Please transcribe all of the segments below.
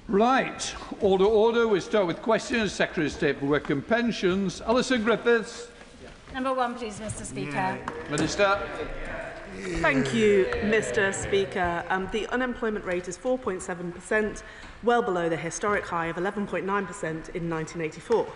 Right. Order, order. We start with questions. Secretary of State for Work and Pensions, Alison Griffiths. Number one, please, Mr. Speaker. Minister. Thank you, Mr. Speaker. The unemployment rate is 4.7%, well below the historic high of 11.9% in 1984.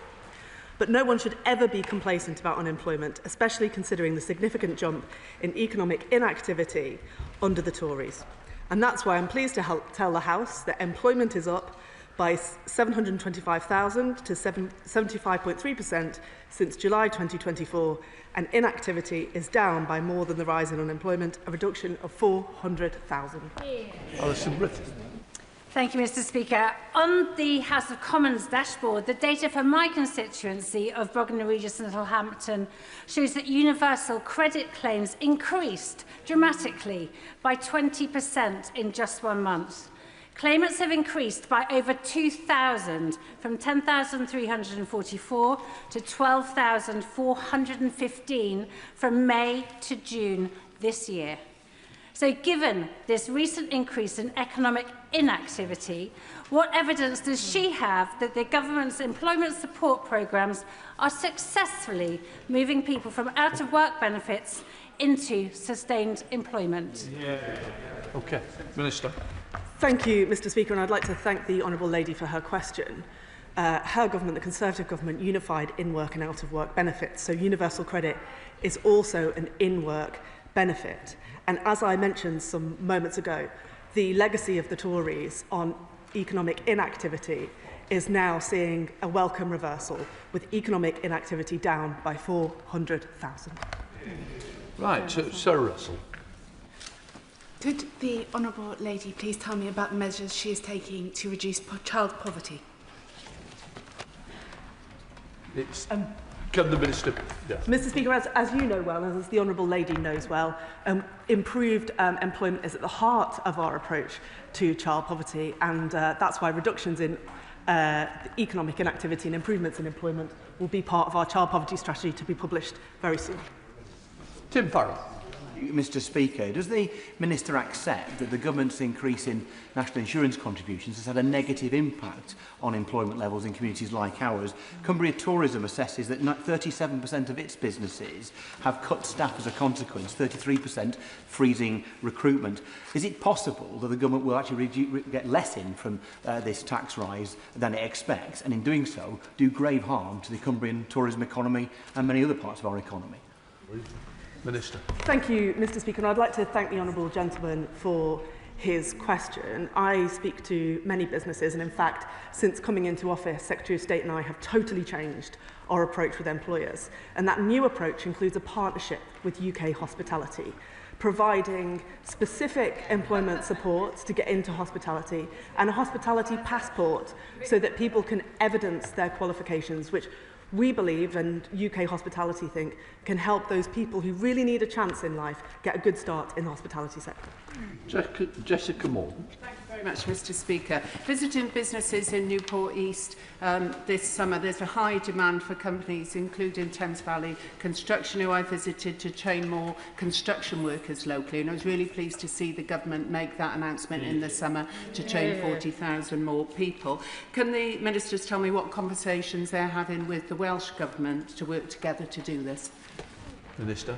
But no one should ever be complacent about unemployment, especially considering the significant jump in economic inactivity under the Tories. And that's why I'm pleased to tell the House that employment is up by 725,000 to 75.3% since July 2024, and inactivity is down by more than the rise in unemployment, a reduction of 400,000. Alison Griffiths. Thank you, Mr. Speaker. On the House of Commons dashboard, the data for my constituency of Bognor Regis and Southampton shows that universal credit claims increased dramatically by 20% in just 1 month. Claimants have increased by over 2,000, from 10,344 to 12,415 from May to June this year. So given this recent increase in economic inactivity, what evidence does she have that the government's employment support programmes are successfully moving people from out-of-work benefits into sustained employment? Okay. Minister. Thank you, Mr. Speaker, and I'd like to thank the Honourable Lady for her question. Her government, the Conservative government, unified in-work and out-of-work benefits, so universal credit is also an in-work benefit. And as I mentioned some moments ago, the legacy of the Tories on economic inactivity is now seeing a welcome reversal, with economic inactivity down by 400,000. Right, Sir Russell. Could the Honourable Lady please tell me about the measures she is taking to reduce child poverty? Can the Minister? Yes. Mr. Speaker, as you know well, as the Honourable Lady knows well, improved employment is at the heart of our approach to child poverty, and that's why reductions in economic inactivity and improvements in employment will be part of our child poverty strategy to be published very soon. Tim Farrell. Mr. Speaker, does the Minister accept that the government's increase in national insurance contributions has had a negative impact on employment levels in communities like ours? Cumbria Tourism assesses that 37% of its businesses have cut staff as a consequence, 33% freezing recruitment. Is it possible that the government will actually get less in from this tax rise than it expects, and in doing so do grave harm to the Cumbrian tourism economy and many other parts of our economy? Minister. Thank you, Mr. Speaker, and I'd like to thank the honourable gentleman for his question. I speak to many businesses, and in fact, since coming into office, Secretary of State and I have totally changed our approach with employers. And that new approach includes a partnership with UK Hospitality, providing specific employment support to get into hospitality and a hospitality passport so that people can evidence their qualifications, which we believe, and UK Hospitality think, can help those people who really need a chance in life get a good start in the hospitality sector. Jessica Morgan. Thank you very much, Mr. Speaker. Visiting businesses in Newport East this summer, there's a high demand for companies, including Thames Valley Construction, who I visited to train more construction workers locally. And I was really pleased to see the government make that announcement in the summer to train 40,000 more people. Can the ministers tell me what conversations they're having with the Welsh Government to work together to do this? Minister.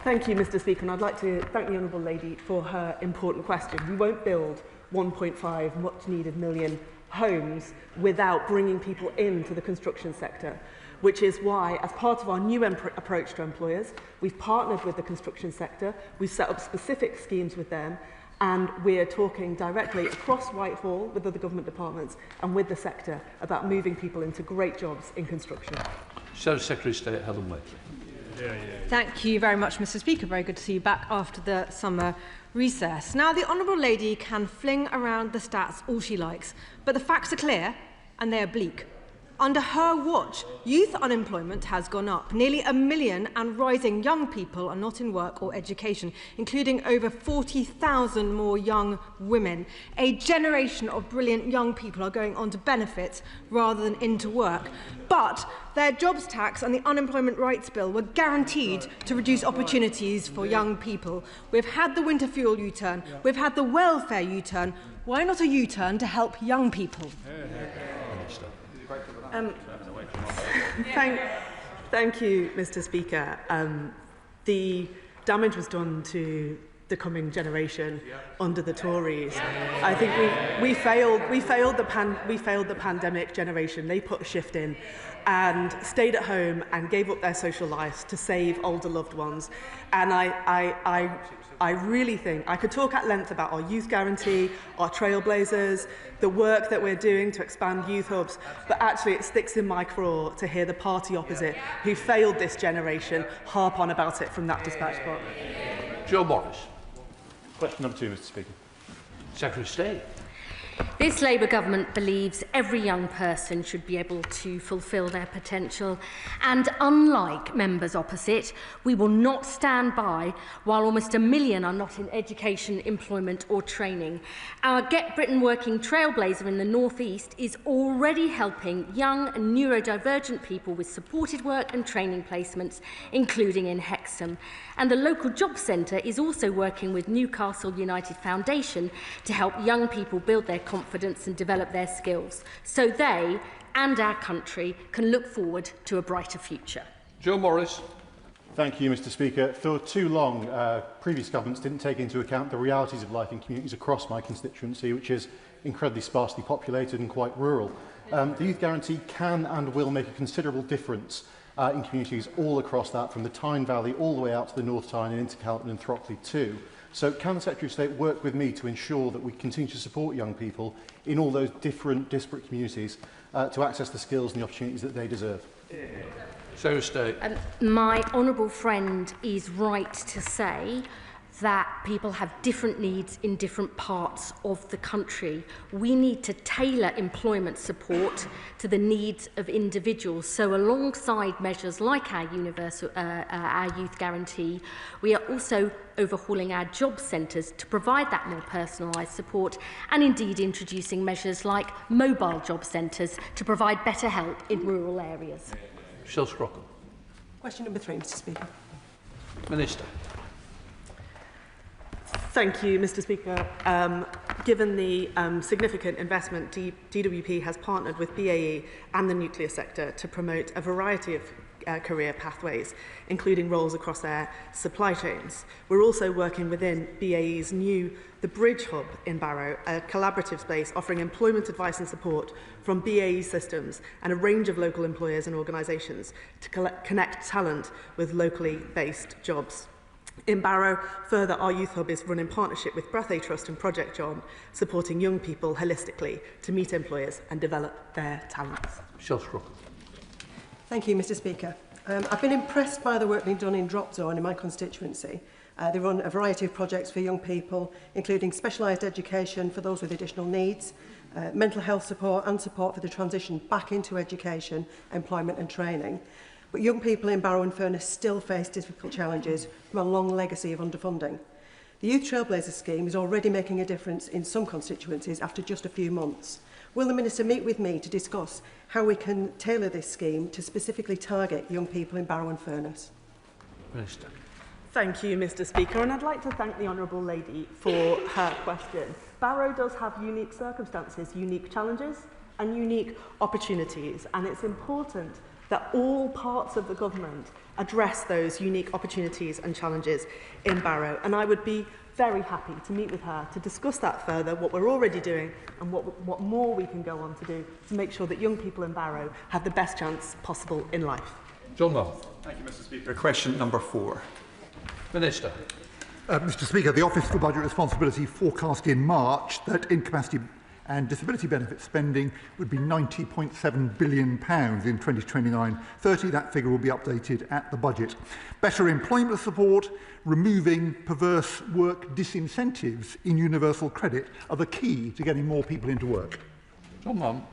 Thank you, Mr. Speaker, and I'd like to thank the Honourable Lady for her important question. We won't build 1.5 much-needed million homes without bringing people into the construction sector, which is why, as part of our new approach to employers, we've partnered with the construction sector, we've set up specific schemes with them, and we're talking directly across Whitehall with other government departments and with the sector about moving people into great jobs in construction. Secretary of State Helen Whately. Thank you very much, Mr. Speaker. Very good to see you back after the summer recess. Now, the Honourable Lady can fling around the stats all she likes, but the facts are clear and they are bleak. Under her watch, youth unemployment has gone up. Nearly 1 million and rising young people are not in work or education, including over 40,000 more young women. A generation of brilliant young people are going on to benefits rather than into work. But their jobs tax and the Unemployment Rights Bill were guaranteed to reduce opportunities for young people. We've had the winter fuel U-turn. We've had the welfare U-turn. Why not a U-turn to help young people? Thank you, Mr. Speaker. The damage was done to the coming generation under the Tories. I think we failed the pandemic generation. They put a shift in and stayed at home and gave up their social lives to save older loved ones. And I really think I could talk at length about our youth guarantee, our trailblazers, the work that we're doing to expand youth hubs, but actually it sticks in my craw to hear the party opposite, who failed this generation, harp on about it from that dispatch box. Joe Morris. Question number 2, Mr. Speaker. Secretary of State. This Labour government believes every young person should be able to fulfil their potential, and unlike members opposite, we will not stand by while almost 1 million are not in education, employment or training. Our Get Britain Working trailblazer in the North East is already helping young and neurodivergent people with supported work and training placements, including in Hexham. And the local job centre is also working with Newcastle United Foundation to help young people build their confidence and develop their skills, so they and our country can look forward to a brighter future. Joe Morris. Thank you, Mr. Speaker. For too long, previous governments didn't take into account the realities of life in communities across my constituency, which is incredibly sparsely populated and quite rural. The Youth Guarantee can and will make a considerable difference in communities all across that, from the Tyne Valley all the way out to the North Tyne and into Calton and Throckley too. So can the Secretary of State work with me to ensure that we continue to support young people in all those different, disparate communities to access the skills and the opportunities that they deserve? Secretary of State. My honourable friend is right to say that people have different needs in different parts of the country. We need to tailor employment support to the needs of individuals. So alongside measures like our youth guarantee, we are also overhauling our job centres to provide that more personalised support, and indeed introducing measures like mobile job centres to provide better help in rural areas. Michelle Scrockle. Question number 3, Mr. Speaker. Minister. Thank you, Mr. Speaker. Given the significant investment, DWP has partnered with BAE and the nuclear sector to promote a variety of career pathways, including roles across their supply chains. We're also working within BAE's The Bridge Hub in Barrow, a collaborative space offering employment advice and support from BAE systems and a range of local employers and organisations to connect talent with locally based jobs. In Barrow, further, our Youth Hub is run in partnership with Brathay Trust and Project John, supporting young people holistically to meet employers and develop their talents. Michelle Scrockle. Thank you, Mr. Speaker. I've been impressed by the work being done in Drop Zone in my constituency. They run a variety of projects for young people, including specialised education for those with additional needs, mental health support and support for the transition back into education, employment and training. But young people in Barrow and Furness still face difficult challenges from a long legacy of underfunding. The Youth Trailblazer scheme is already making a difference in some constituencies after just a few months. Will the Minister meet with me to discuss how we can tailor this scheme to specifically target young people in Barrow and Furness? Minister. Thank you, Mr. Speaker, and I'd like to thank the Honourable Lady for her question. Barrow does have unique circumstances, unique challenges and unique opportunities, and it's important that all parts of the government address those unique opportunities and challenges in Barrow. And I would be very happy to meet with her to discuss that further, what we're already doing and what more we can go on to do to make sure that young people in Barrow have the best chance possible in life. John Mull. Thank you, Mr. Speaker. Question number 4. Minister. Mr. Speaker, the Office for Budget Responsibility forecast in March that incapacity and disability benefit spending would be £90.7 billion in 2029-30. That figure will be updated at the budget. Better employment support, removing perverse work disincentives in universal credit are the key to getting more people into work. John Mum.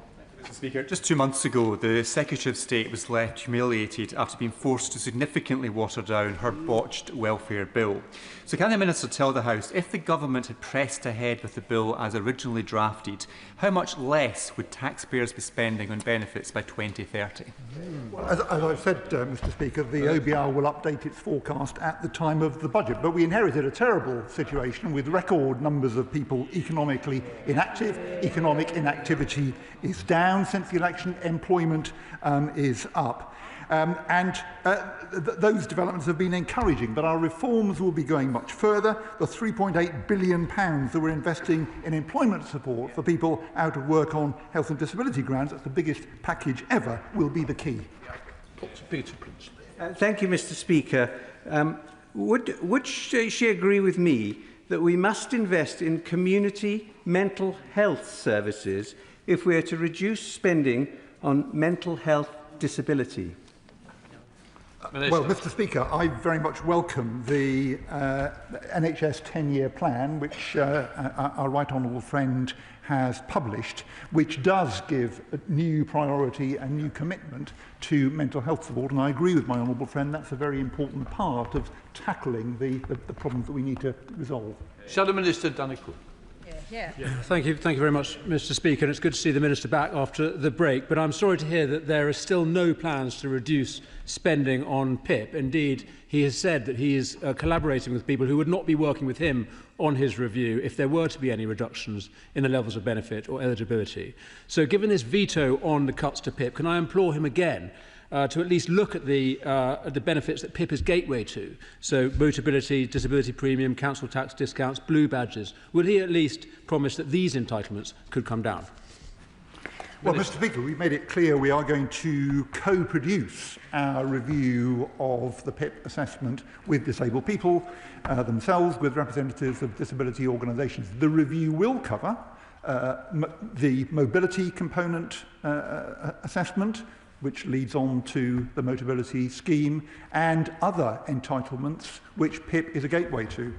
Mr. Speaker, just 2 months ago, the Secretary of State was left humiliated after being forced to significantly water down her botched welfare bill. So can the Minister tell the House, if the Government had pressed ahead with the bill as originally drafted, how much less would taxpayers be spending on benefits by 2030? Well, as I've said, Mr. Speaker, the OBR will update its forecast at the time of the budget, but we inherited a terrible situation with record numbers of people economically inactive. Economic inactivity is down since the election, employment is up. Those developments have been encouraging, but our reforms will be going much further. The £3.8 billion that we're investing in employment support for people out of work on health and disability grounds, that's the biggest package ever, will be the key. Thank you, Mr. Speaker. Would she agree with me that we must invest in community mental health services if we are to reduce spending on mental health disability? Well, Mr. Speaker, I very much welcome the NHS 10-year plan, which our right honourable friend has published, which does give a new priority and new commitment to mental health support. And I agree with my honourable friend, that's a very important part of tackling the problems that we need to resolve. Shadow Minister Danny Cook. Thank you very much, Mr. Speaker. And it's good to see the Minister back after the break. But I'm sorry to hear that there are still no plans to reduce spending on PIP. Indeed, he has said that he is collaborating with people who would not be working with him on his review if there were to be any reductions in the levels of benefit or eligibility. So given this veto on the cuts to PIP, can I implore him again to at least look at the benefits that PIP is gateway to? So motability, disability premium, council tax discounts, blue badges. Will he at least promise that these entitlements could come down? Well, Mr. Speaker, we've made it clear we are going to co-produce our review of the PIP assessment with disabled people themselves, with representatives of disability organisations. The review will cover the mobility component assessment, which leads on to the Motability scheme, and other entitlements which PIP is a gateway to.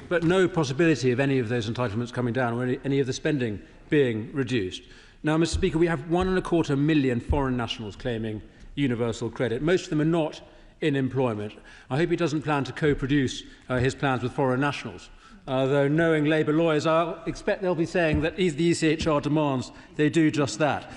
But no possibility of any of those entitlements coming down or any of the spending being reduced. Now, Mr. Speaker, we have 1.25 million foreign nationals claiming universal credit. Most of them are not in employment. I hope he doesn't plan to co-produce his plans with foreign nationals. Though knowing Labour lawyers, I expect they'll be saying that the ECHR demands they do just that.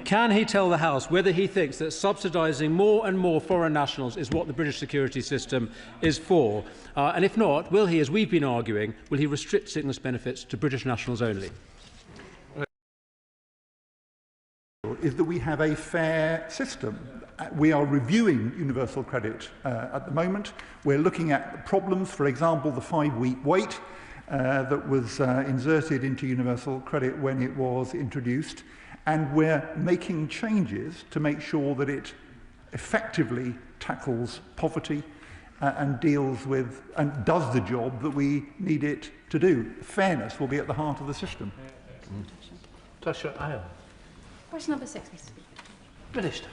Can he tell the House whether he thinks that subsidising more and more foreign nationals is what the British security system is for? And if not, will he, as we've been arguing, will he restrict sickness benefits to British nationals only? Is that we have a fair system. We are reviewing universal credit at the moment. We're looking at problems, for example, the 5-week wait that was inserted into universal credit when it was introduced. And we're making changes to make sure that it effectively tackles poverty and deals with and does the job that we need it to do. Fairness will be at the heart of the system. Tasha Iron. Question number 6, Mr. Speaker. Minister.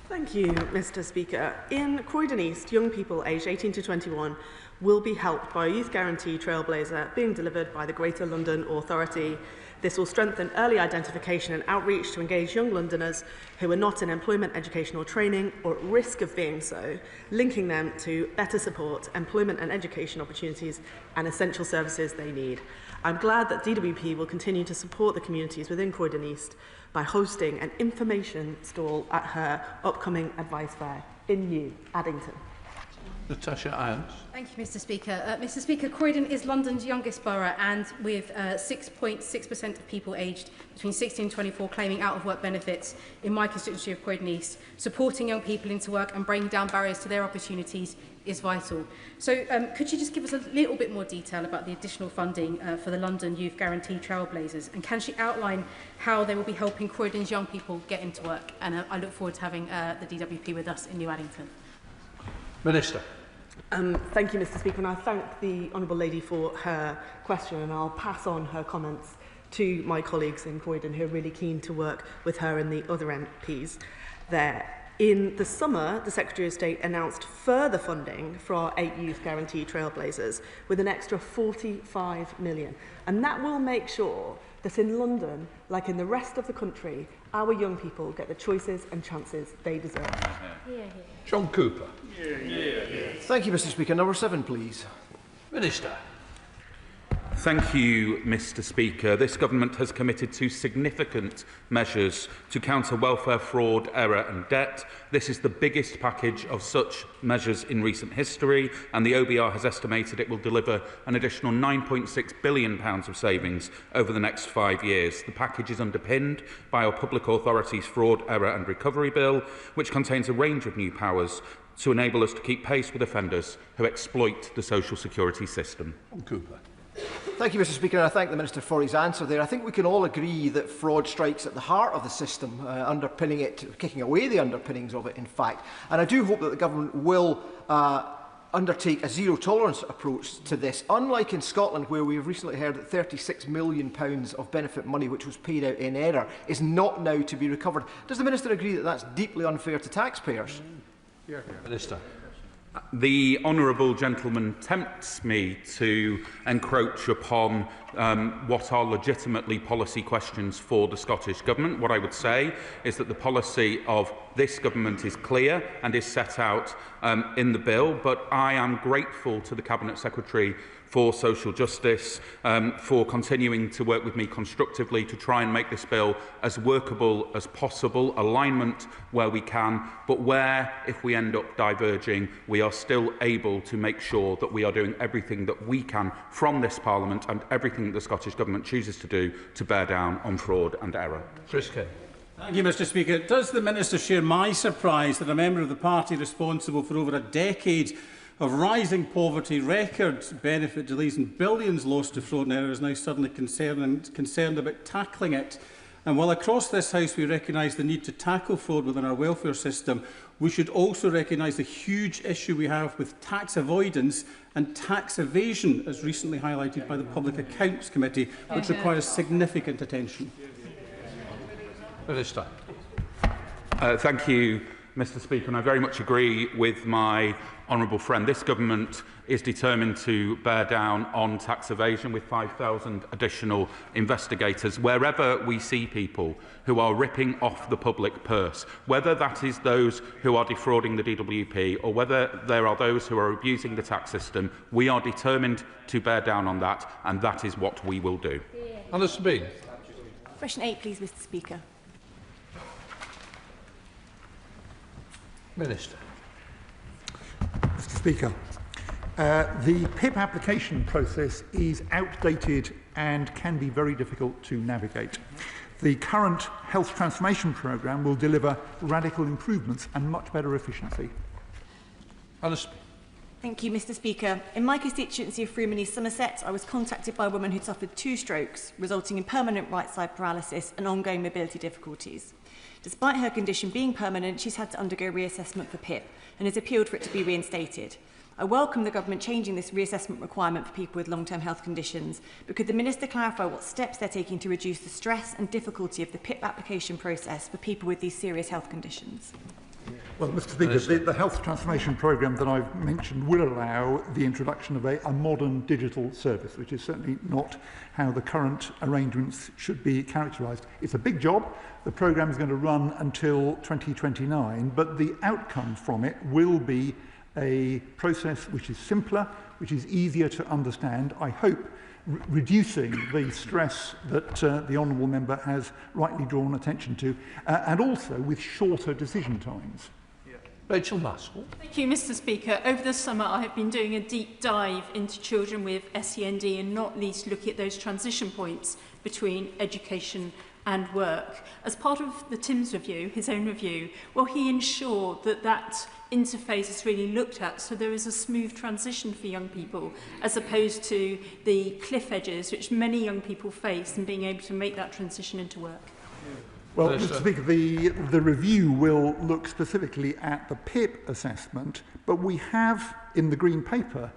Thank you, Mr. Speaker. In Croydon East, young people aged 18 to 21 will be helped by a youth guarantee trailblazer being delivered by the Greater London Authority. This will strengthen early identification and outreach to engage young Londoners who are not in employment, education or training or at risk of being so, linking them to better support, employment and education opportunities and essential services they need. I'm glad that DWP will continue to support the communities within Croydon East by hosting an information stall at her upcoming advice fair in New Addington. Natasha Irons. Thank you, Mr. Speaker. Mr. Speaker, Croydon is London's youngest borough, and with 6.6% of people aged between 16 and 24 claiming out-of-work benefits in my constituency of Croydon East, supporting young people into work and breaking down barriers to their opportunities is vital. So could you just give us a little bit more detail about the additional funding for the London Youth Guarantee Trailblazers, and can she outline how they will be helping Croydon's young people get into work? And I look forward to having the DWP with us in New Addington. Minister. Thank you, Mr. Speaker, and I thank the Honourable Lady for her question, and I'll pass on her comments to my colleagues in Croydon who are really keen to work with her and the other MPs there. In the summer, the Secretary of State announced further funding for our 8 Youth Guarantee Trailblazers with an extra 45 million, and that will make sure that in London, like in the rest of the country, our young people get the choices and chances they deserve. John Cooper. Thank you, Mr. Speaker. Number 7, please. Minister. Thank you, Mr. Speaker. This government has committed to significant measures to counter welfare fraud, error and debt. This is the biggest package of such measures in recent history, and the OBR has estimated it will deliver an additional £9.6 billion of savings over the next 5 years. The package is underpinned by our Public Authorities Fraud, Error and Recovery Bill, which contains a range of new powers to enable us to keep pace with offenders who exploit the social security system. Cooper. Thank you, Mr. Speaker, and I thank the Minister for his answer there. I think we can all agree that fraud strikes at the heart of the system, underpinning it, kicking away the underpinnings of it, in fact. And I do hope that the government will undertake a zero-tolerance approach to this, unlike in Scotland, where we have recently heard that £36 million of benefit money which was paid out in error is not now to be recovered. Does the Minister agree that that's deeply unfair to taxpayers? Minister. The honourable gentleman tempts me to encroach upon what are legitimately policy questions for the Scottish Government. What I would say is that the policy of this government is clear and is set out in the bill, but I am grateful to the Cabinet Secretary for Social Justice for continuing to work with me constructively to try and make this bill as workable as possible, alignment where we can, but where, if we end up diverging, we are still able to make sure that we are doing everything that we can from this Parliament and everything that the Scottish Government chooses to do to bear down on fraud and error. Chris Kane. Thank you, Mr. Speaker. Does the Minister share my surprise that a member of the party responsible for over a decade of rising poverty, record benefit delays and billions lost to fraud and error is now suddenly concerned about tackling it? And while across this House we recognise the need to tackle fraud within our welfare system, we should also recognise the huge issue we have with tax avoidance and tax evasion, as recently highlighted by the Public Accounts Committee, which requires significant attention. Minister. Thank you, Mr. Speaker, and I very much agree with my honourable friend. This government is determined to bear down on tax evasion with 5,000 additional investigators wherever we see people who are ripping off the public purse, whether that is those who are defrauding the DWP or whether there are those who are abusing the tax system. We are determined to bear down on that, and that is what we will do. Alison Bean. Question 8, please, Mr. Speaker. Minister. Mr. Speaker, the PIP application process is outdated and can be very difficult to navigate. The current health transformation programme will deliver radical improvements and much better efficiency. Alison. Thank you, Mr. Speaker. In my constituency of Freeman East Somerset, I was contacted by a woman who'd suffered 2 strokes, resulting in permanent right-side paralysis and ongoing mobility difficulties. Despite her condition being permanent, she's had to undergo reassessment for PIP and has appealed for it to be reinstated. I welcome the government changing this reassessment requirement for people with long-term health conditions, but could the Minister clarify what steps they're taking to reduce the stress and difficulty of the PIP application process for people with these serious health conditions? Well, Mr. Speaker, the health transformation programme that I've mentioned will allow the introduction of a modern digital service, which is certainly not how the current arrangements should be characterised. It's a big job. The programme is going to run until 2029, but the outcome from it will be a process which is simpler, which is easier to understand, I hope, reducing the stress that the honourable member has rightly drawn attention to, and also with shorter decision times. Rachel Maskell. Thank you, Mr. Speaker. Over the summer, I have been doing a deep dive into children with SEND and not least looking at those transition points between education and work. As part of the Tim's review, his own review, will he ensure that that interface is really looked at so there is a smooth transition for young people as opposed to the cliff edges which many young people face in being able to make that transition into work? Well, Mr. Speaker, the review will look specifically at the PIP assessment, but we have, in the Green Paper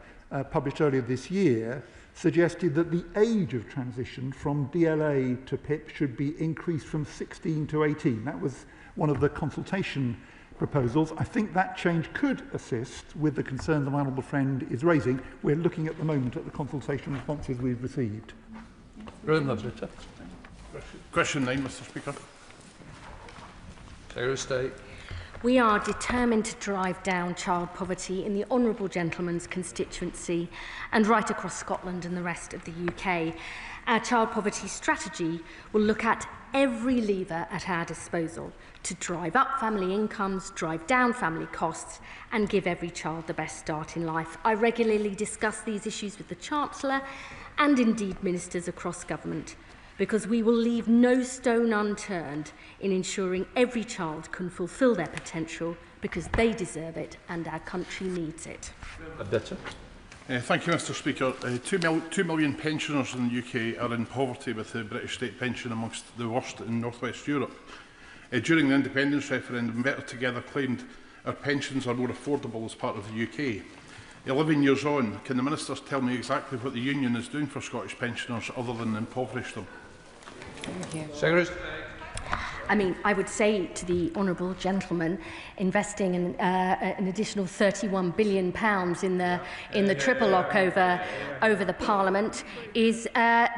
published earlier this year, suggested that the age of transition from DLA to PIP should be increased from 16 to 18. That was one of the consultation proposals. I think that change could assist with the concern the honourable friend is raising. We're looking at the moment at the consultation responses we've received. Question 9, Mr Speaker. Secretary of State. We are determined to drive down child poverty in the Honourable Gentleman's constituency and right across Scotland and the rest of the UK. Our child poverty strategy will look at every lever at our disposal to drive up family incomes, drive down family costs and give every child the best start in life. I regularly discuss these issues with the Chancellor and indeed ministers across government, because we will leave no stone unturned in ensuring every child can fulfil their potential, because they deserve it and our country needs it. Thank you, Mr Speaker. 2 million pensioners in the UK are in poverty, with the British state pension amongst the worst in North West Europe. During the independence referendum, Better Together claimed our pensions are more affordable as part of the UK. 11 years on, can the ministers tell me exactly what the Union is doing for Scottish pensioners other than impoverish them? Thank you. Secretary. I mean, I would say to the honourable gentleman, investing in, an additional £31 billion in the triple lock over the Parliament is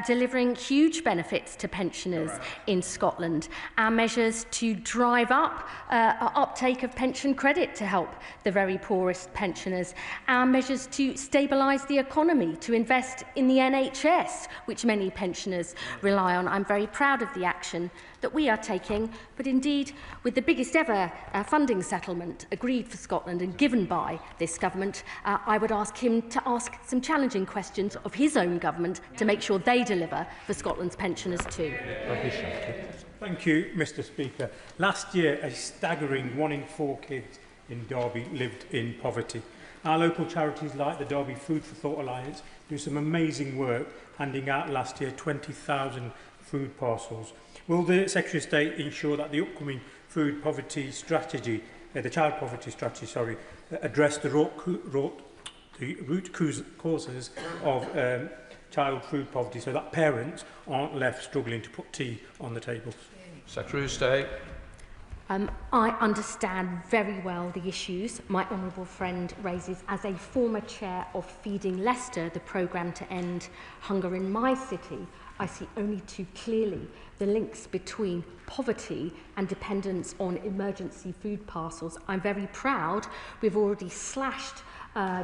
delivering huge benefits to pensioners in Scotland. Our measures to drive up uptake of pension credit to help the very poorest pensioners. Our measures to stabilise the economy, to invest in the NHS, which many pensioners rely on. I'm very proud of the action that we are taking, but indeed with the biggest ever funding settlement agreed for Scotland and given by this government, I would ask him to ask some challenging questions of his own government to make sure they deliver for Scotland's pensioners too. Thank you, Mr Speaker. Last year, a staggering 1 in 4 kids in Derby lived in poverty. Our local charities like the Derby Food for Thought Alliance do some amazing work, handing out last year 20,000 food parcels. Will the Secretary of State ensure that the upcoming food poverty strategy, the child poverty strategy, sorry, address the root causes of child food poverty, so that parents aren't left struggling to put tea on the table? Secretary of State. I understand very well the issues my honourable friend raises. As a former chair of Feeding Leicester, the programme to end hunger in my city, I see only too clearly the links between poverty and dependence on emergency food parcels. I'm very proud we've already slashed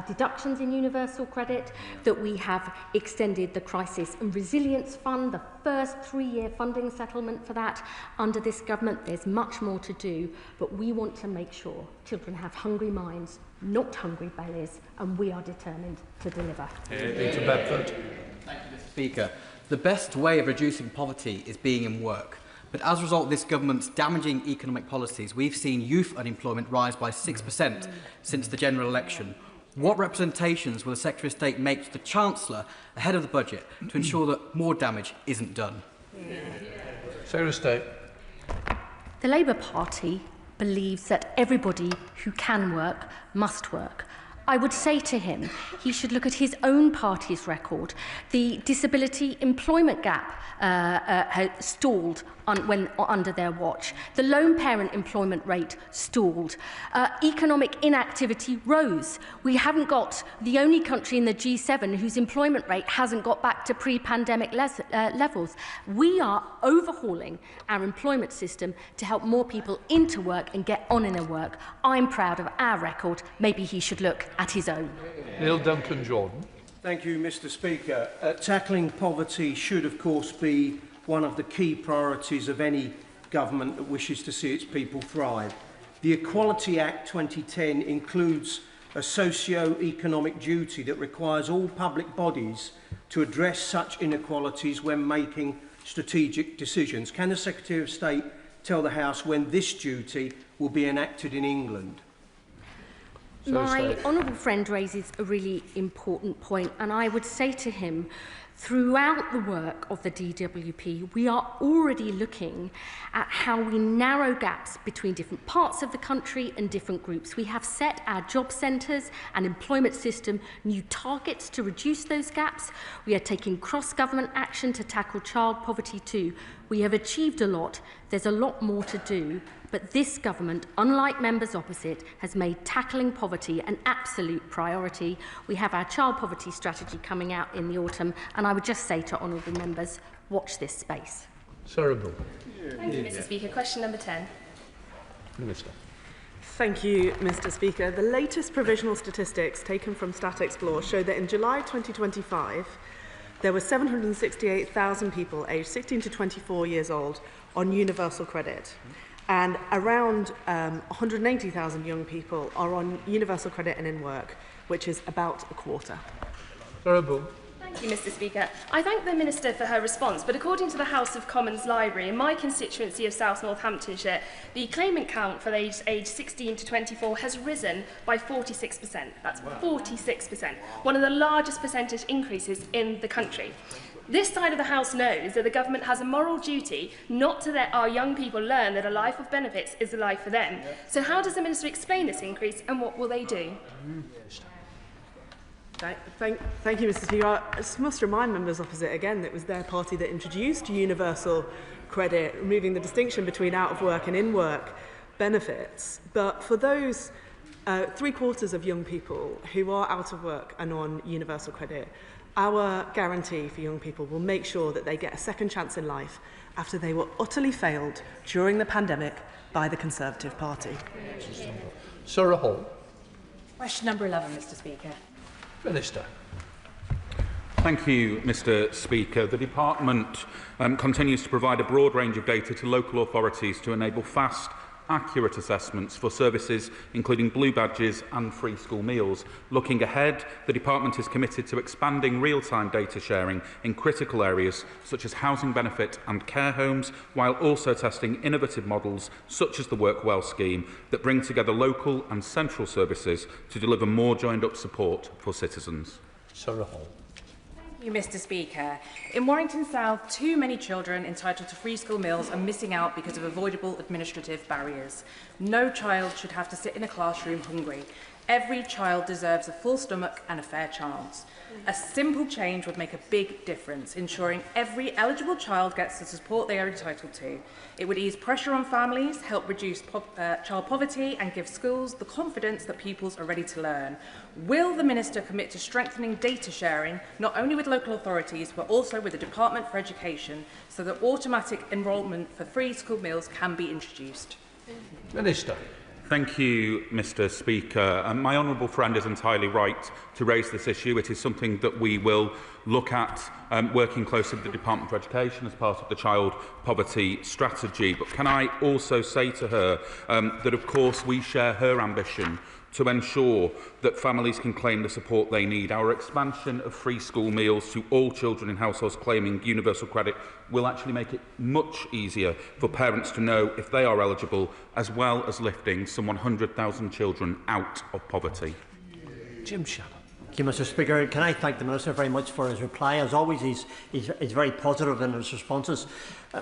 deductions in universal credit, that we have extended the Crisis and Resilience Fund, the first 3-year funding settlement for that under this government. There's much more to do, but we want to make sure children have hungry minds, not hungry bellies, and we are determined to deliver. Thank you, Mr Speaker. The best way of reducing poverty is being in work. But as a result of this government's damaging economic policies, we've seen youth unemployment rise by 6% since the general election. What representations will the Secretary of State make to the Chancellor ahead of the budget to ensure that more damage isn't done? Secretary of State. The Labour Party believes that everybody who can work must work. I would say to him he should look at his own party's record. The disability employment gap has stalled under their watch. The lone parent employment rate stalled. Economic inactivity rose. We haven't got the only country in the G7 whose employment rate hasn't got back to pre-pandemic levels. We are overhauling our employment system to help more people into work and get on in their work. I'm proud of our record. Maybe he should look at his own. Neil Duncan-Jordan. Thank you, Mr Speaker. Tackling poverty should, of course, be one of the key priorities of any government that wishes to see its people thrive. The Equality Act 2010 includes a socio-economic duty that requires all public bodies to address such inequalities when making strategic decisions. Can the Secretary of State tell the House when this duty will be enacted in England? My honourable friend raises a really important point, and I would say to him, throughout the work of the DWP, we are already looking at how we narrow gaps between different parts of the country and different groups. We have set our job centres and employment system new targets to reduce those gaps. We are taking cross-government action to tackle child poverty too. We have achieved a lot. There's a lot more to do. But this government, unlike members opposite, has made tackling poverty an absolute priority. We have our child poverty strategy coming out in the autumn, and I would just say to honourable members, watch this space. Sorrowful. Thank you, Mr. Speaker. Question number 10. Minister. Thank you, Mr. Speaker. The latest provisional statistics taken from StatExplore show that in July 2025, there were 768,000 people aged 16 to 24 years old on universal credit, and around 180,000 young people are on universal credit and in work, which is about a quarter. Thank you, Mr. Speaker. I thank the Minister for her response, but according to the House of Commons Library, in my constituency of South Northamptonshire, the claimant count for those aged 16 to 24 has risen by 46%. That's 46%, one of the largest percentage increases in the country. This side of the House knows that the government has a moral duty not to let our young people learn that a life of benefits is a life for them. So how does the Minister explain this increase, and what will they do? Thank you, Mr. Speaker. I just must remind members opposite again that it was their party that introduced universal credit, removing the distinction between out-of-work and in-work benefits. But for those three-quarters of young people who are out of work and on universal credit, our guarantee for young people will make sure that they get a second chance in life after they were utterly failed during the pandemic by the Conservative Party. Sarah Hall. Question number 11, Mr. Speaker. Minister. Thank you, Mr. Speaker. The Department continues to provide a broad range of data to local authorities to enable fast, accurate assessments for services including blue badges and free school meals. Looking ahead, the Department is committed to expanding real-time data sharing in critical areas such as housing benefit and care homes, while also testing innovative models such as the Work Well scheme that bring together local and central services to deliver more joined-up support for citizens. Sarah Hall. Thank you, Mr. Speaker. In Warrington South, too many children entitled to free school meals are missing out because of avoidable administrative barriers. No child should have to sit in a classroom hungry. Every child deserves a full stomach and a fair chance. A simple change would make a big difference, ensuring every eligible child gets the support they are entitled to. It would ease pressure on families, help reduce child poverty, and give schools the confidence that pupils are ready to learn. Will the Minister commit to strengthening data sharing, not only with local authorities, but also with the Department for Education, so that automatic enrolment for free school meals can be introduced? Minister. Thank you, Mr. Speaker. My honourable friend is entirely right to raise this issue. It is something that we will look at working closely with the Department for Education as part of the Child Poverty Strategy. But can I also say to her that, of course, we share her ambition to ensure that families can claim the support they need. Our expansion of free school meals to all children in households claiming universal credit will actually make it much easier for parents to know if they are eligible, as well as lifting some 100,000 children out of poverty. Jim Shannon. Thank you, Mr. Speaker. Can I thank the Minister very much for his reply? As always, he's very positive in his responses.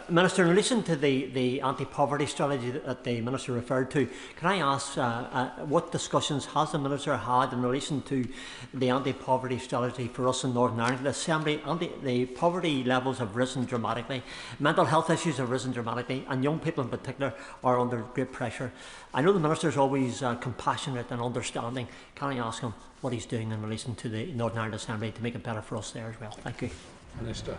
Minister, in relation to the anti-poverty strategy that the Minister referred to, can I ask what discussions has the Minister had in relation to the anti-poverty strategy for us in Northern Ireland? The Assembly, the poverty levels have risen dramatically, mental health issues have risen dramatically, and young people in particular are under great pressure. I know the Minister is always compassionate and understanding. Can I ask him what he's doing in relation to the Northern Ireland Assembly to make it better for us there as well? Thank you. Minister.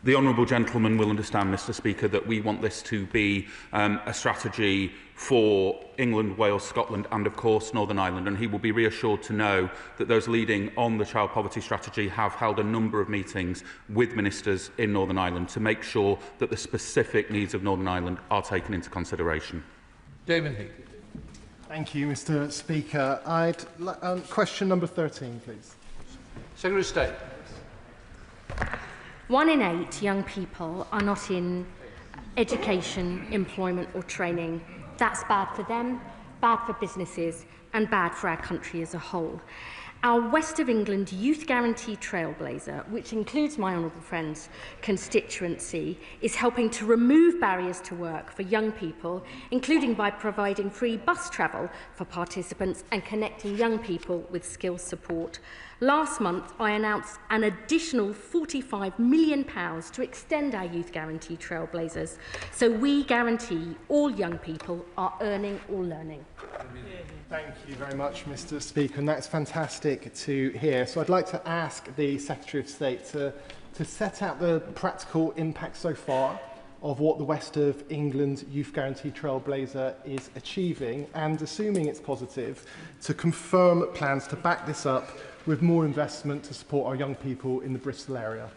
The honourable gentleman will understand, Mr. Speaker, that we want this to be a strategy for England, Wales, Scotland and, of course, Northern Ireland. And he will be reassured to know that those leading on the child poverty strategy have held a number of meetings with ministers in Northern Ireland to make sure that the specific needs of Northern Ireland are taken into consideration. Damon Heath. Thank you, Mr. Speaker. Question number 13, please. Secretary of State. 1 in 8 young people are not in education, employment or training. That's bad for them, bad for businesses and bad for our country as a whole. Our West of England Youth Guarantee Trailblazer, which includes my honourable friend's constituency, is helping to remove barriers to work for young people, including by providing free bus travel for participants and connecting young people with skills support. Last month, I announced an additional £45 million to extend our Youth Guarantee Trailblazers, so we guarantee all young people are earning or learning. Thank you very much, Mr. Speaker, and that's fantastic to hear. So I'd like to ask the Secretary of State to set out the practical impact so far of what the West of England Youth Guarantee Trailblazer is achieving, and assuming it's positive, to confirm plans to back this up with more investment to support our young people in the Bristol area.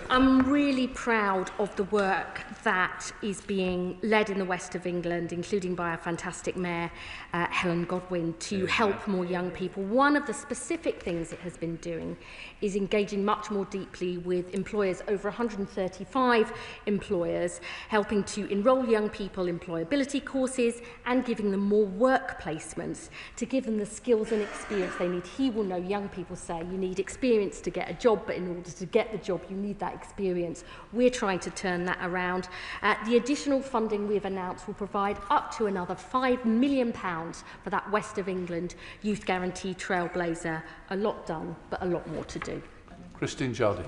I'm really proud of the work that is being led in the West of England, including by our fantastic Mayor, Helen Godwin, to help more young people. One of the specific things it has been doing is engaging much more deeply with employers, over 135 employers, helping to enrol young people in employability courses and giving them more work placements to give them the skills and experience they need. He will know young people say you need experience to get a job, but in order to get the job, you need that experience. We're trying to turn that around. The additional funding we've announced will provide up to another £5 million for that West of England Youth Guarantee Trailblazer. A lot done, but a lot more to do. Christine Jardine.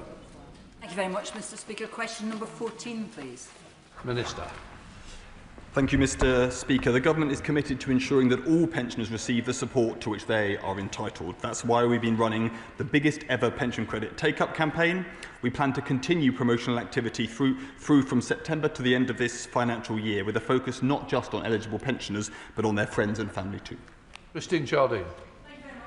Thank you very much, Mr. Speaker. Question number 14, please. Minister. Thank you, Mr. Speaker. The Government is committed to ensuring that all pensioners receive the support to which they are entitled. That's why we've been running the biggest ever pension credit take-up campaign. We plan to continue promotional activity through from September to the end of this financial year, with a focus not just on eligible pensioners, but on their friends and family too. Christine Jardine.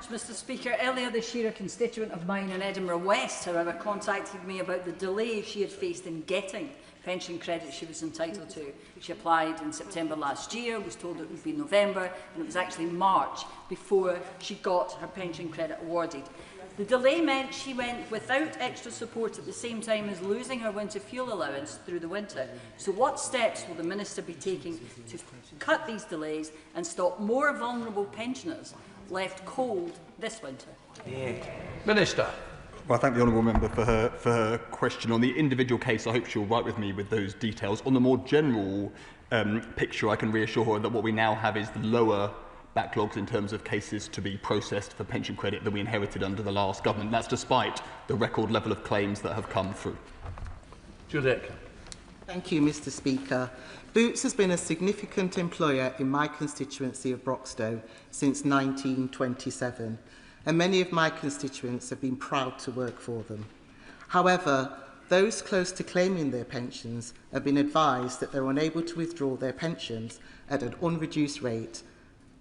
Mr. Speaker, earlier this year a constituent of mine in Edinburgh West, however, contacted me about the delay she had faced in getting pension credit she was entitled to. She applied in September last year, was told it would be November, and it was actually March before she got her pension credit awarded. The delay meant she went without extra support at the same time as losing her winter fuel allowance through the winter. So what steps will the Minister be taking to cut these delays and stop more vulnerable pensioners left cold this winter? Minister. Well, I thank the honourable member for her question. On the individual case, I hope she'll write with me with those details. On the more general picture, I can reassure her that what we now have is the lower backlogs in terms of cases to be processed for pension credit than we inherited under the last government. That's despite the record level of claims that have come through. Judith. Thank you, Mr. Speaker. Boots has been a significant employer in my constituency of Broxtowe since 1927, and many of my constituents have been proud to work for them. However, those close to claiming their pensions have been advised that they're unable to withdraw their pensions at an unreduced rate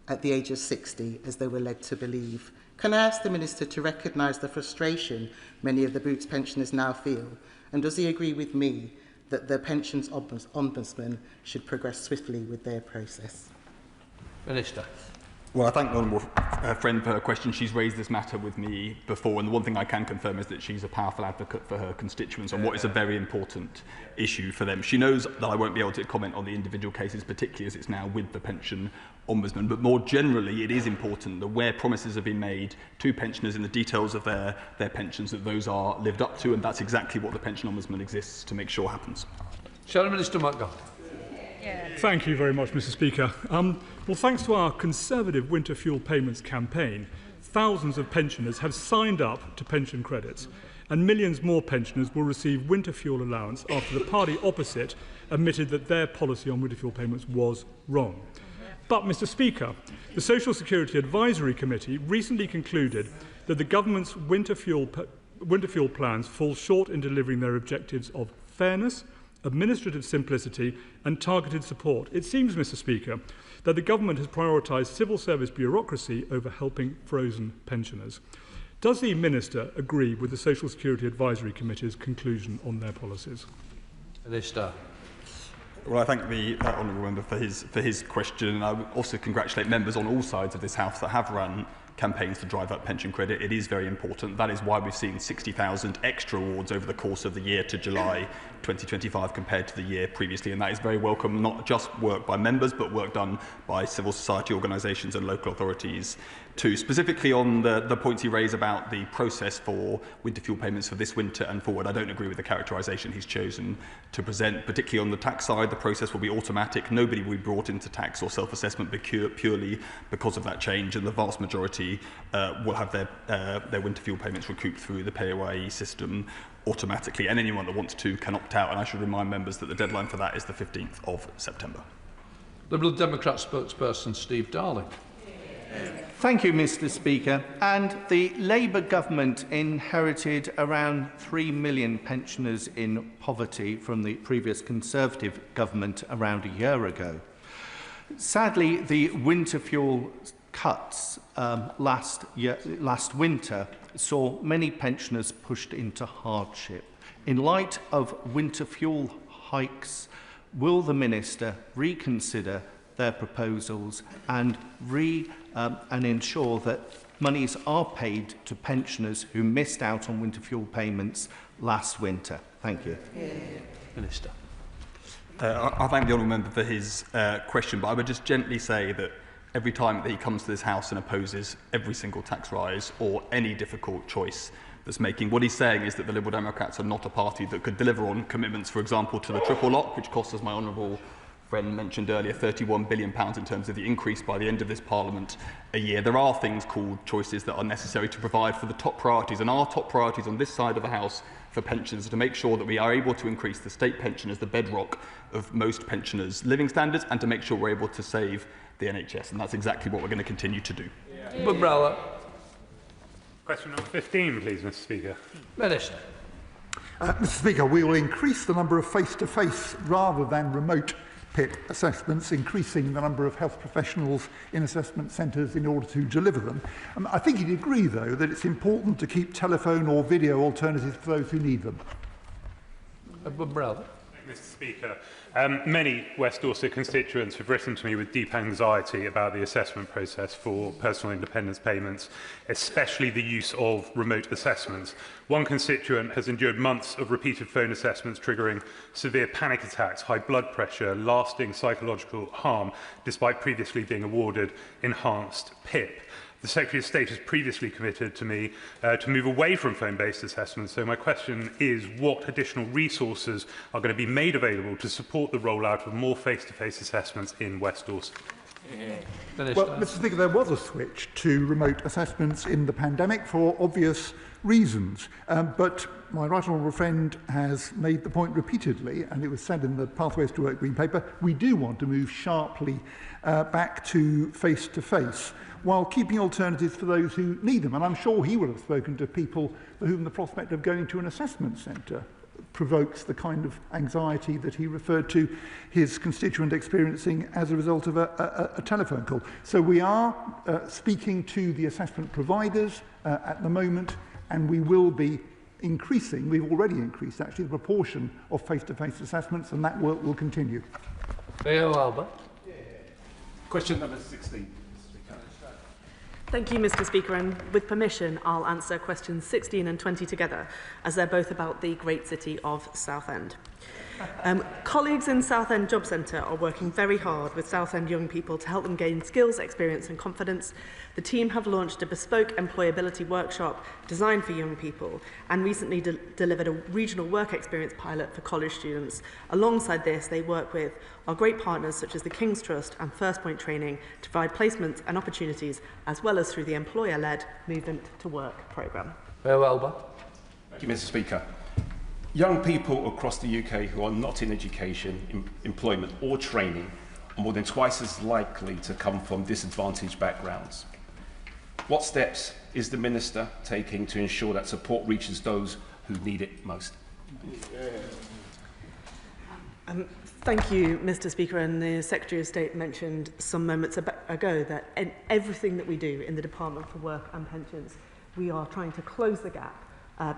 at the age of 60, as they were led to believe. Can I ask the Minister to recognise the frustration many of the Boots pensioners now feel, and does he agree with me that the Pensions Ombudsman should progress swiftly with their process? Minister. Well, I thank the honourable friend for her question. She's raised this matter with me before, and the one thing I can confirm is that she's a powerful advocate for her constituents on what is a very important issue for them. She knows that I won't be able to comment on the individual cases, particularly as it's now with the Pension Ombudsman, but more generally it is important that where promises have been made to pensioners in the details of their pensions, that those are lived up to, and that's exactly what the Pension Ombudsman exists to make sure happens. Shadow Minister Montgomery. Thank you very much, Mr. Speaker. Well, thanks to our Conservative winter fuel payments campaign, thousands of pensioners have signed up to pension credits, and millions more pensioners will receive winter fuel allowance after the party opposite admitted that their policy on winter fuel payments was wrong. But, Mr. Speaker, the Social Security Advisory Committee recently concluded that the government's winter fuel plans fall short in delivering their objectives of fairness, administrative simplicity and targeted support. It seems, Mr. Speaker, that the government has prioritised civil service bureaucracy over helping frozen pensioners. Does the Minister agree with the Social Security Advisory Committee's conclusion on their policies? Minister. Well, I thank the honourable member for his question, and I would also congratulate members on all sides of this House that have run campaigns to drive up pension credit. It is very important. That is why we've seen 60,000 extra awards over the course of the year to July 2025 compared to the year previously, and that is very welcome, not just work by members but work done by civil society organisations and local authorities too. Specifically on the points he raised about the process for winter fuel payments for this winter and forward, I don't agree with the characterisation he's chosen to present. Particularly on the tax side, the process will be automatic. Nobody will be brought into tax or self-assessment purely because of that change, and the vast majority will have their winter fuel payments recouped through the PAYE system automatically, and anyone that wants to can opt out. And I should remind members that the deadline for that is the 15th of September. Liberal Democrat spokesperson Steve Darling. Thank you, Mr. Speaker. And the Labour government inherited around 3 million pensioners in poverty from the previous Conservative government around a year ago. Sadly, the winter fuel cuts last winter saw many pensioners pushed into hardship. In light of winter fuel hikes, will the Minister reconsider their proposals and ensure that monies are paid to pensioners who missed out on winter fuel payments last winter? Thank you. Minister. I thank the honourable member for his question, but I would just gently say that every time that he comes to this House and opposes every single tax rise or any difficult choice that's making, what he's saying is that the Liberal Democrats are not a party that could deliver on commitments, for example, to the triple lock, which costs, as my honourable friend mentioned earlier, £31 billion in terms of the increase by the end of this Parliament a year. There are things called choices that are necessary to provide for the top priorities, and our top priorities on this side of the House for pensions to make sure that we are able to increase the state pension as the bedrock of most pensioners' living standards and to make sure we're able to save the NHS, and that's exactly what we're going to continue to do. Bumbrella. Question number 15, please, Mr. Speaker. Minister. Mr. Speaker, we will increase the number of face-to-face rather than remote PIP assessments, increasing the number of health professionals in assessment centres in order to deliver them. I think you'd agree, though, that it's important to keep telephone or video alternatives for those who need them. Brother. Mr. Speaker, many West Dorset constituents have written to me with deep anxiety about the assessment process for personal independence payments, especially the use of remote assessments. One constituent has endured months of repeated phone assessments triggering severe panic attacks, high blood pressure, lasting psychological harm, despite previously being awarded enhanced PIP. The Secretary of State has previously committed to me to move away from phone-based assessments. So my question is, what additional resources are going to be made available to support the rollout of more face-to-face assessments in West Dorset? Well, Mr. Speaker, there was a switch to remote assessments in the pandemic for obvious reasons. But my right honourable friend has made the point repeatedly, and it was said in the Pathways to Work Green Paper, we do want to move sharply back to face-to-face, while keeping alternatives for those who need them. And I'm sure he will have spoken to people for whom the prospect of going to an assessment centre provokes the kind of anxiety that he referred to his constituent experiencing as a result of a telephone call. So we are speaking to the assessment providers at the moment, and we will be increasing, we've already increased actually, the proportion of face-to-face assessments, and that work will continue. Leo Alba. Question number 16. Thank you, Mr. Speaker, and with permission, I'll answer questions 16 and 20 together, as they're both about the great city of Southend. Colleagues in Southend Job Centre are working very hard with Southend young people to help them gain skills, experience and confidence. The team have launched a bespoke employability workshop designed for young people and recently delivered a regional work experience pilot for college students. Alongside this, they work with our great partners such as the King's Trust and First Point Training to provide placements and opportunities, as well as through the employer-led Movement to Work programme. Alba. Thank you, Mr. Speaker. Young people across the UK who are not in education, employment or training are more than twice as likely to come from disadvantaged backgrounds. What steps is the Minister taking to ensure that support reaches those who need it most? Thank you, Mr. Speaker. And the Secretary of State mentioned some moments ago that in everything that we do in the Department for Work and Pensions, we are trying to close the gap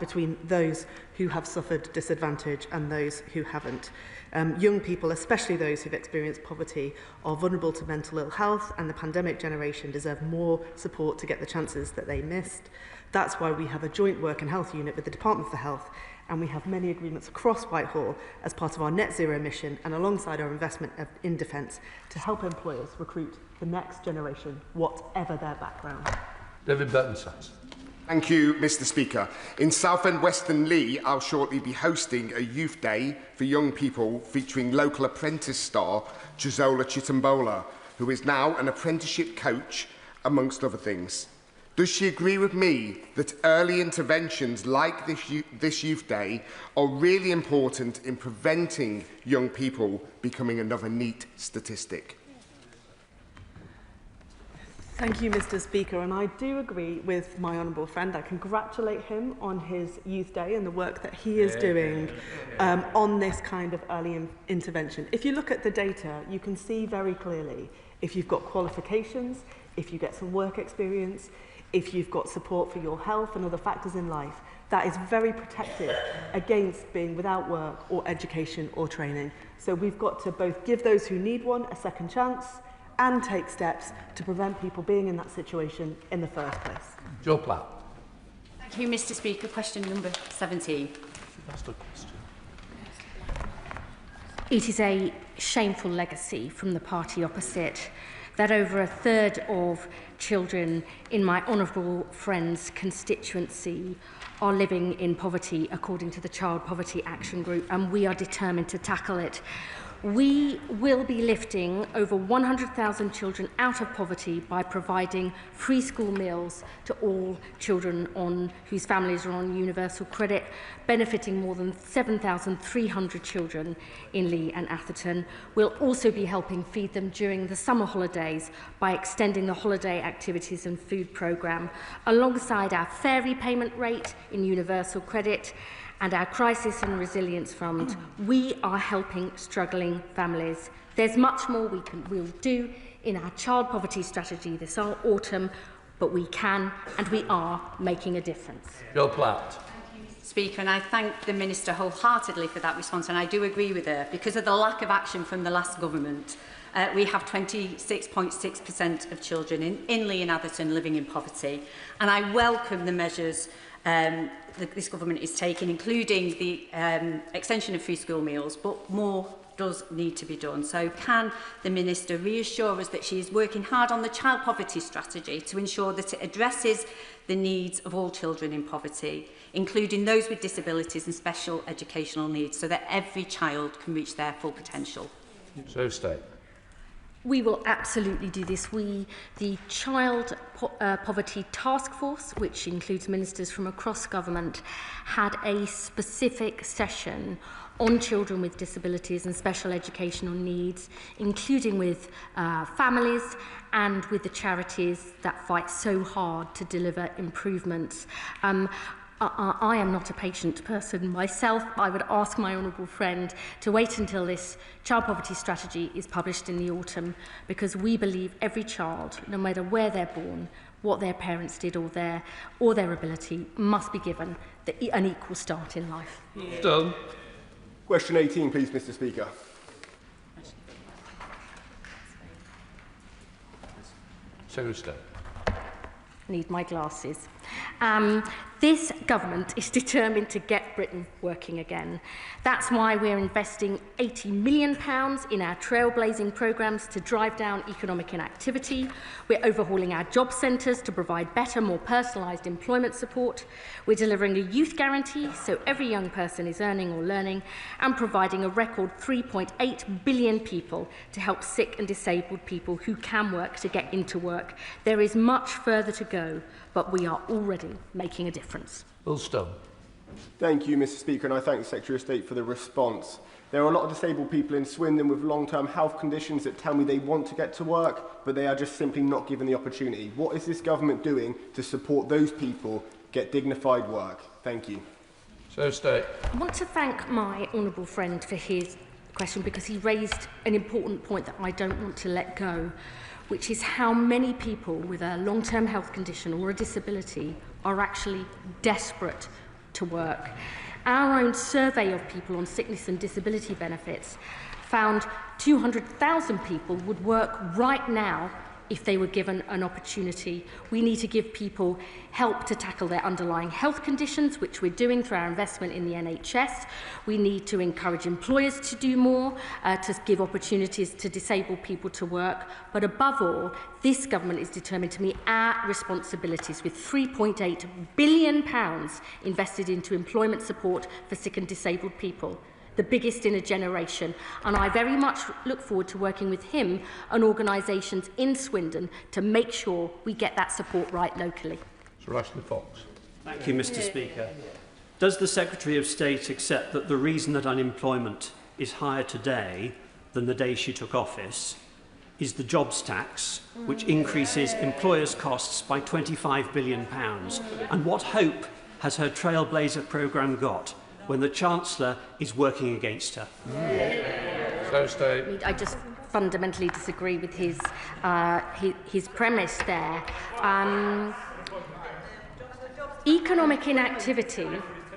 between those who have suffered disadvantage and those who haven't. Young people, especially those who've experienced poverty, are vulnerable to mental ill health, and the pandemic generation deserve more support to get the chances that they missed. That's why we have a joint work and health unit with the Department for Health, and we have many agreements across Whitehall as part of our net zero mission and alongside our investment in defence to help employers recruit the next generation, whatever their background. David Burton-Sachs. Thank you, Mr. Speaker. In Southend Western Leigh, I'll shortly be hosting a youth day for young people featuring local apprentice star Gisola Chitambola, who is now an apprenticeship coach, amongst other things. Does she agree with me that early interventions like this youth day are really important in preventing young people becoming another NEET statistic? Thank you, Mr. Speaker, and I do agree with my honourable friend. I congratulate him on his Youth Day and the work that he is doing on this kind of early intervention. If you look at the data, you can see very clearly if you've got qualifications, if you get some work experience, if you've got support for your health and other factors in life, that is very protective against being without work or education or training. So we've got to both give those who need one a second chance and take steps to prevent people being in that situation in the first place. Joe Platt. Thank you, Mr. Speaker. Question number 17. That's the question. It is a shameful legacy from the party opposite that over a third of children in my honourable friend's constituency are living in poverty, according to the Child Poverty Action Group, and we are determined to tackle it. We will be lifting over 100,000 children out of poverty by providing free school meals to all children whose families are on universal credit, benefiting more than 7,300 children in Leigh and Atherton. We'll also be helping feed them during the summer holidays by extending the holiday activities and food programme, alongside our fair repayment rate in universal credit and our Crisis and Resilience Fund. We are helping struggling families. There's much more we'll do in our child poverty strategy this autumn, but we can and we are making a difference. Joe Platt. Speaker, and I thank the Minister wholeheartedly for that response, and I do agree with her. Because of the lack of action from the last government, we have 26.6% of children in Leigh and Atherton living in poverty, and I welcome the measures that this government is taking, including the extension of free school meals, but more does need to be done. So can the Minister reassure us that she is working hard on the child poverty strategy to ensure that it addresses the needs of all children in poverty, including those with disabilities and special educational needs, so that every child can reach their full potential? So state. We will absolutely do this. The Child Poverty Task Force, which includes ministers from across government, had a specific session on children with disabilities and special educational needs, including with families and with the charities that fight so hard to deliver improvements. I am not a patient person myself. I would ask my honourable friend to wait until this child poverty strategy is published in the autumn, because we believe every child, no matter where they're born, what their parents did or their ability, must be given an equal start in life. Done. Question 18, please, Mr. Speaker. Secretary. Need my glasses. This government is determined to get Britain working again. That's why we're investing £80 million in our trailblazing programmes to drive down economic inactivity. We're overhauling our job centres to provide better, more personalised employment support. We're delivering a youth guarantee so every young person is earning or learning, and providing a record 3.8 billion people to help sick and disabled people who can work to get into work. There is much further to go, but we are already making a difference. Will Stone. Thank you, Mr. Speaker, and I thank the Secretary of State for the response. There are a lot of disabled people in Swindon with long-term health conditions that tell me they want to get to work, but they are just simply not given the opportunity. What is this government doing to support those people get dignified work? Thank you. So State. I want to thank my honourable friend for his question, because he raised an important point that I don't want to let go, which is how many people with a long-term health condition or a disability are actually desperate to work. Our own survey of people on sickness and disability benefits found 200,000 people would work right now if they were given an opportunity. We need to give people help to tackle their underlying health conditions, which we're doing through our investment in the NHS. We need to encourage employers to do more, to give opportunities to disabled people to work. But above all, this government is determined to meet our responsibilities with £3.8 billion invested into employment support for sick and disabled people, the biggest in a generation, and I very much look forward to working with him and organisations in Swindon to make sure we get that support right locally. Sir Ashley Fox. Thank you, Mr. Speaker. Does the Secretary of State accept that the reason that unemployment is higher today than the day she took office is the jobs tax, which increases employers' costs by £25 billion. And what hope has her trailblazer programme got when the Chancellor is working against her? I just fundamentally disagree with his premise there. Economic inactivity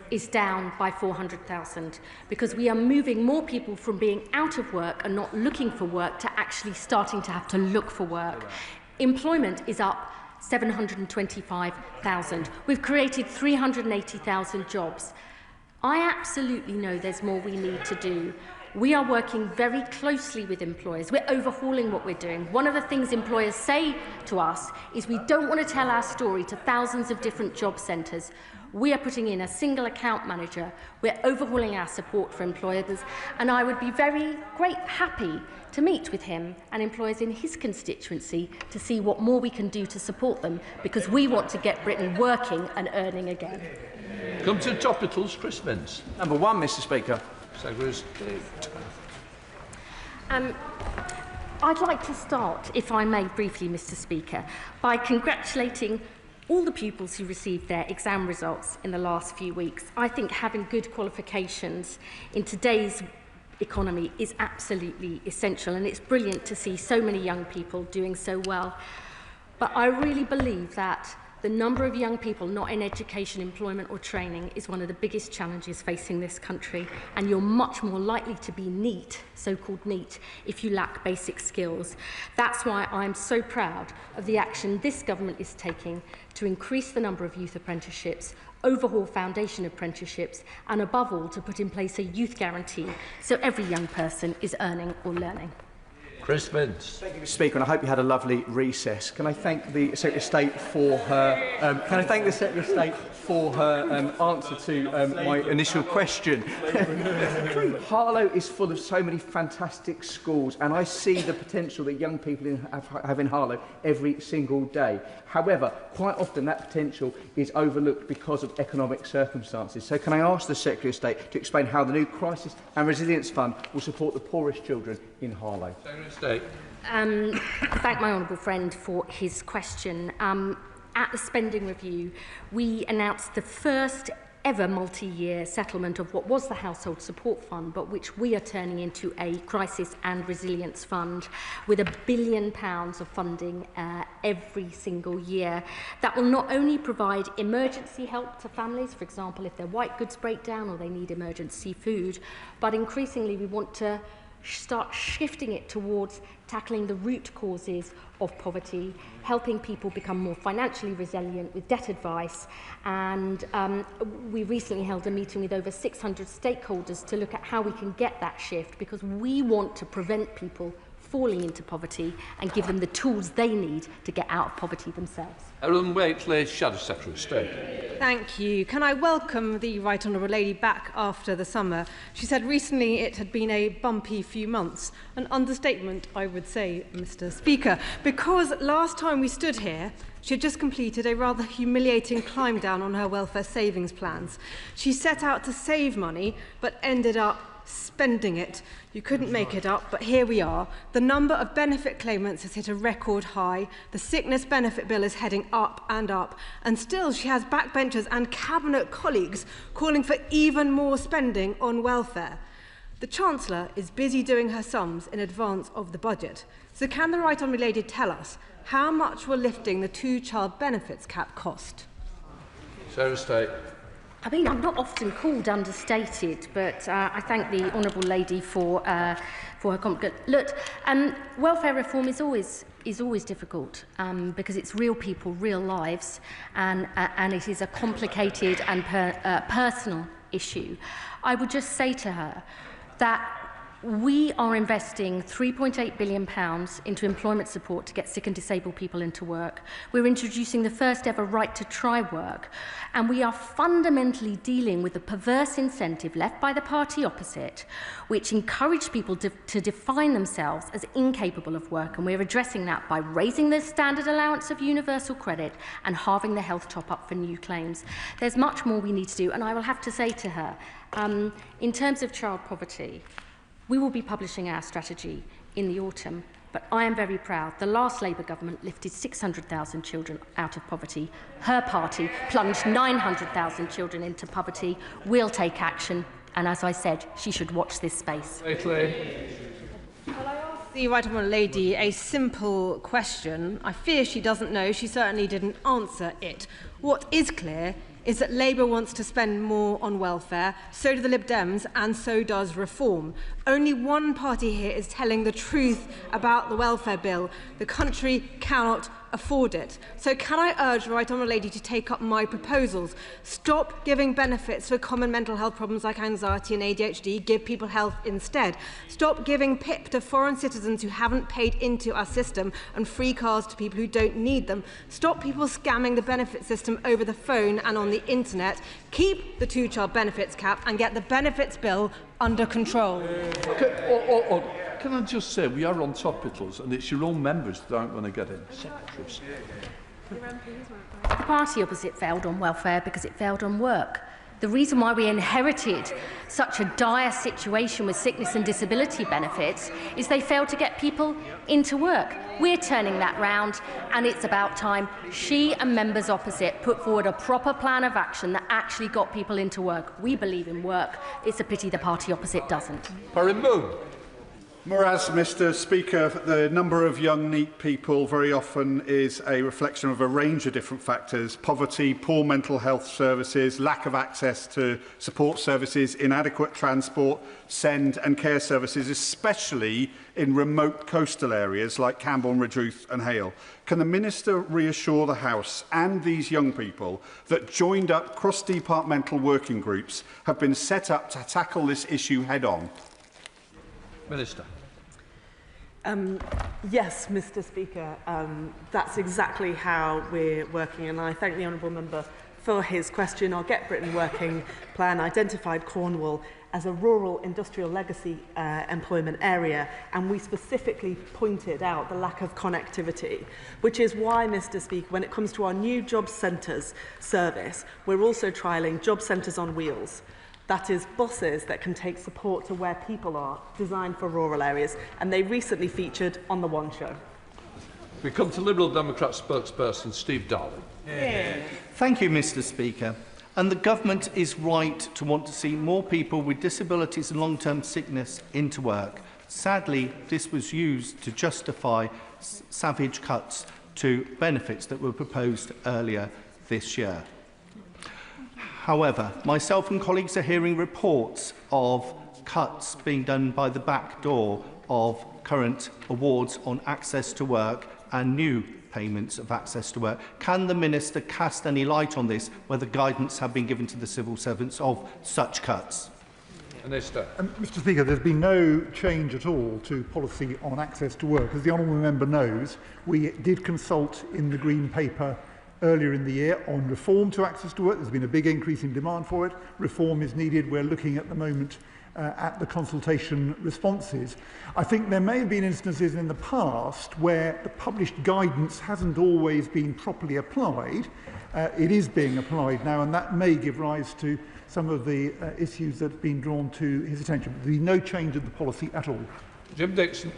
is down by 400,000 because we are moving more people from being out of work and not looking for work to actually starting to have to look for work. Employment is up 725,000. We've created 380,000 jobs. I absolutely know there's more we need to do. We are working very closely with employers. We're overhauling what we're doing. One of the things employers say to us is we don't want to tell our story to thousands of different job centres. We are putting in a single account manager. We're overhauling our support for employers. And I would be happy to meet with him and employers in his constituency to see what more we can do to support them, because we want to get Britain working and earning again. Come to topicals, Chris Minns. Number one, Mr Speaker. Secretary of State. I'd like to start, if I may briefly, Mr Speaker, by congratulating all the pupils who received their exam results in the last few weeks. I think having good qualifications in today's economy is absolutely essential, and it's brilliant to see so many young people doing so well. But I really believe that the number of young people not in education, employment or training is one of the biggest challenges facing this country, and you're much more likely to be NEET, so-called NEET, if you lack basic skills. That's why I'm so proud of the action this government is taking to increase the number of youth apprenticeships, overhaul foundation apprenticeships, and above all to put in place a youth guarantee so every young person is earning or learning. Chris Minns. Thank you, Mr Speaker, and I hope you had a lovely recess. Can I thank the Secretary of State for her? Answer to my initial question? Harlow is full of so many fantastic schools, and I see the potential that young people have in Harlow every single day. However, quite often that potential is overlooked because of economic circumstances. So can I ask the Secretary of State to explain how the new Crisis and Resilience Fund will support the poorest children in Harlow? Secretary of State. I thank my honourable friend for his question. At the spending review, we announced the first ever multi-year settlement of what was the Household Support Fund, but which we are turning into a Crisis and Resilience Fund with £1 billion of funding every single year. That will not only provide emergency help to families, for example, if their white goods break down or they need emergency food, but increasingly we want to start shifting it towards tackling the root causes of poverty, helping people become more financially resilient with debt advice. And we recently held a meeting with over 600 stakeholders to look at how we can get that shift, because we want to prevent people falling into poverty and give them the tools they need to get out of poverty themselves. Ellen Waitley, Shadow Secretary of State. Thank you. Can I welcome the Right Honourable Lady back after the summer? She said recently it had been a bumpy few months. An understatement, I would say, Mr Speaker, because last time we stood here, she had just completed a rather humiliating climb down on her welfare savings plans. She set out to save money, but ended up spending it. You couldn't make it up, but here we are. The number of benefit claimants has hit a record high. The sickness benefit bill is heading up, and still she has backbenchers and cabinet colleagues calling for even more spending on welfare. The Chancellor is busy doing her sums in advance of the budget. So can the Right Honourable Lady tell us how much will lifting the two-child benefits cap cost? Secretary of State. I mean, I'm not often called understated, but I thank the Honourable Lady for her comment. Look, welfare reform is always difficult because it's real people, real lives, and it is a complicated and personal issue. I would just say to her that we are investing £3.8 billion into employment support to get sick and disabled people into work. We're introducing the first ever right to try work, and we are fundamentally dealing with the perverse incentive left by the party opposite, which encouraged people to define themselves as incapable of work, and we're addressing that by raising the standard allowance of universal credit and halving the health top-up for new claims. There's much more we need to do, and I will have to say to her, in terms of child poverty, we will be publishing our strategy in the autumn, But I am very proud. The last Labour government lifted 600,000 children out of poverty. Her party plunged 900,000 children into poverty. We'll take action. And as I said, she should watch this space. The Right Honourable Lady a simple question. I fear she doesn't know. She certainly didn't answer it. What is clear is that Labour wants to spend more on welfare, so do the Lib Dems, and so does Reform. Only one party here is telling the truth about the welfare bill. The country cannot afford it. So can I urge the Right Honourable Lady to take up my proposals? Stop giving benefits for common mental health problems like anxiety and ADHD. Give people health instead. Stop giving PIP to foreign citizens who haven't paid into our system and free cars to people who don't need them. Stop people scamming the benefit system over the phone and on the internet. Keep the two-child benefits cap and get the benefits bill under control. Can I just say, we are on topicals, and it's your own members that aren't going to get in. Secretaries. The party opposite failed on welfare because it failed on work. The reason why we inherited such a dire situation with sickness and disability benefits is they failed to get people into work. We're turning that round, and it's about time she and members opposite put forward a proper plan of action that actually got people into work. We believe in work. It's a pity the party opposite doesn't. Whereas, Mr Speaker, the number of young, neat people very often is a reflection of a range of different factors: poverty, poor mental health services, lack of access to support services, inadequate transport, send and care services, especially in remote coastal areas like Camborne, Redruth and Hale. Can the Minister reassure the House and these young people that joined up cross-departmental working groups have been set up to tackle this issue head-on? Minister. Yes, Mr Speaker, that's exactly how we're working, and I thank the honourable member for his question. Our Get Britain Working plan identified Cornwall as a rural industrial legacy employment area, and we specifically pointed out the lack of connectivity, which is why, Mr Speaker, when it comes to our new job centres service, we're also trialling job centres on wheels. That is, buses that can take support to where people are, designed for rural areas, and they recently featured on The One Show. We come to Liberal Democrat spokesperson Steve Darling. Thank you, Mr Speaker. And the government is right to want to see more people with disabilities and long-term sickness into work. Sadly, this was used to justify savage cuts to benefits that were proposed earlier this year. However, myself and colleagues are hearing reports of cuts being done by the back door of current awards on access to work and new payments of access to work. Can the Minister cast any light on this, whether guidance have been given to the civil servants of such cuts? Minister. Mr Speaker, there's been no change at all to policy on access to work. As the honourable member knows, we did consult in the Green Paper earlier in the year on reform to access to work. There's been a big increase in demand for it. Reform is needed. We're looking at the moment at the consultation responses. I think there may have been instances in the past where the published guidance hasn't always been properly applied. It is being applied now, and that may give rise to some of the issues that have been drawn to his attention. But there's no change in the policy at all. Jim Dixon.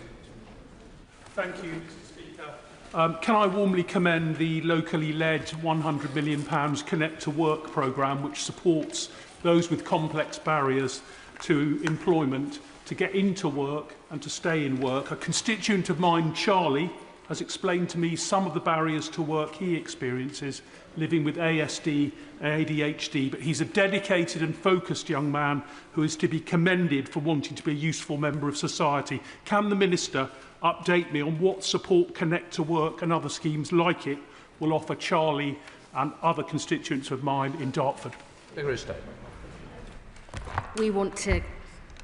Thank you, Mr Speaker. Can I warmly commend the locally led £100 million Connect to Work programme, which supports those with complex barriers to employment to get into work and to stay in work. A constituent of mine, Charlie, has explained to me some of the barriers to work he experiences living with ASD and ADHD, but he's a dedicated and focused young man who is to be commended for wanting to be a useful member of society. Can the Minister update me on what support Connect to Work and other schemes like it will offer Charlie and other constituents of mine in Dartford? We want to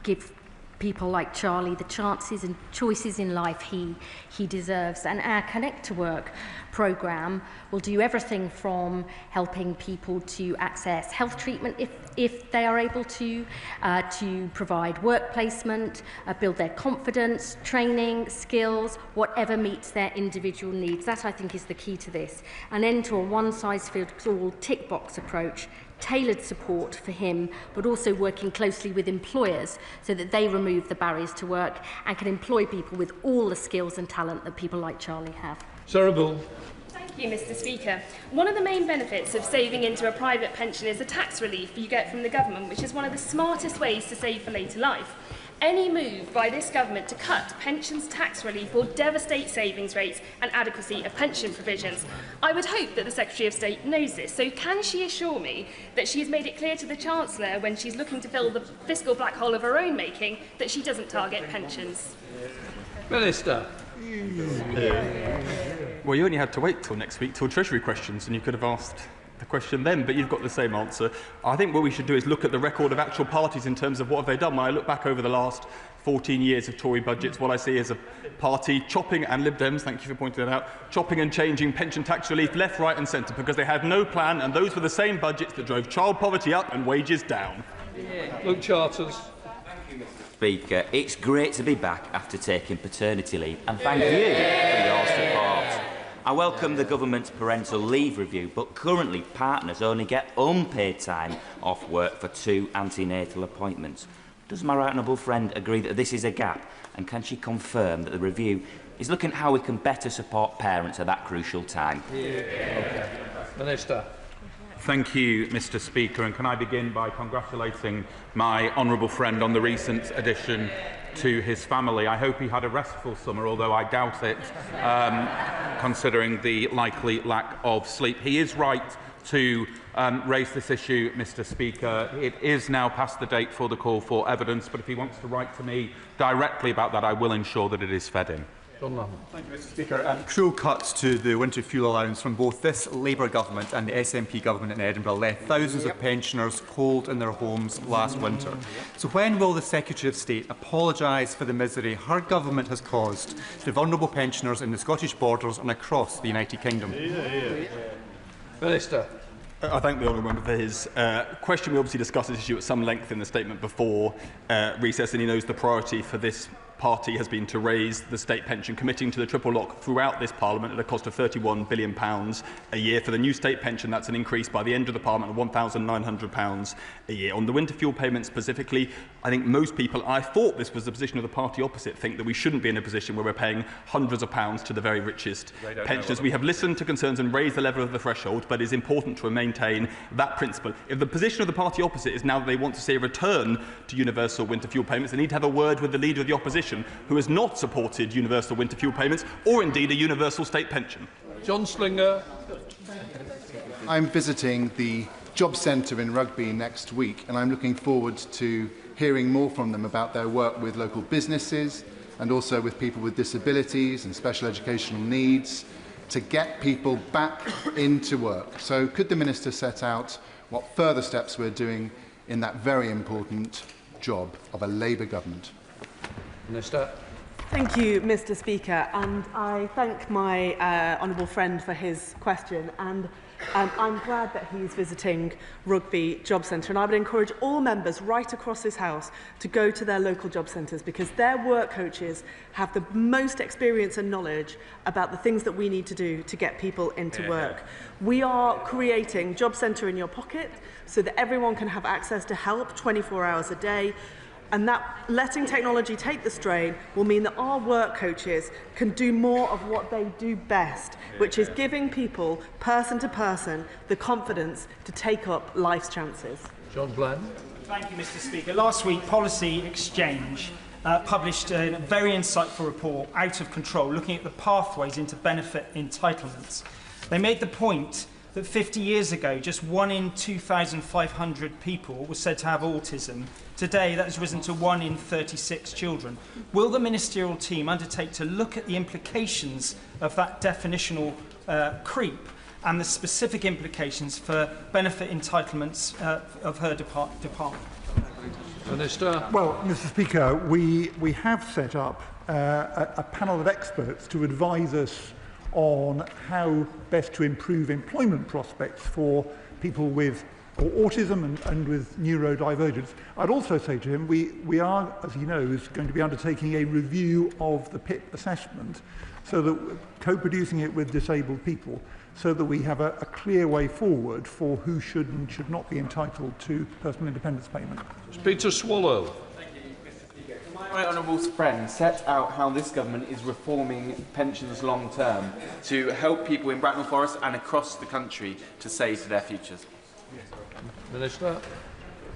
give people like Charlie the chances and choices in life he deserves, and our Connect to Work programme will do everything from helping people to access health treatment if they are able to provide work placement, build their confidence, training, skills, whatever meets their individual needs. That, I think, is the key to this. An end to a one-size-fits-all tick-box approach tailored support for him, but also working closely with employers so that they remove the barriers to work and can employ people with all the skills and talent that people like Charlie have. Sarah Bull. Thank you, Mr. Speaker. One of the main benefits of saving into a private pension is the tax relief you get from the government, which is one of the smartest ways to save for later life. Any move by this government to cut pensions tax relief will devastate savings rates and adequacy of pension provisions. I would hope that the Secretary of State knows this, so can she assure me that she has made it clear to the Chancellor when she's looking to fill the fiscal black hole of her own making that she doesn't target pensions? Minister. Well, you only had to wait till next week, till Treasury questions, and you could have asked the question then, but you've got the same answer. I think what we should do is look at the record of actual parties in terms of what have they done. When I look back over the last 14 years of Tory budgets, what I see is a party chopping, and Lib Dems, thank you for pointing that out, chopping and changing pension tax relief left, right and centre because they had no plan, and those were the same budgets that drove child poverty up and wages down. Luke Charters. Speaker, it's great to be back after taking paternity leave, and thank you for your support. I welcome the government's parental leave review, but currently partners only get unpaid time off work for 2 antenatal appointments. Does my right honourable friend agree that this is a gap, and can she confirm that the review is looking at how we can better support parents at that crucial time? Okay. Minister. Thank you, Mr. Speaker, and can I begin by congratulating my honourable friend on the recent addition to his family. I hope he had a restful summer, although I doubt it, considering the likely lack of sleep. He is right to raise this issue, Mr. Speaker. It is now past the date for the call for evidence, but if he wants to write to me directly about that, I will ensure that it is fed in. Thank you, Mr. Speaker. Cruel cuts to the winter fuel allowance from both this Labour government and the SNP government in Edinburgh left thousands of pensioners cold in their homes last winter. So when will the Secretary of State apologise for the misery her government has caused to vulnerable pensioners in the Scottish borders and across the United Kingdom? Minister. I thank the honourable member for his question. We obviously discussed this issue at some length in the statement before recess, and he knows the priority for this party has been to raise the state pension, committing to the triple lock throughout this Parliament at a cost of £31 billion a year. For the new state pension, that's an increase by the end of the Parliament of £1,900 a year. On the winter fuel payments specifically, I think most people, I thought this was the position of the party opposite, think that we shouldn't be in a position where we're paying hundreds of pounds to the very richest pensioners. We have listened to concerns and raised the level of the threshold, but it is important to maintain that principle. If the position of the party opposite is now that they want to see a return to universal winter fuel payments, they need to have a word with the leader of the opposition, who has not supported universal winter fuel payments or indeed a universal state pension. John Slinger. I'm visiting the Job Centre in Rugby next week, and I'm looking forward to hearing more from them about their work with local businesses and also with people with disabilities and special educational needs to get people back into work. So could the Minister set out what further steps we're doing in that very important job of a Labour government? Minister. Thank you, Mr. Speaker, and I thank my honourable friend for his question, and I'm glad that he's visiting Rugby Job Centre, and I would encourage all members right across this House to go to their local job centres, because their work coaches have the most experience and knowledge about the things that we need to do to get people into work. We are creating Job Centre in your pocket so that everyone can have access to help 24 hours a day. And that letting technology take the strain will mean that our work coaches can do more of what they do best, which is giving people, person to person, the confidence to take up life's chances. John Bland. Thank you, Mr. Speaker. Last week, Policy Exchange published a very insightful report, Out of Control, looking at the pathways into benefit entitlements. They made the point that 50 years ago, just 1 in 2,500 people was said to have autism. Today, that has risen to 1 in 36 children. Will the ministerial team undertake to look at the implications of that definitional creep and the specific implications for benefit entitlements of her department? Minister. Well, Mr. Speaker, we have set up a panel of experts to advise us on how best to improve employment prospects for people with autism and with neurodivergence. I'd also say to him, we are, as he knows, going to be undertaking a review of the PIP assessment so that co-producing it with disabled people so that we have a clear way forward for who should and should not be entitled to personal independence payment. Peter Swallow. My honourable friend set out how this government is reforming pensions long term to help people in Bracknell Forest and across the country to save for their futures. Minister.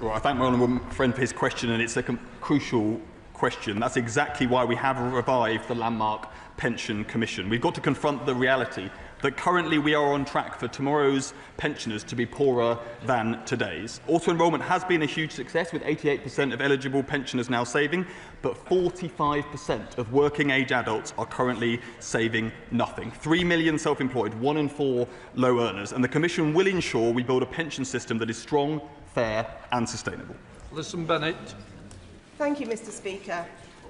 Well, I thank my honourable friend for his question, and it's a crucial question. That's exactly why we have revived the landmark Pension Commission. We've got to confront the reality that currently we are on track for tomorrow's pensioners to be poorer than today's. Auto-enrolment has been a huge success, with 88% of eligible pensioners now saving, but 45% of working-age adults are currently saving nothing. 3 million self-employed, 1 in 4 low earners, and the Commission will ensure we build a pension system that is strong, fair and sustainable. Listen, Bennett. Thank you, Mr. Speaker.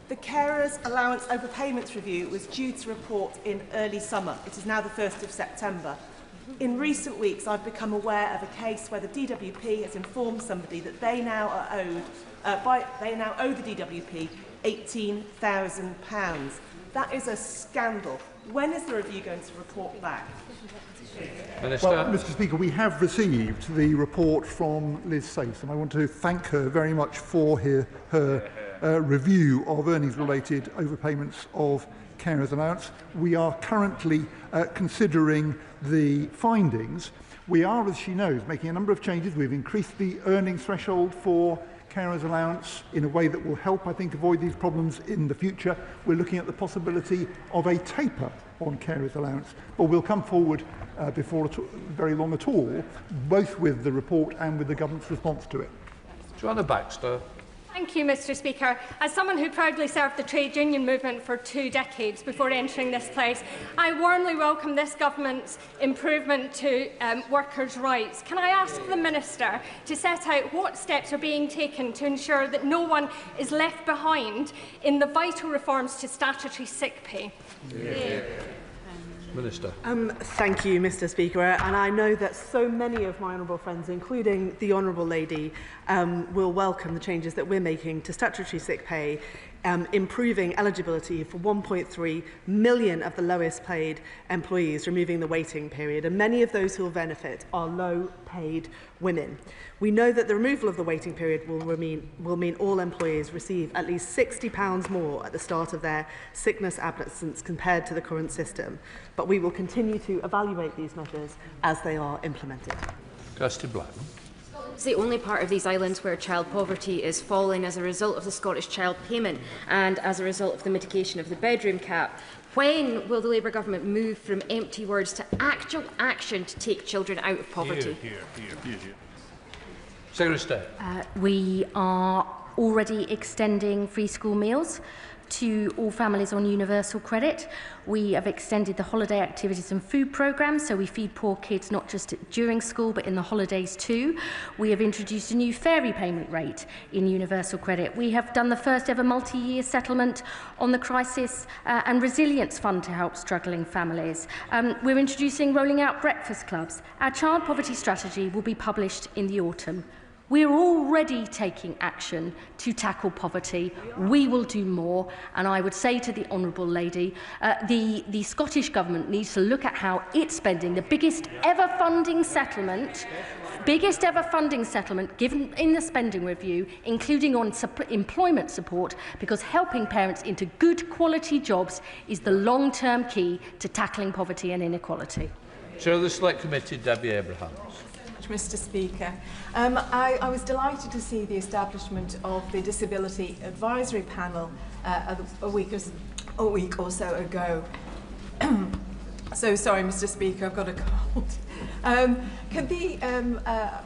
The Carers Allowance Overpayments Review was due to report in early summer. It is now the 1st of September. In recent weeks, I've become aware of a case where the DWP has informed somebody that they now are owed, they now owe the DWP £18,000. That is a scandal. When is the review going to report back? Well, Mr. Speaker, we have received the report from Liz Sace, and I want to thank her very much for her review of earnings-related overpayments of carers allowance. We are currently considering the findings. We are, as she knows, making a number of changes. We've increased the earnings threshold for carers allowance in a way that will help, I think, avoid these problems in the future. We're looking at the possibility of a taper on carers allowance, but we'll come forward before very long at all, both with the report and with the government's response to it. Joanna Baxter. Thank you, Mr. Speaker. As someone who proudly served the trade union movement for 2 decades before entering this place, I warmly welcome this government's improvement to workers' rights. Can I ask the Minister to set out what steps are being taken to ensure that no one is left behind in the vital reforms to statutory sick pay? Yeah. Minister. Thank you, Mr. Speaker, and I know that so many of my honourable friends, including the Honourable Lady, will welcome the changes that we're making to statutory sick pay, improving eligibility for 1.3 million of the lowest paid employees, removing the waiting period, and many of those who will benefit are low-paid women. We know that the removal of the waiting period will mean all employees receive at least £60 more at the start of their sickness absence compared to the current system, but we will continue to evaluate these measures as they are implemented. Kirsty Blackman. It's the only part of these islands where child poverty is falling as a result of the Scottish Child Payment and as a result of the mitigation of the bedroom cap. When will the Labour Government move from empty words to actual action to take children out of poverty? Here. Secretary. We are already extending free school meals to all families on universal credit. We have extended the holiday activities and food programme, so we feed poor kids not just during school but in the holidays too. We have introduced a new fairy payment rate in universal credit. We have done the first ever multi-year settlement on the Crisis and Resilience Fund to help struggling families. We're introducing rolling out breakfast clubs. Our child poverty strategy will be published in the autumn. We're already taking action to tackle poverty. We will do more, and I would say to the Honourable Lady, the Scottish Government needs to look at how it's spending the biggest ever funding settlement given in the spending review, including on employment support, because helping parents into good quality jobs is the long-term key to tackling poverty and inequality. Chair of the Select Committee, Debbie Abrahams. Mr. Speaker. I was delighted to see the establishment of the Disability Advisory Panel a week or so ago. So sorry, Mr. Speaker, I've got a cold. Can the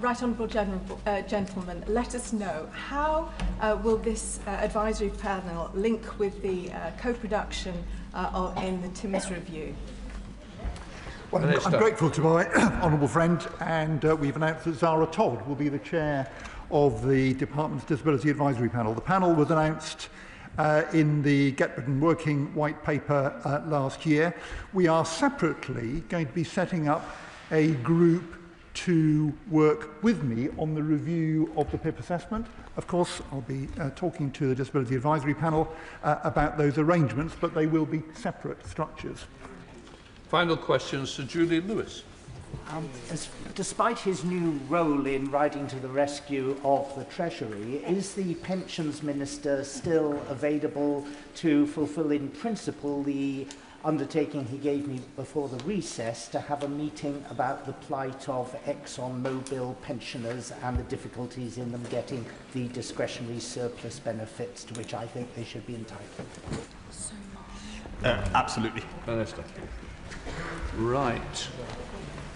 Right Honourable Gentleman let us know how will this advisory panel link with the co-production in the Timms Review? Well, I'm grateful to my honourable friend, and we've announced that Zara Todd will be the chair of the Department's Disability Advisory Panel. The panel was announced in the Get Britain Working White Paper last year. We are separately going to be setting up a group to work with me on the review of the PIP assessment. Of course, I'll be talking to the Disability Advisory Panel about those arrangements, but they will be separate structures. Final questions to Julie Lewis. Despite his new role in riding to the rescue of the Treasury, is the Pensions Minister still available to fulfil in principle the undertaking he gave me before the recess to have a meeting about the plight of ExxonMobil pensioners and the difficulties in them getting the discretionary surplus benefits to which I think they should be entitled? Absolutely. Minister. Right.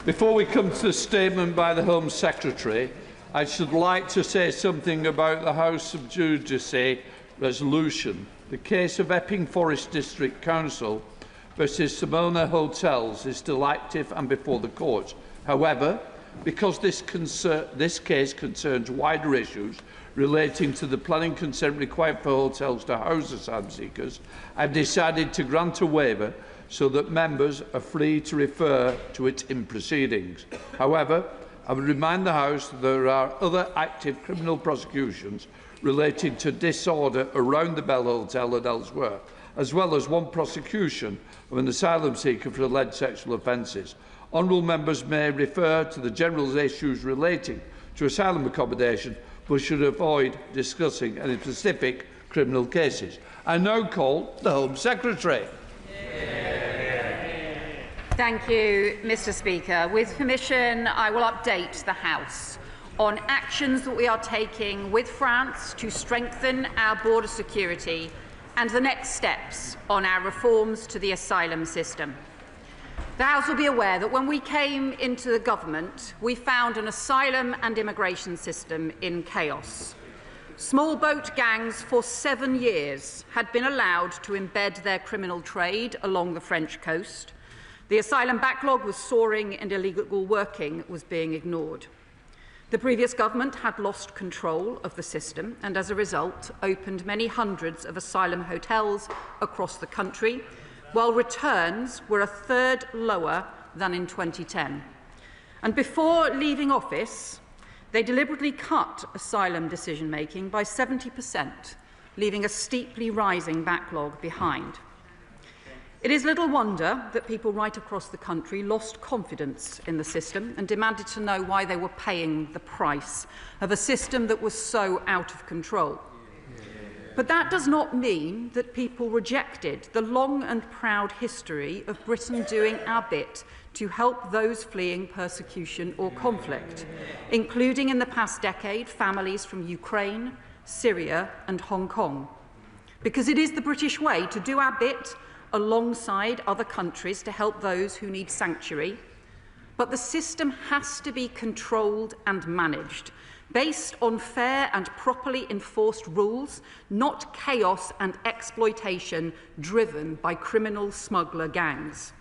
Before we come to the statement by the Home Secretary, I should like to say something about the House of Judice resolution. The case of Epping Forest District Council versus Simona Hotels is still active and before the court. However, because this case concerns wider issues relating to the planning consent required for hotels to house asylum seekers, I've decided to grant a waiver so that members are free to refer to it in proceedings. However, I would remind the House that there are other active criminal prosecutions relating to disorder around the Bell Hotel and elsewhere, as well as one prosecution of an asylum seeker for alleged sexual offences. Honourable members may refer to the general issues relating to asylum accommodation, but should avoid discussing any specific criminal cases. I now call the Home Secretary. Thank you, Mr. Speaker. With permission, I will update the House on actions that we are taking with France to strengthen our border security and the next steps on our reforms to the asylum system. The House will be aware that when we came into the government, we found an asylum and immigration system in chaos. Small boat gangs for 7 years had been allowed to embed their criminal trade along the French coast. The asylum backlog was soaring and illegal working was being ignored. The previous government had lost control of the system and, as a result, opened many hundreds of asylum hotels across the country, while returns were a third lower than in 2010. And before leaving office, they deliberately cut asylum decision-making by 70%, leaving a steeply rising backlog behind. It is little wonder that people right across the country lost confidence in the system and demanded to know why they were paying the price of a system that was so out of control. But that does not mean that people rejected the long and proud history of Britain doing our bit to help those fleeing persecution or conflict, including in the past decade families from Ukraine, Syria and Hong Kong. Because it is the British way to do our bit alongside other countries to help those who need sanctuary, but the system has to be controlled and managed based on fair and properly enforced rules, not chaos and exploitation driven by criminal smuggler gangs.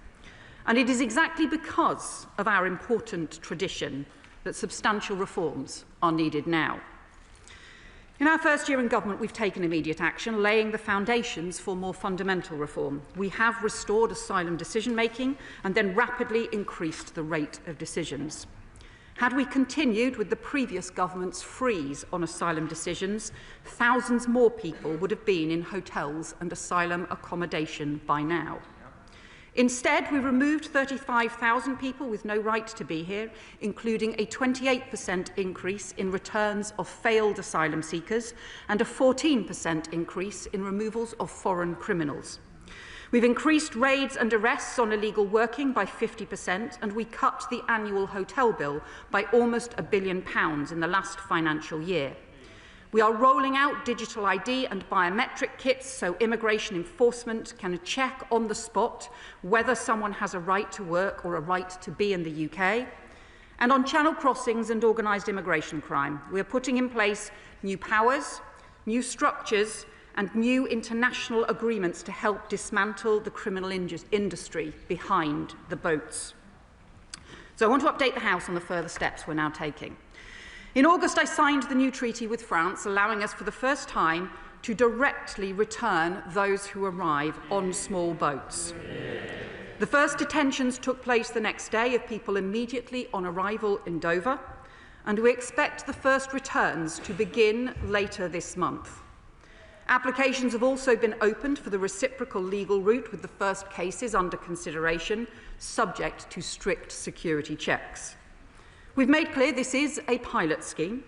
And it is exactly because of our important tradition that substantial reforms are needed now. In our first year in government, we've taken immediate action, laying the foundations for more fundamental reform. We have restored asylum decision-making and then rapidly increased the rate of decisions. Had we continued with the previous government's freeze on asylum decisions, thousands more people would have been in hotels and asylum accommodation by now. Instead, we removed 35,000 people with no right to be here, including a 28% increase in returns of failed asylum seekers and a 14% increase in removals of foreign criminals. We've increased raids and arrests on illegal working by 50%, and we cut the annual hotel bill by almost £1 billion in the last financial year. We are rolling out digital ID and biometric kits so immigration enforcement can check on the spot whether someone has a right to work or a right to be in the UK. And on channel crossings and organised immigration crime, we are putting in place new powers, new structures and new international agreements to help dismantle the criminal industry behind the boats. So I want to update the House on the further steps we're now taking. In August, I signed the new treaty with France, allowing us for the first time to directly return those who arrive on small boats. The first detentions took place the next day of people immediately on arrival in Dover, and we expect the first returns to begin later this month. Applications have also been opened for the reciprocal legal route, with the first cases under consideration, subject to strict security checks. We've made clear this is a pilot scheme,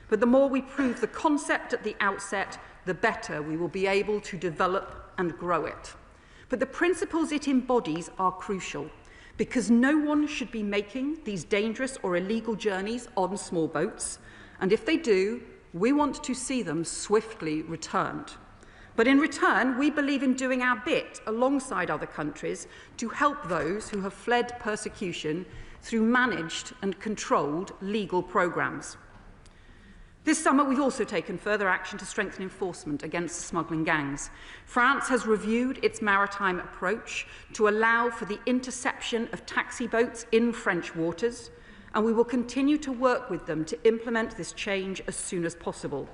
but the more we prove the concept at the outset, the better we will be able to develop and grow it. But the principles it embodies are crucial, because no one should be making these dangerous or illegal journeys on small boats, and if they do, we want to see them swiftly returned. But in return, we believe in doing our bit alongside other countries to help those who have fled persecution through managed and controlled legal programmes. This summer, we've also taken further action to strengthen enforcement against smuggling gangs. France has reviewed its maritime approach to allow for the interception of taxi boats in French waters, and we will continue to work with them to implement this change as soon as possible.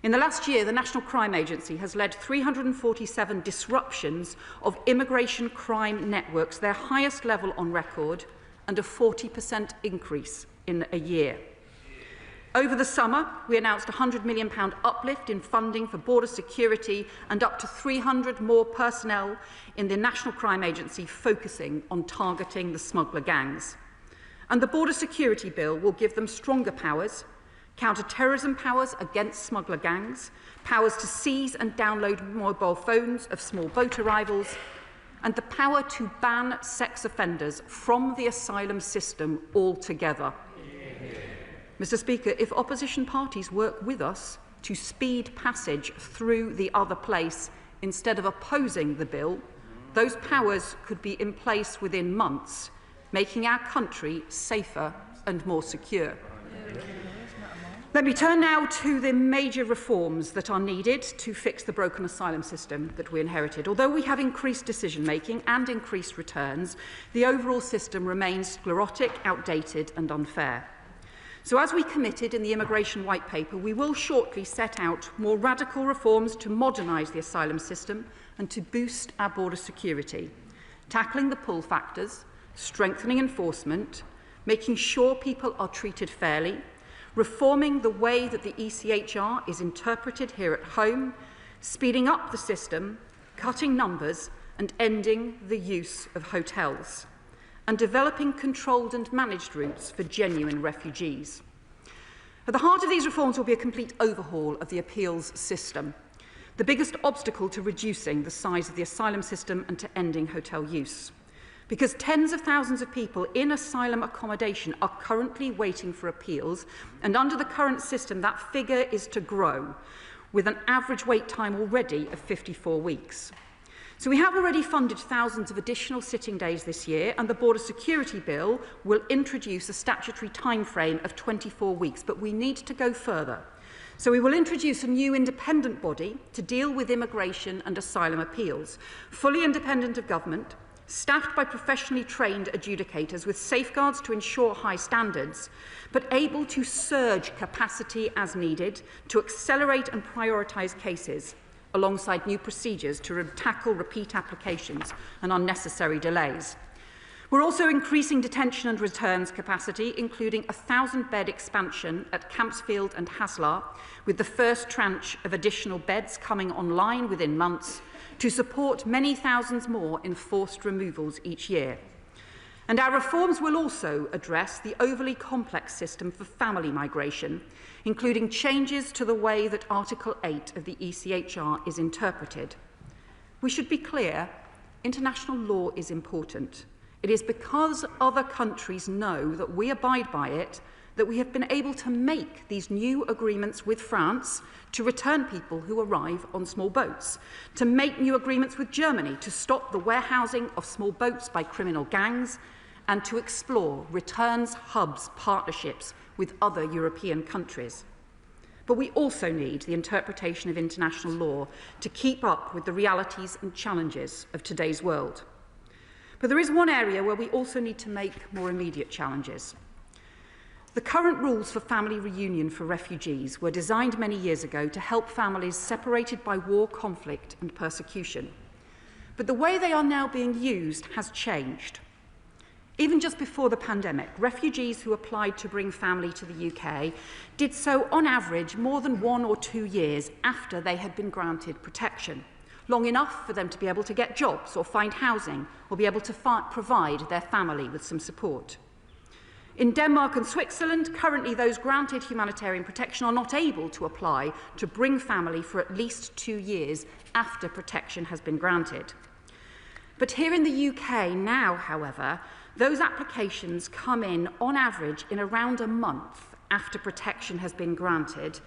In the last year, the National Crime Agency has led 347 disruptions of immigration crime networks, their highest level on record, and a 40% increase in a year. Over the summer, we announced a £100 million uplift in funding for border security and up to 300 more personnel in the National Crime Agency focusing on targeting the smuggler gangs. And the Border Security Bill will give them stronger powers, counter-terrorism powers against smuggler gangs, powers to seize and download mobile phones of small boat arrivals, and the power to ban sex offenders from the asylum system altogether. Mr. Speaker, if opposition parties work with us to speed passage through the other place instead of opposing the bill, those powers could be in place within months, making our country safer and more secure. Let me turn now to the major reforms that are needed to fix the broken asylum system that we inherited. Although we have increased decision-making and increased returns, the overall system remains sclerotic, outdated and unfair. So, as we committed in the Immigration White Paper, we will shortly set out more radical reforms to modernise the asylum system and to boost our border security, tackling the pull factors, strengthening enforcement, making sure people are treated fairly, reforming the way that the ECHR is interpreted here at home, speeding up the system, cutting numbers and ending the use of hotels, and developing controlled and managed routes for genuine refugees. At the heart of these reforms will be a complete overhaul of the appeals system, the biggest obstacle to reducing the size of the asylum system and to ending hotel use. Because tens of thousands of people in asylum accommodation are currently waiting for appeals, and under the current system that figure is to grow, with an average wait time already of 54 weeks. So we have already funded thousands of additional sitting days this year, and the Border Security Bill will introduce a statutory timeframe of 24 weeks, but we need to go further. So we will introduce a new independent body to deal with immigration and asylum appeals, fully independent of government, staffed by professionally trained adjudicators with safeguards to ensure high standards, but able to surge capacity as needed to accelerate and prioritise cases, alongside new procedures to tackle repeat applications and unnecessary delays. We're also increasing detention and returns capacity, including a 1,000-bed expansion at Campsfield and Haslar, with the first tranche of additional beds coming online within months to support many thousands more in forced removals each year. And our reforms will also address the overly complex system for family migration, including changes to the way that Article 8 of the ECHR is interpreted. We should be clear, international law is important. It is because other countries know that we abide by it that we have been able to make these new agreements with France to return people who arrive on small boats, to make new agreements with Germany to stop the warehousing of small boats by criminal gangs, and to explore returns hubs partnerships with other European countries. But we also need the interpretation of international law to keep up with the realities and challenges of today's world. But there is one area where we also need to make more immediate challenges. The current rules for family reunion for refugees were designed many years ago to help families separated by war, conflict and persecution. But the way they are now being used has changed. Even just before the pandemic, refugees who applied to bring family to the UK did so on average more than 1 or 2 years after they had been granted protection, long enough for them to be able to get jobs or find housing or be able to provide their family with some support. In Denmark and Switzerland, currently those granted humanitarian protection are not able to apply to bring family for at least 2 years after protection has been granted. But here in the UK now, however, those applications come in on average in around a month after protection has been granted,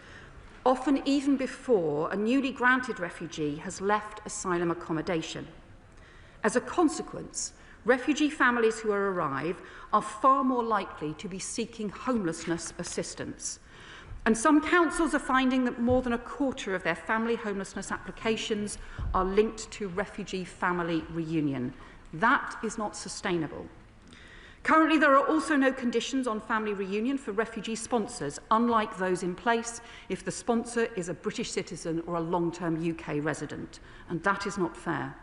often even before a newly granted refugee has left asylum accommodation. As a consequence, refugee families who arrive are far more likely to be seeking homelessness assistance. And some councils are finding that more than a quarter of their family homelessness applications are linked to refugee family reunion. That is not sustainable. Currently, there are also no conditions on family reunion for refugee sponsors, unlike those in place if the sponsor is a British citizen or a long-term UK resident, and that is not fair.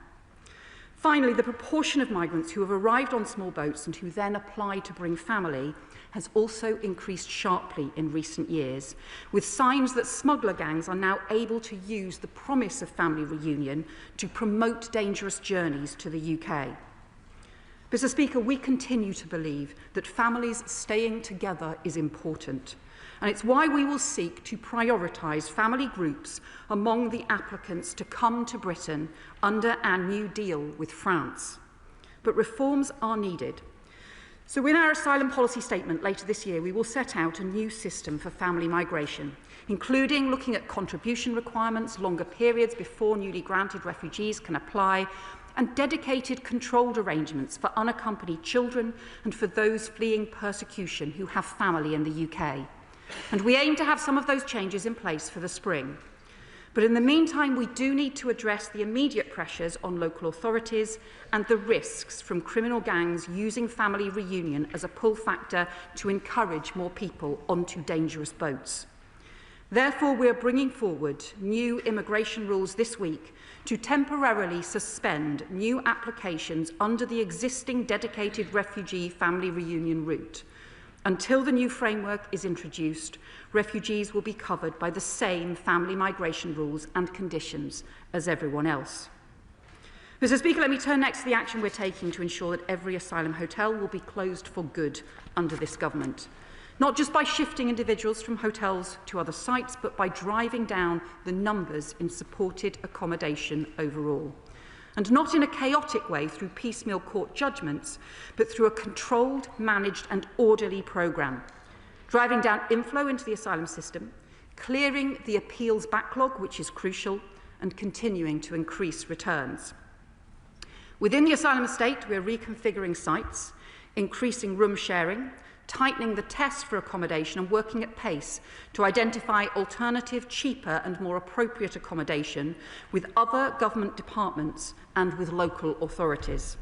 Finally, the proportion of migrants who have arrived on small boats and who then apply to bring family has also increased sharply in recent years, with signs that smuggler gangs are now able to use the promise of family reunion to promote dangerous journeys to the UK. Mr. Speaker, we continue to believe that families staying together is important, and it's why we will seek to prioritise family groups among the applicants to come to Britain under our new deal with France. But reforms are needed. So in our asylum policy statement later this year, we will set out a new system for family migration, including looking at contribution requirements, longer periods before newly granted refugees can apply, and dedicated controlled arrangements for unaccompanied children and for those fleeing persecution who have family in the UK. And we aim to have some of those changes in place for the spring. But in the meantime, we do need to address the immediate pressures on local authorities and the risks from criminal gangs using family reunion as a pull factor to encourage more people onto dangerous boats. Therefore, we are bringing forward new immigration rules this week to temporarily suspend new applications under the existing dedicated refugee family reunion route. Until the new framework is introduced, refugees will be covered by the same family migration rules and conditions as everyone else. Mr. Speaker, let me turn next to the action we're taking to ensure that every asylum hotel will be closed for good under this government. Not just by shifting individuals from hotels to other sites, but by driving down the numbers in supported accommodation overall. And not in a chaotic way through piecemeal court judgments, but through a controlled, managed and orderly programme. Driving down inflow into the asylum system, clearing the appeals backlog, which is crucial, and continuing to increase returns. Within the asylum estate, we are reconfiguring sites, increasing room sharing, tightening the tests for accommodation and working at pace to identify alternative, cheaper and more appropriate accommodation with other government departments and with local authorities.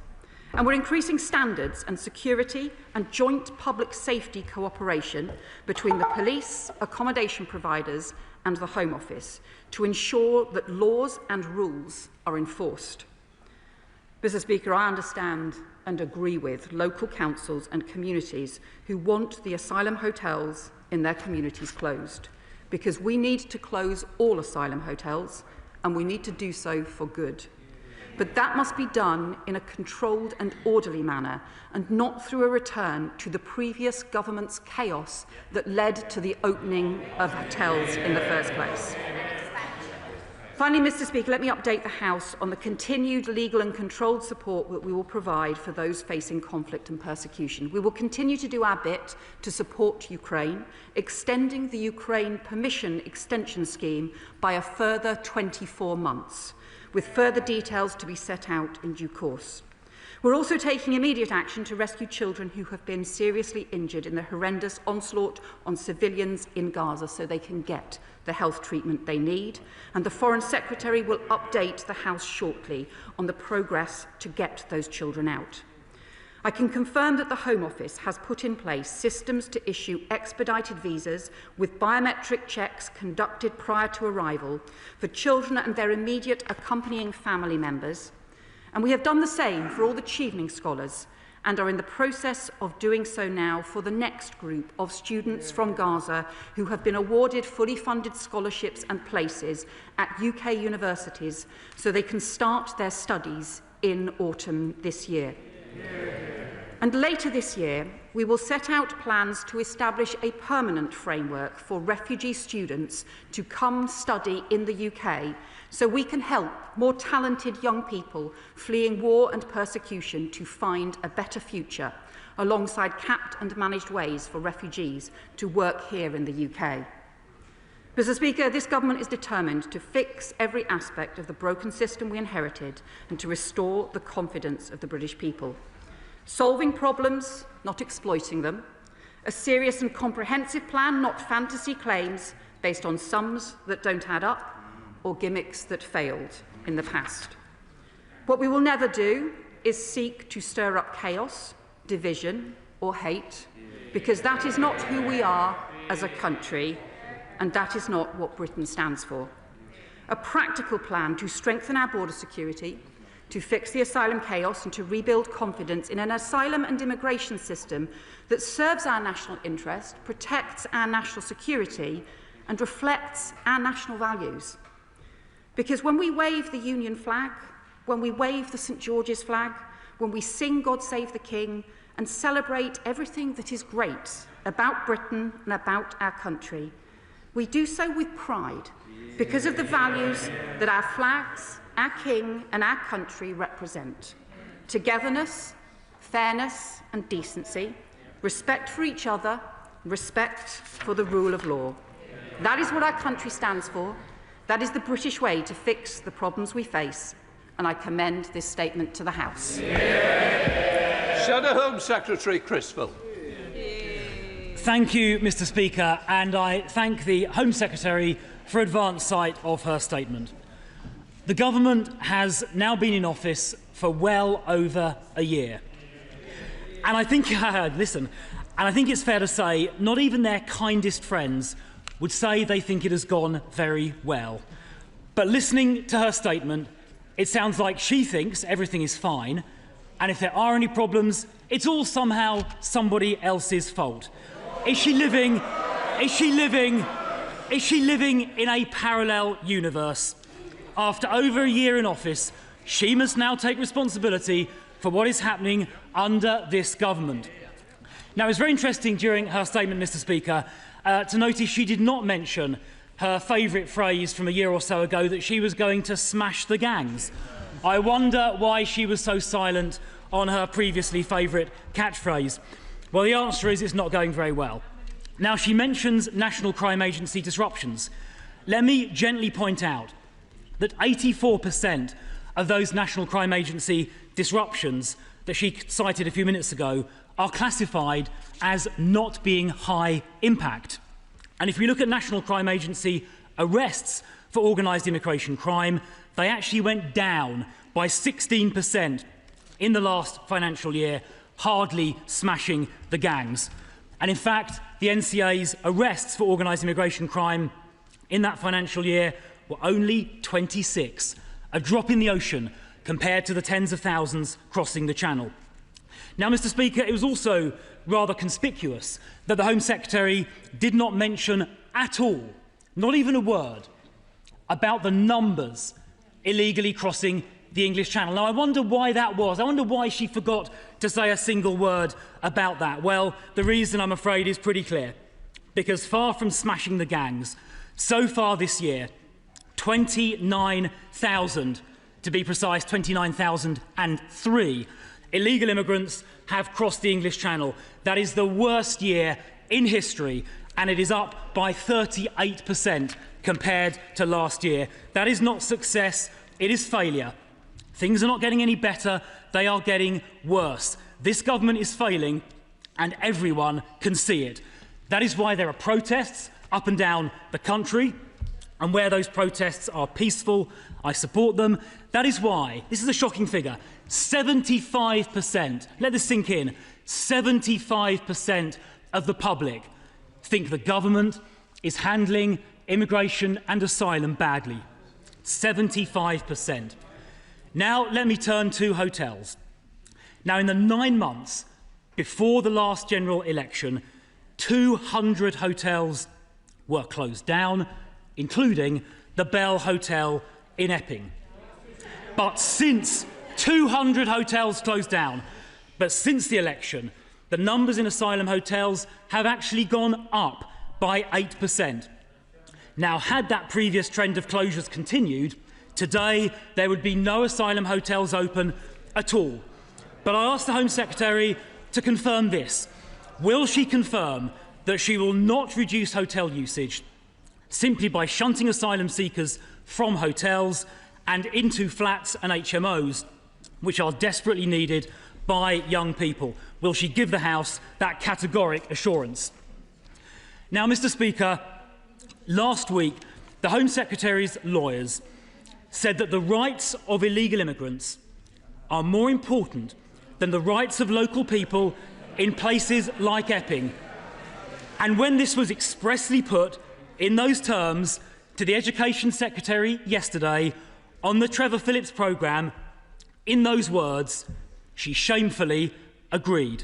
And we're increasing standards and security and joint public safety cooperation between the police, accommodation providers and the Home Office to ensure that laws and rules are enforced. Mr. Speaker, I understand and agree with local councils and communities who want the asylum hotels in their communities closed, because we need to close all asylum hotels and we need to do so for good. But that must be done in a controlled and orderly manner and not through a return to the previous government's chaos that led to the opening of hotels in the first place. Finally, Mr. Speaker, let me update the House on the continued legal and controlled support that we will provide for those facing conflict and persecution. We will continue to do our bit to support Ukraine, extending the Ukraine Permission Extension Scheme by a further 24 months, with further details to be set out in due course. We're also taking immediate action to rescue children who have been seriously injured in the horrendous onslaught on civilians in Gaza so they can get the health treatment they need. And the Foreign Secretary will update the House shortly on the progress to get those children out. I can confirm that the Home Office has put in place systems to issue expedited visas with biometric checks conducted prior to arrival for children and their immediate accompanying family members. And we have done the same for all the Chevening scholars and are in the process of doing so now for the next group of students from Gaza who have been awarded fully funded scholarships and places at UK universities so they can start their studies in autumn this year. And later this year, we will set out plans to establish a permanent framework for refugee students to come study in the UK so we can help more talented young people fleeing war and persecution to find a better future, alongside capped and managed ways for refugees to work here in the UK. Mr. Speaker, this government is determined to fix every aspect of the broken system we inherited and to restore the confidence of the British people. Solving problems, not exploiting them. A serious and comprehensive plan, not fantasy claims based on sums that don't add up or gimmicks that failed in the past. What we will never do is seek to stir up chaos, division or hate, because that is not who we are as a country, and that is not what Britain stands for. A practical plan to strengthen our border security, to fix the asylum chaos and to rebuild confidence in an asylum and immigration system that serves our national interest, protects our national security and reflects our national values. Because when we wave the Union flag, when we wave the St George's flag, when we sing God Save the King and celebrate everything that is great about Britain and about our country, we do so with pride because of the values that our flags, our king and our country represent. Togetherness, fairness and decency, respect for each other, respect for the rule of law. That is what our country stands for. That is the British way to fix the problems we face, and I commend this statement to the House. Shadow Home Secretary Criswell. Thank you, Mr. Speaker, and I thank the Home Secretary for advance sight of her statement. The government has now been in office for well over a year. And I think, listen, and I think it's fair to say not even their kindest friends would say they think it has gone very well. But listening to her statement, it sounds like she thinks everything is fine, and if there are any problems, it's all somehow somebody else's fault. Is she living in a parallel universe? After over a year in office, she must now take responsibility for what is happening under this government. Now, it's very interesting during her statement, Mr. Speaker, to notice she did not mention her favourite phrase from a year or so ago, that she was going to smash the gangs. I wonder why she was so silent on her previously favourite catchphrase. Well, the answer is it's not going very well. Now, she mentions National Crime Agency disruptions. Let me gently point out that 84% of those National Crime Agency disruptions that she cited a few minutes ago are classified as not being high impact. And if we look at National Crime Agency arrests for organised immigration crime, they actually went down by 16% in the last financial year, hardly smashing the gangs. And in fact, the NCA's arrests for organised immigration crime in that financial year were only 26, a drop in the ocean compared to the tens of thousands crossing the Channel. Now, Mr. Speaker, it was also rather conspicuous that the Home Secretary did not mention at all, not even a word, about the numbers illegally crossing the English Channel. Now, I wonder why that was. I wonder why she forgot to say a single word about that. Well, the reason, I'm afraid, is pretty clear. Because far from smashing the gangs, so far this year, 29,000, to be precise, 29,003 illegal immigrants have crossed the English Channel. That is the worst year in history, and it is up by 38% compared to last year. That is not success, it is failure. Things are not getting any better, they are getting worse. This government is failing, and everyone can see it. That is why there are protests up and down the country, and where those protests are peaceful, I support them. That is why, this is a shocking figure, 75%, let this sink in, 75% of the public think the government is handling immigration and asylum badly. 75%. Now, let me turn to hotels. Now, in the 9 months before the last general election, 200 hotels were closed down, including the Bell Hotel in Epping. But since 200 hotels closed down, but since the election, the numbers in asylum hotels have actually gone up by 8%. Now, had that previous trend of closures continued, today there would be no asylum hotels open at all. But I asked the Home Secretary to confirm this. Will she confirm that she will not reduce hotel usage simply by shunting asylum seekers from hotels and into flats and HMOs, which are desperately needed by young people? Will she give the House that categoric assurance? Now, Mr. Speaker, last week, the Home Secretary's lawyers said that the rights of illegal immigrants are more important than the rights of local people in places like Epping. And when this was expressly put in those terms to the Education Secretary yesterday on the Trevor Phillips programme, in those words, she shamefully agreed.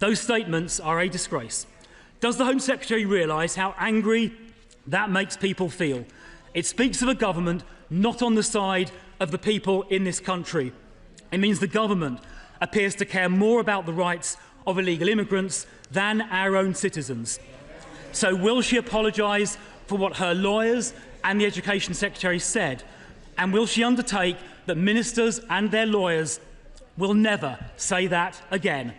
Those statements are a disgrace. Does the Home Secretary realise how angry that makes people feel? It speaks of a government not on the side of the people in this country. It means the government appears to care more about the rights of illegal immigrants than our own citizens. So will she apologise for what her lawyers and the Education Secretary said? And will she undertake that ministers and their lawyers will never say that again?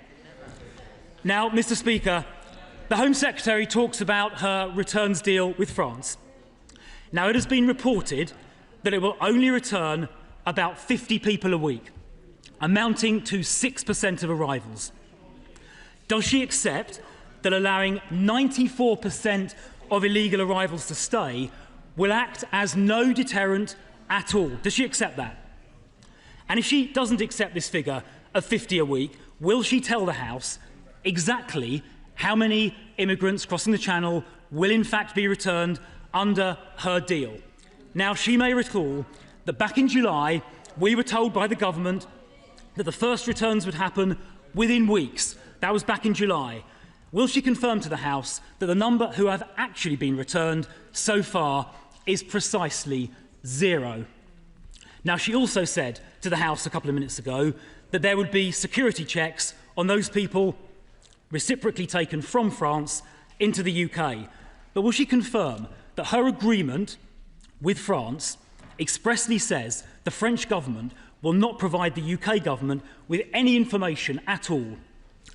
Now, Mr. Speaker, the Home Secretary talks about her returns deal with France. Now, it has been reported that it will only return about 50 people a week, amounting to 6% of arrivals. Does she accept that allowing 94% of illegal arrivals to stay will act as no deterrent at all? Does she accept that? And if she doesn't accept this figure of 50 a week, will she tell the House exactly how many immigrants crossing the Channel will in fact be returned under her deal? Now, she may recall that back in July, we were told by the government that the first returns would happen within weeks. That was back in July. Will she confirm to the House that the number who have actually been returned so far is precisely 0? Now, she also said to the House a couple of minutes ago that there would be security checks on those people reciprocally taken from France into the UK. But will she confirm that her agreement with France expressly says the French government will not provide the UK government with any information at all,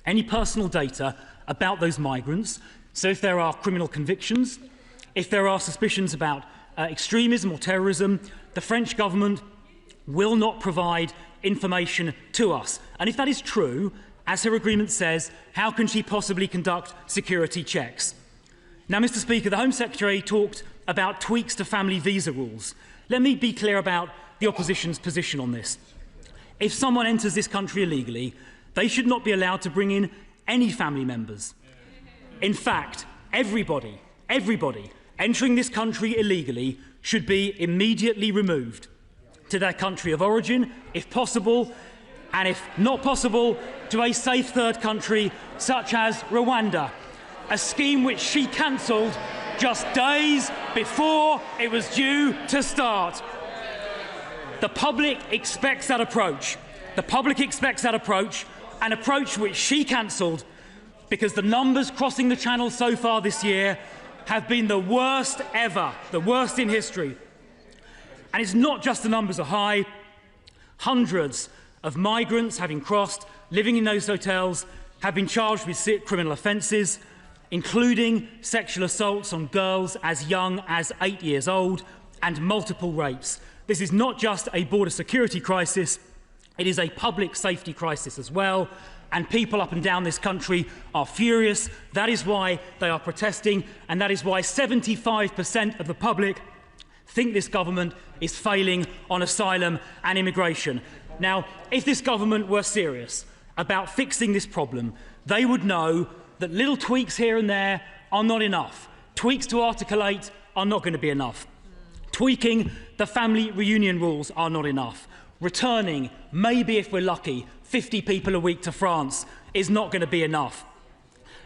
any personal data about those migrants? So if there are criminal convictions, if there are suspicions about extremism or terrorism, the French government will not provide information to us. And if that is true, as her agreement says, how can she possibly conduct security checks? Now, Mr. Speaker, the Home Secretary talked about tweaks to family visa rules. Let me be clear about the opposition's position on this. If someone enters this country illegally, they should not be allowed to bring in any family members. In fact, everybody entering this country illegally should be immediately removed to their country of origin, if possible, and if not possible, to a safe third country such as Rwanda, a scheme which she cancelled just days before it was due to start. The public expects that approach. The public expects that approach, an approach which she cancelled because the numbers crossing the Channel so far this year have been the worst ever, the worst in history. And it's not just the numbers are high. Hundreds of migrants having crossed, living in those hotels, have been charged with criminal offences, including sexual assaults on girls as young as 8 years old and multiple rapes. This is not just a border security crisis, it is a public safety crisis as well, and people up and down this country are furious. That is why they are protesting, and that is why 75% of the public think this government is failing on asylum and immigration. Now, if this government were serious about fixing this problem, they would know that little tweaks here and there are not enough. Tweaks to Article 8 are not going to be enough. Tweaking the family reunion rules are not enough. returning, maybe if we're lucky, 50 people a week to France is not going to be enough.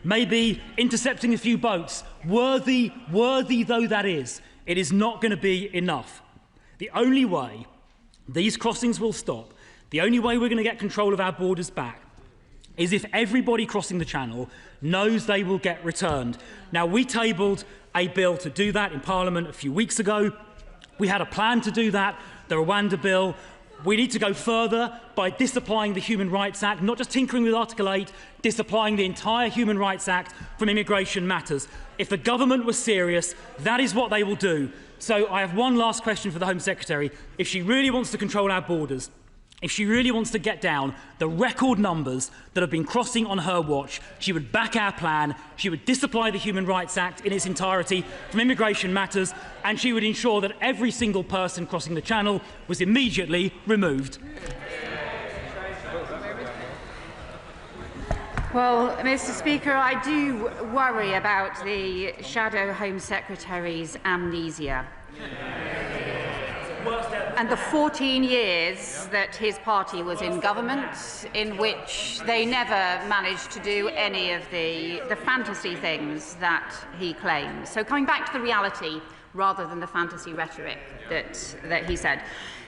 Maybe intercepting a few boats, worthy though that is, it is not going to be enough. The only way these crossings will stop, the only way we're going to get control of our borders back, is if everybody crossing the Channel knows they will get returned. Now, we tabled a bill to do that in Parliament a few weeks ago. We had a plan to do that, the Rwanda bill. We need to go further by disapplying the Human Rights Act, not just tinkering with Article 8, disapplying the entire Human Rights Act from immigration matters. If the government was serious, that is what they will do. So I have one last question for the Home Secretary. If she really wants to control our borders, if she really wants to get down the record numbers that have been crossing on her watch, she would back our plan, she would disapply the Human Rights Act in its entirety from immigration matters, and she would ensure that every single person crossing the Channel was immediately removed. Well, Mr. Speaker, I do worry about the Shadow Home Secretary's amnesia. And the 14 years that his party was in government, in which they never managed to do any of the fantasy things that he claims. So coming back to the reality rather than the fantasy rhetoric that he said,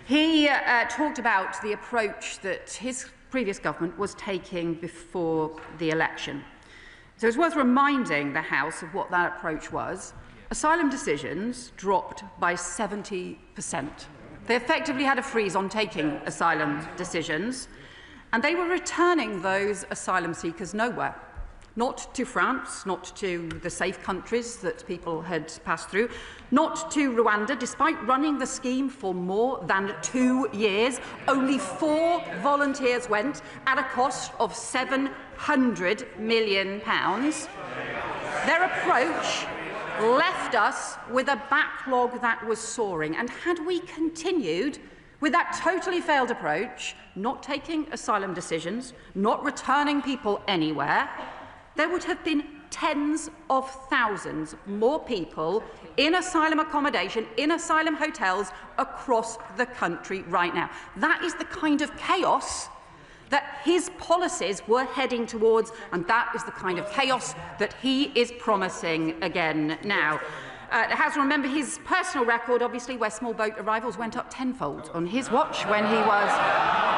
he talked about the approach that his previous government was taking before the election. So it's worth reminding the House of what that approach was. Asylum decisions dropped by 70%. They effectively had a freeze on taking asylum decisions, and they were returning those asylum seekers nowhere. Not to France, not to the safe countries that people had passed through, not to Rwanda, despite running the scheme for more than 2 years. Only 4 volunteers went at a cost of £700 million. Their approach left us with a backlog that was soaring. And had we continued with that totally failed approach, not taking asylum decisions, not returning people anywhere, there would have been tens of thousands more people in asylum accommodation, in asylum hotels across the country right now. That is the kind of chaos that his policies were heading towards, and that is the kind of chaos that he is promising again now. The House will remember his personal record, obviously, where small boat arrivals went up tenfold on his watch when he was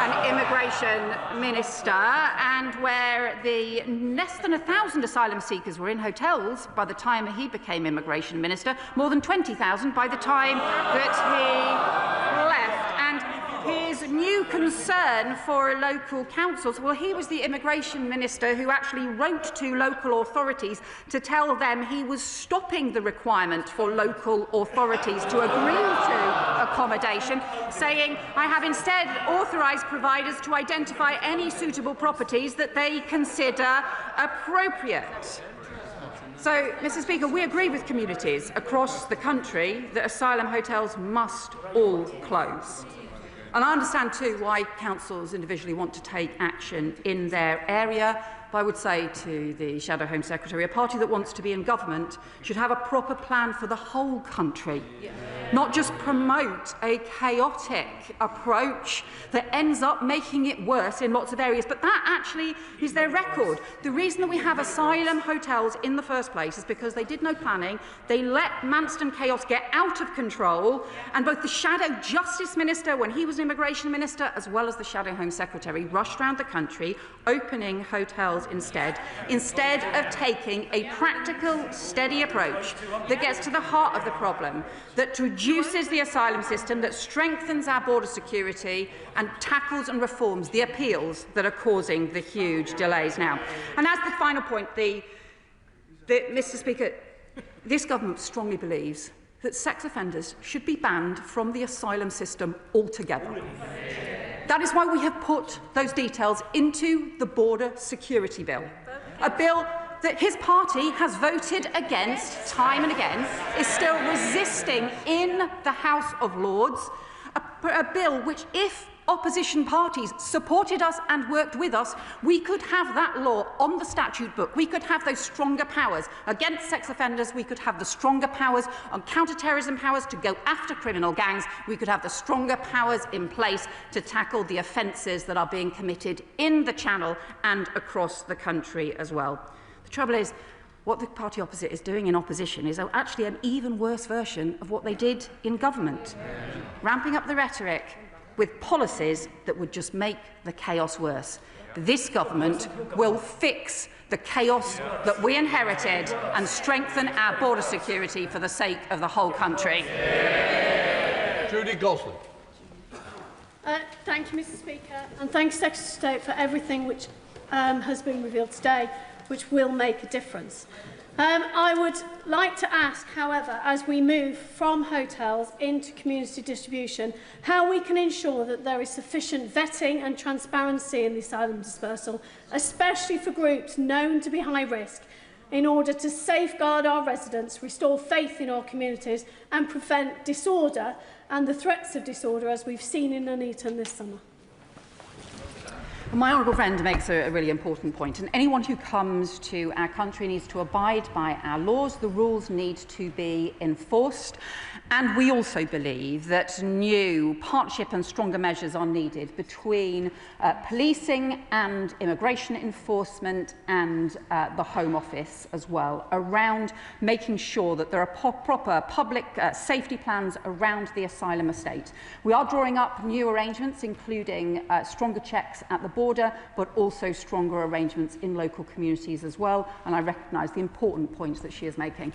an immigration minister, and where the less than 1,000 asylum seekers were in hotels by the time he became immigration minister, more than 20,000 by the time that he left. And his new concern for local councils, well, he was the immigration minister who actually wrote to local authorities to tell them he was stopping the requirement for local authorities to agree to accommodation, saying, I have instead authorised providers to identify any suitable properties that they consider appropriate. So, Mr. Speaker, we agree with communities across the country that asylum hotels must all close. And I understand too why councils individually want to take action in their area. But I would say to the Shadow Home Secretary, a party that wants to be in government should have a proper plan for the whole country, not just promote a chaotic approach that ends up making it worse in lots of areas. But that actually is their record. The reason that we have asylum hotels in the first place is because they did no planning, they let Manston chaos get out of control, and both the Shadow Justice Minister, when he was Immigration Minister, as well as the Shadow Home Secretary, rushed around the country opening hotels instead of taking a practical, steady approach that gets to the heart of the problem, that reduces the asylum system, that strengthens our border security and tackles and reforms the appeals that are causing the huge delays now. And as the final point, Mr. Speaker, this government strongly believes that sex offenders should be banned from the asylum system altogether. That is why we have put those details into the Border Security Bill, a bill that his party has voted against time and again, is still resisting in the House of Lords, a bill which, if opposition parties supported us and worked with us, we could have that law on the statute book. We could have those stronger powers against sex offenders. We could have the stronger powers on counter-terrorism powers to go after criminal gangs. We could have the stronger powers in place to tackle the offences that are being committed in the Channel and across the country as well. The trouble is, what the party opposite is doing in opposition is actually an even worse version of what they did in government, ramping up the rhetoric with policies that would just make the chaos worse. This government will fix the chaos that we inherited and strengthen our border security for the sake of the whole country. Judy Gosling. Thank you, Mr. Speaker, and thanks, Secretary of State, for everything which has been revealed today, which will make a difference. I would like to ask, however, as we move from hotels into community distribution, how we can ensure that there is sufficient vetting and transparency in the asylum dispersal, especially for groups known to be high risk, in order to safeguard our residents, restore faith in our communities and prevent disorder and the threats of disorder, as we've seen in Nuneaton this summer. My honourable friend makes a really important point, and anyone who comes to our country needs to abide by our laws. The rules need to be enforced, and we also believe that new partnership and stronger measures are needed between policing and immigration enforcement and the Home Office as well, around making sure that there are proper public safety plans around the asylum estate. We are drawing up new arrangements, including stronger checks at the border, but also stronger arrangements in local communities as well, and I recognise the important points that she is making.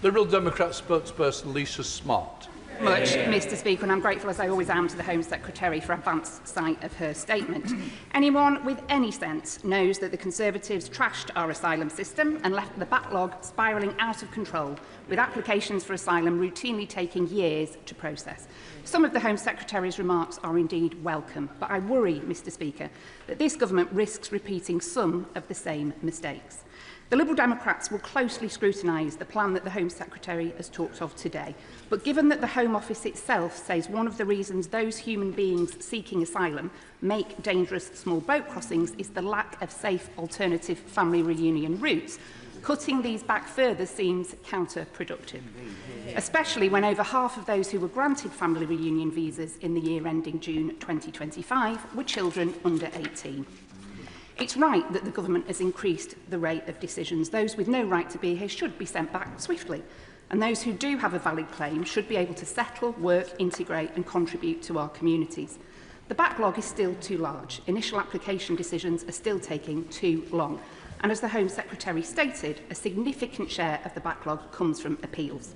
Liberal Democrat spokesperson Lisa Smart. Much, Mr. Speaker, and I'm grateful, as I always am, to the Home Secretary for advance sight of her statement. Anyone with any sense knows that the Conservatives trashed our asylum system and left the backlog spiralling out of control, with applications for asylum routinely taking years to process. Some of the Home Secretary's remarks are indeed welcome, but I worry, Mr. Speaker, that this government risks repeating some of the same mistakes. The Liberal Democrats will closely scrutinise the plan that the Home Secretary has talked of today, but given that the Home Office itself says one of the reasons those human beings seeking asylum make dangerous small boat crossings is the lack of safe alternative family reunion routes, cutting these back further seems counterproductive, especially when over half of those who were granted family reunion visas in the year ending June 2025 were children under 18. It's right that the government has increased the rate of decisions. Those with no right to be here should be sent back swiftly, and those who do have a valid claim should be able to settle, work, integrate and contribute to our communities. The backlog is still too large. Initial application decisions are still taking too long, and as the Home Secretary stated, a significant share of the backlog comes from appeals.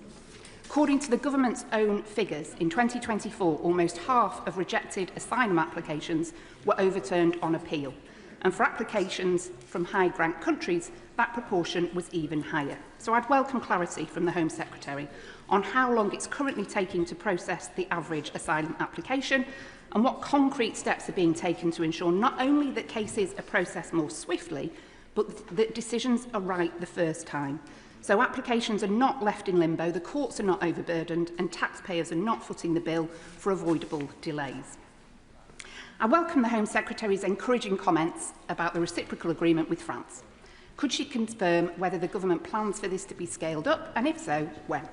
According to the government's own figures, in 2024, almost half of rejected asylum applications were overturned on appeal. And for applications from high-grant countries, that proportion was even higher. So I'd welcome clarity from the Home Secretary on how long it's currently taking to process the average asylum application and what concrete steps are being taken to ensure not only that cases are processed more swiftly, but that decisions are right the first time. So applications are not left in limbo, the courts are not overburdened, and taxpayers are not footing the bill for avoidable delays. I welcome the Home Secretary's encouraging comments about the reciprocal agreement with France. Could she confirm whether the government plans for this to be scaled up, and if so, when?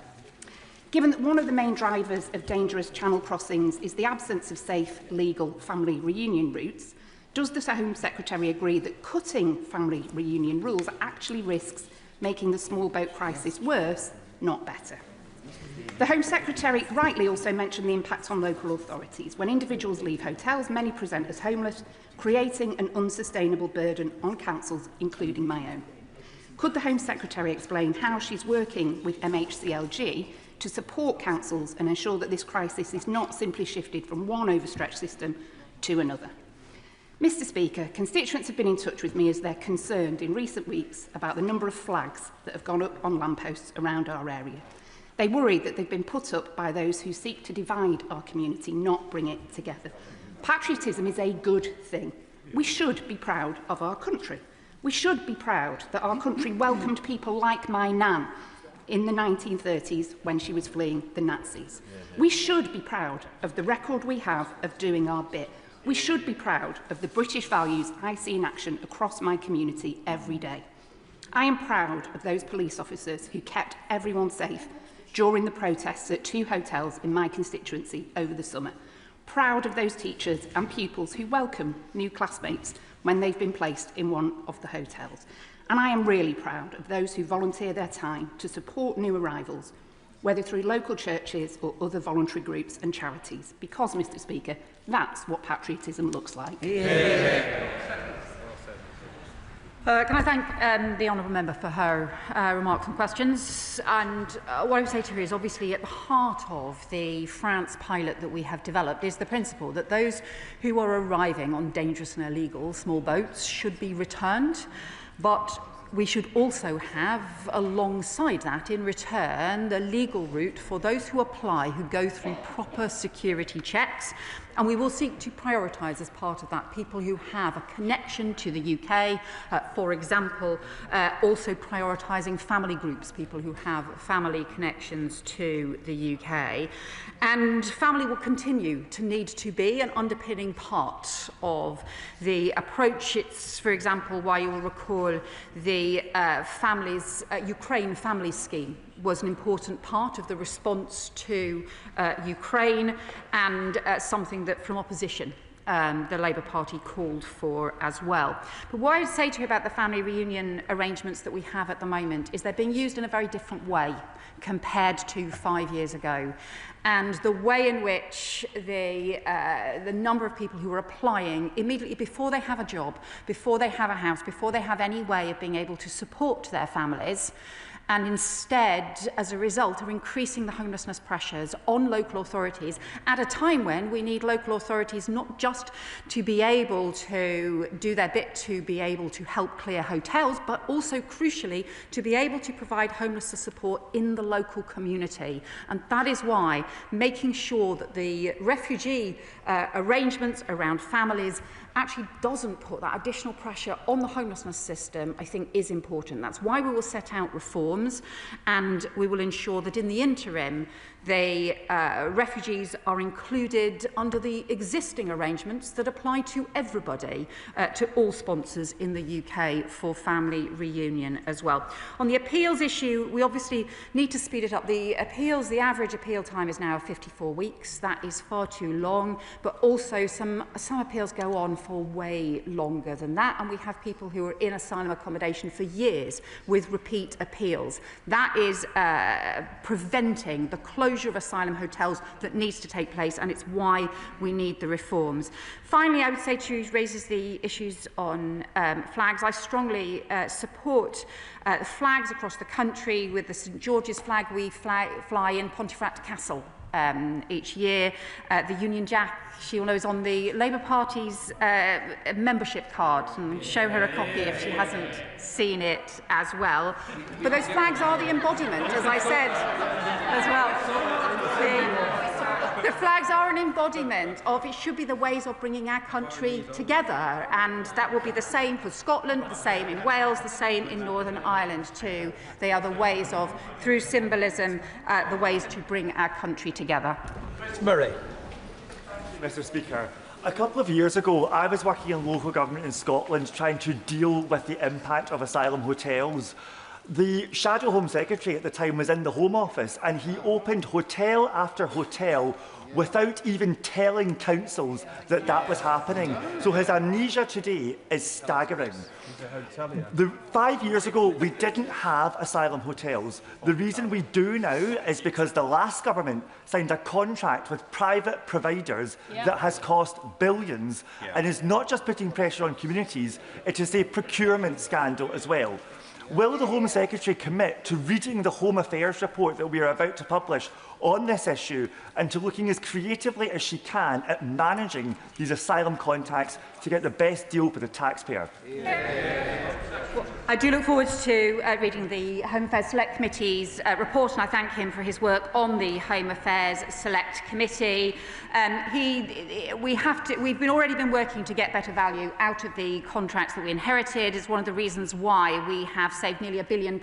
Given that one of the main drivers of dangerous channel crossings is the absence of safe, legal family reunion routes, does the Home Secretary agree that cutting family reunion rules actually risks making the small boat crisis worse, not better? The Home Secretary rightly also mentioned the impact on local authorities. When individuals leave hotels, many present as homeless, creating an unsustainable burden on councils, including my own. Could the Home Secretary explain how she's working with MHCLG to support councils and ensure that this crisis is not simply shifted from one overstretched system to another? Mr. Speaker, constituents have been in touch with me as they're concerned in recent weeks about the number of flags that have gone up on lampposts around our area. They worry that they've been put up by those who seek to divide our community, not bring it together. Patriotism is a good thing. We should be proud of our country. We should be proud that our country welcomed people like my nan in the 1930s when she was fleeing the Nazis. We should be proud of the record we have of doing our bit. We should be proud of the British values I see in action across my community every day. I am proud of those police officers who kept everyone safe during the protests at 2 hotels in my constituency over the summer. Proud of those teachers and pupils who welcome new classmates when they've been placed in one of the hotels. And I am really proud of those who volunteer their time to support new arrivals, whether through local churches or other voluntary groups and charities, because, Mr. Speaker, that's what patriotism looks like. Can I thank the honourable member for her remarks and questions? And what I would say to her is, obviously, at the heart of the France pilot that we have developed is the principle that those who are arriving on dangerous and illegal small boats should be returned, but we should also have, alongside that, in return, the legal route for those who apply, who go through proper security checks. And we will seek to prioritise, as part of that, people who have a connection to the UK, for example, also prioritising family groups, people who have family connections to the UK. And family will continue to need to be an underpinning part of the approach. It's, for example, why you will recall the Ukraine Family Scheme was an important part of the response to Ukraine, and something that from opposition the Labour Party called for as well. But what I would say to you about the family reunion arrangements that we have at the moment is they're being used in a very different way compared to 5 years ago. And the way in which the number of people who are applying immediately before they have a job, before they have a house, before they have any way of being able to support their families, and instead, as a result, are increasing the homelessness pressures on local authorities at a time when we need local authorities not just to be able to do their bit to be able to help clear hotels, but also, crucially, to be able to provide homelessness support in the local community. And that is why making sure that the refugee arrangements around families actually doesn't put that additional pressure on the homelessness system, I think, is important. That's why we will set out reforms, and we will ensure that in the interim the refugees are included under the existing arrangements that apply to everybody, to all sponsors in the UK for family reunion as well. On the appeals issue, we obviously need to speed it up. The average appeal time is now 54 weeks. That is far too long, but also some appeals go on for way longer than that, and we have people who are in asylum accommodation for years with repeat appeals. That is preventing the closure of asylum hotels that needs to take place, and it's why we need the reforms. Finally, I would say to you, raises the issues on flags. I strongly support flags across the country. With the St George's flag, we fly in Pontefract Castle each year. The Union Jack, she will know, is on the Labour Party's membership card, and show her a copy if she hasn't seen it as well. But those flags are the embodiment, as I said as well. The flags are an embodiment of, it should be the ways of bringing our country together, and that will be the same for Scotland, the same in Wales, the same in Northern Ireland too. They are the ways of, through symbolism, the ways to bring our country together. Murray. Mr. Speaker, a couple of years ago, I was working in local government in Scotland trying to deal with the impact of asylum hotels. The Shadow Home Secretary at the time was in the Home Office, and he opened hotel after hotel without even telling councils that that was happening. So his amnesia today is staggering. 5 years ago, we didn't have asylum hotels. The reason we do now is because the last government signed a contract with private providers that has cost billions and is not just putting pressure on communities, it is a procurement scandal as well. Will the Home Secretary commit to reading the Home Affairs report that we are about to publish on this issue, and to looking as creatively as she can at managing these asylum contacts to get the best deal for the taxpayer? I do look forward to reading the Home Affairs Select Committee's report, and I thank him for his work on the Home Affairs Select Committee. We've already been working to get better value out of the contracts that we inherited. It's one of the reasons why we have saved nearly £1 billion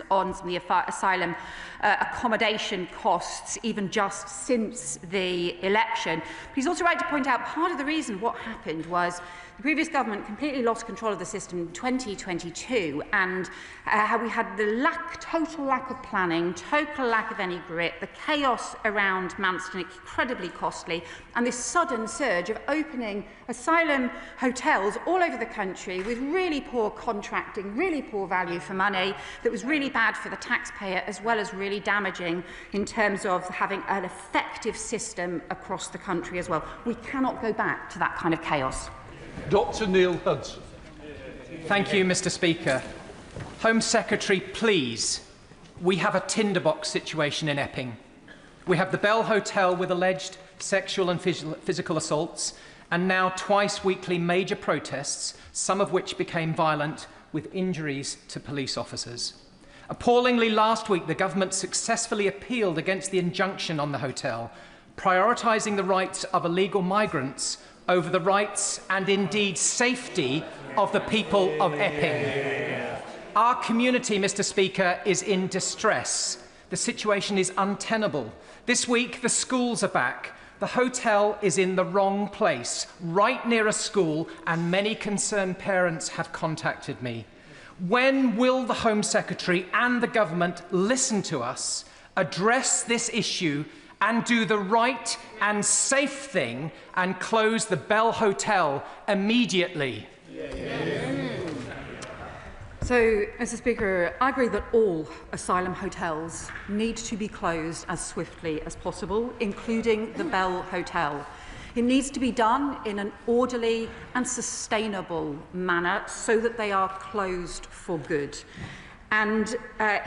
on some of the asylum accommodation costs, even just since the election. But he's also right to point out part of the reason what happened was the previous government completely lost control of the system in 2022, and how we had the total lack of planning, total lack of any grit, the chaos around Manston, incredibly costly, and this sudden surge of opening asylum hotels all over the country with really poor contracting, really poor value for money, that was really bad for the taxpayer, as well as really damaging in terms of having an effective system across the country as well. We cannot go back to that kind of chaos. Dr. Neil Hudson. Thank you, Mr. Speaker. Home Secretary, please. We have a tinderbox situation in Epping. We have the Bell Hotel with alleged sexual and physical assaults, and now twice weekly major protests, some of which became violent with injuries to police officers. Appallingly, last week the government successfully appealed against the injunction on the hotel, prioritising the rights of illegal migrants over the rights and indeed safety of the people of Epping. Our community, Mr. Speaker, is in distress. The situation is untenable. This week, the schools are back. The hotel is in the wrong place, right near a school, and many concerned parents have contacted me. When will the Home Secretary and the government listen to us, address this issue, and do the right and safe thing and close the Bell Hotel immediately? So, Mr. Speaker, I agree that all asylum hotels need to be closed as swiftly as possible, including the Bell Hotel. It needs to be done in an orderly and sustainable manner so that they are closed for good. And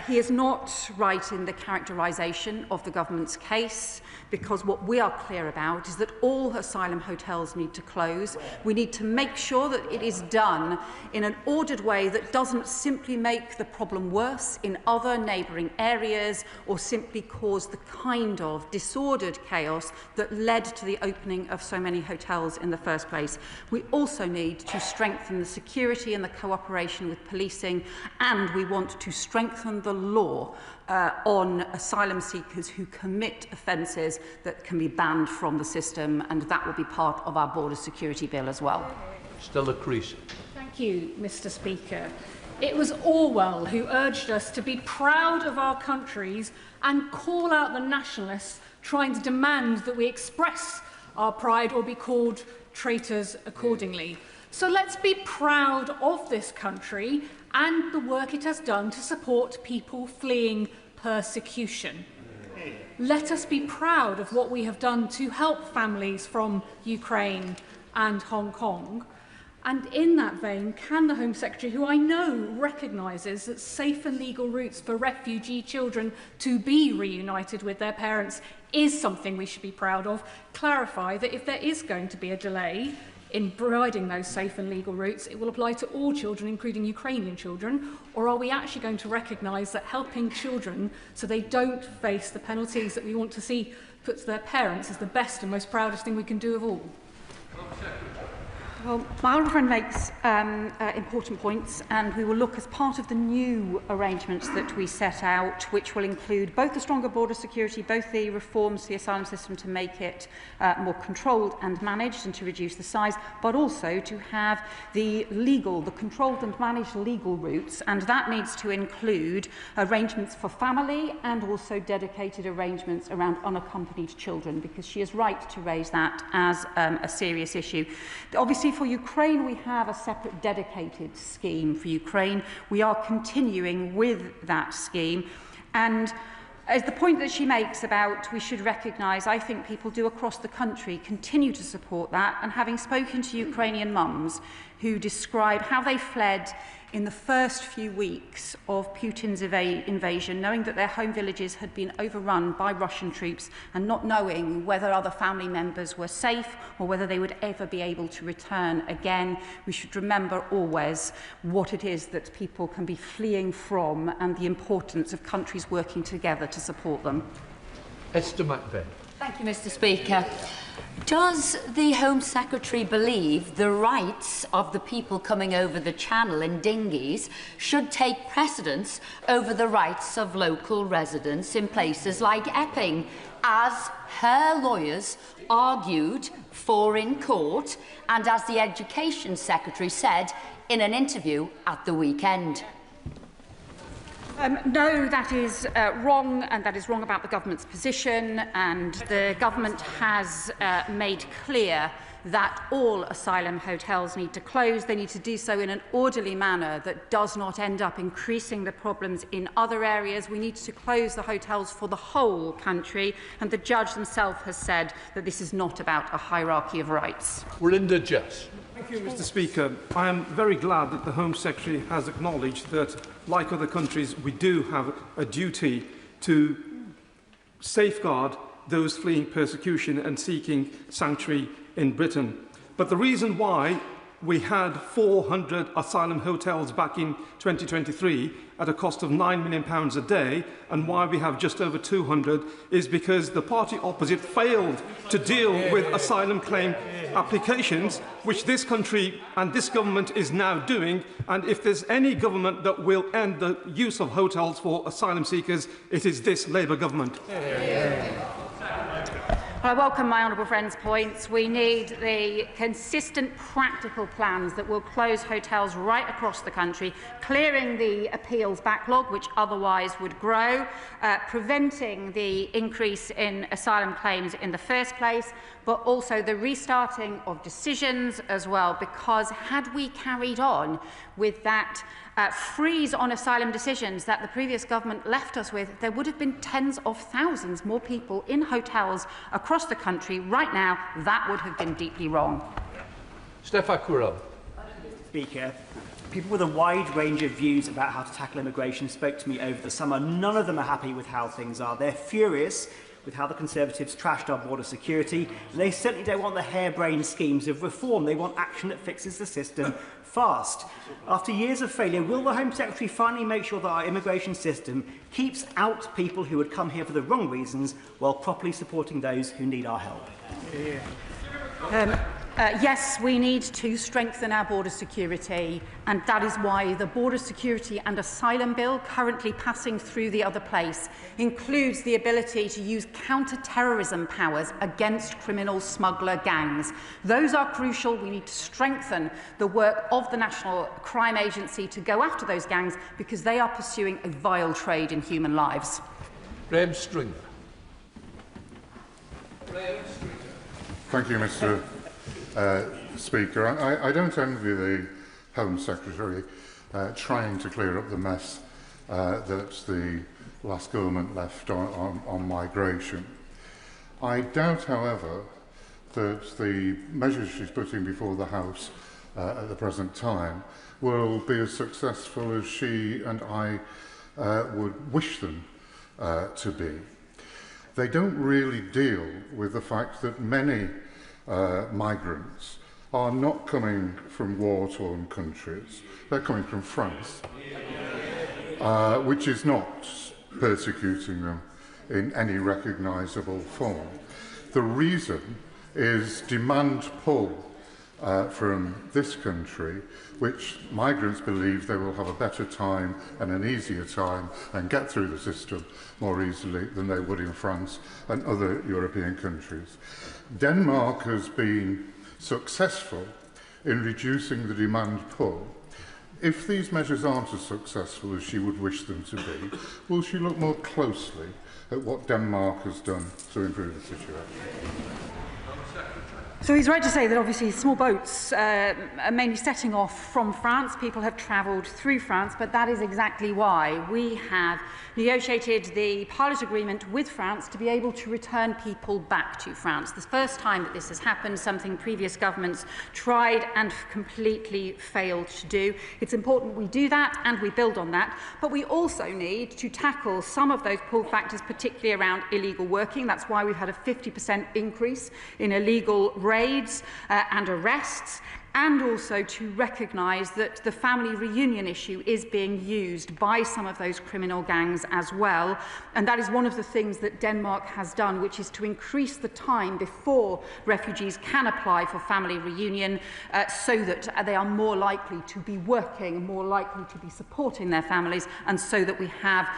he is not right in the characterisation of the government's case, because what we are clear about is that all asylum hotels need to close. We need to make sure that it is done in an ordered way that doesn't simply make the problem worse in other neighbouring areas or simply cause the kind of disordered chaos that led to the opening of so many hotels in the first place. We also need to strengthen the security and the cooperation with policing, and we want to strengthen the law on asylum seekers who commit offences that can be banned from the system, and that will be part of our border security bill as well. Stella Creasy. Thank you, Mr. Speaker. It was Orwell who urged us to be proud of our countries and call out the nationalists trying to demand that we express our pride or be called traitors accordingly. So let's be proud of this country and the work it has done to support people fleeing persecution. Let us be proud of what we have done to help families from Ukraine and Hong Kong. And in that vein, can the Home Secretary, who I know recognises that safe and legal routes for refugee children to be reunited with their parents is something we should be proud of, clarify that if there is going to be a delay in providing those safe and legal routes, it will apply to all children, including Ukrainian children? Or are we actually going to recognise that helping children so they don't face the penalties that we want to see put to their parents is the best and most proudest thing we can do of all? Well, my honourable friend makes important points, and we will look as part of the new arrangements that we set out, which will include both the stronger border security, both the reforms to the asylum system to make it more controlled and managed and to reduce the size, but also to have the controlled and managed legal routes, and that needs to include arrangements for family and also dedicated arrangements around unaccompanied children, because she is right to raise that as a serious issue. Obviously, for Ukraine, we have a separate dedicated scheme for Ukraine. We are continuing with that scheme. And as the point that she makes about we should recognise, I think people do across the country continue to support that. And having spoken to Ukrainian mums who describe how they fled in the first few weeks of Putin's invasion, knowing that their home villages had been overrun by Russian troops and not knowing whether other family members were safe or whether they would ever be able to return again. We should remember always what it is that people can be fleeing from and the importance of countries working together to support them. Esther McVeigh. Thank you, Mr. Speaker. Does the Home Secretary believe the rights of the people coming over the channel in dinghies should take precedence over the rights of local residents in places like Epping, as her lawyers argued for in court and as the Education Secretary said in an interview at the weekend? No, that is wrong, and that is wrong about the government's position, and the government has made clear that all asylum hotels need to close. They need to do so in an orderly manner that does not end up increasing the problems in other areas. We need to close the hotels for the whole country, and the judge himself has said that this is not about a hierarchy of rights. Linda Jess. Thank you, Mr. Speaker. I am very glad that the Home Secretary has acknowledged that, like other countries, we do have a duty to safeguard those fleeing persecution and seeking sanctuary in Britain. But the reason why we had 400 asylum hotels back in 2023 at a cost of £9 million a day, and why we have just over 200, is because the party opposite failed to deal with asylum claim applications, which this country and this government is now doing. And if there's any government that will end the use of hotels for asylum seekers, it is this Labour government. I welcome my honourable friend's points. We need the consistent, practical plans that will close hotels right across the country, clearing the appeals backlog, which otherwise would grow, preventing the increase in asylum claims in the first place, but also the restarting of decisions as well, because had we carried on with that freeze on asylum decisions that the previous government left us with, there would have been tens of thousands more people in hotels across the country right now. That would have been deeply wrong. Stefan Curell. Speaker, people with a wide range of views about how to tackle immigration spoke to me over the summer. None of them are happy with how things are. They're furious with how the Conservatives trashed our border security, and they certainly don't want the harebrained schemes of reform. They want action that fixes the system fast. After years of failure, will the Home Secretary finally make sure that our immigration system keeps out people who would come here for the wrong reasons while properly supporting those who need our help? Yes, we need to strengthen our border security, and that is why the Border Security and Asylum Bill, currently passing through the other place, includes the ability to use counter-terrorism powers against criminal smuggler gangs. Those are crucial. We need to strengthen the work of the National Crime Agency to go after those gangs, because they are pursuing a vile trade in human lives. Graham Stringer. Thank you, Mr. Speaker. I don't envy the Home Secretary trying to clear up the mess that the last government left on migration. I doubt, however, that the measures she's putting before the House at the present time will be as successful as she and I would wish them to be. They don't really deal with the fact that many migrants are not coming from war-torn countries. They're coming from France, which is not persecuting them in any recognisable form. The reason is demand pull from this country, which migrants believe they will have a better time and an easier time and get through the system more easily than they would in France and other European countries. Denmark has been successful in reducing the demand pull. If these measures aren't as successful as she would wish them to be, will she look more closely at what Denmark has done to improve the situation? So he's right to say that obviously small boats are mainly setting off from France. People have travelled through France, but that is exactly why we have negotiated the pilot agreement with France to be able to return people back to France. The first time that this has happened, something previous governments tried and completely failed to do. It's important we do that and we build on that, but we also need to tackle some of those pull factors, particularly around illegal working. That's why we've had a 50% increase in illegal raids and arrests, and also to recognise that the family reunion issue is being used by some of those criminal gangs as well. And that is one of the things that Denmark has done, which is to increase the time before refugees can apply for family reunion so that they are more likely to be working, more likely to be supporting their families, and so that we have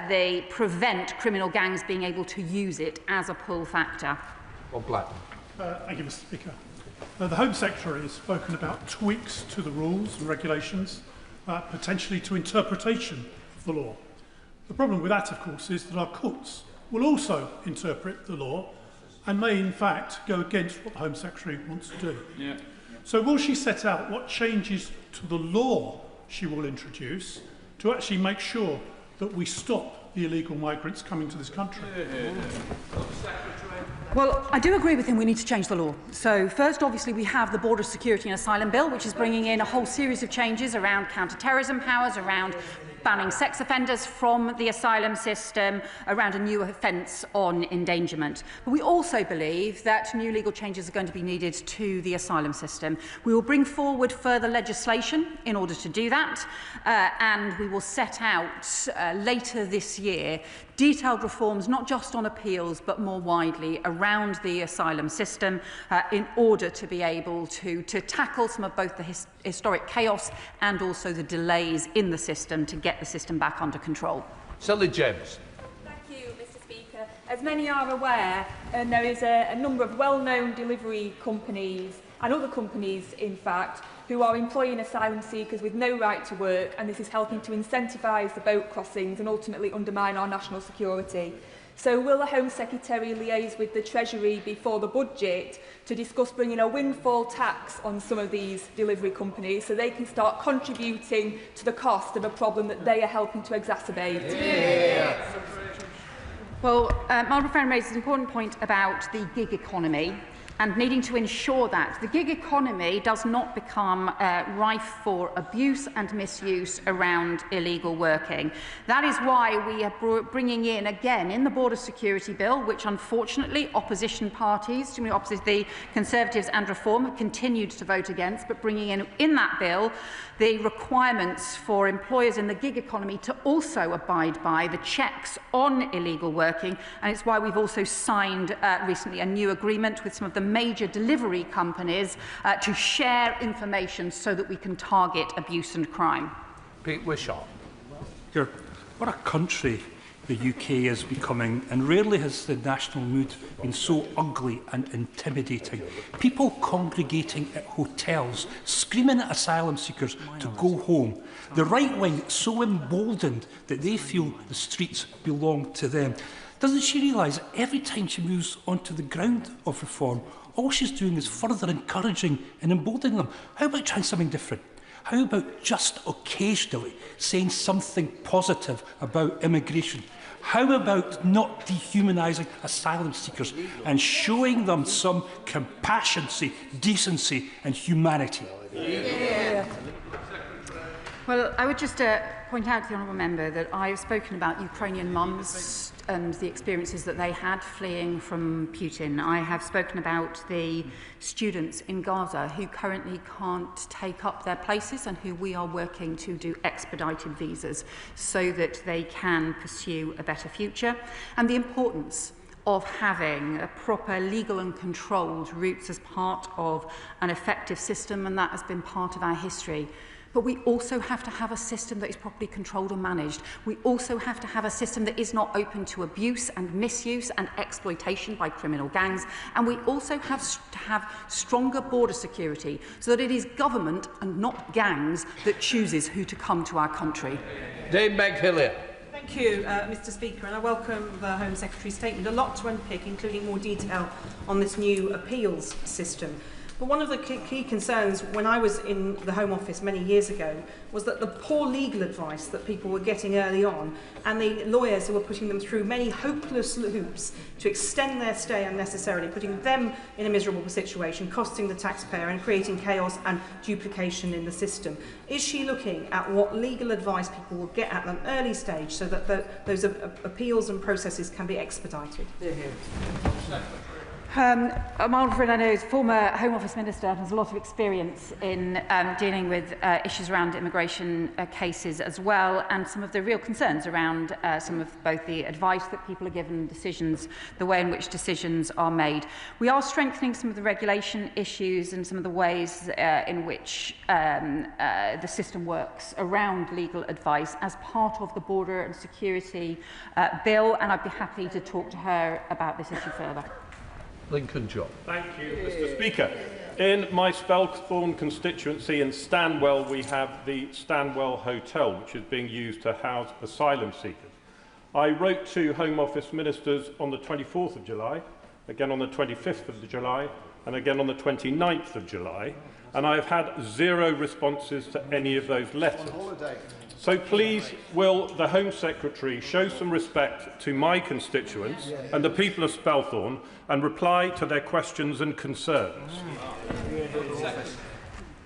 they prevent criminal gangs being able to use it as a pull factor. Bob Black. Thank you, Mr. Speaker. The Home Secretary has spoken about tweaks to the rules and regulations, potentially to interpretation of the law. The problem with that, of course, is that our courts will also interpret the law and may, in fact, go against what the Home Secretary wants to do. Yeah. So will she set out what changes to the law she will introduce to actually make sure that we stop the illegal migrants coming to this country? Well, I do agree with him we need to change the law. So first, obviously, we have the Border Security and Asylum Bill, which is bringing in a whole series of changes around counter-terrorism powers, around banning sex offenders from the asylum system, around a new offence on endangerment. But we also believe that new legal changes are going to be needed to the asylum system. We will bring forward further legislation in order to do that, and we will set out later this year detailed reforms, not just on appeals, but more widely around the asylum system in order to be able to tackle some of both the historic chaos and also the delays in the system to get the system back under control. Sally James. Thank you, Mr. Speaker. As many are aware, there is a number of well-known delivery companies and other companies, in fact, who are employing asylum seekers with no right to work, and this is helping to incentivise the boat crossings and ultimately undermine our national security. So will the Home Secretary liaise with the Treasury before the budget to discuss bringing a windfall tax on some of these delivery companies so they can start contributing to the cost of a problem that they are helping to exacerbate? Yeah. Well, my friend raises an important point about the gig economy and needing to ensure that the gig economy does not become rife for abuse and misuse around illegal working. That is why we are bringing in, again, in the Border Security Bill, which unfortunately opposition parties, the Conservatives and Reform, have continued to vote against, but bringing in that bill the requirements for employers in the gig economy to also abide by the checks on illegal working. And it's why we've also signed recently a new agreement with some of the major delivery companies to share information so that we can target abuse and crime. Pete Wishart. What a country the UK is becoming, and rarely has the national mood been so ugly and intimidating. People congregating at hotels, screaming at asylum seekers to go home. The right wing so emboldened that they feel the streets belong to them. Doesn't she realise that every time she moves onto the ground of reform, all she's doing is further encouraging and emboldening them? How about trying something different? How about just occasionally saying something positive about immigration? How about not dehumanising asylum seekers and showing them some compassion, decency and humanity? Yeah. Well, I would just point out to the honourable member that I've spoken about Ukrainian mums and the experiences that they had fleeing from Putin. I have spoken about the students in Gaza who currently can't take up their places and who we are working to do expedited visas so that they can pursue a better future, and the importance of having a proper legal and controlled routes as part of an effective system, and that has been part of our history. But we also have to have a system that is properly controlled and managed. We also have to have a system that is not open to abuse and misuse and exploitation by criminal gangs. And we also have to have stronger border security so that it is government and not gangs that chooses who to come to our country. Dave McHillier. Thank Thank you, Mr Speaker, and I welcome the Home Secretary's statement. A lot to unpick, including more detail on this new appeals system. But one of the key concerns when I was in the Home Office many years ago was that the poor legal advice that people were getting early on and the lawyers who were putting them through many hopeless hoops to extend their stay unnecessarily, putting them in a miserable situation, costing the taxpayer and creating chaos and duplication in the system. Is she looking at what legal advice people will get at an early stage so that those appeals and processes can be expedited? My old friend, I know, is former Home Office Minister and has a lot of experience in dealing with issues around immigration cases as well, and some of the real concerns around some of both the advice that people are given, decisions, the way in which decisions are made. We are strengthening some of the regulation issues and some of the ways in which the system works around legal advice as part of the Border and Security Bill, and I'd be happy to talk to her about this issue further. Lincoln John. Thank you, Mr Speaker. In my Spelthorne constituency in Stanwell, we have the Stanwell Hotel, which is being used to house asylum seekers. I wrote to Home Office ministers on the 24th of July, again on the 25th of July, and again on the 29th of July, and I have had 0 responses to any of those letters. So please, will the Home Secretary show some respect to my constituents and the people of Spelthorne and reply to their questions and concerns?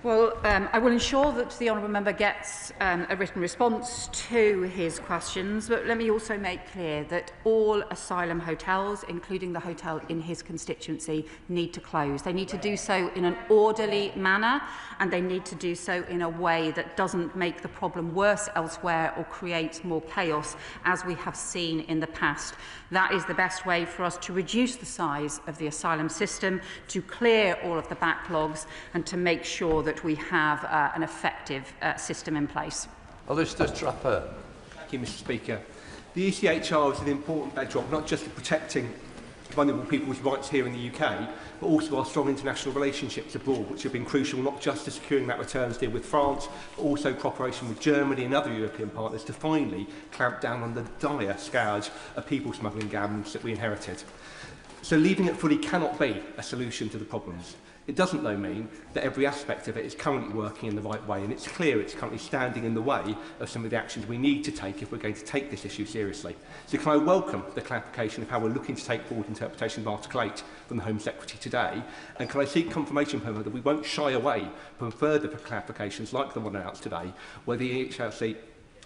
Well, I will ensure that the honourable member gets a written response to his questions, but let me also make clear that all asylum hotels, including the hotel in his constituency, need to close. They need to do so in an orderly manner, and they need to do so in a way that doesn't make the problem worse elsewhere or create more chaos, as we have seen in the past. That is the best way for us to reduce the size of the asylum system, to clear all of the backlogs, and to make sure that we have an effective system in place. Alistair Trapper. Thank you, Mr Speaker. The ECHR is an important bedrock, not just for protecting vulnerable people's rights here in the UK, but also our strong international relationships abroad, which have been crucial not just to securing that returns deal with France, but also cooperation with Germany and other European partners to finally clamp down on the dire scourge of people smuggling gangs that we inherited. So leaving it fully cannot be a solution to the problems. It doesn't, though, mean that every aspect of it is currently working in the right way, and it's clear it's currently standing in the way of some of the actions we need to take if we're going to take this issue seriously. So can I welcome the clarification of how we're looking to take forward interpretation of Article 8 from the Home Secretary today, and can I seek confirmation from her that we won't shy away from further clarifications like the one announced today, where the EHRC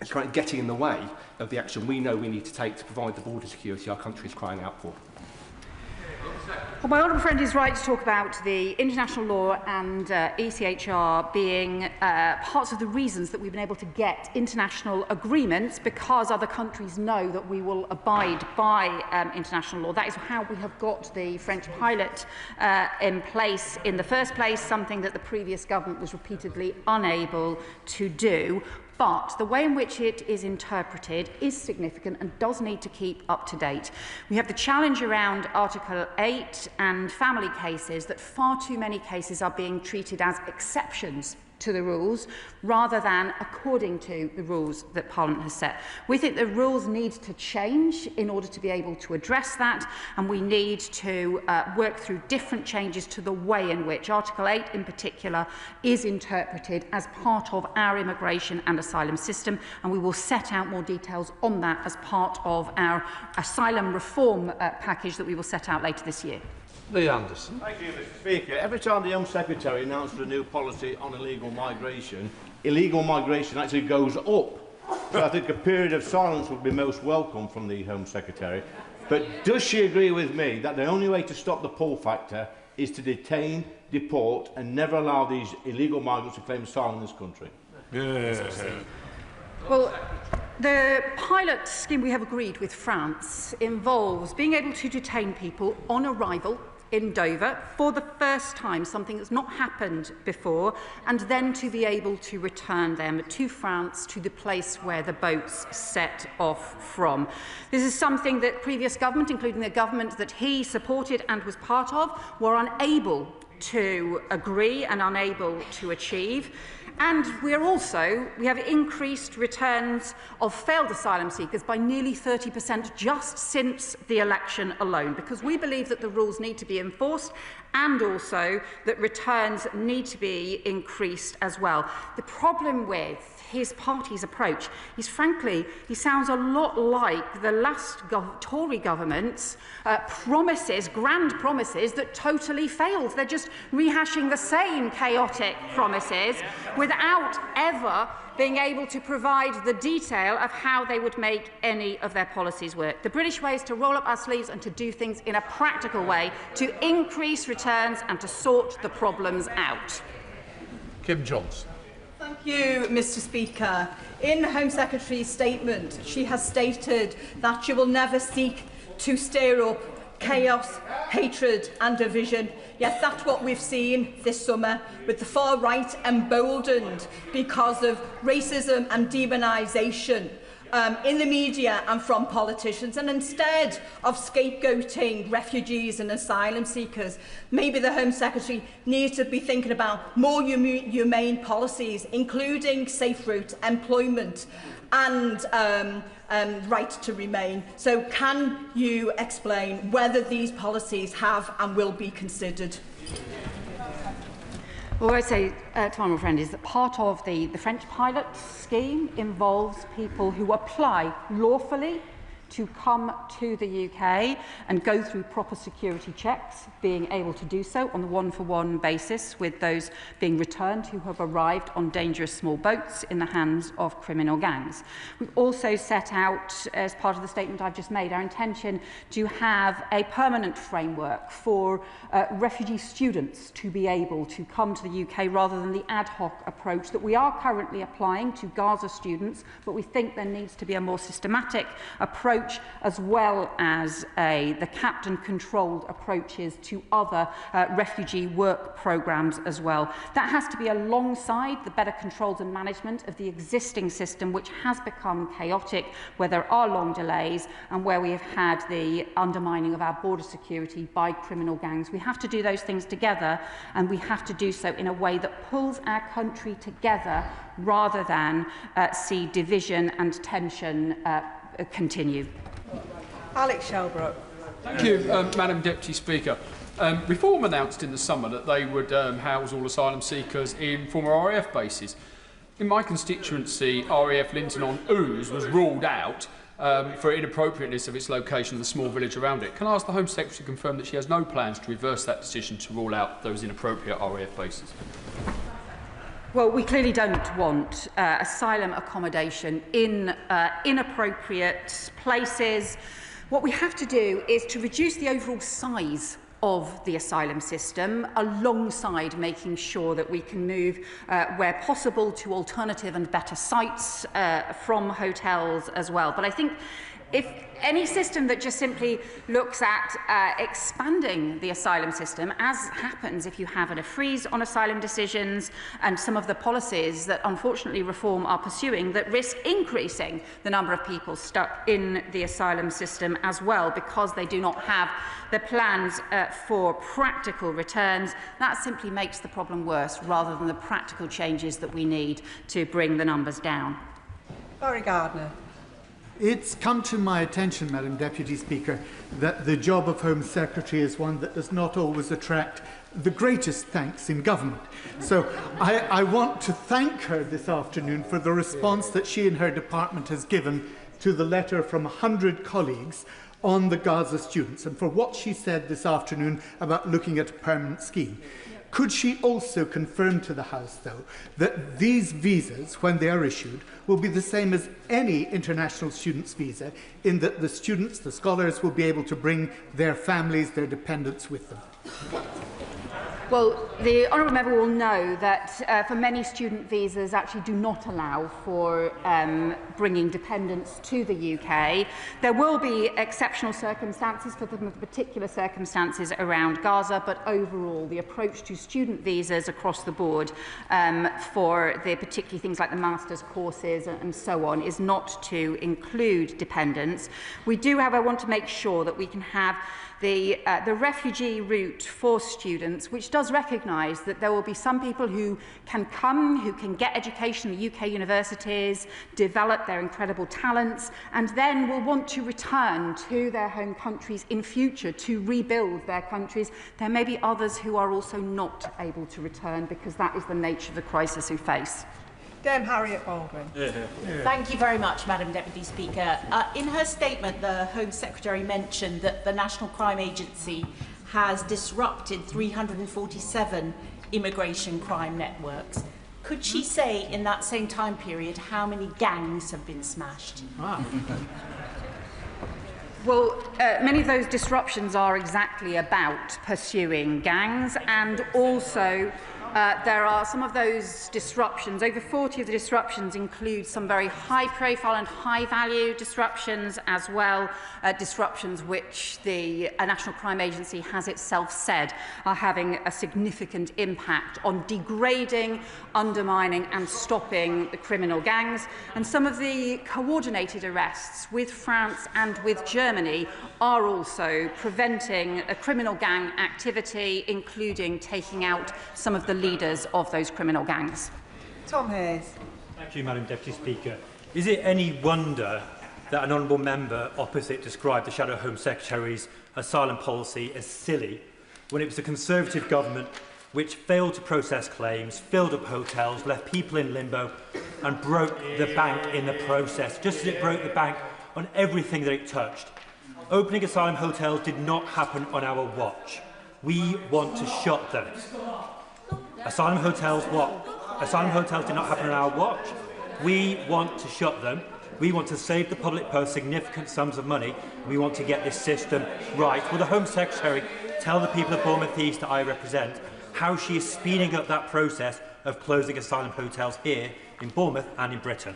is currently getting in the way of the action we know we need to take to provide the border security our country is crying out for. Well, my honourable friend is right to talk about the international law and ECHR being parts of the reasons that we've been able to get international agreements, because other countries know that we will abide by international law. That is how we have got the French pilot in place in the first place, something that the previous government was repeatedly unable to do. But the way in which it is interpreted is significant and does need to keep up to date. We have the challenge around Article 8 and family cases, that far too many cases are being treated as exceptions to the rules rather than according to the rules that Parliament has set. We think the rules need to change in order to be able to address that, and we need to work through different changes to the way in which Article 8 in particular is interpreted as part of our immigration and asylum system, and we will set out more details on that as part of our asylum reform package that we will set out later this year. Leigh Anderson. Thank you, Mr Speaker. Every time the Home Secretary announces a new policy on illegal migration actually goes up. So I think a period of silence would be most welcome from the Home Secretary. But does she agree with me that the only way to stop the pull factor is to detain, deport and never allow these illegal migrants to claim asylum in this country? Yes. Well, the pilot scheme we have agreed with France involves being able to detain people on arrival in Dover for the first time, something that's not happened before, and then to be able to return them to France, to the place where the boats set off from. This is something that previous government, including the government that he supported and was part of, were unable to agree and unable to achieve. And we have increased returns of failed asylum seekers by nearly 30% just since the election alone, because we believe that the rules need to be enforced and also that returns need to be increased as well. The problem with his party's approach is, frankly, he sounds a lot like the last Tory government's promises, grand promises that totally failed. They're just rehashing the same chaotic promises without ever being able to provide the detail of how they would make any of their policies work. The British way is to roll up our sleeves and to do things in a practical way, to increase returns and to sort the problems out. Kim Johnson. Thank you, Mr. Speaker. In the Home Secretary's statement, she has stated that she will never seek to stir up chaos, hatred and division. Yet that's what we've seen this summer, with the far right emboldened because of racism and demonisation in the media and from politicians. And instead of scapegoating refugees and asylum seekers, maybe the Home Secretary needs to be thinking about more humane policies, including safe route, employment and right to remain. So can you explain whether these policies have and will be considered? Well, what I say to my friend is that part of the French pilot scheme involves people who apply lawfully to come to the UK and go through proper security checks, being able to do so on a one-for-one basis with those being returned who have arrived on dangerous small boats in the hands of criminal gangs. We've also set out, as part of the statement I've just made, our intention to have a permanent framework for refugee students to be able to come to the UK rather than the ad hoc approach that we are currently applying to Gaza students, but we think there needs to be a more systematic approach as well as the captain-controlled approaches to other refugee work programmes as well. That has to be alongside the better controls and management of the existing system, which has become chaotic, where there are long delays and where we have had the undermining of our border security by criminal gangs. We have to do those things together, and we have to do so in a way that pulls our country together rather than see division and tension continue. Alex Shelbrooke. Thank you, Madam Deputy Speaker. Reform announced in the summer that they would house all asylum seekers in former RAF bases. In my constituency, RAF Linton on Ouse was ruled out for inappropriateness of its location in the small village around it. Can I ask the Home Secretary to confirm that she has no plans to reverse that decision to rule out those inappropriate RAF bases? Well, we clearly don't want asylum accommodation in inappropriate places. What we have to do is to reduce the overall size of the asylum system, alongside making sure that we can move, where possible, to alternative and better sites from hotels as well. But I think if any system that just simply looks at expanding the asylum system, as happens if you have a freeze on asylum decisions and some of the policies that unfortunately Reform are pursuing that risk increasing the number of people stuck in the asylum system as well, because they do not have the plans for practical returns, that simply makes the problem worse rather than the practical changes that we need to bring the numbers down. Barry Gardner. It's come to my attention, Madam Deputy Speaker, that the job of Home Secretary is one that does not always attract the greatest thanks in government. So I want to thank her this afternoon for the response that she and her department has given to the letter from 100 colleagues on the Gaza students, and for what she said this afternoon about looking at a permanent scheme. Could she also confirm to the House, though, that these visas, when they are issued, will be the same as any international student's visa, in that the students, the scholars, will be able to bring their families, their dependents with them? Well, the honourable member will know that for many student visas actually do not allow for bringing dependents to the UK. There will be exceptional circumstances for the particular circumstances around Gaza, but overall the approach to student visas across the board for the particularly things like the master's courses and so on is not to include dependents. We do, however, want to make sure that we can have the refugee route for students, which does does recognise that there will be some people who can come, who can get education in the UK universities, develop their incredible talents, and then will want to return to their home countries in future to rebuild their countries. There may be others who are also not able to return because that is the nature of the crisis we face. Dame Harriet Baldwin. Thank you very much, Madam Deputy Speaker. In her statement, the Home Secretary mentioned that the National Crime Agency has disrupted 347 immigration crime networks. Could she say in that same time period how many gangs have been smashed? Well, many of those disruptions are exactly about pursuing gangs, and also there are some of those disruptions, over 40 of the disruptions include some very high profile and high value disruptions as well, disruptions which the National Crime Agency has itself said are having a significant impact on degrading, undermining and stopping the criminal gangs. And some of the coordinated arrests with France and with Germany are also preventing a criminal gang activity, including taking out some of the leaders of those criminal gangs. Tom Hayes. Thank you, Madam Deputy Speaker. Is it any wonder that an honourable member opposite described the Shadow Home Secretary's asylum policy as silly when it was the Conservative government which failed to process claims, filled up hotels, left people in limbo and broke the bank in the process, just as it broke the bank on everything that it touched? Opening asylum hotels did not happen on our watch. We want to shut them. Asylum hotels, what? Asylum hotels did not happen on our watch. We want to shut them. We want to save the public purse significant sums of money. We want to get this system right. Will the Home Secretary tell the people of Bournemouth East that I represent how she is speeding up that process of closing asylum hotels here in Bournemouth and in Britain?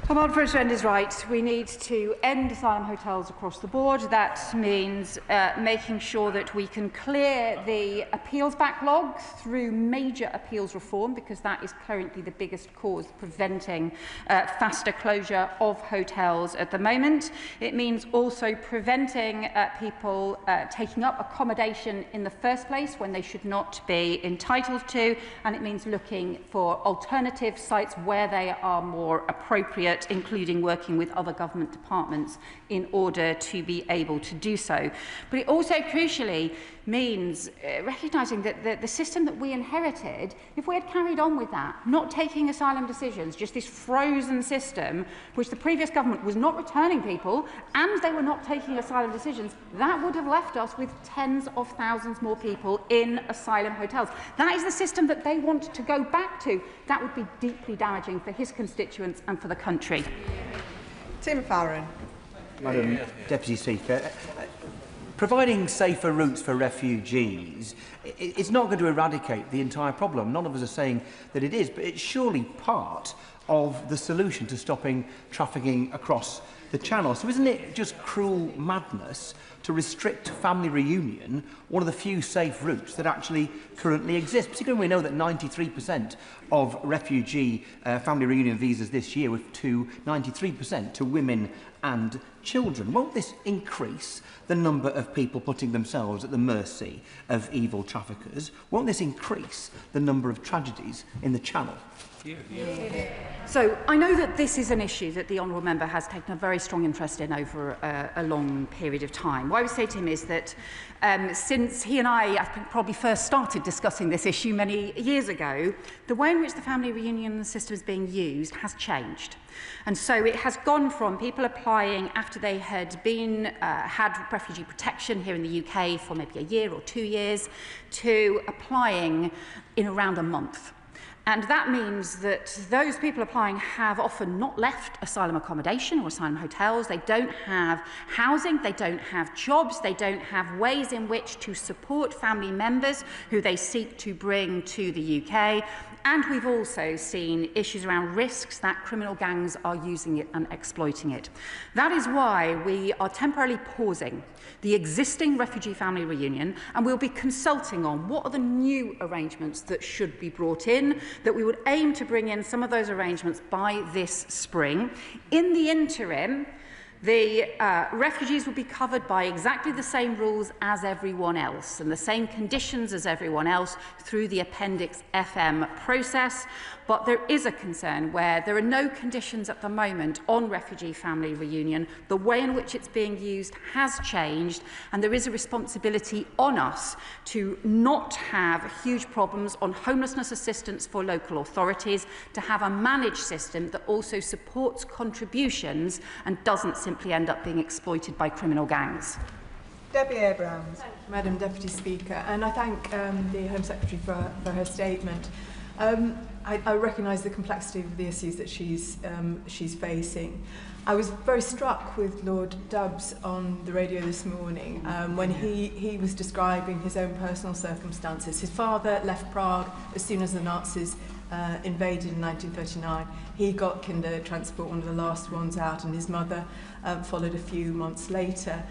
Our British friend is right. We need to end asylum hotels across the board. That means making sure that we can clear the appeals backlog through major appeals reform, because that is currently the biggest cause preventing faster closure of hotels at the moment. It means also preventing people taking up accommodation in the first place when they should not be entitled to, and it means looking for alternative sites where they are more appropriate, including working with other government departments in order to be able to do so. But it also crucially means recognising that the system that we inherited, if we had carried on with that, not taking asylum decisions, just this frozen system, which the previous government was not returning people and they were not taking asylum decisions, that would have left us with tens of thousands more people in asylum hotels. That is the system that they want to go back to. That would be deeply damaging for his constituents and for the country. Tim Farron. Madam Deputy Speaker, providing safer routes for refugees, it's not going to eradicate the entire problem. None of us are saying that it is, but it's surely part of the solution to stopping trafficking across the Channel. So isn't it just cruel madness to restrict family reunion, one of the few safe routes that actually currently exist? Particularly when we know that 93% of refugee family reunion visas this year were to 93% to women and children. Won't this increase the number of people putting themselves at the mercy of evil traffickers? Won't this increase the number of tragedies in the Channel? So I know that this is an issue that the Honourable Member has taken a very strong interest in over a long period of time. What I would say to him is that since he and I think, probably first started discussing this issue many years ago, the way in which the family reunion system is being used has changed. And so it has gone from people applying after they had been had refugee protection here in the UK for maybe a year or 2 years to applying in around a month. And that means that those people applying have often not left asylum accommodation or asylum hotels. They don't have housing, they don't have jobs, they don't have ways in which to support family members who they seek to bring to the UK. And we've also seen issues around risks that criminal gangs are using it and exploiting it. That is why we are temporarily pausing the existing refugee family reunion, and we'll be consulting on what are the new arrangements that should be brought in, that we would aim to bring in some of those arrangements by this spring. In the interim, The refugees will be covered by exactly the same rules as everyone else and the same conditions as everyone else through the Appendix FM process. But there is a concern where there are no conditions at the moment on refugee family reunion. The way in which it's being used has changed, and there is a responsibility on us to not have huge problems on homelessness assistance for local authorities, to have a managed system that also supports contributions and doesn't simply end up being exploited by criminal gangs. Debbie Abrams. Madam Deputy Speaker, and I thank the Home Secretary for her statement. I recognise the complexity of the issues that she's facing. I was very struck with Lord Dubbs on the radio this morning when he was describing his own personal circumstances. His father left Prague as soon as the Nazis invaded in 1939. He got kinder transport, one of the last ones out, and his mother followed a few months later.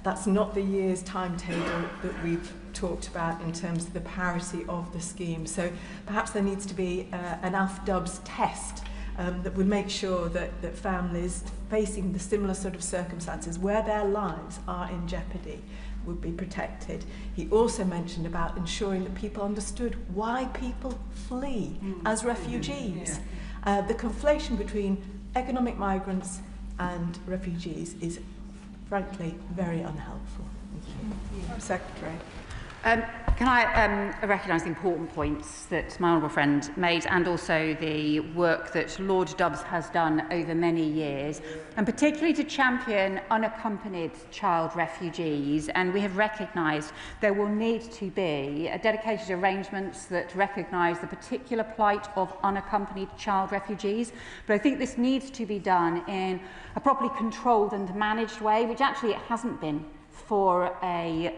That's not the year's timetable that we've talked about in terms of the parity of the scheme. So perhaps there needs to be an Alf Dubbs test that would make sure that families facing the similar sort of circumstances where their lives are in jeopardy would be protected. He also mentioned about ensuring that people understood why people flee as refugees. The conflation between economic migrants and refugees is frankly very unhelpful. Thank you. Secretary. Can I recognise the important points that my honourable friend made, and also the work that Lord Dubbs has done over many years, and particularly to champion unaccompanied child refugees. And we have recognised there will need to be dedicated arrangements that recognise the particular plight of unaccompanied child refugees. But I think this needs to be done in a properly controlled and managed way, which actually it hasn't been for a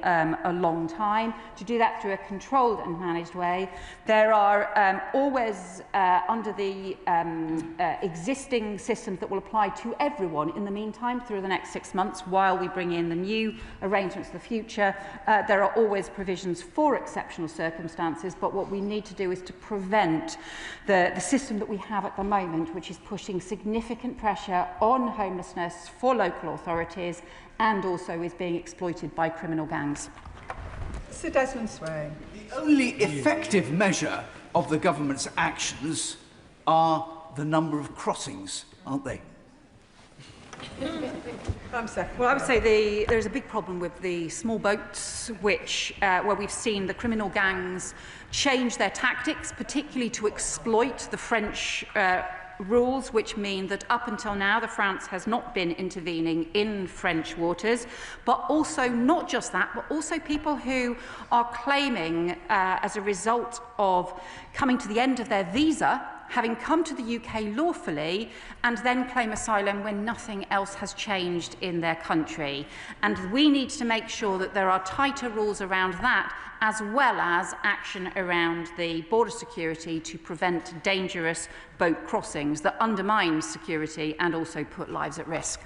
long time. To do that through a controlled and managed way. There are always, under the existing systems that will apply to everyone in the meantime through the next 6 months while we bring in the new arrangements for the future, there are always provisions for exceptional circumstances, but what we need to do is to prevent the system that we have at the moment, which is pushing significant pressure on homelessness for local authorities and also is being exploited by criminal gangs. Sir Desmond Swain. The only effective measure of the government's actions are the number of crossings, aren't they? Well, I would say there's a big problem with the small boats, which where we've seen the criminal gangs change their tactics, particularly to exploit the French rules, which mean that up until now, France has not been intervening in French waters, but also not just that, but also people who are claiming as a result of coming to the end of their visa, having come to the UK lawfully, and then claim asylum when nothing else has changed in their country. And we need to make sure that there are tighter rules around that, as well as action around the border security to prevent dangerous boat crossings that undermine security and also put lives at risk.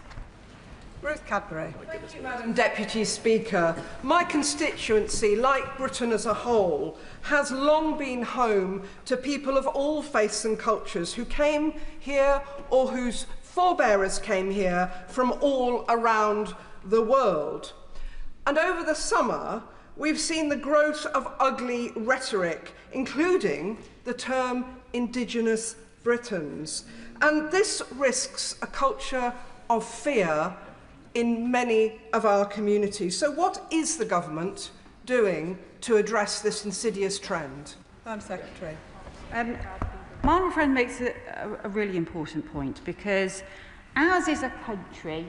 Ruth Cadbury. Thank you, Madam Deputy Speaker. My constituency, like Britain as a whole, has long been home to people of all faiths and cultures who came here or whose forebearers came here from all around the world. And over the summer, we've seen the growth of ugly rhetoric, including the term Indigenous Britons. And this risks a culture of fear in many of our communities. So what is the government doing to address this insidious trend? Madam Secretary. My friend makes a really important point, because ours is a country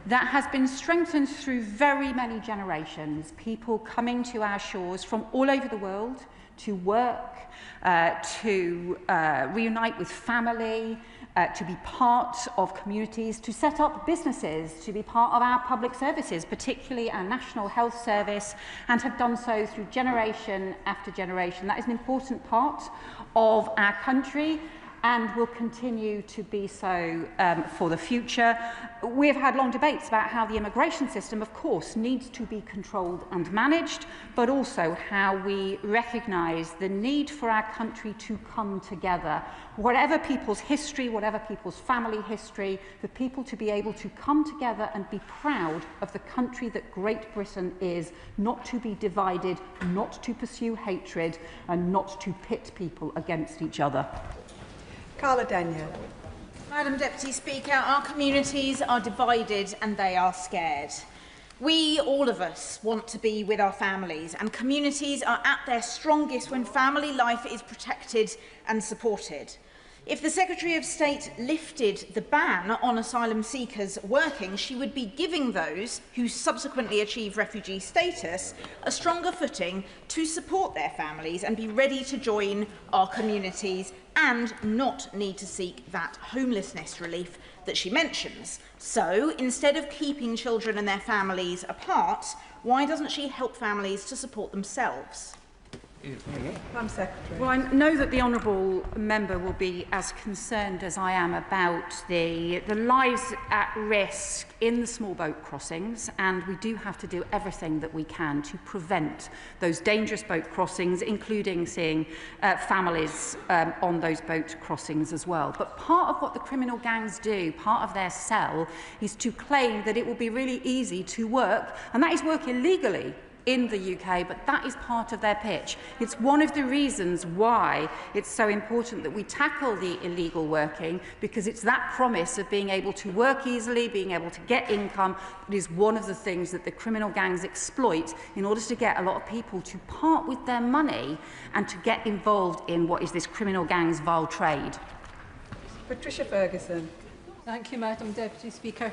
that has been strengthened through very many generations, people coming to our shores from all over the world to work, to reunite with family, to be part of communities, to set up businesses, to be part of our public services, particularly our National Health Service, and have done so through generation after generation. That is an important part of our country. and will continue to be so for the future. We have had long debates about how the immigration system, of course, needs to be controlled and managed, but also how we recognise the need for our country to come together. Whatever people's history, whatever people's family history, for people to be able to come together and be proud of the country that Great Britain is, not to be divided, not to pursue hatred, and not to pit people against each other. Carla Daniel. Madam Deputy Speaker, our communities are divided and they are scared. We, all of us, want to be with our families, and communities are at their strongest when family life is protected and supported. If the Secretary of State lifted the ban on asylum seekers working, she would be giving those who subsequently achieve refugee status a stronger footing to support their families and be ready to join our communities and not need to seek that homelessness relief that she mentions. So, instead of keeping children and their families apart, why doesn't she help families to support themselves? Home Secretary. Well, I know that the honourable member will be as concerned as I am about the lives at risk in the small boat crossings, and we do have to do everything that we can to prevent those dangerous boat crossings, including seeing families on those boat crossings as well. But part of what the criminal gangs do, part of their sell, is to claim that it will be really easy to work, and that is work illegally in the UK, but that is part of their pitch. It's one of the reasons why it's so important that we tackle the illegal working, because it's that promise of being able to work easily, being able to get income, that is one of the things that the criminal gangs exploit in order to get a lot of people to part with their money and to get involved in what is this criminal gang's vile trade. Patricia Ferguson. Thank you, Madam Deputy Speaker.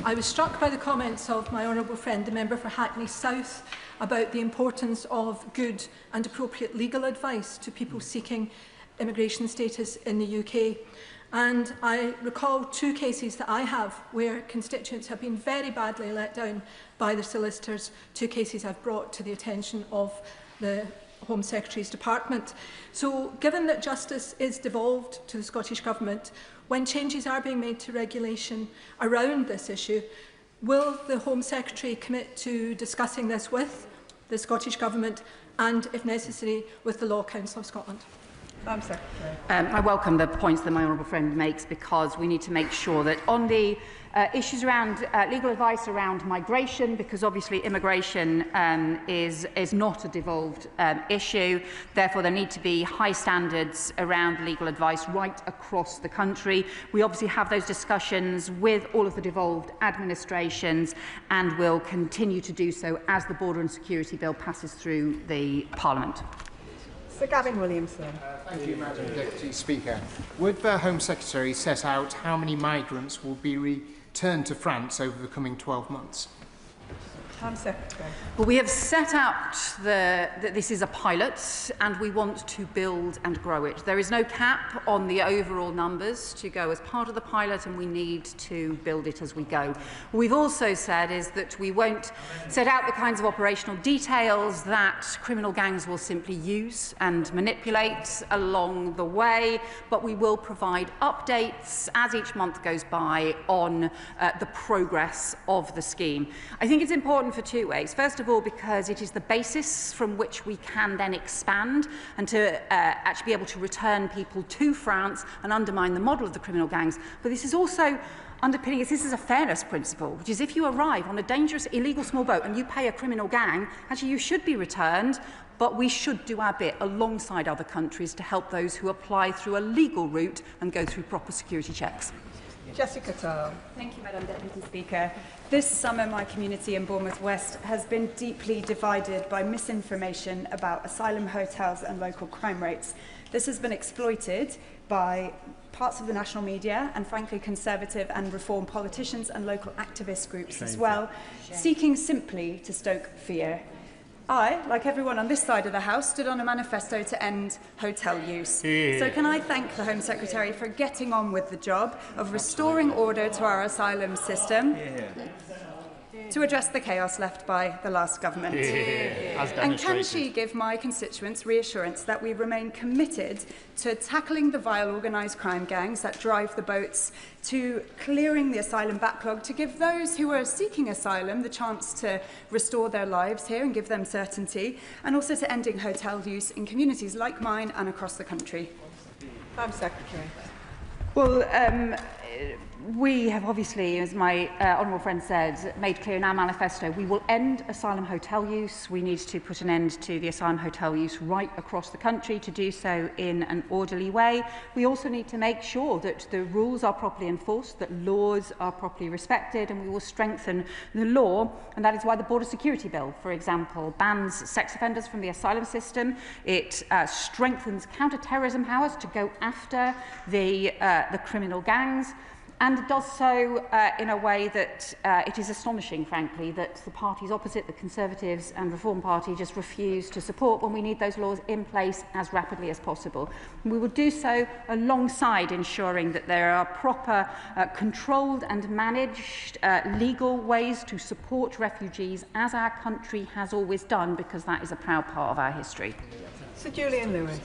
I was struck by the comments of my honourable friend, the member for Hackney South, about the importance of good and appropriate legal advice to people seeking immigration status in the UK. And I recall two cases that I have where constituents have been very badly let down by the solicitors, two cases I've brought to the attention of the Home Secretary's Department. So, given that justice is devolved to the Scottish Government, when changes are being made to regulation around this issue, will the Home Secretary commit to discussing this with the Scottish Government and, if necessary, with the Law Council of Scotland? Home Secretary. I welcome the points that my honourable friend makes, because we need to make sure that on the issues around legal advice around migration, because obviously immigration is not a devolved issue. Therefore, there need to be high standards around legal advice right across the country. We obviously have those discussions with all of the devolved administrations, and will continue to do so as the Border and Security Bill passes through the Parliament. Sir Gavin Williamson. Thank you, Madam Deputy Speaker. Would the Home Secretary set out how many migrants will be returned to France over the coming 12 months? Home Secretary. Well, we have set out that this is a pilot, and we want to build and grow it. There is no cap on the overall numbers to go as part of the pilot, and we need to build it as we go. What we've also said is that we won't set out the kinds of operational details that criminal gangs will simply use and manipulate along the way, but we will provide updates as each month goes by on the progress of the scheme. I think it's important for two ways. First of all, because it is the basis from which we can then expand and to actually be able to return people to France and undermine the model of the criminal gangs. But this is also underpinning this is a fairness principle, which is if you arrive on a dangerous illegal small boat and you pay a criminal gang, actually you should be returned, but we should do our bit alongside other countries to help those who apply through a legal route and go through proper security checks. Jessica Tarl. Thank you, Madam Deputy Speaker. This summer, my community in Bournemouth West has been deeply divided by misinformation about asylum hotels and local crime rates. This has been exploited by parts of the national media and, frankly, Conservative and Reform politicians and local activist groups as well, seeking simply to stoke fear. I, like everyone on this side of the House, stood on a manifesto to end hotel use. Yeah. So can I thank the Home Secretary for getting on with the job of restoring order to our asylum system to address the chaos left by the last government? And can she give my constituents reassurance that we remain committed to tackling the vile organised crime gangs that drive the boats, to clearing the asylum backlog, to give those who are seeking asylum the chance to restore their lives here and give them certainty, and also to ending hotel use in communities like mine and across the country? Home Secretary. Well, we have obviously, as my honourable friend said, made clear in our manifesto, we will end asylum hotel use. We need to put an end to the asylum hotel use right across the country, to do so in an orderly way. We also need to make sure that the rules are properly enforced, that laws are properly respected, and we will strengthen the law. And that is why the Border Security Bill, for example, bans sex offenders from the asylum system. It strengthens counter-terrorism powers to go after the criminal gangs. And it does so in a way that it is astonishing, frankly, that the parties opposite, the Conservatives and Reform Party, just refuse to support when we need those laws in place as rapidly as possible. And we will do so alongside ensuring that there are proper, controlled and managed legal ways to support refugees, as our country has always done, because that is a proud part of our history. Sir Julian Lewis.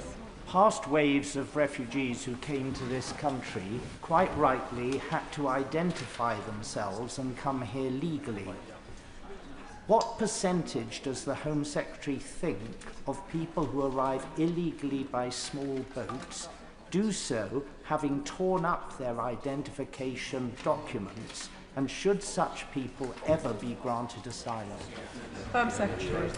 Past waves of refugees who came to this country quite rightly had to identify themselves and come here legally. What percentage does the Home Secretary think of people who arrive illegally by small boats do so having torn up their identification documents, and should such people ever be granted asylum? Home Secretary.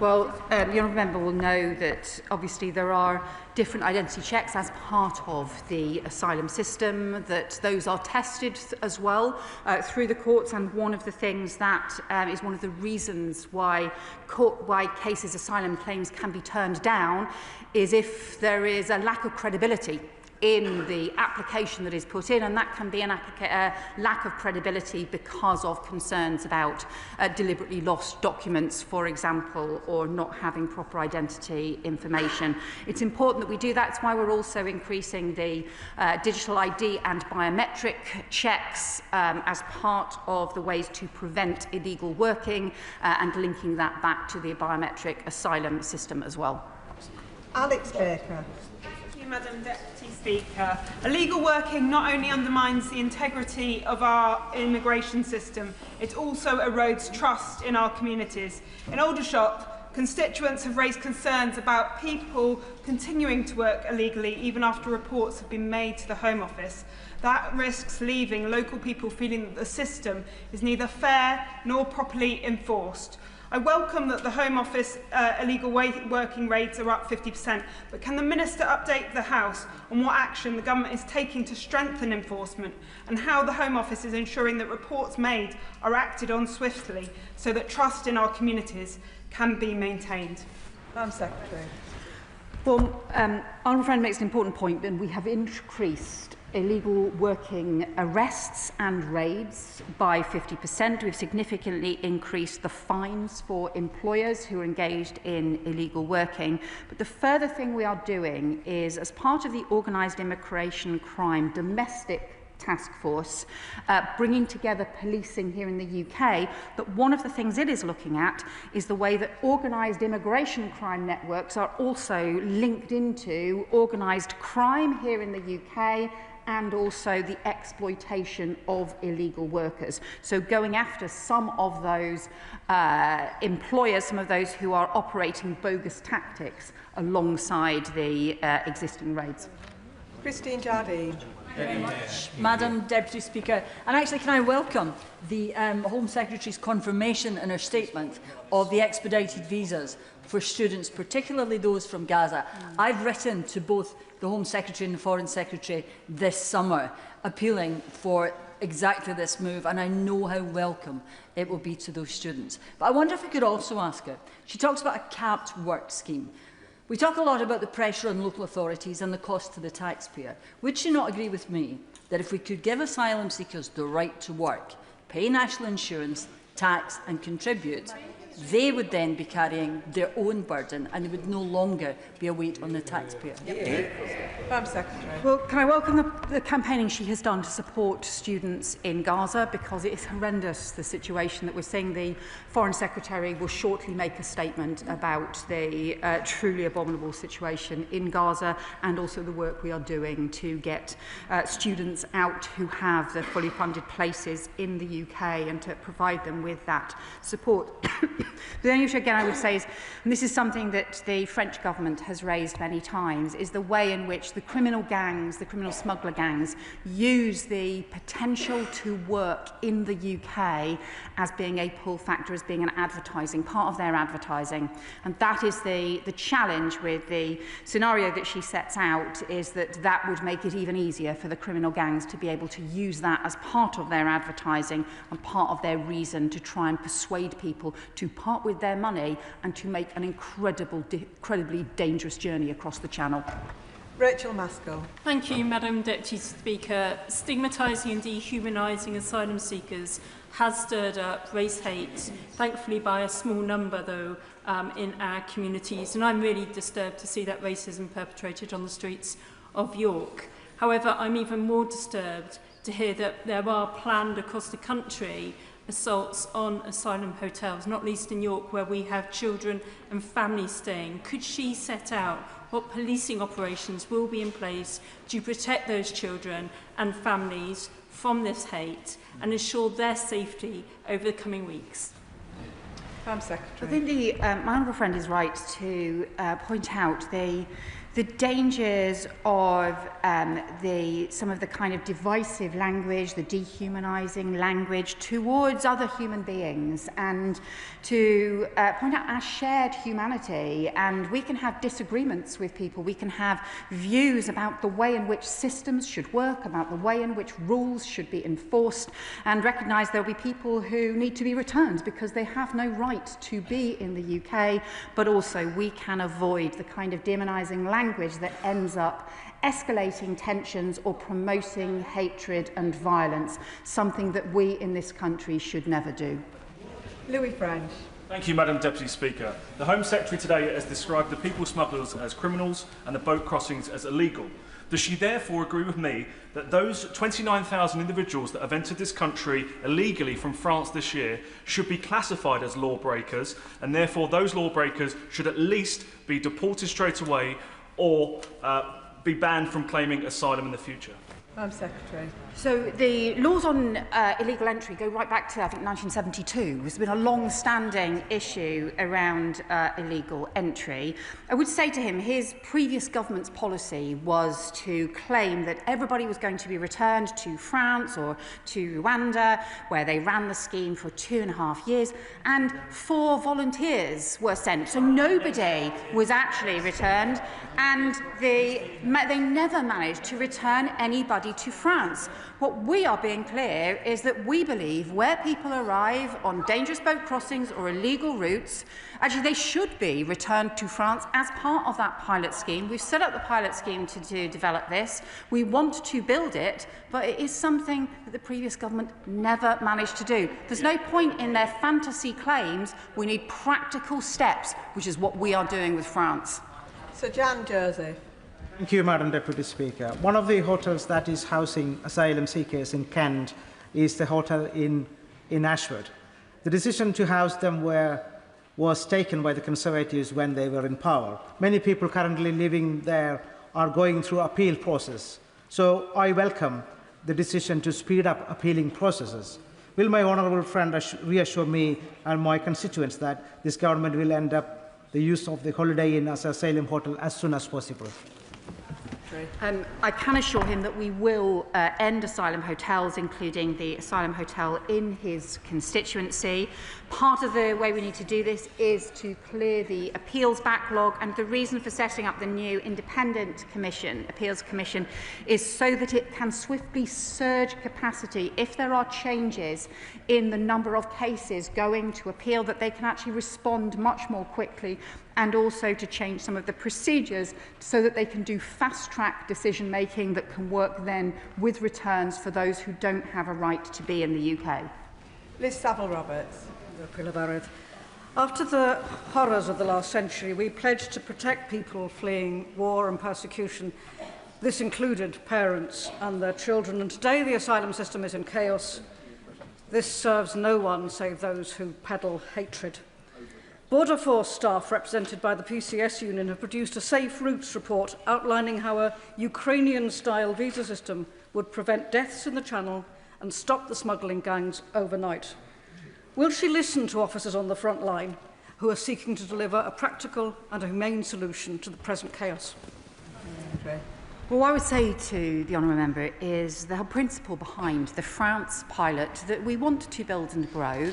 Well, the honourable member will know that obviously there are different identity checks as part of the asylum system, that those are tested as well through the courts, and one of the things that is one of the reasons why cases, asylum claims can be turned down, is if there is a lack of credibility in the application that is put in, and that can be a lack of credibility because of concerns about deliberately lost documents, for example, or not having proper identity information. It's important that we do that. That's why we're also increasing the digital ID and biometric checks as part of the ways to prevent illegal working, and linking that back to the biometric asylum system as well. Alex Baker. Madam Deputy Speaker. Illegal working not only undermines the integrity of our immigration system, it also erodes trust in our communities. In Aldershot, constituents have raised concerns about people continuing to work illegally even after reports have been made to the Home Office. That risks leaving local people feeling that the system is neither fair nor properly enforced. I welcome that the Home Office illegal working rates are up 50%, but can the Minister update the House on what action the Government is taking to strengthen enforcement, and how the Home Office is ensuring that reports made are acted on swiftly so that trust in our communities can be maintained? Home Secretary. Well, honourable friend makes an important point, and we have increased illegal working arrests and raids by 50%. We've significantly increased the fines for employers who are engaged in illegal working. But the further thing we are doing is, as part of the organised immigration crime domestic task force, bringing together policing here in the UK, that one of the things it is looking at is the way that organised immigration crime networks are also linked into organised crime here in the UK, and also the exploitation of illegal workers. So going after some of those employers, some of those who are operating bogus tactics alongside the existing raids. Christine Jardine. Very much, Madam Deputy Speaker. And actually, can I welcome the Home Secretary's confirmation in her statement of the expedited visas for students, particularly those from Gaza. I've written to both the Home Secretary and the Foreign Secretary this summer, appealing for exactly this move, and I know how welcome it will be to those students. But I wonder if I could also ask her, she talks about a capped work scheme. We talk a lot about the pressure on local authorities and the cost to the taxpayer. Would she not agree with me that if we could give asylum seekers the right to work, pay national insurance, tax and contribute, they would then be carrying their own burden and it would no longer be a weight on the taxpayer. Home Secretary. Well, can I welcome the campaigning she has done to support students in Gaza, because it is horrendous, the situation that we're seeing. The Foreign Secretary will shortly make a statement about the truly abominable situation in Gaza and also the work we are doing to get students out who have the fully funded places in the UK and to provide them with that support. The only issue again I would say is, and this is something that the French government has raised many times, is the way in which the criminal gangs, the criminal smuggler gangs, use the potential to work in the UK as being a pull factor, as being an advertising, part of their advertising. And that is the challenge with the scenario that she sets out, is that that would make it even easier for the criminal gangs to be able to use that as part of their advertising and part of their reason to try and persuade people to part with their money and to make an incredibly dangerous journey across the Channel. Rachel Maskell. Thank you, Madam Deputy Speaker. Stigmatising and dehumanising asylum seekers has stirred up race hate, thankfully by a small number though, in our communities, and I'm really disturbed to see that racism perpetrated on the streets of York. However, I'm even more disturbed to hear that there are planned across the country assaults on asylum hotels, not least in York, where we have children and families staying. Could she set out what policing operations will be in place to protect those children and families from this hate and ensure their safety over the coming weeks? Home Secretary. I think my honourable friend is right to point out the dangers of some of the kind of divisive language, the dehumanising language towards other human beings, and to point out our shared humanity. And we can have disagreements with people, we can have views about the way in which systems should work, about the way in which rules should be enforced, and recognise there will be people who need to be returned because they have no right to be in the UK, but also we can avoid the kind of demonising language that ends up escalating tensions or promoting hatred and violence, something that we in this country should never do. Louis French. Thank you, Madam Deputy Speaker. The Home Secretary today has described the people smugglers as criminals and the boat crossings as illegal. Does she therefore agree with me that those 29,000 individuals that have entered this country illegally from France this year should be classified as lawbreakers, and therefore those lawbreakers should at least be deported straight away or be banned from claiming asylum in the future? Home Secretary. So the laws on illegal entry go right back to, I think, 1972. There's been a long-standing issue around illegal entry. I would say to him, his previous government's policy was to claim that everybody was going to be returned to France or to Rwanda, where they ran the scheme for 2.5 years, and 4 volunteers were sent. So nobody was actually returned, and they never managed to return anybody to France. What we are being clear is that we believe where people arrive on dangerous boat crossings or illegal routes, actually they should be returned to France as part of that pilot scheme. We've set up the pilot scheme to develop this. We want to build it, but it is something that the previous government never managed to do. There's no point in their fantasy claims. We need practical steps, which is what we are doing with France. Sir Jan Joseph. Thank you, Madam Deputy Speaker. One of the hotels that is housing asylum seekers in Kent is the hotel in Ashford. The decision to house them was taken by the Conservatives when they were in power. Many people currently living there are going through appeal process. So I welcome the decision to speed up appealing processes. Will my honourable friend reassure me and my constituents that this government will end up the use of the Holiday Inn as asylum hotel as soon as possible? I can assure him that we will end asylum hotels, including the asylum hotel in his constituency. Part of the way we need to do this is to clear the appeals backlog, and the reason for setting up the new independent appeals commission, is so that it can swiftly surge capacity if there are changes in the number of cases going to appeal, that they can actually respond much more quickly, and also to change some of the procedures so that they can do fast-track decision-making that can work then with returns for those who don't have a right to be in the UK. Liz Saville-Roberts. After the horrors of the last century, we pledged to protect people fleeing war and persecution. This included parents and their children, and today the asylum system is in chaos. This serves no one save those who peddle hatred. Border Force staff represented by the PCS union have produced a Safe Routes report outlining how a Ukrainian-style visa system would prevent deaths in the Channel and stop the smuggling gangs overnight. Will she listen to officers on the front line who are seeking to deliver a practical and a humane solution to the present chaos? Well, what I would say to the Honourable Member is the whole principle behind the France pilot that we want to build and grow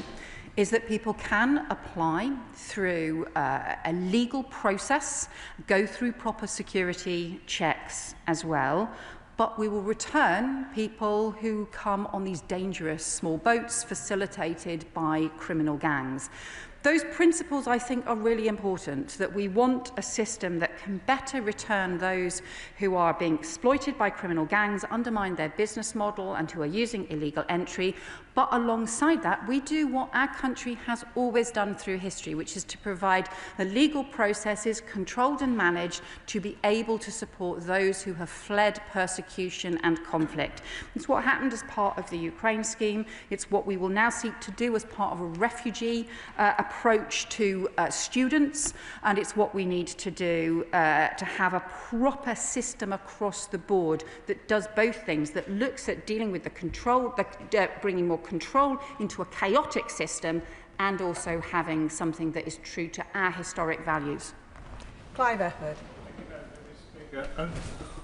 is that people can apply through a legal process, go through proper security checks as well, but we will return people who come on these dangerous small boats facilitated by criminal gangs. Those principles, I think, are really important, that we want a system that can better return those who are being exploited by criminal gangs, undermine their business model and who are using illegal entry. But alongside that, we do what our country has always done through history, which is to provide the legal processes controlled and managed to be able to support those who have fled persecution and conflict. It's what happened as part of the Ukraine scheme. It's what we will now seek to do as part of a refugee approach to students, and it's what we need to do to have a proper system across the board that does both things, that looks at dealing with the control, bringing more control into a chaotic system, and also having something that is true to our historic values. Clive Efford.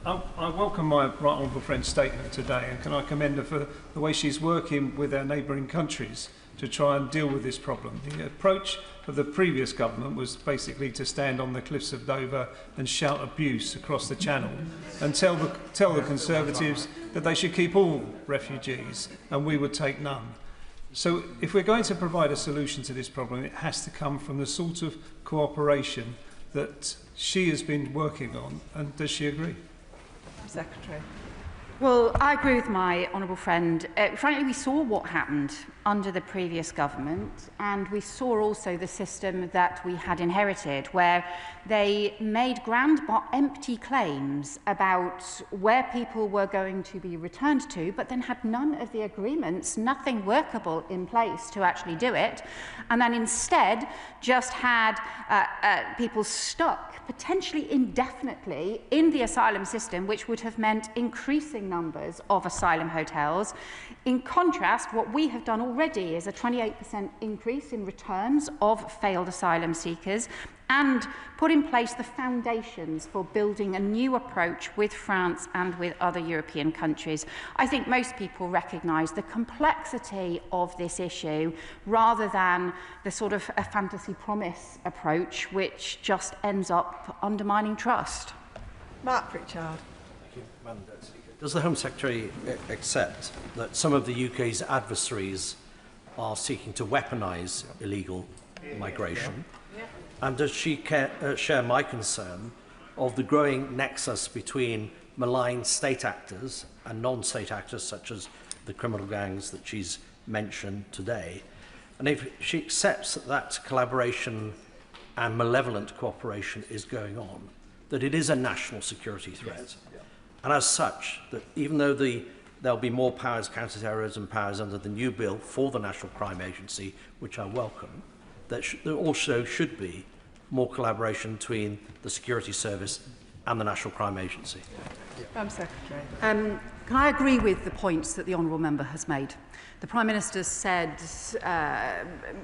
I welcome my right honourable friend's statement today, and can I commend her for the way she's working with our neighbouring countries to try and deal with this problem. The approach of the previous government was basically to stand on the cliffs of Dover and shout abuse across the Channel and tell the Conservatives that they should keep all refugees and we would take none. So if we're going to provide a solution to this problem, it has to come from the sort of cooperation that she has been working on. And does she agree? Secretary. Well, I agree with my honourable friend. Frankly, we saw what happened under the previous government, and we saw also the system that we had inherited, where they made grand but empty claims about where people were going to be returned to, but then had none of the agreements, nothing workable in place to actually do it, and then instead just had people stuck, potentially indefinitely, in the asylum system, which would have meant increasing numbers of asylum hotels. In contrast, what we have done already is a 28% increase in returns of failed asylum seekers and put in place the foundations for building a new approach with France and with other European countries. I think most people recognise the complexity of this issue rather than the sort of a fantasy promise approach which just ends up undermining trust. Mark Pritchard. Thank you, Madam Deputy Speaker. Does the Home Secretary accept that some of the UK's adversaries are seeking to weaponise illegal migration? And does she share my concern of the growing nexus between malign state actors and non-state actors, such as the criminal gangs that she's mentioned today? And if she accepts that collaboration and malevolent cooperation is going on, that it is a national security threat, yes. And as such, that even though there'll be more powers, counter-terrorism powers under the new bill for the National Crime Agency, which I welcome, there also should be more collaboration between the Security Service and the National Crime Agency. Secretary. Can I agree with the points that the Honourable Member has made? The Prime Minister said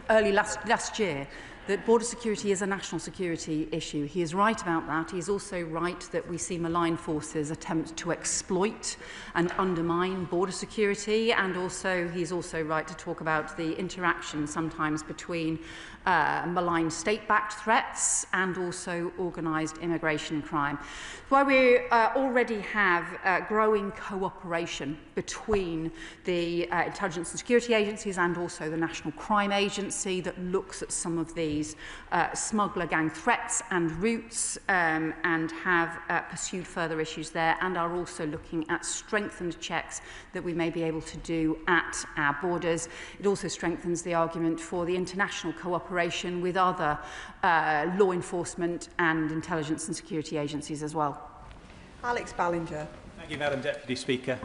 early last year that border security is a national security issue. He is right about that. He is also right that we see malign forces attempt to exploit and undermine border security, and also he's also right to talk about the interaction sometimes between malign state-backed threats and also organised immigration crime. Why we already have growing cooperation between the intelligence and security agencies and also the National Crime Agency that looks at some of the these smuggler gang threats and routes, and have pursued further issues there, and are also looking at strengthened checks that we may be able to do at our borders. It also strengthens the argument for the international cooperation with other law enforcement and intelligence and security agencies as well. Alex Ballinger. Thank you, Madam Deputy Speaker.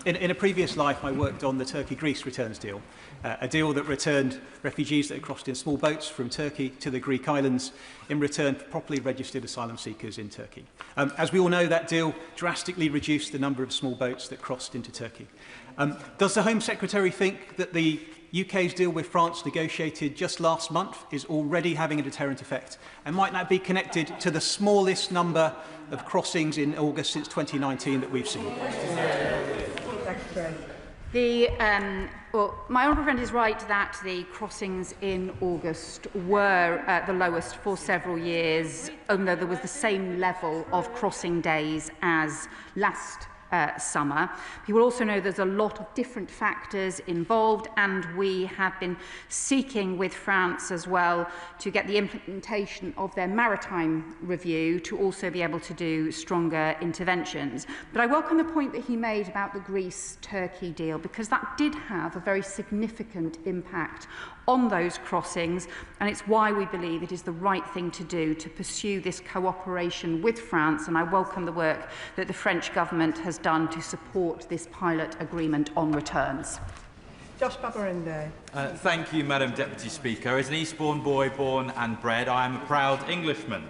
In a previous life, I worked on the Turkey-Greece returns deal, a deal that returned refugees that had crossed in small boats from Turkey to the Greek islands in return for properly registered asylum seekers in Turkey. As we all know, that deal drastically reduced the number of small boats that crossed into Turkey. Does the Home Secretary think that the UK's deal with France, negotiated just last month, is already having a deterrent effect, and might that be connected to the smallest number of crossings in August since 2019 that we've seen? Well, my honourable friend is right that the crossings in August were the lowest for several years, although there was the same level of crossing days as last summer. You will also know there's a lot of different factors involved, and we have been seeking with France as well to get the implementation of their maritime review to also be able to do stronger interventions. But I welcome the point that he made about the Greece-Turkey deal, because that did have a very significant impact on those crossings, and it's why we believe it is the right thing to do to pursue this cooperation with France, and I welcome the work that the French government has done to support this pilot agreement on returns. Josh Babarinde. Thank you, Madam Deputy Speaker. As an Eastbourne boy born and bred, I am a proud Englishman.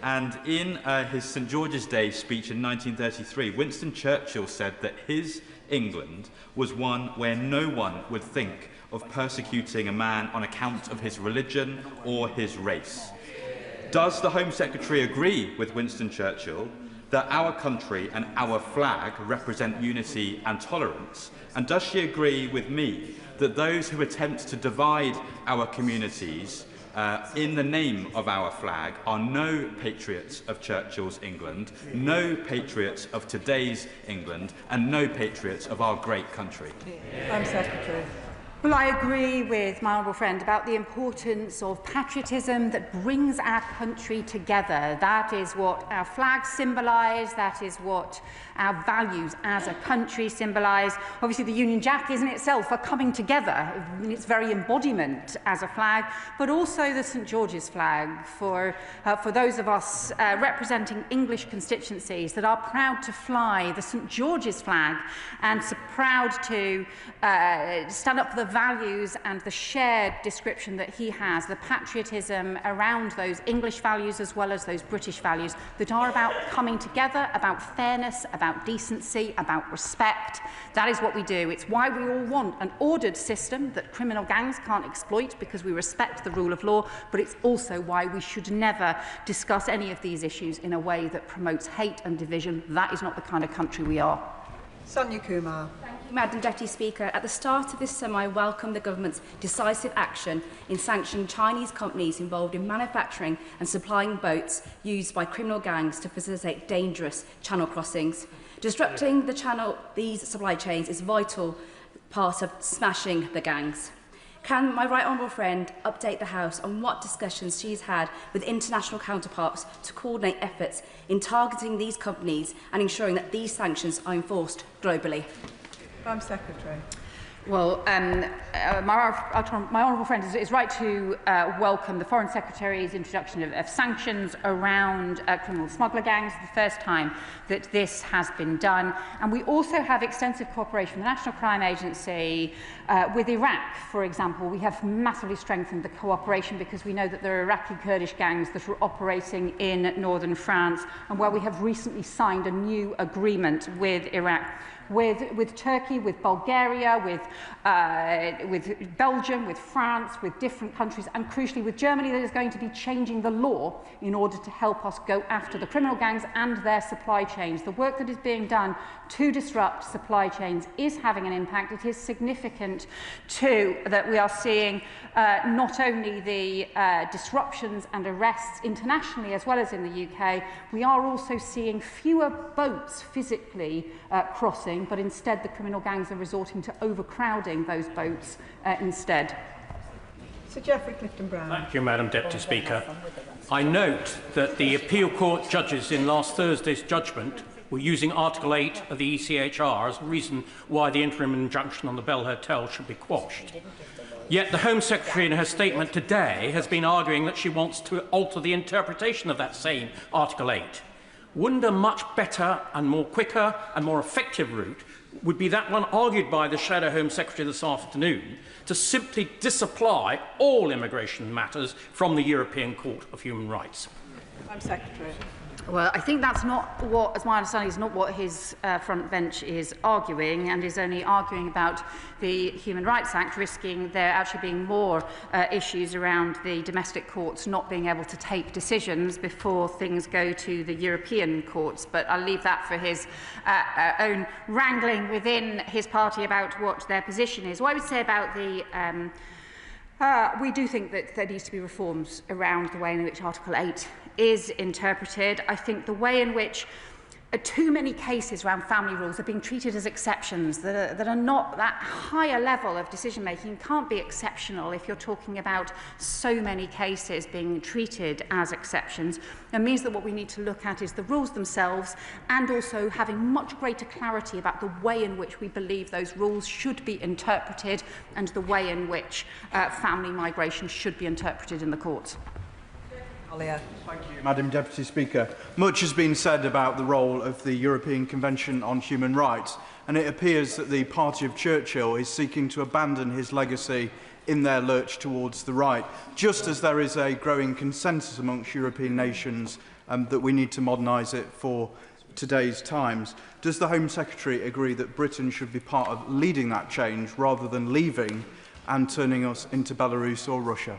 And in his St George's Day speech in 1933, Winston Churchill said that his England was one where no one would think of persecuting a man on account of his religion or his race. Does the Home Secretary agree with Winston Churchill that our country and our flag represent unity and tolerance? And does she agree with me that those who attempt to divide our communities in the name of our flag are no patriots of Churchill's England, no patriots of today's England, and no patriots of our great country? Home Secretary. Well, I agree with my honourable friend about the importance of patriotism that brings our country together. That is what our flags symbolise, that is what our values as a country symbolise. Obviously, the Union Jack is in itself a coming together in its very embodiment as a flag, but also the St George's flag for those of us representing English constituencies that are proud to fly the St George's flag and so proud to stand up for the values and the shared description that he has, the patriotism around those English values as well as those British values that are about coming together, about fairness, about decency, about respect. That is what we do. It's why we all want an ordered system that criminal gangs can't exploit, because we respect the rule of law, but it's also why we should never discuss any of these issues in a way that promotes hate and division. That is not the kind of country we are. Sonia Kumar. Thank you, Madam Deputy Speaker. At the start of this summer, I welcome the government's decisive action in sanctioning Chinese companies involved in manufacturing and supplying boats used by criminal gangs to facilitate dangerous channel crossings. Disrupting these supply chains is a vital part of smashing the gangs. Can my right honourable friend update the House on what discussions she's had with international counterparts to coordinate efforts in targeting these companies and ensuring that these sanctions are enforced globally? Home Secretary. Well, my honourable friend is right to welcome the Foreign Secretary's introduction of sanctions around criminal smuggler gangs. It's the first time that this has been done. And we also have extensive cooperation with the National Crime Agency with Iraq, for example. We have massively strengthened the cooperation because we know that there are Iraqi Kurdish gangs that are operating in northern France, and where we have recently signed a new agreement with Iraq, with Turkey, with Bulgaria, with Belgium, with France, with different countries, and crucially with Germany, that is going to be changing the law in order to help us go after the criminal gangs and their supply chains. The work that is being done to disrupt supply chains is having an impact. It is significant too that we are seeing not only the disruptions and arrests internationally as well as in the UK, we are also seeing fewer boats physically crossing, but instead the criminal gangs are resorting to overcrowding those boats instead. Sir Geoffrey Clifton-Brown. Thank you, Madam Deputy Speaker. I note that the appeal court judges in last Thursday's judgment were using Article 8 of the ECHR as a reason why the interim injunction on the Bell Hotel should be quashed. Yet the Home Secretary in her statement today has been arguing that she wants to alter the interpretation of that same Article 8. Wouldn't a much better and more quicker and more effective route would be that one argued by the Shadow Home Secretary this afternoon to simply disapply all immigration matters from the European Court of Human Rights? Home Secretary. Well, I think that's not what, as my understanding, is not what his front bench is arguing, and is only arguing about the Human Rights Act, risking there actually being more issues around the domestic courts not being able to take decisions before things go to the European courts. But I'll leave that for his own wrangling within his party about what their position is. What I would say about the we do think that there needs to be reforms around the way in which Article 8 is interpreted. I think the way in which too many cases around family rules are being treated as exceptions that are not that higher level of decision making can't be exceptional if you're talking about so many cases being treated as exceptions. It means that what we need to look at is the rules themselves, and also having much greater clarity about the way in which we believe those rules should be interpreted, and the way in which family migration should be interpreted in the courts. Thank you, Madam Deputy Speaker. Much has been said about the role of the European Convention on Human Rights, and it appears that the party of Churchill is seeking to abandon his legacy in their lurch towards the right, just as there is a growing consensus amongst European nations that we need to modernise it for today's times. Does the Home Secretary agree that Britain should be part of leading that change rather than leaving and turning us into Belarus or Russia?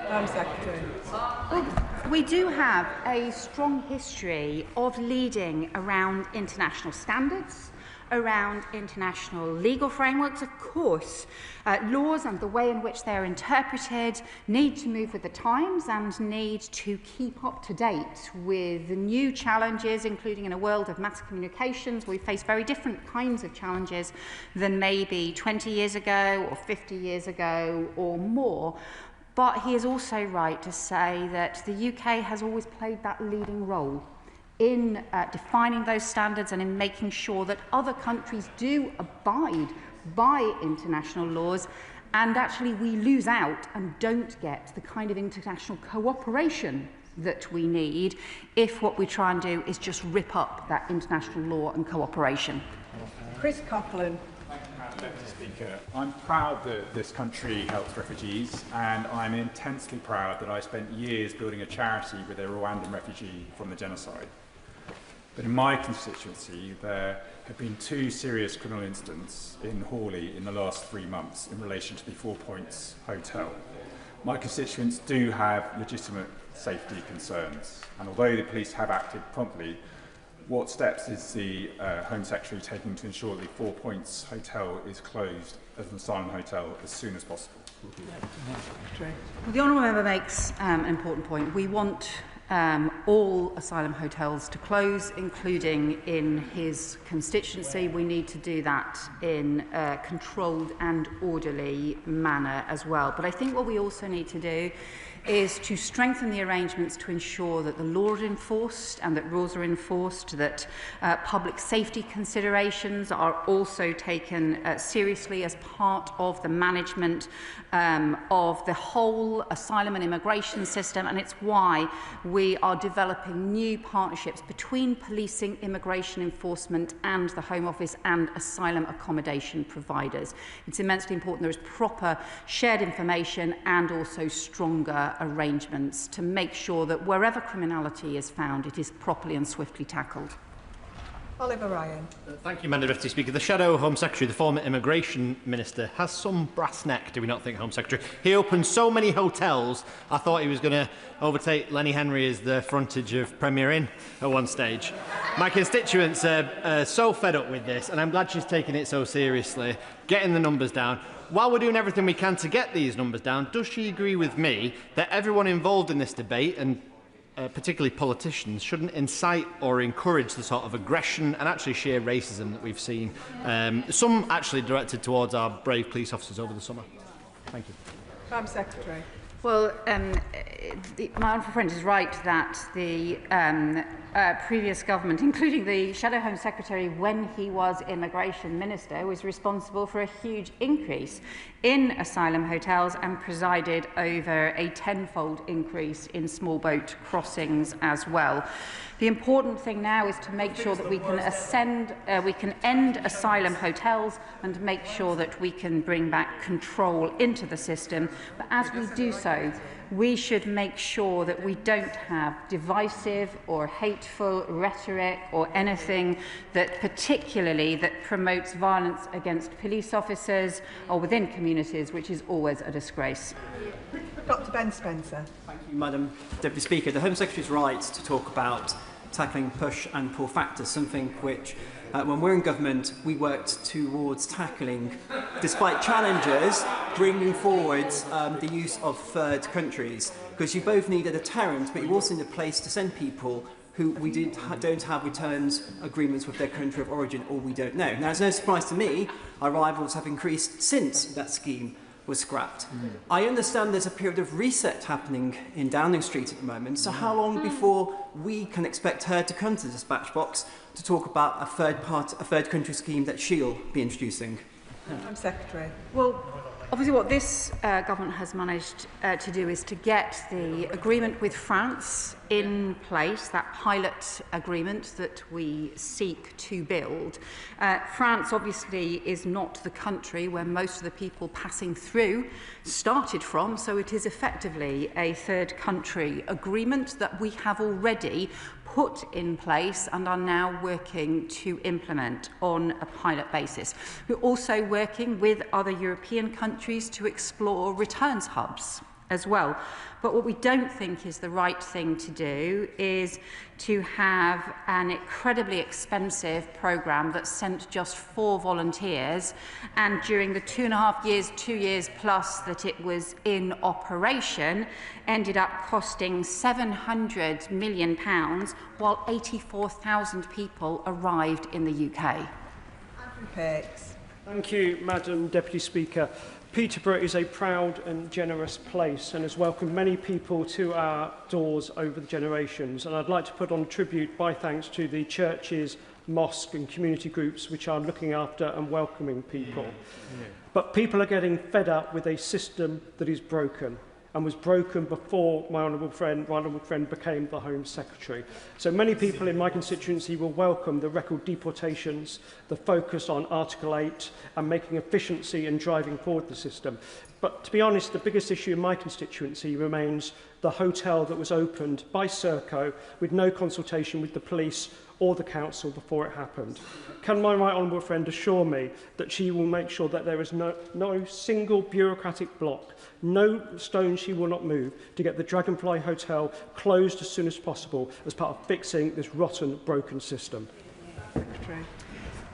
Home Secretary. Well, we do have a strong history of leading around international standards, around international legal frameworks. Of course, laws and the way in which they're interpreted need to move with the times and need to keep up to date with the new challenges, including in a world of mass communications. We face very different kinds of challenges than maybe 20 years ago or 50 years ago or more. But he is also right to say that the UK has always played that leading role in defining those standards and in making sure that other countries do abide by international laws, and actually we lose out and don't get the kind of international cooperation that we need if what we try and do is just rip up that international law and cooperation. Chris Coughlin. Deputy Speaker, I'm proud that this country helps refugees, and I'm intensely proud that I spent years building a charity with a Rwandan refugee from the genocide. But in my constituency, there have been 2 serious criminal incidents in Hawley in the last 3 months in relation to the 4 Points Hotel. My constituents do have legitimate safety concerns, and although the police have acted promptly, what steps is the Home Secretary taking to ensure the 4 Points Hotel is closed as an asylum hotel as soon as possible? Well, the honourable member makes an important point. We want all asylum hotels to close, including in his constituency. We need to do that in a controlled and orderly manner as well. But I think what we also need to do is to strengthen the arrangements to ensure that the law is enforced and that rules are enforced, that public safety considerations are also taken seriously as part of the management of the whole asylum and immigration system. And it's why we are developing new partnerships between policing, immigration enforcement and the Home Office and asylum accommodation providers. It's immensely important there is proper shared information and also stronger arrangements to make sure that wherever criminality is found, it is properly and swiftly tackled. Oliver Ryan. Thank you, Madam Deputy Speaker. The Shadow Home Secretary, the former Immigration Minister, has some brass neck, do we not think, Home Secretary? He opened so many hotels, I thought he was going to overtake Lenny Henry as the frontage of Premier Inn at one stage. My constituents are so fed up with this, and I'm glad she's taking it so seriously, getting the numbers down. While we're doing everything we can to get these numbers down, does she agree with me that everyone involved in this debate, and particularly politicians, shouldn't incite or encourage the sort of aggression and actually sheer racism that we've seen, some actually directed towards our brave police officers over the summer? Thank you. Home Secretary. Well, my honourable friend is right that the previous government, including the Shadow Home Secretary when he was Immigration Minister, was responsible for a huge increase in asylum hotels and presided over a tenfold increase in small boat crossings as well. The important thing now is to make sure that we can end asylum hotels and make sure that we can bring back control into the system. But as we do so, we should make sure that we don't have divisive or hateful rhetoric or anything that particularly that promotes violence against police officers or within communities, which is always a disgrace. Dr. Ben Spencer. Thank you, Madam Deputy Speaker. The Home Secretary's right to talk about tackling push and pull factors, something which, when we're in government, we worked towards tackling, despite challenges, bringing forward the use of third countries. Because you both need a deterrent, but you also need a place to send people who we don't have returns agreements with their country of origin, or we don't know. Now, it's no surprise to me, arrivals have increased since that scheme was scrapped. I understand there's a period of reset happening in Downing Street at the moment, so how long before we can expect her to come to the dispatch box to talk about a third country scheme that she'll be introducing? Home Secretary. Well, obviously what this government has managed to do is to get the agreement with France in place, that pilot agreement that we seek to build. France obviously is not the country where most of the people passing through started from, so it is effectively a third country agreement that we have already put in place and are now working to implement on a pilot basis. We're also working with other European countries to explore returns hubs as well. But what we don't think is the right thing to do is to have an incredibly expensive programme that sent just 4 volunteers, and during the 2.5 years, 2 years plus that it was in operation, ended up costing £700 million, while 84,000 people arrived in the UK. Thank you, Madam Deputy Speaker. Peterborough is a proud and generous place and has welcomed many people to our doors over the generations. And I'd like to put on tribute my thanks to the churches, mosques and community groups which are looking after and welcoming people. But people are getting fed up with a system that is broken and was broken before my honourable friend became the Home Secretary. So many people in my constituency will welcome the record deportations, the focus on Article 8 and making efficiency and driving forward the system. But to be honest, the biggest issue in my constituency remains the hotel that was opened by Serco with no consultation with the police or the council before it happened. Can my right honourable friend assure me that she will make sure that there is no single bureaucratic block, no stone she will not move to get the Dragonfly Hotel closed as soon as possible as part of fixing this rotten, broken system?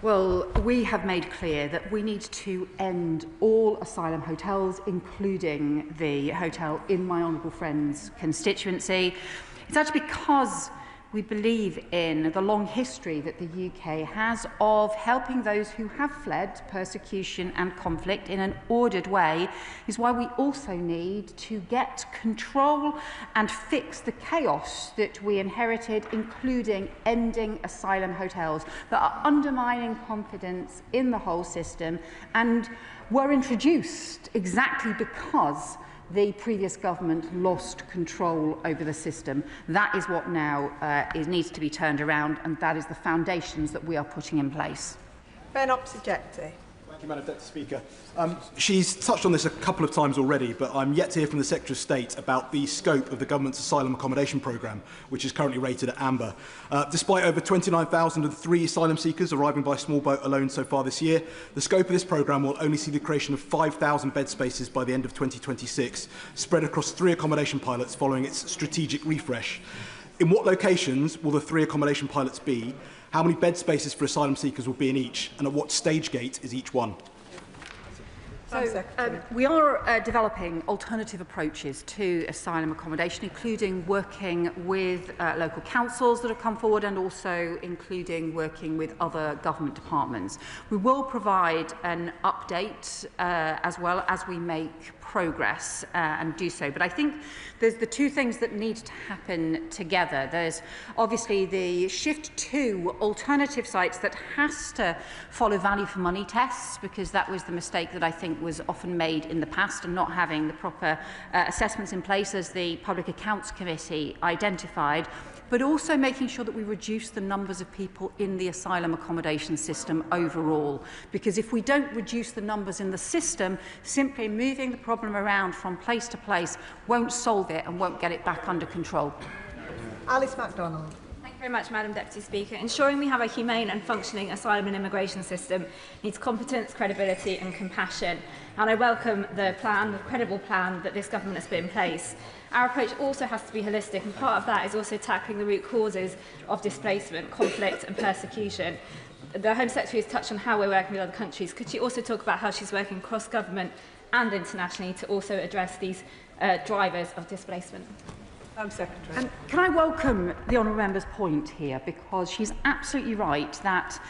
Well, we have made clear that we need to end all asylum hotels, including the hotel in my honourable friend's constituency. It's actually because we believe in the long history that the UK has of helping those who have fled persecution and conflict in an ordered way, is why we also need to get control and fix the chaos that we inherited, including ending asylum hotels that are undermining confidence in the whole system and were introduced exactly because the previous government lost control over the system. That is what now needs to be turned around, and that is the foundations that we are putting in place. Ben Opsijekti. Thank you, Madam Deputy Speaker. She's touched on this a couple of times already, but I'm yet to hear from the Secretary of State about the scope of the government's asylum accommodation programme, which is currently rated at amber. Despite over 29,003 asylum seekers arriving by small boat alone so far this year, the scope of this programme will only see the creation of 5,000 bed spaces by the end of 2026, spread across 3 accommodation pilots following its strategic refresh. In what locations will the 3 accommodation pilots be? How many bed spaces for asylum seekers will be in each? And at what stage gate is each one? So, we are developing alternative approaches to asylum accommodation, including working with local councils that have come forward and also including working with other government departments. We will provide an update as well as we make progress and do so. But I think there's the two things that need to happen together. There's obviously the shift to alternative sites that has to follow value for money tests, because that was the mistake that I think was often made in the past, and not having the proper assessments in place, as the Public Accounts Committee identified, but also making sure that we reduce the numbers of people in the asylum accommodation system overall. Because if we don't reduce the numbers in the system, simply moving the problem around from place to place won't solve it and won't get it back under control. Alice MacDonald. Thank you very much, Madam Deputy Speaker. Ensuring we have a humane and functioning asylum and immigration system needs competence, credibility and compassion. And I welcome the plan, the credible plan that this government has put in place. Our approach also has to be holistic, and part of that is also tackling the root causes of displacement, conflict and persecution. The Home Secretary has touched on how we're working with other countries. Could she also talk about how she's working cross-government and internationally to also address these drivers of displacement? Secretary. Can I welcome the honourable member's point here, because she's absolutely right that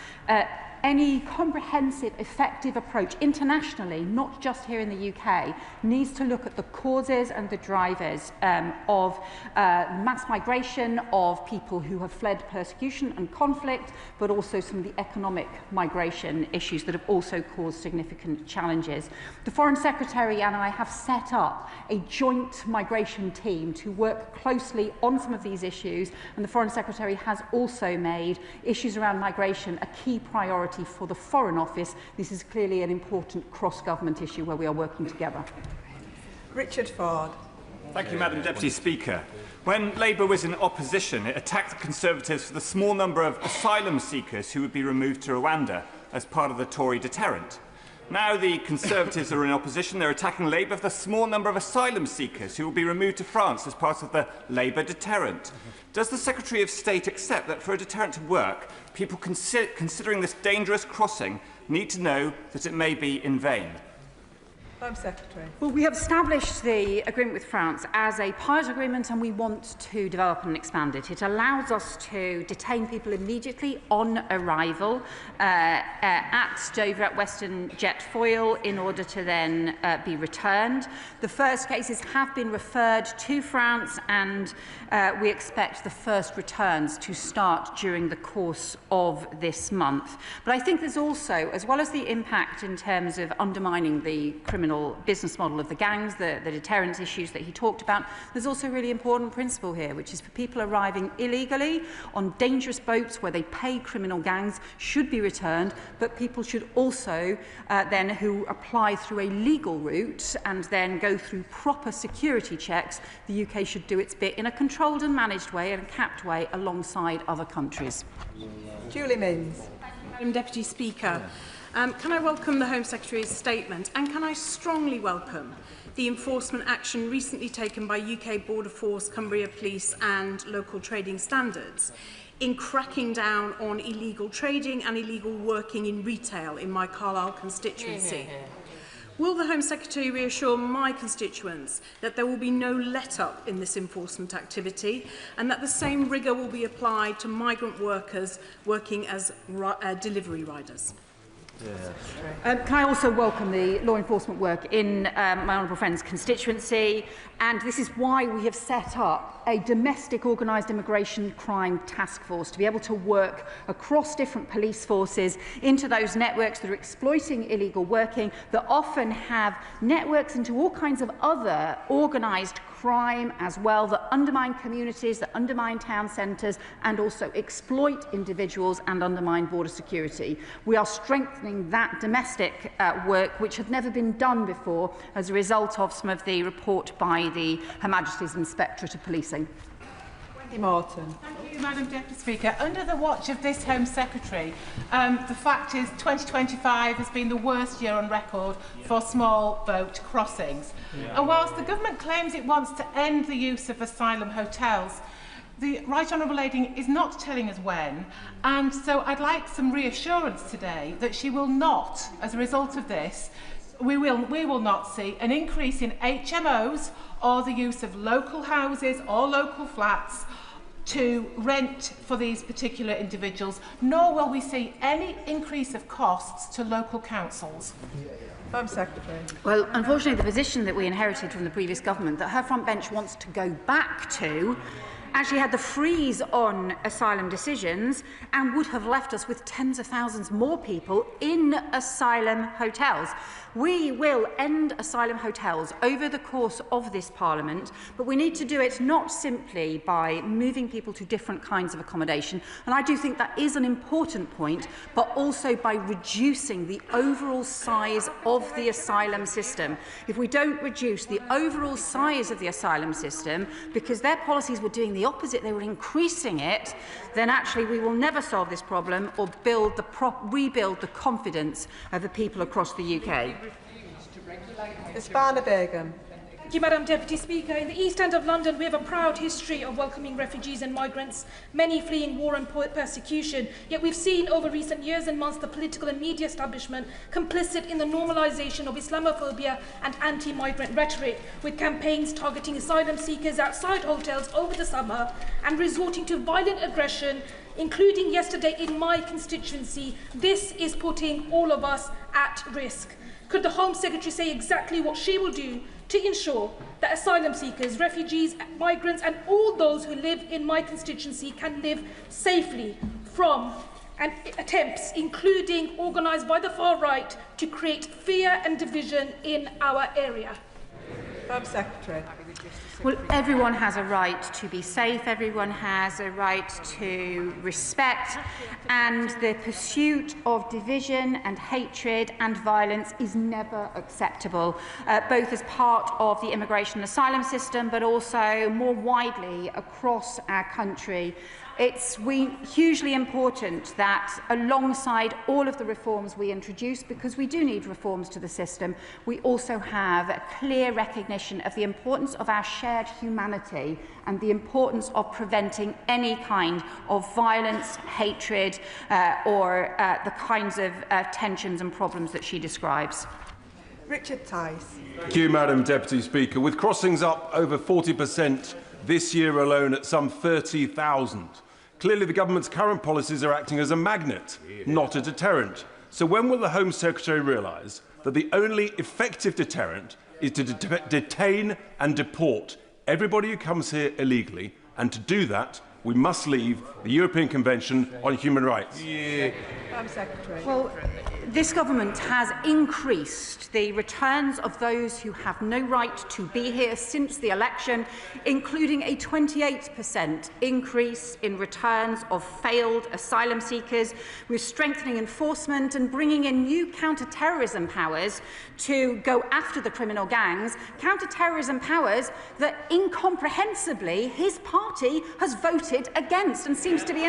any comprehensive, effective approach internationally, not just here in the UK, needs to look at the causes and the drivers of mass migration, of people who have fled persecution and conflict, but also some of the economic migration issues that have also caused significant challenges. The Foreign Secretary and I have set up a joint migration team to work closely on some of these issues, and the Foreign Secretary has also made issues around migration a key priority for the Foreign Office. This is clearly an important cross-government issue where we are working together. Richard Ford. Thank you, Madam Deputy Speaker. When Labour was in opposition, it attacked the Conservatives for the small number of asylum seekers who would be removed to Rwanda as part of the Tory deterrent. Now the Conservatives are in opposition. They're attacking Labour for the small number of asylum seekers who will be removed to France as part of the Labour deterrent. Does the Secretary of State accept that for a deterrent to work, people considering this dangerous crossing need to know that it may be in vain? Home Secretary. Well, we have established the agreement with France as a pilot agreement, and we want to develop and expand it. It allows us to detain people immediately on arrival at Dover at Western Jet Foil in order to then be returned. The first cases have been referred to France, and we expect the first returns to start during the course of this month. But I think there's also, as well as the impact in terms of undermining the criminal business model of the gangs, the deterrence issues that he talked about, there's also a really important principle here, which is for people arriving illegally on dangerous boats where they pay criminal gangs should be returned, but people should also then, who apply through a legal route and then go through proper security checks, the UK should do its bit in a controlled and managed way and a capped way alongside other countries. Julie Minns. Thank you, Madam Deputy Speaker. Can I welcome the Home Secretary's statement, and can I strongly welcome the enforcement action recently taken by UK Border Force, Cumbria Police and local trading standards in cracking down on illegal trading and illegal working in retail in my Carlisle constituency. Will the Home Secretary reassure my constituents that there will be no let-up in this enforcement activity, and that the same rigour will be applied to migrant workers working as delivery riders? Can I also welcome the law enforcement work in my honourable friend's constituency, and this is why we have set up a domestic organised immigration crime task force to be able to work across different police forces into those networks that are exploiting illegal working, that often have networks into all kinds of other organised crime as well, that undermine communities, that undermine town centres and also exploit individuals and undermine border security. We are strengthening that domestic work, which had never been done before as a result of some of the report by the Her Majesty's Inspectorate of Policing. Morton. Thank you, Madam Deputy Speaker. Under the watch of this Home Secretary, the fact is 2025 has been the worst year on record for small boat crossings. And whilst the government claims it wants to end the use of asylum hotels, the Right Honourable Lady is not telling us when, and so I'd like some reassurance today that she will not, as a result of this, we will not see an increase in HMOs or the use of local houses or local flats to rent for these particular individuals, nor will we see any increase of costs to local councils. Home Secretary. Well, unfortunately, the position that we inherited from the previous government that her front bench wants to go back to actually had the freeze on asylum decisions and would have left us with tens of thousands more people in asylum hotels. We will end asylum hotels over the course of this Parliament, but we need to do it not simply by moving people to different kinds of accommodation, and I do think that is an important point, but also by reducing the overall size of the asylum system. If we don't reduce the overall size of the asylum system, because their policies were doing the opposite, they were increasing it, then actually we will never solve this problem or rebuild the confidence of the people across the UK. Ms Barner Begum. Thank you, Madam Deputy Speaker. In the East End of London, we have a proud history of welcoming refugees and migrants, many fleeing war and persecution. Yet we've seen over recent years and months the political and media establishment complicit in the normalisation of Islamophobia and anti-migrant rhetoric, with campaigns targeting asylum seekers outside hotels over the summer and resorting to violent aggression, including yesterday in my constituency. This is putting all of us at risk. Could the Home Secretary say exactly what she will do to ensure that asylum seekers, refugees, migrants and all those who live in my constituency can live safely from attempts, including organised by the far right, to create fear and division in our area? Home Secretary. Well, everyone has a right to be safe, everyone has a right to respect, and the pursuit of division and hatred and violence is never acceptable, both as part of the immigration and asylum system, but also more widely across our country. It's hugely important that alongside all of the reforms we introduce, because we do need reforms to the system, we also have a clear recognition of the importance of our shared humanity and the importance of preventing any kind of violence, hatred or the kinds of tensions and problems that she describes. Richard Tice. Thank you, Madam Deputy Speaker. With crossings up over 40% this year alone at some 30,000, clearly the government's current policies are acting as a magnet, not a deterrent. So when will the Home Secretary realise that the only effective deterrent is to detain and deport everybody who comes here illegally, and to do that we must leave the European Convention on Human Rights? Secretary. Well, this government has increased the returns of those who have no right to be here since the election, including a 28% increase in returns of failed asylum seekers. We're strengthening enforcement and bringing in new counter-terrorism powers to go after the criminal gangs, counter-terrorism powers that incomprehensibly his party has voted against and seems to be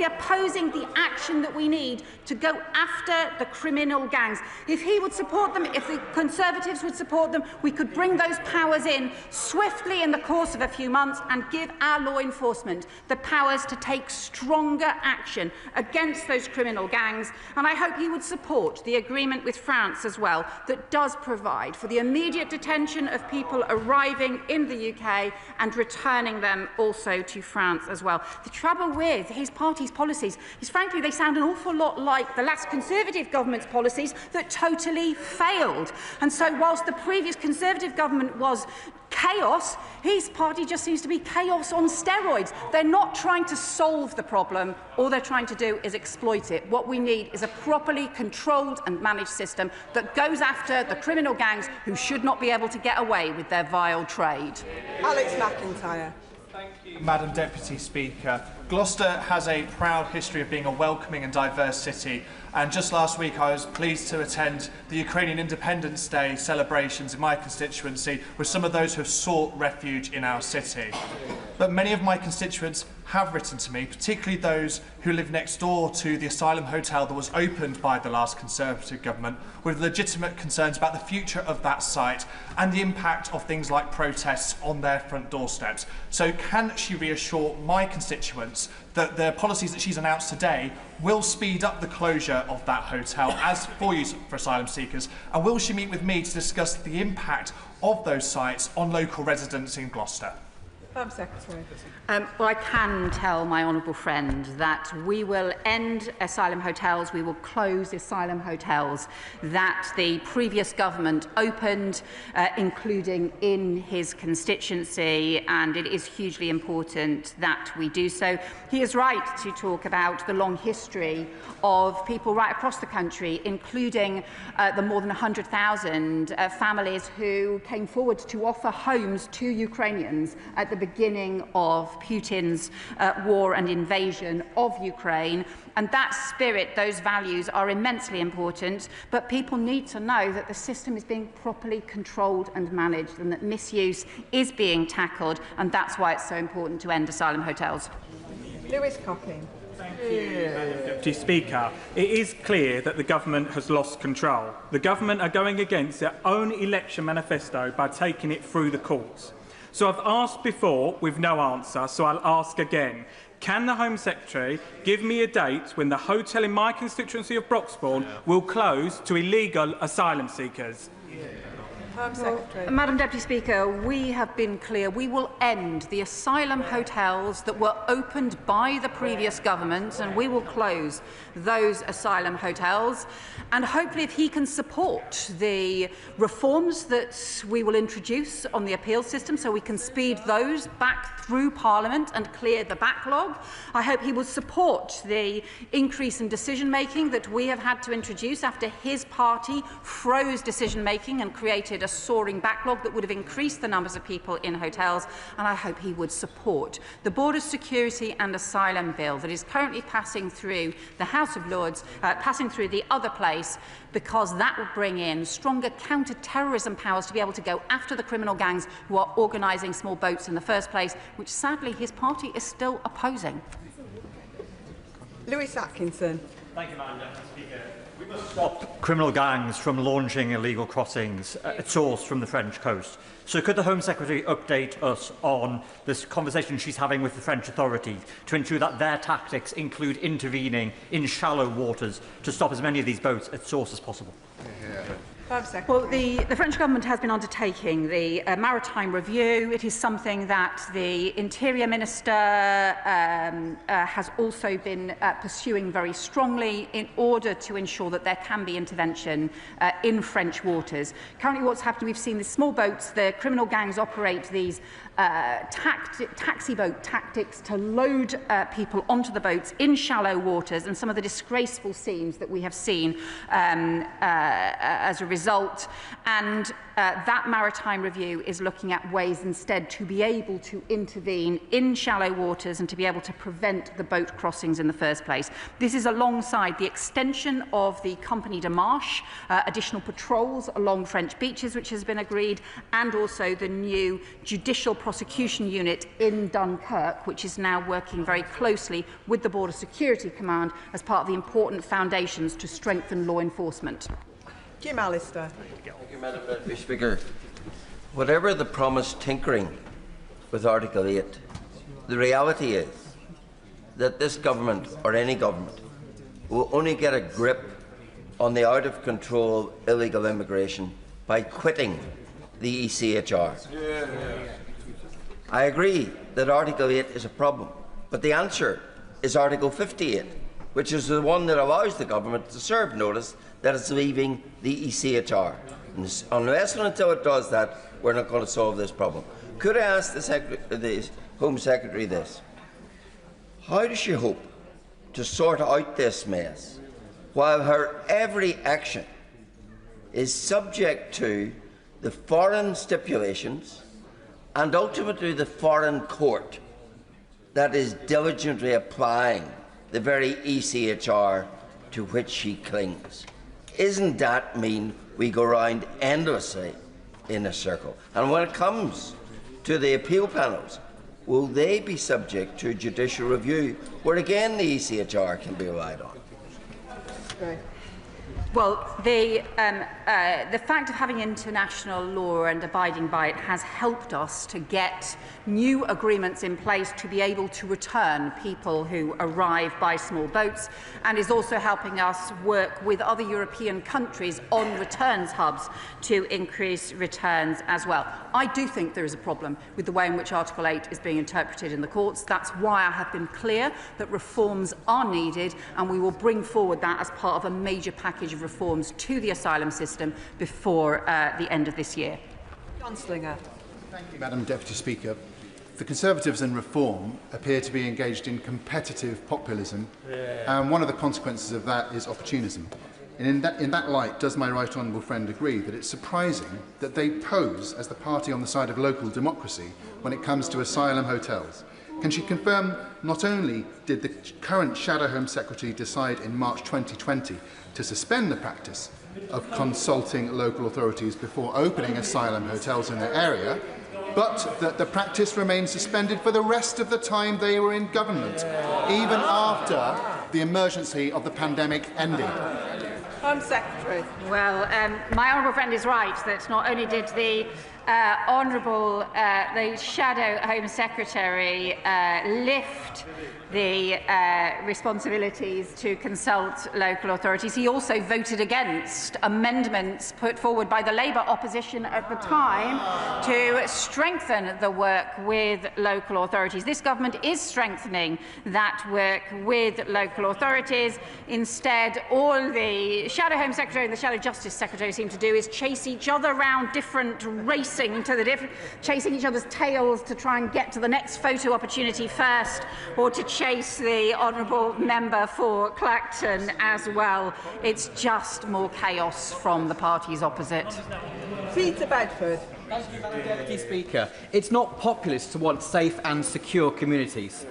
opposing the action that we need to go after the criminal gangs. If he would support them, if the Conservatives would support them, we could bring those powers in swiftly in the course of a few months and give our law enforcement the powers to take stronger action against those criminal gangs. And I hope he would support the agreement with France as well that does provide for the immediate detention of people arriving in the UK and returning them also to France as well. The trouble with his party's policies is, frankly, they sound an awful lot like the last Conservative government's policies that totally failed. And so whilst the previous Conservative government was chaos, his party just seems to be chaos on steroids. They're not trying to solve the problem. All they're trying to do is exploit it. What we need is a properly controlled and managed system that goes after the criminal gangs who should not be able to get away with their vile trade. Alex McIntyre. Thank you, Madam Deputy Speaker. Gloucester has a proud history of being a welcoming and diverse city, and just last week I was pleased to attend the Ukrainian Independence Day celebrations in my constituency with some of those who have sought refuge in our city. But many of my constituents have written to me, particularly those who live next door to the Asylum hotel that was opened by the last Conservative government, with legitimate concerns about the future of that site and the impact of things like protests on their front doorsteps. So can she reassure my constituents confidence that the policies that she's announced today will speed up the closure of that hotel as for use for asylum seekers? And will she meet with me to discuss the impact of those sites on local residents in Gloucester? Home Secretary. Well, I can tell my honourable friend that we will end asylum hotels, we will close asylum hotels that the previous government opened, including in his constituency, and it is hugely important that we do so. He is right to talk about the long history of people right across the country, including the more than 100,000 families who came forward to offer homes to Ukrainians at the beginning of Putin's war and invasion of Ukraine. And that spirit, those values are immensely important, but people need to know that the system is being properly controlled and managed and that misuse is being tackled, and that's why it's so important to end asylum hotels. Lewis Cocking. Thank you, Madam Deputy Speaker. It is clear that the government has lost control. The government are going against their own election manifesto by taking it through the courts. So I've asked before with no answer, so I'll ask again. Can the Home Secretary give me a date when the hotel in my constituency of Broxbourne will close to illegal asylum seekers? Madam Deputy Speaker, we have been clear. We will end the asylum hotels that were opened by the previous government, and we will close those asylum hotels. And hopefully, if he can support the reforms that we will introduce on the appeal system so we can speed those back through Parliament and clear the backlog, I hope he will support the increase in decision-making that we have had to introduce after his party froze decision-making and created a soaring backlog that would have increased the numbers of people in hotels, and I hope he would support the Border Security and Asylum Bill that is currently passing through the House of Lords, passing through the other place, because that will bring in stronger counter-terrorism powers to be able to go after the criminal gangs who are organising small boats in the first place, which sadly his party is still opposing. Lewis Atkinson. Thank you, Madam Deputy Speaker. We must stop criminal gangs from launching illegal crossings at source from the French coast. So could the Home Secretary update us on this conversation she's having with the French authorities to ensure that their tactics include intervening in shallow waters to stop as many of these boats at source as possible? Well, the French government has been undertaking the maritime review. It is something that the Interior Minister has also been pursuing very strongly in order to ensure that there can be intervention in French waters. Currently what's happening, we've seen the small boats, the criminal gangs operate these taxi boat tactics to load people onto the boats in shallow waters, and some of the disgraceful scenes that we have seen as a result. And that maritime review is looking at ways instead to be able to intervene in shallow waters and to be able to prevent the boat crossings in the first place. This is alongside the extension of the Compagnie de Marche, additional patrols along French beaches, which has been agreed, and also the new judicial prosecution unit in Dunkirk, which is now working very closely with the Border Security Command as part of the important foundations to strengthen law enforcement. Jim Allister. Thank you, Madam Deputy Speaker. Whatever the promised tinkering with Article 8, the reality is that this government, or any government, will only get a grip on the out-of-control illegal immigration by quitting the ECHR. I agree that Article 8 is a problem, but the answer is Article 58, which is the one that allows the government to serve notice that it's leaving the ECHR. Unless and until it does that, we're not going to solve this problem. Could I ask the Home Secretary this? How does she hope to sort out this mess while her every action is subject to the foreign stipulations and ultimately the foreign court that is diligently applying the very ECHR to which she clings? Isn't that mean we go round endlessly in a circle? And when it comes to the appeal panels, will they be subject to judicial review, where again the ECHR can be relied on? Well, the fact of having international law and abiding by it has helped us to get new agreements in place to be able to return people who arrive by small boats, and is also helping us work with other European countries on returns hubs to increase returns as well. I do think there is a problem with the way in which Article 8 is being interpreted in the courts. That's why I have been clear that reforms are needed, and we will bring forward that as part of a major package of reforms to the asylum system before the end of this year. John Slinger. Thank you, Madam Deputy Speaker. The Conservatives and Reform appear to be engaged in competitive populism, and one of the consequences of that is opportunism. And in that light, does my right honourable friend agree that it's surprising that they pose as the party on the side of local democracy when it comes to asylum hotels? Can she confirm not only did the current Shadow Home Secretary decide in March 2020 to suspend the practice of consulting local authorities before opening asylum hotels in their area, but that the practice remained suspended for the rest of the time they were in government, even after the emergency of the pandemic ended? Home Secretary. Well, my honourable friend is right that not only did the the Shadow Home Secretary lift the responsibilities to consult local authorities, he also voted against amendments put forward by the Labour opposition at the time to strengthen the work with local authorities. This government is strengthening that work with local authorities. Instead, all the Shadow Home Secretary and the Shadow Justice Secretary seem to do is chase each other around chasing each other's tails to try and get to the next photo opportunity first, or to chase the honourable member for Clacton as well. It's just more chaos from the parties opposite. Peter Bedford. Thank you, Madam Deputy Speaker. It's not populist to want safe and secure communities.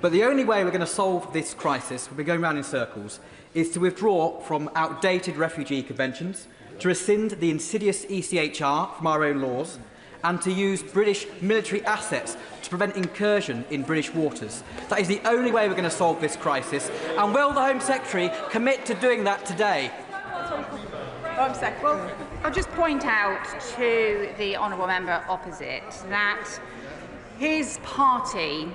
But the only way we're going to solve this crisis, we've been going round in circles, is to withdraw from outdated refugee conventions, to rescind the insidious ECHR from our own laws, and to use British military assets to prevent incursion in British waters. That is the only way we're going to solve this crisis. And will the Home Secretary commit to doing that today? Home Secretary. Well, I'll just point out to the honourable member opposite that his party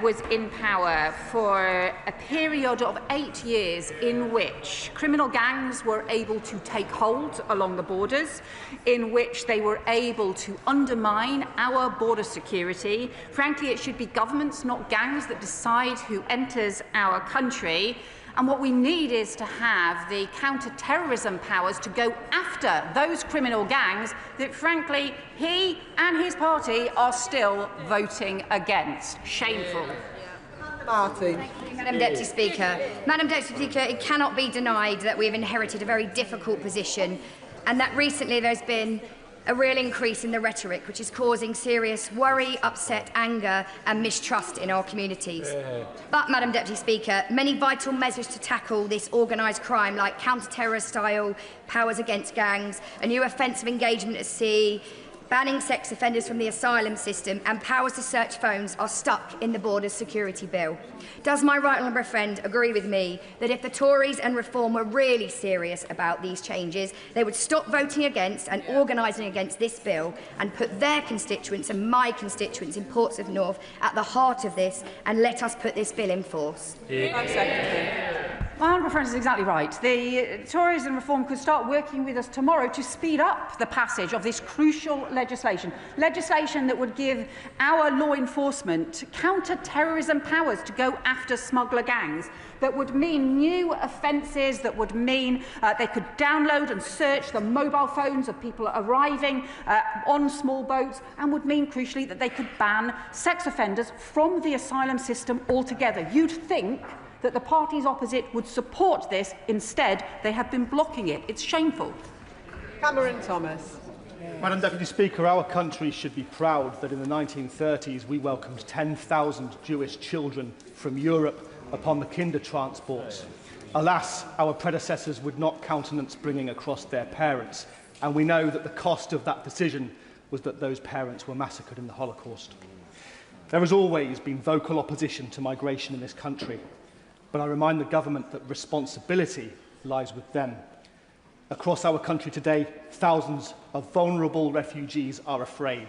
was in power for a period of 8 years in which criminal gangs were able to take hold along the borders, in which they were able to undermine our border security. Frankly, it should be governments, not gangs, that decide who enters our country. And what we need is to have the counter-terrorism powers to go after those criminal gangs that, frankly, he and his party are still voting against. Shameful. Martin. Thank you, Madam Deputy Speaker. Madam Deputy Speaker, it cannot be denied that we have inherited a very difficult position, and that recently there's been a real increase in the rhetoric, which is causing serious worry, upset, anger and mistrust in our communities. But, Madam Deputy Speaker, many vital measures to tackle this organised crime, like counter-terrorist style powers against gangs, a new offence of engagement at sea, banning sex offenders from the asylum system and powers to search phones are stuck in the Borders Security Bill. Does my right honourable friend agree with me that if the Tories and Reform were really serious about these changes, they would stop voting against and organising against this bill and put their constituents and my constituents in Portsmouth North at the heart of this and let us put this bill in force? My honourable friend is exactly right. The Tories and Reform could start working with us tomorrow to speed up the passage of this crucial legislation that would give our law enforcement counter-terrorism powers to go after smuggler gangs, that would mean new offences, that would mean they could download and search the mobile phones of people arriving on small boats, and would mean, crucially, that they could ban sex offenders from the asylum system altogether. You'd think that the parties opposite would support this. Instead, they have been blocking it. It's shameful. Cameron Thomas. Madam Deputy Speaker, our country should be proud that in the 1930s we welcomed 10,000 Jewish children from Europe upon the kinder transports. Alas, our predecessors would not countenance bringing across their parents, and we know that the cost of that decision was that those parents were massacred in the Holocaust. There has always been vocal opposition to migration in this country, but I remind the government that responsibility lies with them. Across our country today, thousands of vulnerable refugees are afraid.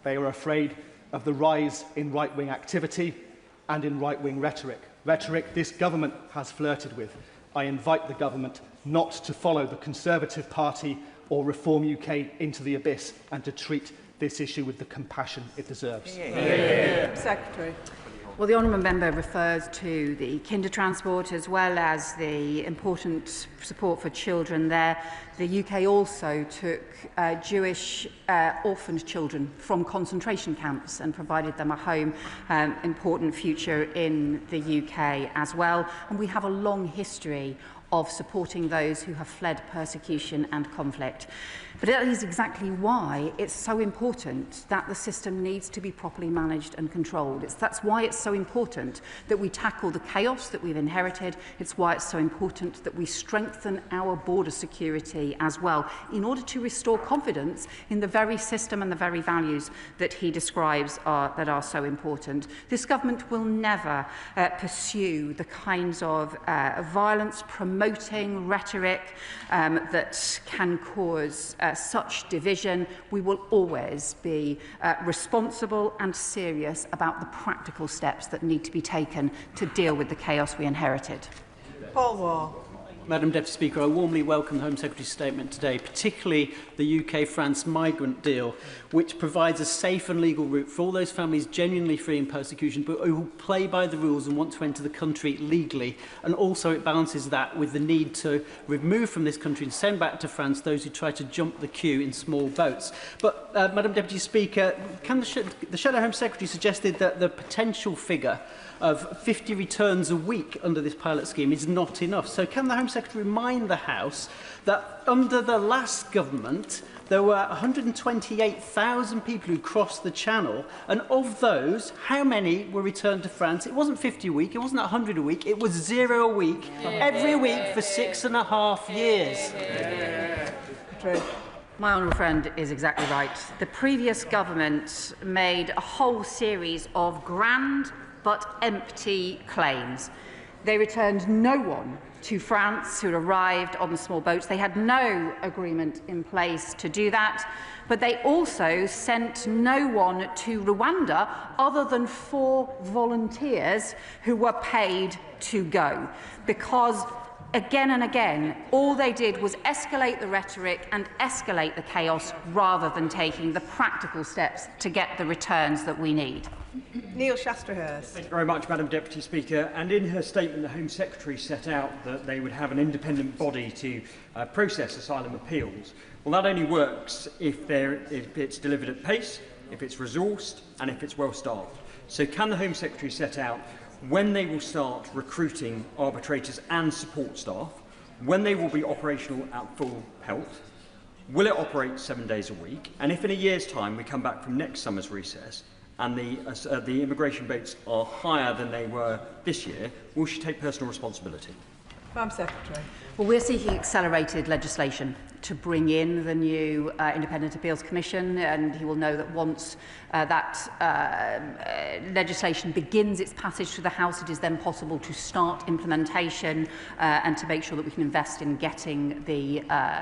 They are afraid of the rise in right-wing activity and in right-wing rhetoric. Rhetoric this government has flirted with. I invite the government not to follow the Conservative Party or Reform UK into the abyss and to treat this issue with the compassion it deserves. Secretary. Well, the honourable member refers to the kinder transport as well as the important support for children there. The UK also took Jewish orphaned children from concentration camps and provided them a home, important future in the UK as well. And we have a long history of supporting those who have fled persecution and conflict. But that is exactly why it's so important that the system needs to be properly managed and controlled. That's why it's so important that we tackle the chaos that we've inherited. It's why it's so important that we strengthen our border security as well, in order to restore confidence in the very system and the very values that he describes that are so important. This government will never pursue the kinds of violence promoting rhetoric that can cause such division. We will always be responsible and serious about the practical steps that need to be taken to deal with the chaos we inherited. Paul Wall. Madam Deputy Speaker, I warmly welcome the Home Secretary's statement today, particularly the UK-France migrant deal, which provides a safe and legal route for all those families genuinely fleeing persecution, but who play by the rules and want to enter the country legally. And also it balances that with the need to remove from this country and send back to France those who try to jump the queue in small boats. But, Madam Deputy Speaker, the Shadow Home Secretary suggested that the potential figure of 50 returns a week under this pilot scheme is not enough. So can the Home Secretary remind the House that under the last government there were 128,000 people who crossed the Channel, and of those, how many were returned to France? It wasn't 50 a week, it wasn't 100 a week, it was 0 a week, every week for 6.5 years. My honourable friend is exactly right. The previous government made a whole series of grand but empty claims. They returned no one to France who arrived on the small boats. They had no agreement in place to do that, but they also sent no one to Rwanda other than 4 volunteers who were paid to go, because again and again, all they did was escalate the rhetoric and escalate the chaos rather than taking the practical steps to get the returns that we need. Neil Shastrahurst. Thank you very much, Madam Deputy Speaker. And in her statement, the Home Secretary set out that they would have an independent body to process asylum appeals. Well, that only works if it's delivered at pace, if it's resourced, and if it's well staffed. So can the Home Secretary set out when they will start recruiting arbitrators and support staff, when they will be operational at full pelt, will it operate 7 days a week, and if in a year's time we come back from next summer's recess and the immigration rates are higher than they were this year, will she take personal responsibility? Madam Secretary. Well, we're seeking accelerated legislation to bring in the new Independent Appeals Commission, and he will know that once legislation begins its passage through the House, it is then possible to start implementation and to make sure that we can invest in getting the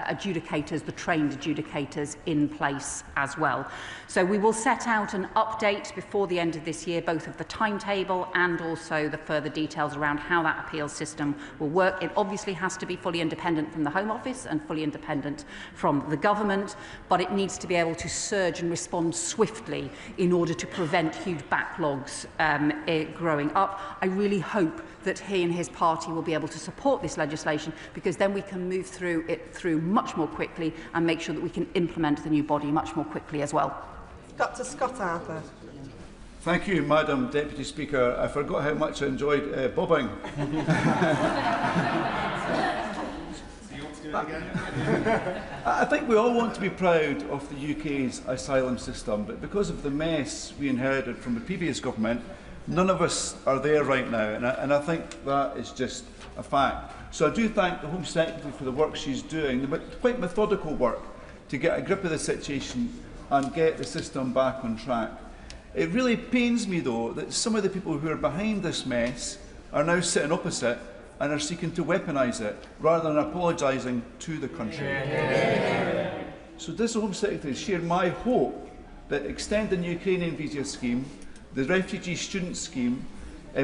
adjudicators, the trained adjudicators, in place as well. So we will set out an update before the end of this year, both of the timetable and also the further details around how that appeals system will work. It obviously has to be fully independent from the Home Office and fully independent from the government, but it needs to be able to surge and respond swiftly in order to prevent huge backlogs growing up. I really hope that he and his party will be able to support this legislation, because then we can move through it much more quickly and make sure that we can implement the new body much more quickly as well. Dr. Scott Arthur. Thank you, Madam Deputy Speaker. I forgot how much I enjoyed bobbing. I think we all want to be proud of the UK's asylum system, but because of the mess we inherited from the previous government, none of us are there right now, and I think that is just a fact. So I do thank the Home Secretary for the work she's doing, the quite methodical work to get a grip of the situation and get the system back on track. It really pains me, though, that some of the people who are behind this mess are now sitting opposite and are seeking to weaponise it rather than apologising to the country. So does the Home Secretary share my hope that extending the Ukrainian visa scheme, the refugee student scheme,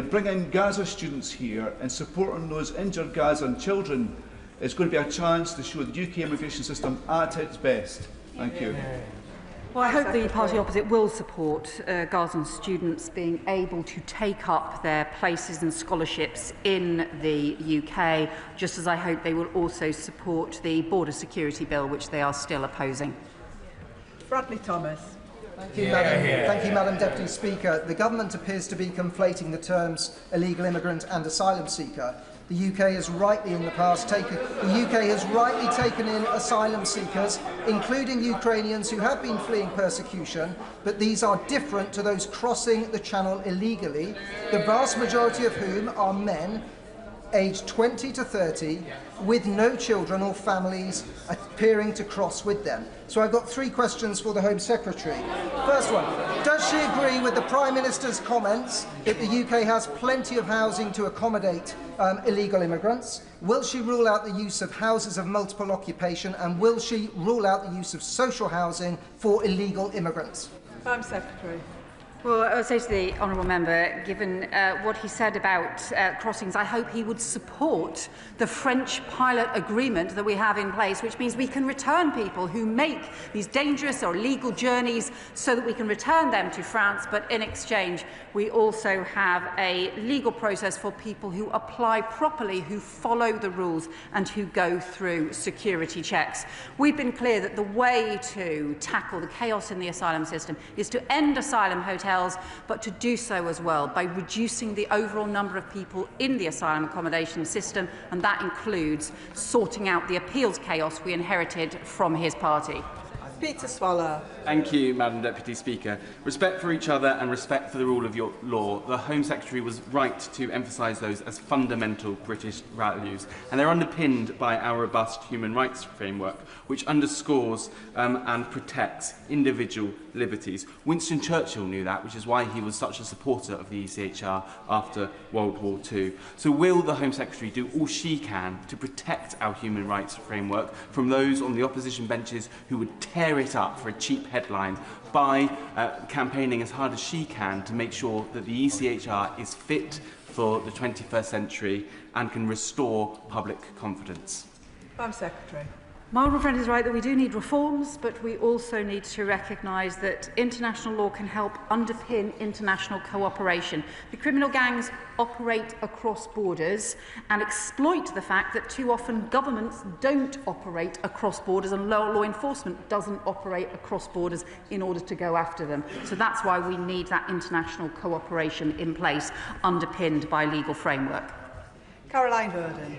bringing Gaza students here and supporting those injured Gazan children is going to be a chance to show the UK immigration system at its best? Thank you. Well, I hope the party opposite will support Gazan students being able to take up their places and scholarships in the UK, just as I hope they will also support the border security bill, which they are still opposing. Bradley Thomas. Thank you, Madam Deputy Speaker. The government appears to be conflating the terms illegal immigrant and asylum seeker. The UK has rightly in the past taken in asylum seekers, including Ukrainians who have been fleeing persecution, but these are different to those crossing the Channel illegally, the vast majority of whom are men aged 20 to 30 with no children or families appearing to cross with them. So I've got 3 questions for the Home Secretary. First one, does she agree with the Prime Minister's comments that the UK has plenty of housing to accommodate illegal immigrants? Will she rule out the use of houses of multiple occupation, and will she rule out the use of social housing for illegal immigrants? Home Secretary. Well, I would say to the honourable member, given what he said about crossings, I hope he would support the French pilot agreement that we have in place, which means we can return people who make these dangerous or illegal journeys so that we can return them to France, but in exchange we also have a legal process for people who apply properly, who follow the rules and who go through security checks. We've been clear that the way to tackle the chaos in the asylum system is to end asylum hotels, but to do so as well by reducing the overall number of people in the asylum accommodation system, and that includes sorting out the appeals chaos we inherited from his party. Peter Swallow. Thank you, Madam Deputy Speaker. Respect for each other and respect for the rule of law. The Home Secretary was right to emphasise those as fundamental British values, and they're underpinned by our robust human rights framework, which underscores and protects individual liberties. Winston Churchill knew that, which is why he was such a supporter of the ECHR after World War II. So will the Home Secretary do all she can to protect our human rights framework from those on the opposition benches who would tear it up for a cheap headline by campaigning as hard as she can to make sure that the ECHR is fit for the 21st century and can restore public confidence? Home Secretary. My honourable friend is right that we do need reforms, but we also need to recognise that international law can help underpin international cooperation. The criminal gangs operate across borders and exploit the fact that too often governments don't operate across borders and law enforcement doesn't operate across borders in order to go after them. So that's why we need that international cooperation in place, underpinned by legal framework. Caroline Verdon.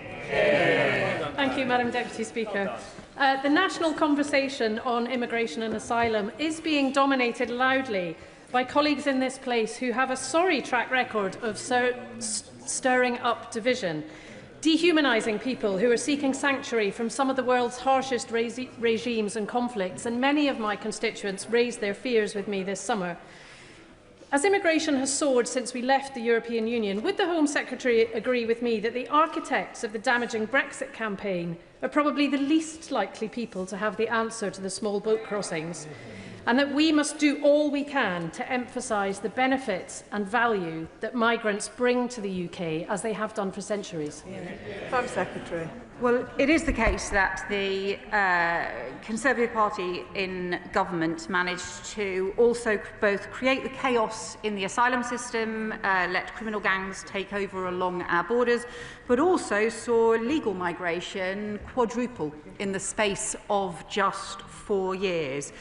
Thank you, Madam Deputy Speaker. The national conversation on immigration and asylum is being dominated loudly by colleagues in this place who have a sorry track record of stirring up division, dehumanising people who are seeking sanctuary from some of the world's harshest regimes and conflicts, and many of my constituents raised their fears with me this summer. As immigration has soared since we left the European Union, would the Home Secretary agree with me that the architects of the damaging Brexit campaign are probably the least likely people to have the answer to the small boat crossings, and that we must do all we can to emphasise the benefits and value that migrants bring to the UK, as they have done for centuries? Home Secretary. Well, it is the case that the Conservative Party in government managed to also both create the chaos in the asylum system, let criminal gangs take over along our borders, but also saw legal migration quadruple in the space of just 4 years.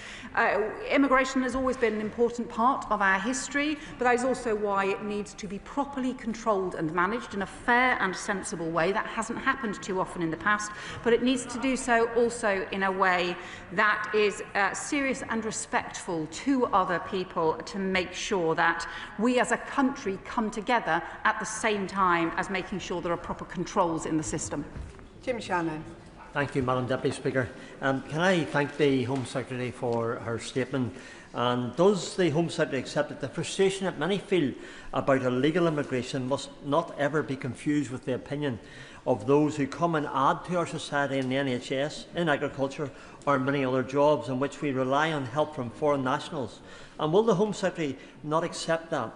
Immigration has always been an important part of our history, but that is also why it needs to be properly controlled and managed in a fair and sensible way. That hasn't happened too often in the past, but it needs to do so also in a way that is serious and respectful to other people, to make sure that we as a country come together at the same time as making sure there are proper controls in the system. Jim Shannon. Thank you, Madam Deputy Speaker. Can I thank the Home Secretary for her statement? And does the Home Secretary accept that the frustration that many feel about illegal immigration must not ever be confused with the opinion of those who come and add to our society in the NHS, in agriculture or many other jobs in which we rely on help from foreign nationals? And will the Home Secretary not accept that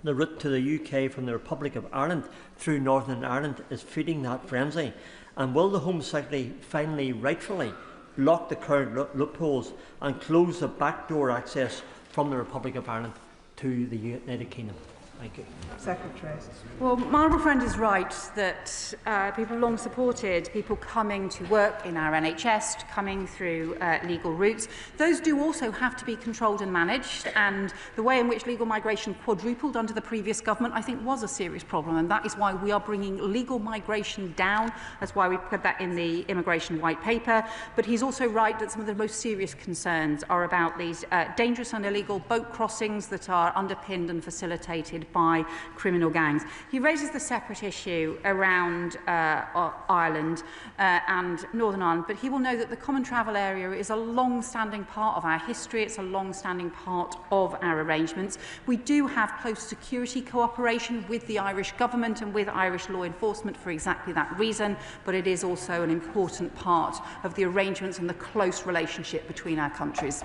the route to the UK from the Republic of Ireland through Northern Ireland is feeding that frenzy? And will the Home Secretary finally, rightfully, block the current loopholes and close the backdoor access from the Republic of Ireland to the United Kingdom? Thank you. Secretary. Well, my honourable friend is right that people have long supported people coming to work in our NHS, coming through legal routes. Those do also have to be controlled and managed, and the way in which legal migration quadrupled under the previous government, I think, was a serious problem, and that is why we are bringing legal migration down. That's why we put that in the immigration white paper. But he's also right that some of the most serious concerns are about these dangerous and illegal boat crossings that are underpinned and facilitated by criminal gangs. He raises the separate issue around Ireland and Northern Ireland, but he will know that the Common Travel Area is a long-standing part of our history. It's a long-standing part of our arrangements. We do have close security cooperation with the Irish government and with Irish law enforcement for exactly that reason, but it is also an important part of the arrangements and the close relationship between our countries.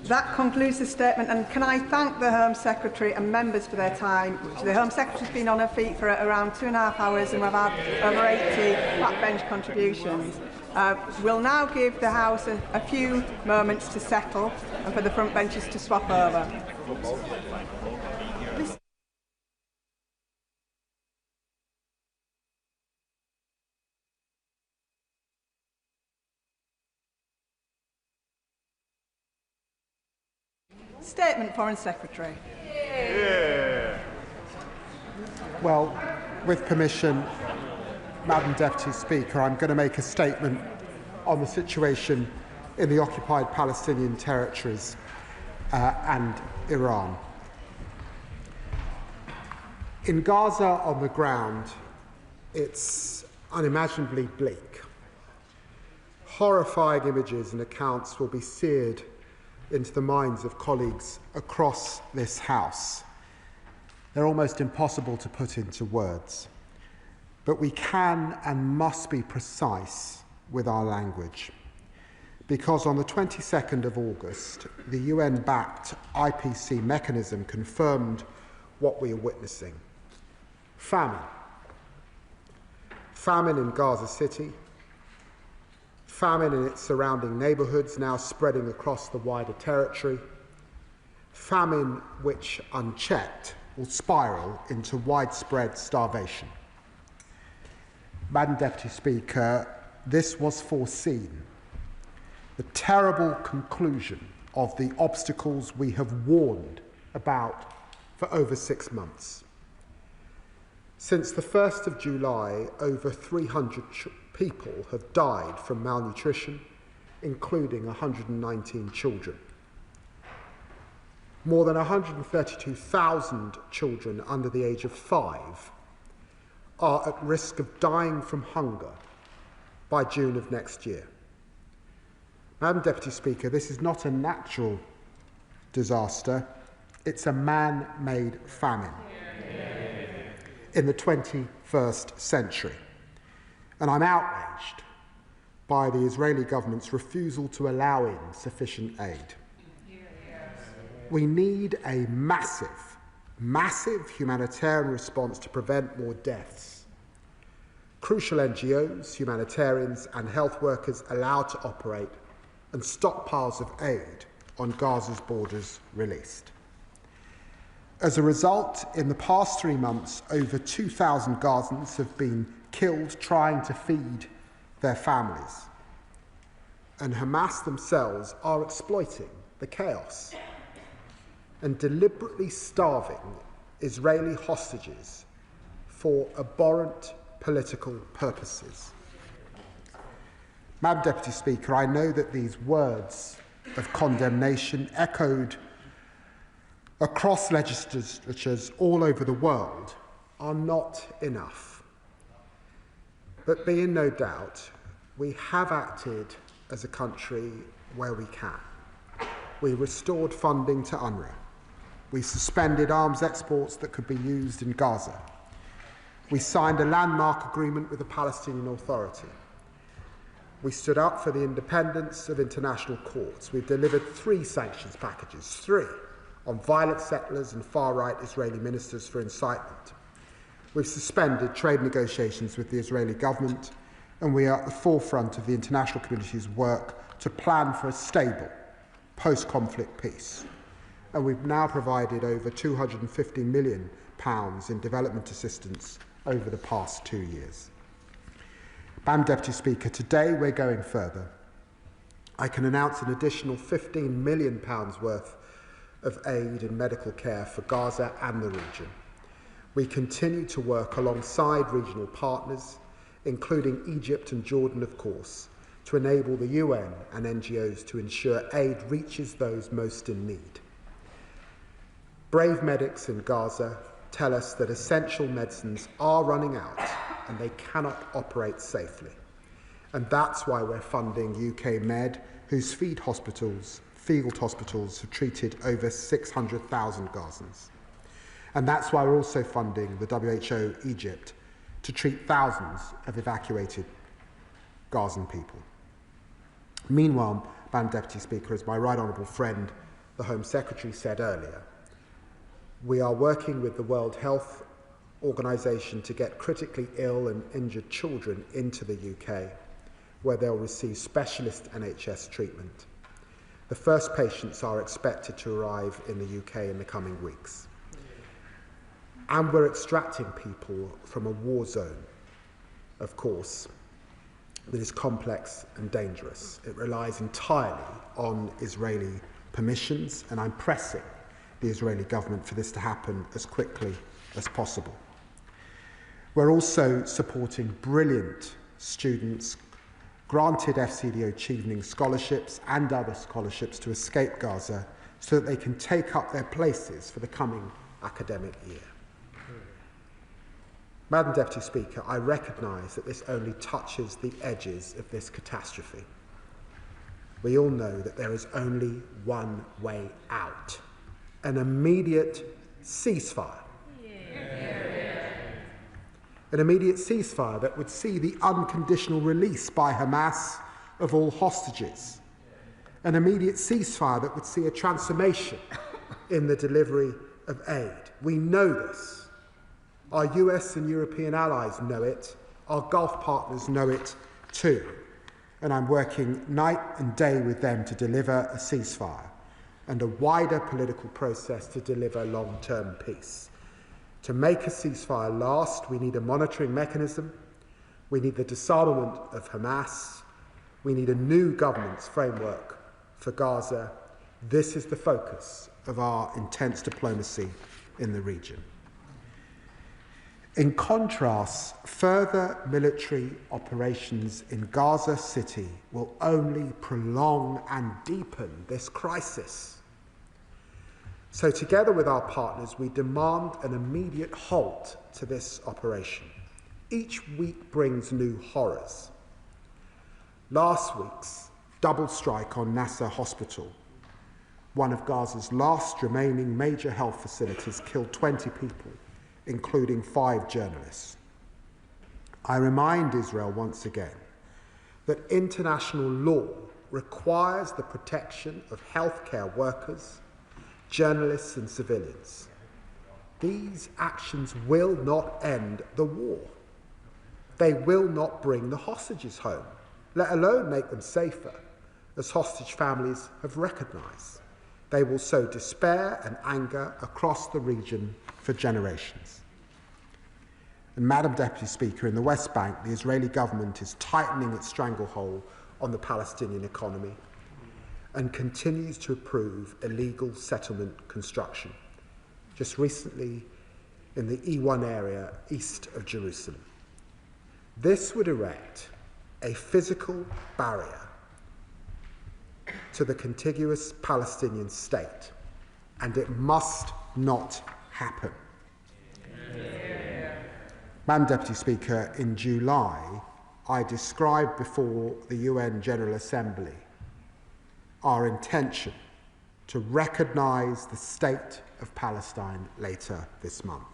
That concludes the statement, and can I thank the Home Secretary and members for their time. The Home Secretary's been on her feet for around 2.5 hours and we've had over 80 backbench contributions. We'll now give the House a few moments to settle and for the front benches to swap over. Statement, Foreign Secretary. Yeah. Well, with permission, Madam Deputy Speaker, I'm going to make a statement on the situation in the occupied Palestinian territories and Iran. In Gaza on the ground, it's unimaginably bleak. Horrifying images and accounts will be seared into the minds of colleagues across this House. They're almost impossible to put into words. But we can and must be precise with our language. Because on the 22nd of August, the UN-backed IPC mechanism confirmed what we are witnessing. Famine. Famine in Gaza City. Famine in its surrounding neighbourhoods, now spreading across the wider territory. Famine which, unchecked, will spiral into widespread starvation. Madam Deputy Speaker, this was foreseen. The terrible conclusion of the obstacles we have warned about for over 6 months. Since the 1st of July, over 300 people have died from malnutrition, including 119 children. More than 132,000 children under the age of 5 are at risk of dying from hunger by June of next year. Madam Deputy Speaker, this is not a natural disaster, it's a man-made famine in the 21st century. And I'm outraged by the Israeli government's refusal to allow in sufficient aid. We need a massive, massive humanitarian response to prevent more deaths. Crucial NGOs, humanitarians and health workers allowed to operate and stockpiles of aid on Gaza's borders released. As a result, in the past 3 months, over 2,000 Gazans have been killed trying to feed their families. And Hamas themselves are exploiting the chaos and deliberately starving Israeli hostages for abhorrent political purposes. Madam Deputy Speaker, I know that these words of condemnation echoed across legislatures all over the world are not enough. But be in no doubt, we have acted as a country where we can. We restored funding to UNRWA. We suspended arms exports that could be used in Gaza. We signed a landmark agreement with the Palestinian Authority. We stood up for the independence of international courts. We've delivered 3 sanctions packages, 3, on violent settlers and far-right Israeli ministers for incitement. We've suspended trade negotiations with the Israeli government, and we are at the forefront of the international community's work to plan for a stable, post-conflict peace. And we've now provided over £250 million in development assistance over the past 2 years. Madam Deputy Speaker, today we're going further. I can announce an additional £15 million worth of aid and medical care for Gaza and the region. We continue to work alongside regional partners, including Egypt and Jordan, of course, to enable the UN and NGOs to ensure aid reaches those most in need. Brave medics in Gaza tell us that essential medicines are running out and they cannot operate safely. And that's why we're funding UK Med, whose field hospitals have treated over 600,000 Gazans. And that's why we're also funding the WHO Egypt to treat thousands of evacuated Gazan people. Meanwhile, Madam Deputy Speaker, as my right honourable friend, the Home Secretary, said earlier, we are working with the World Health Organization to get critically ill and injured children into the UK, where they'll receive specialist NHS treatment. The first patients are expected to arrive in the UK in the coming weeks. And we're extracting people from a war zone, of course, that is complex and dangerous. It relies entirely on Israeli permissions, and I'm pressing the Israeli government for this to happen as quickly as possible. We're also supporting brilliant students granted FCDO achieving scholarships and other scholarships to escape Gaza so that they can take up their places for the coming academic year. Madam Deputy Speaker, I recognise that this only touches the edges of this catastrophe. We all know that there is only one way out: an immediate ceasefire. An immediate ceasefire that would see the unconditional release by Hamas of all hostages. An immediate ceasefire that would see a transformation in the delivery of aid. We know this. Our US and European allies know it. Our Gulf partners know it too. And I'm working night and day with them to deliver a ceasefire and a wider political process to deliver long-term peace. To make a ceasefire last, we need a monitoring mechanism, we need the disarmament of Hamas, we need a new governance framework for Gaza. This is the focus of our intense diplomacy in the region. In contrast, further military operations in Gaza City will only prolong and deepen this crisis. So together with our partners, we demand an immediate halt to this operation. Each week brings new horrors. Last week's double strike on Nasser Hospital, one of Gaza's last remaining major health facilities, killed 20 people, including 5 journalists. I remind Israel once again that international law requires the protection of healthcare workers, journalists and civilians. These actions will not end the war. They will not bring the hostages home, let alone make them safer, as hostage families have recognised. They will sow despair and anger across the region for generations. And Madam Deputy Speaker, in the West Bank, the Israeli government is tightening its stranglehold on the Palestinian economy and continues to approve illegal settlement construction, just recently in the E1 area east of Jerusalem. This would erect a physical barrier to the contiguous Palestinian state, and it must not happen. Madam Deputy Speaker, in July, I described before the UN General Assembly our intention to recognise the state of Palestine later this month.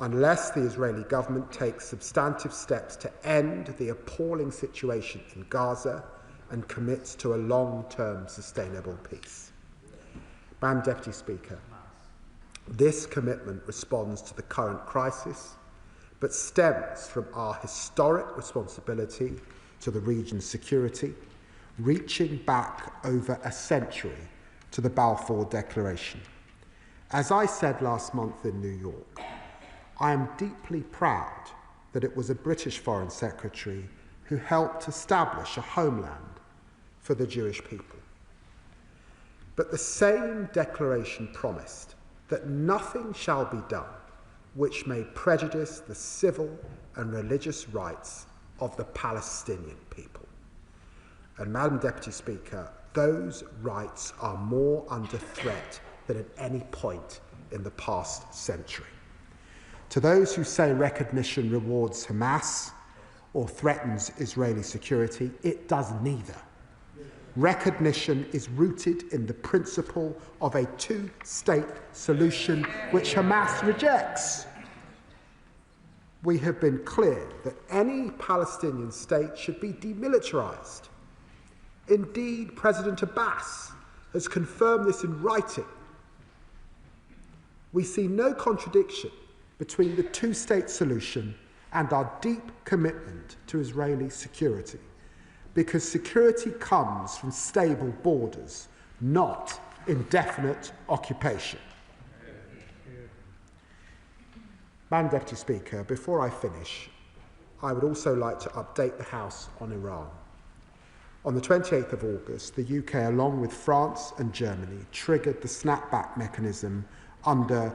Unless the Israeli government takes substantive steps to end the appalling situation in Gaza and commits to a long-term sustainable peace. Madam Deputy Speaker, this commitment responds to the current crisis, but stems from our historic responsibility to the region's security, reaching back over a century to the Balfour Declaration. As I said last month in New York, I am deeply proud that it was a British Foreign Secretary who helped establish a homeland for the Jewish people. But the same declaration promised that nothing shall be done which may prejudice the civil and religious rights of the Palestinian people. And Madam Deputy Speaker, those rights are more under threat than at any point in the past century. To those who say recognition rewards Hamas or threatens Israeli security, it does neither. Recognition is rooted in the principle of a two-state solution which Hamas rejects. We have been clear that any Palestinian state should be demilitarized. Indeed, President Abbas has confirmed this in writing. We see no contradiction between the two-state solution and our deep commitment to Israeli security, because security comes from stable borders, not indefinite occupation. Madam Deputy Speaker, before I finish, I would also like to update the House on Iran. On the 28th of August, the UK, along with France and Germany, triggered the snapback mechanism under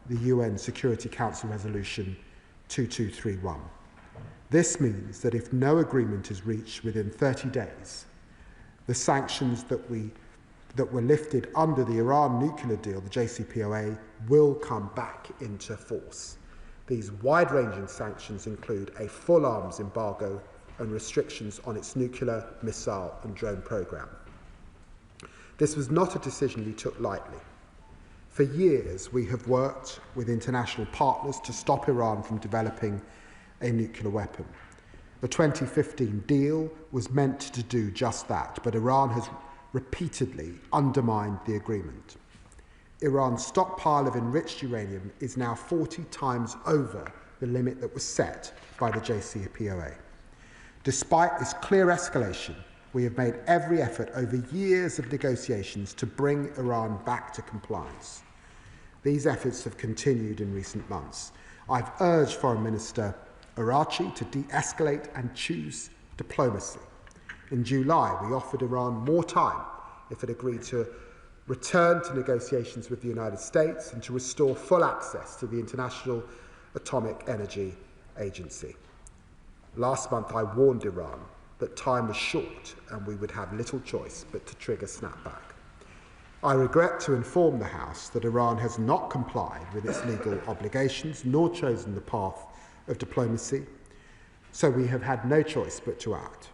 the UN Security Council Resolution 2231. This means that if no agreement is reached within 30 days, the sanctions that were lifted under the Iran nuclear deal, the JCPOA, will come back into force. These wide-ranging sanctions include a full arms embargo and restrictions on its nuclear, missile and drone programme. This was not a decision we took lightly. For years, we have worked with international partners to stop Iran from developing a nuclear weapon. The 2015 deal was meant to do just that, but Iran has repeatedly undermined the agreement. Iran's stockpile of enriched uranium is now 40 times over the limit that was set by the JCPOA. Despite this clear escalation, we have made every effort over years of negotiations to bring Iran back to compliance. These efforts have continued in recent months. I've urged Foreign Minister Araghchi to de-escalate and choose diplomacy. In July, we offered Iran more time if it agreed to return to negotiations with the United States and to restore full access to the International Atomic Energy Agency. Last month, I warned Iran that time was short and we would have little choice but to trigger snapback. I regret to inform the House that Iran has not complied with its legal obligations nor chosen the path of diplomacy, so we have had no choice but to act.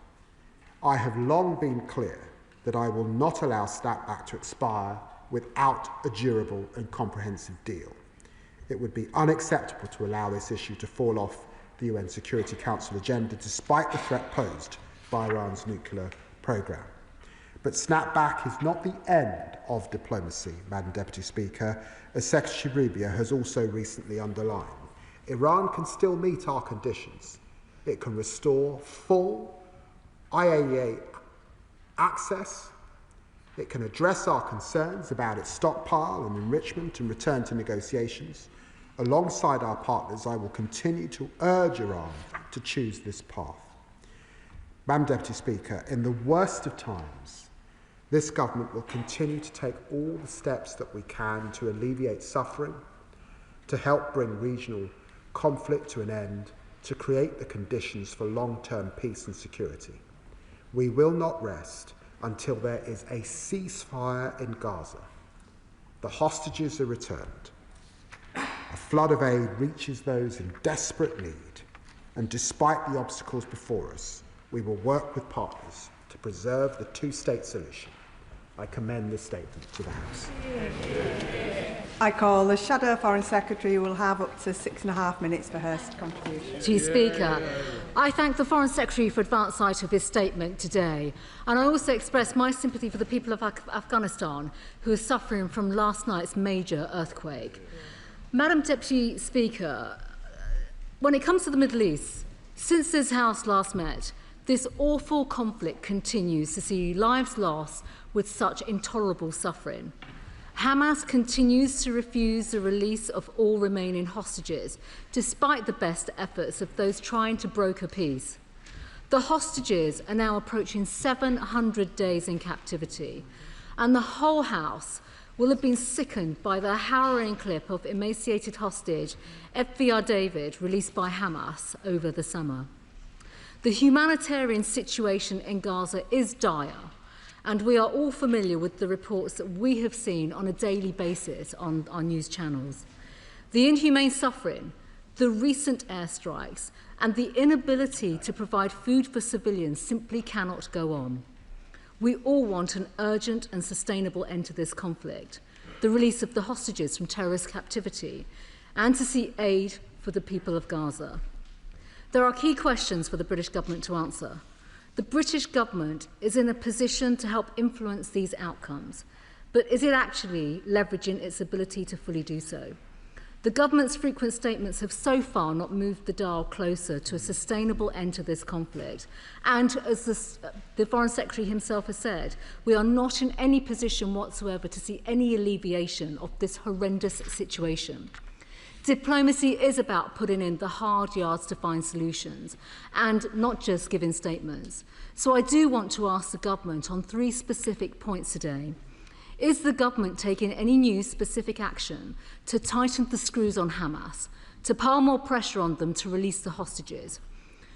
I have long been clear that I will not allow snapback to expire without a durable and comprehensive deal. It would be unacceptable to allow this issue to fall off the UN Security Council agenda despite the threat posed by Iran's nuclear programme. But snapback is not the end of diplomacy, Madam Deputy Speaker, as Secretary Rubio has also recently underlined. Iran can still meet our conditions. It can restore full IAEA access. It can address our concerns about its stockpile and enrichment and return to negotiations. Alongside our partners, I will continue to urge Iran to choose this path. Madam Deputy Speaker, in the worst of times, this government will continue to take all the steps that we can to alleviate suffering, to help bring regional conflict to an end, to create the conditions for long-term peace and security. We will not rest until there is a ceasefire in Gaza. The hostages are returned. A flood of aid reaches those in desperate need, and despite the obstacles before us, we will work with partners to preserve the two-state solution. I commend this statement to the House. I call the Shadow Foreign Secretary, who will have up to 6.5 minutes for her contribution. Chief Speaker, I thank the Foreign Secretary for advance sight of his statement today, and I also express my sympathy for the people of Afghanistan who are suffering from last night's major earthquake. Madam Deputy Speaker, when it comes to the Middle East, since this House last met, this awful conflict continues to see lives lost with such intolerable suffering. Hamas continues to refuse the release of all remaining hostages, despite the best efforts of those trying to broker peace. The hostages are now approaching 700 days in captivity, and the whole House will have been sickened by the harrowing clip of emaciated hostage FVR David released by Hamas over the summer. The humanitarian situation in Gaza is dire, and we are all familiar with the reports that we have seen on a daily basis on our news channels. The inhumane suffering, the recent airstrikes, and the inability to provide food for civilians simply cannot go on. We all want an urgent and sustainable end to this conflict, the release of the hostages from terrorist captivity, and to see aid for the people of Gaza. There are key questions for the British government to answer. The British government is in a position to help influence these outcomes, but is it actually leveraging its ability to fully do so? The government's frequent statements have so far not moved the dial closer to a sustainable end to this conflict. And as the Foreign Secretary himself has said, we are not in any position whatsoever to see any alleviation of this horrendous situation. Diplomacy is about putting in the hard yards to find solutions and not just giving statements. So I do want to ask the government on 3 specific points today. Is the government taking any new specific action to tighten the screws on Hamas, to pile more pressure on them to release the hostages?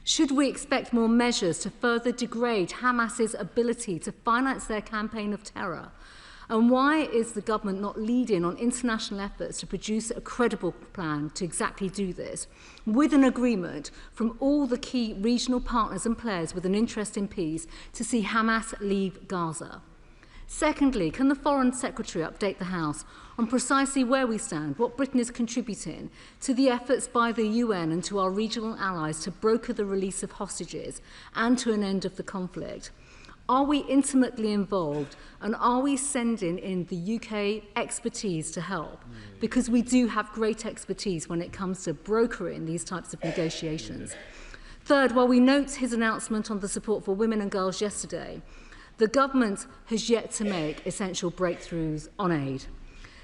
Should we expect more measures to further degrade Hamas's ability to finance their campaign of terror? And why is the government not leading on international efforts to produce a credible plan to exactly do this, with an agreement from all the key regional partners and players with an interest in peace to see Hamas leave Gaza? Secondly, can the Foreign Secretary update the House on precisely where we stand, what Britain is contributing to the efforts by the UN and to our regional allies to broker the release of hostages and to an end of the conflict? Are we intimately involved, and are we sending in the UK expertise to help? Because we do have great expertise when it comes to brokering these types of negotiations. Third, while we note his announcement on the support for women and girls yesterday, the government has yet to make essential breakthroughs on aid.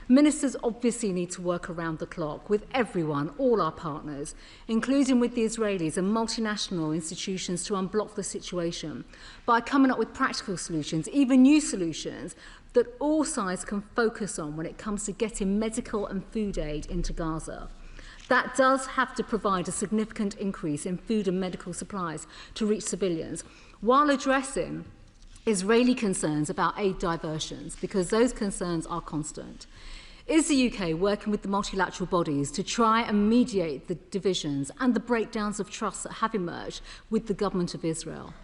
Ministers obviously need to work around the clock with everyone, all our partners, including with the Israelis and multinational institutions, to unblock the situation by coming up with practical solutions, even new solutions that all sides can focus on when it comes to getting medical and food aid into Gaza. That does have to provide a significant increase in food and medical supplies to reach civilians, while addressing Israeli concerns about aid diversions, because those concerns are constant. Is the UK working with the multilateral bodies to try and mediate the divisions and the breakdowns of trust that have emerged with the government of Israel?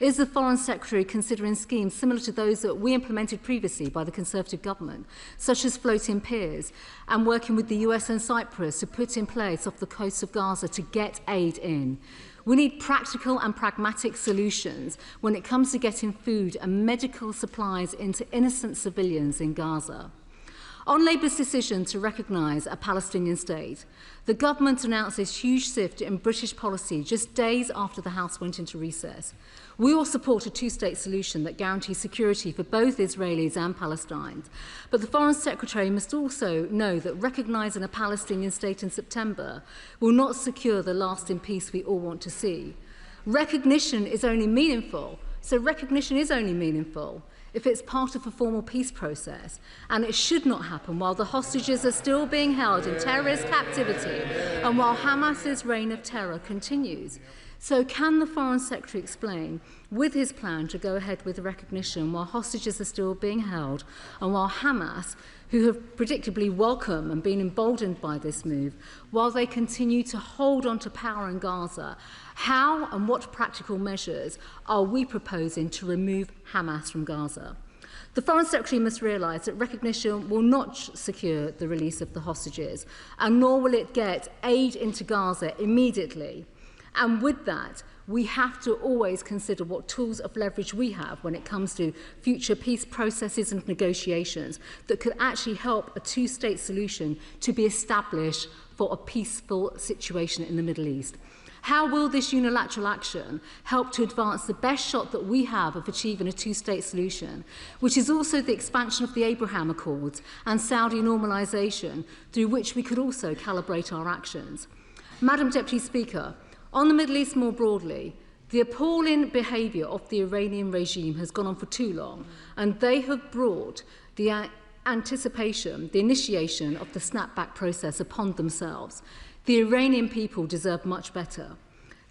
Is the Foreign Secretary considering schemes similar to those that we implemented previously by the Conservative government, such as floating piers, and working with the US and Cyprus to put in place off the coast of Gaza to get aid in? We need practical and pragmatic solutions when it comes to getting food and medical supplies into innocent civilians in Gaza. On Labour's decision to recognise a Palestinian state, the government announced this huge shift in British policy just days after the House went into recess. We all support a two-state solution that guarantees security for both Israelis and Palestinians. But the Foreign Secretary must also know that recognising a Palestinian state in September will not secure the lasting peace we all want to see. Recognition is only meaningful if it's part of a formal peace process, and it should not happen while the hostages are still being held in terrorist captivity and while Hamas's reign of terror continues. So can the Foreign Secretary explain, with his plan to go ahead with recognition while hostages are still being held and while Hamas who have predictably welcomed and been emboldened by this move, while they continue to hold on to power in Gaza, how and what practical measures are we proposing to remove Hamas from Gaza? The Foreign Secretary must realise that recognition will not secure the release of the hostages, and nor will it get aid into Gaza immediately. And with that, we have to always consider what tools of leverage we have when it comes to future peace processes and negotiations that could actually help a two-state solution to be established for a peaceful situation in the Middle East. How will this unilateral action help to advance the best shot that we have of achieving a two-state solution, which is also the expansion of the Abraham Accords and Saudi normalisation, through which we could also calibrate our actions? Madam Deputy Speaker, on the Middle East more broadly, the appalling behaviour of the Iranian regime has gone on for too long, and they have brought the initiation of the snapback process upon themselves. The Iranian people deserve much better.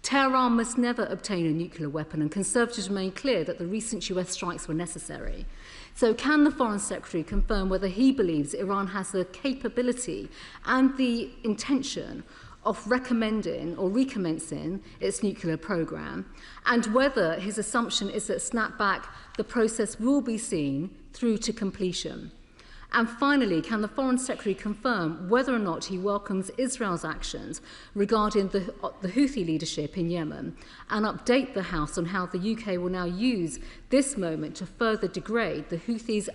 Tehran must never obtain a nuclear weapon, and Conservatives remain clear that the recent US strikes were necessary. So can the Foreign Secretary confirm whether he believes Iran has the capability and the intention of recommending or recommencing its nuclear programme, and whether his assumption is that snapback, the process will be seen through to completion? And finally, can the Foreign Secretary confirm whether or not he welcomes Israel's actions regarding the Houthi leadership in Yemen, and update the House on how the UK will now use this moment to further degrade the Houthis'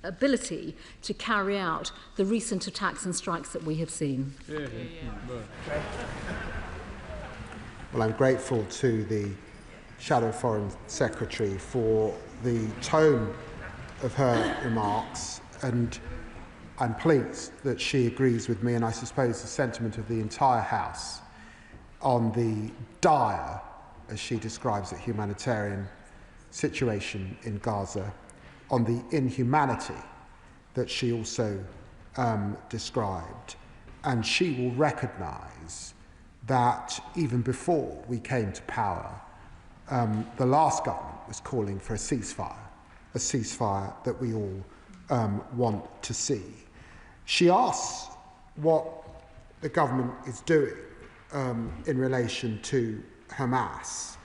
ability to carry out the recent attacks and strikes that we have seen? Well, I'm grateful to the Shadow Foreign Secretary for the tone of her remarks, and I'm pleased that she agrees with me, and I suppose the sentiment of the entire House, on the dire, as she describes it, humanitarian situation in Gaza, on the inhumanity that she also described. And she will recognise that even before we came to power, the last government was calling for a ceasefire that we all want to see. She asks what the government is doing in relation to Hamas.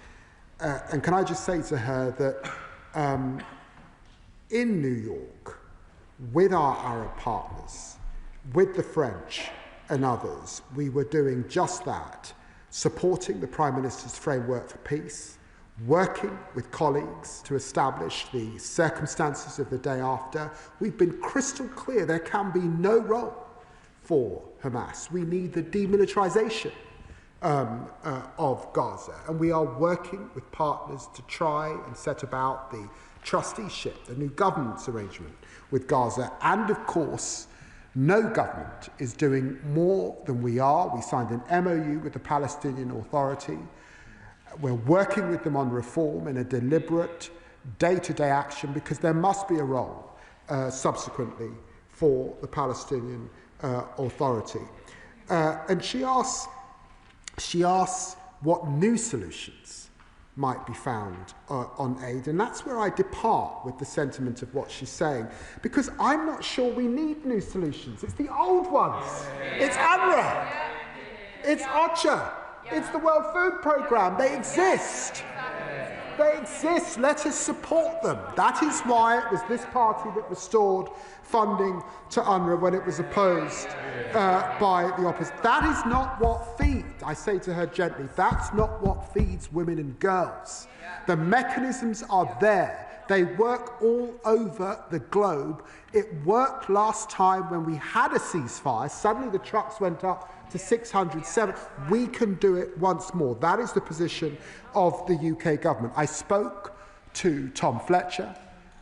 And can I just say to her that in New York, with our Arab partners, with the French and others, we were doing just that, supporting the Prime Minister's framework for peace, working with colleagues to establish the circumstances of the day after. We've been crystal clear there can be no role for Hamas. We need the demilitarization of Gaza, and we are working with partners to try and set about the trusteeship, the new governance arrangement with Gaza. And of course, no government is doing more than we are. We signed an MOU with the Palestinian Authority. We're working with them on reform in a deliberate, day-to-day action, because there must be a role subsequently for the Palestinian Authority. And she asks what new solutions might be found on aid, and that's where I depart with the sentiment of what she's saying, because I'm not sure we need new solutions. It's the old ones. It's UNRWA. It's OCHA. It's the World Food Programme. They exist. They exist. Let us support them. That is why it was this party that restored funding to UNRWA when it was opposed by the opposition. That is not what feeds, I say to her gently, that's not what feeds women and girls. The mechanisms are there. They work all over the globe. It worked last time when we had a ceasefire. Suddenly the trucks went up to 607. We can do it once more. That is the position of the UK government. I spoke to Tom Fletcher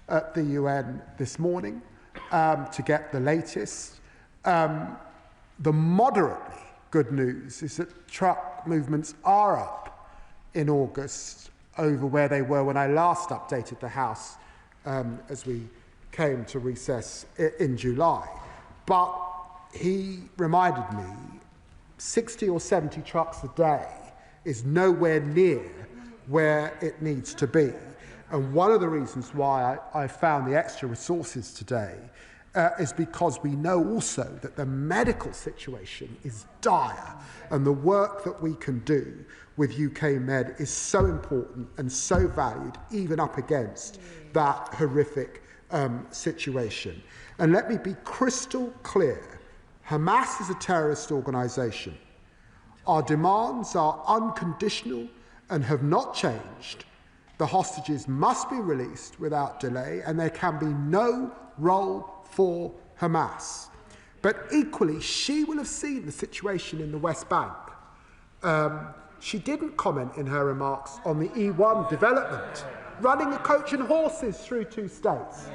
at the UN this morning to get the latest. The moderately good news is that truck movements are up in August over where they were when I last updated the House as we came to recess in July. But he reminded me 60 or 70 trucks a day is nowhere near where it needs to be. And one of the reasons why I found the extra resources today is because we know also that the medical situation is dire, and the work that we can do with UK Med is so important and so valued, even up against that horrific situation. And let me be crystal clear. Hamas is a terrorist organisation. Our demands are unconditional and have not changed. The hostages must be released without delay, and there can be no role for Hamas. But equally, she will have seen the situation in the West Bank. She didn't comment in her remarks on the E1 development, running a coach and horses through 2 states.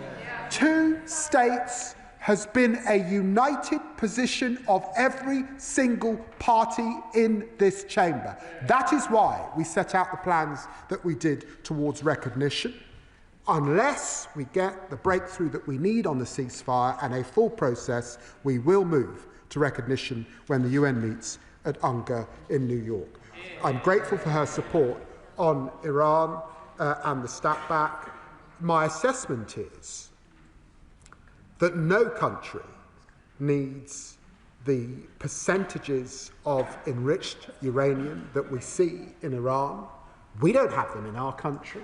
2 states has been a united position of every single party in this chamber. That is why we set out the plans that we did towards recognition. Unless we get the breakthrough that we need on the ceasefire and a full process, we will move to recognition when the UN meets at UNGA in New York. I'm grateful for her support on Iran and the snapback. My assessment is that no country needs the percentages of enriched uranium that we see in Iran. We don't have them in our country.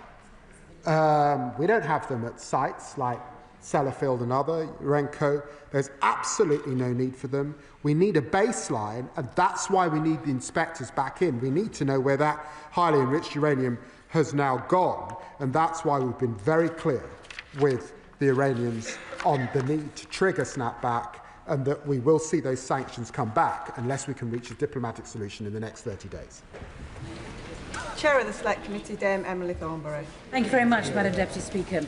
We don't have them at sites like Sellafield and other, Urenco. There's absolutely no need for them. We need a baseline, and that's why we need the inspectors back in. We need to know where that highly enriched uranium has now gone, and that's why we've been very clear with the Iranians on the need to trigger snapback, and that we will see those sanctions come back unless we can reach a diplomatic solution in the next 30 days. Chair of the Select Committee, Dame Emily Thornberry. Thank you very much, Madam Deputy Speaker.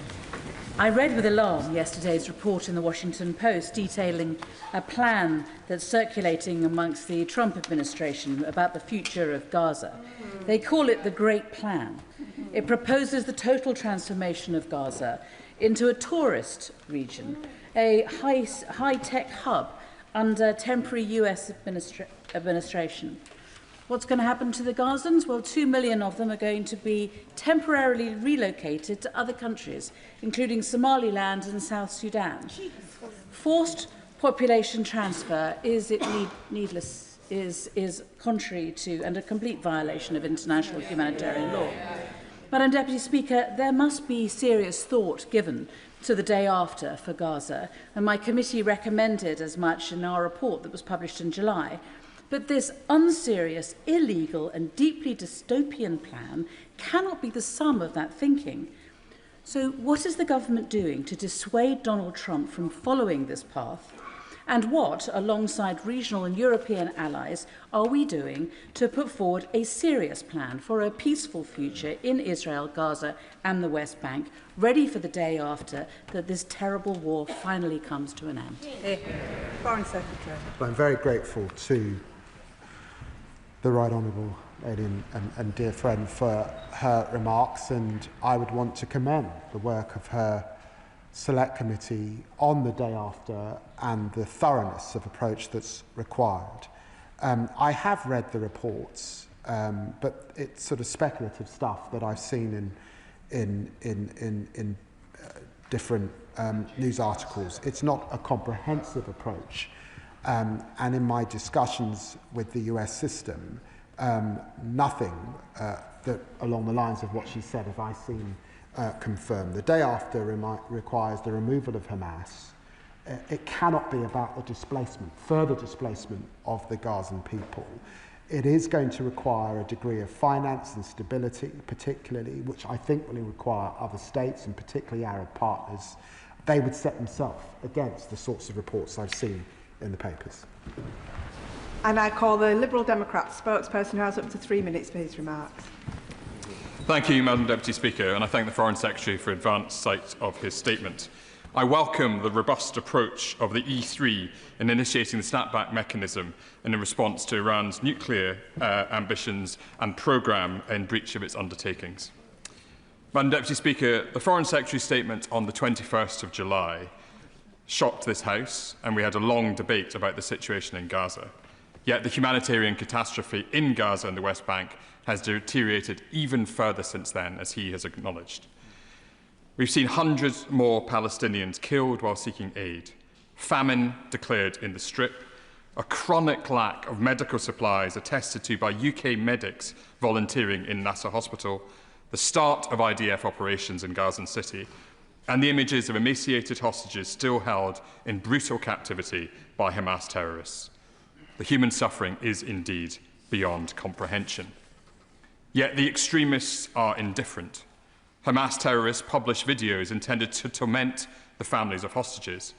I read with alarm yesterday's report in the Washington Post detailing a plan that's circulating amongst the Trump administration about the future of Gaza. They call it the Great Plan. It proposes the total transformation of Gaza into a tourist region, a high-tech hub under temporary US administration. What's going to happen to the Gazans? Well, 2 million of them are going to be temporarily relocated to other countries, including Somaliland and South Sudan. Forced population transfer is contrary to and a complete violation of international humanitarian law. Madam Deputy Speaker, there must be serious thought given to the day after for Gaza, and my committee recommended as much in our report that was published in July. But this unserious, illegal and deeply dystopian plan cannot be the sum of that thinking. So what is the government doing to dissuade Donald Trump from following this path? And what, alongside regional and European allies, are we doing to put forward a serious plan for a peaceful future in Israel, Gaza and the West Bank, ready for the day after that this terrible war finally comes to an end? Foreign Secretary. I'm very grateful to the Right Honourable lady and dear friend for her remarks, and I would want to commend the work of her Select Committee on the day after and the thoroughness of approach that's required. I have read the reports, but it's sort of speculative stuff that I've seen in different news articles. It's not a comprehensive approach. And in my discussions with the US system, nothing that along the lines of what she said have I seen confirmed. The day after requires the removal of Hamas. It cannot be about the displacement, further displacement of the Gazan people. It is going to require a degree of finance and stability, particularly, which I think will require other states and particularly Arab partners. They would set themselves against the sorts of reports I've seen in the papers. And I call the Liberal Democrat spokesperson who has up to 3 minutes for his remarks. Thank you, Madam Deputy Speaker, and I thank the Foreign Secretary for advance sight of his statement. I welcome the robust approach of the E3 in initiating the snapback mechanism in response to Iran's nuclear ambitions and programme in breach of its undertakings. Madam Deputy Speaker, the Foreign Secretary's statement on the 21st of July shocked this House, and we had a long debate about the situation in Gaza. Yet the humanitarian catastrophe in Gaza and the West Bank has deteriorated even further since then, as he has acknowledged. We've seen hundreds more Palestinians killed while seeking aid. famine declared in the Strip, a chronic lack of medical supplies attested to by UK medics volunteering in Nasser Hospital, the start of IDF operations in Gaza City, and the images of emaciated hostages still held in brutal captivity by Hamas terrorists. The human suffering is indeed beyond comprehension. Yet the extremists are indifferent. Hamas terrorists publish videos intended to torment the families of hostages.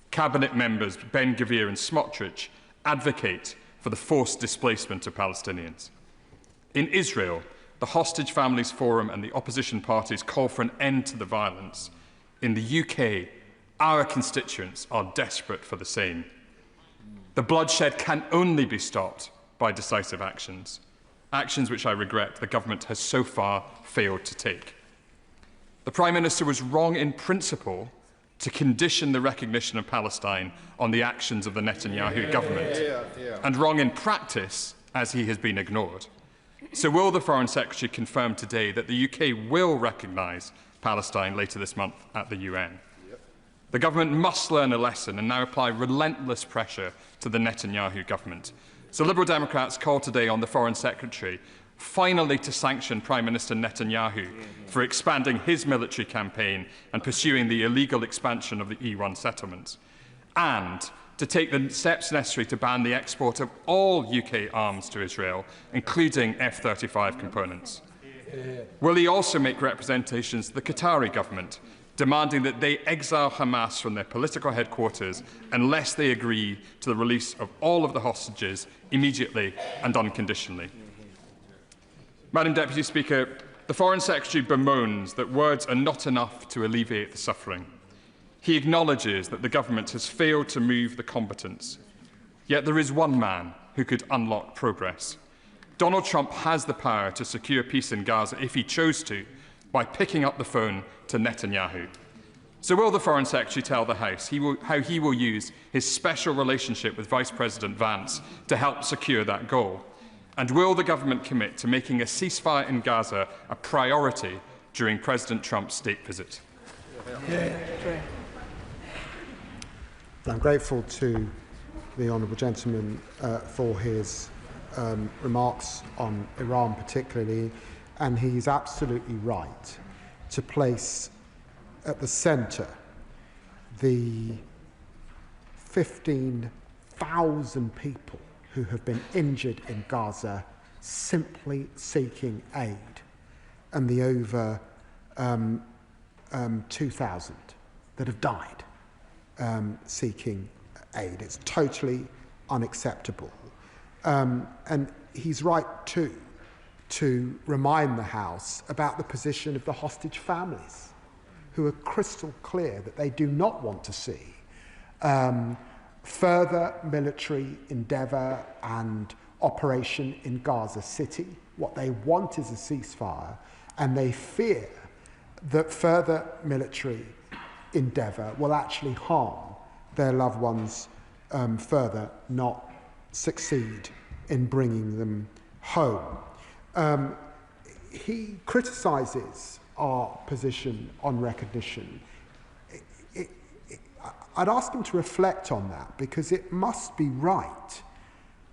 Cabinet members Ben Gvir and Smotrich advocate for the forced displacement of Palestinians. In Israel, the Hostage Families Forum and the opposition parties call for an end to the violence. In the UK, our constituents are desperate for the same. The bloodshed can only be stopped by decisive actions, actions which I regret the government has so far failed to take. The Prime Minister was wrong in principle to condition the recognition of Palestine on the actions of the Netanyahu government, and wrong in practice as he has been ignored. So will the Foreign Secretary confirm today that the UK will recognise Palestine later this month at the UN? The government must learn a lesson and now apply relentless pressure to the Netanyahu government. So Liberal Democrats call today on the Foreign Secretary finally to sanction Prime Minister Netanyahu for expanding his military campaign and pursuing the illegal expansion of the E1 settlements, and to take the steps necessary to ban the export of all UK arms to Israel, including F-35 components. Will he also make representations to the Qatari government, demanding that they exile Hamas from their political headquarters unless they agree to the release of all of the hostages immediately and unconditionally? Madam Deputy Speaker, the Foreign Secretary bemoans that words are not enough to alleviate the suffering. He acknowledges that the government has failed to move the combatants. Yet there is one man who could unlock progress. Donald Trump has the power to secure peace in Gaza if he chose to, by picking up the phone to Netanyahu. So will the Foreign Secretary tell the House how he will use his special relationship with Vice President Vance to help secure that goal? And will the government commit to making a ceasefire in Gaza a priority during President Trump's state visit? I'm grateful to the honourable gentleman for his remarks on Iran particularly, and he's absolutely right to place at the centre the 15,000 people who have been injured in Gaza simply seeking aid, and the over 2,000 that have died seeking aid. It's totally unacceptable. And he's right too to remind the House about the position of the hostage families, who are crystal clear that they do not want to see further military endeavour and operation in Gaza City. What they want is a ceasefire, and they fear that further military endeavour will actually harm their loved ones further, not succeed in bringing them home. He criticises our position on recognition. I'd ask him to reflect on that, because it must be right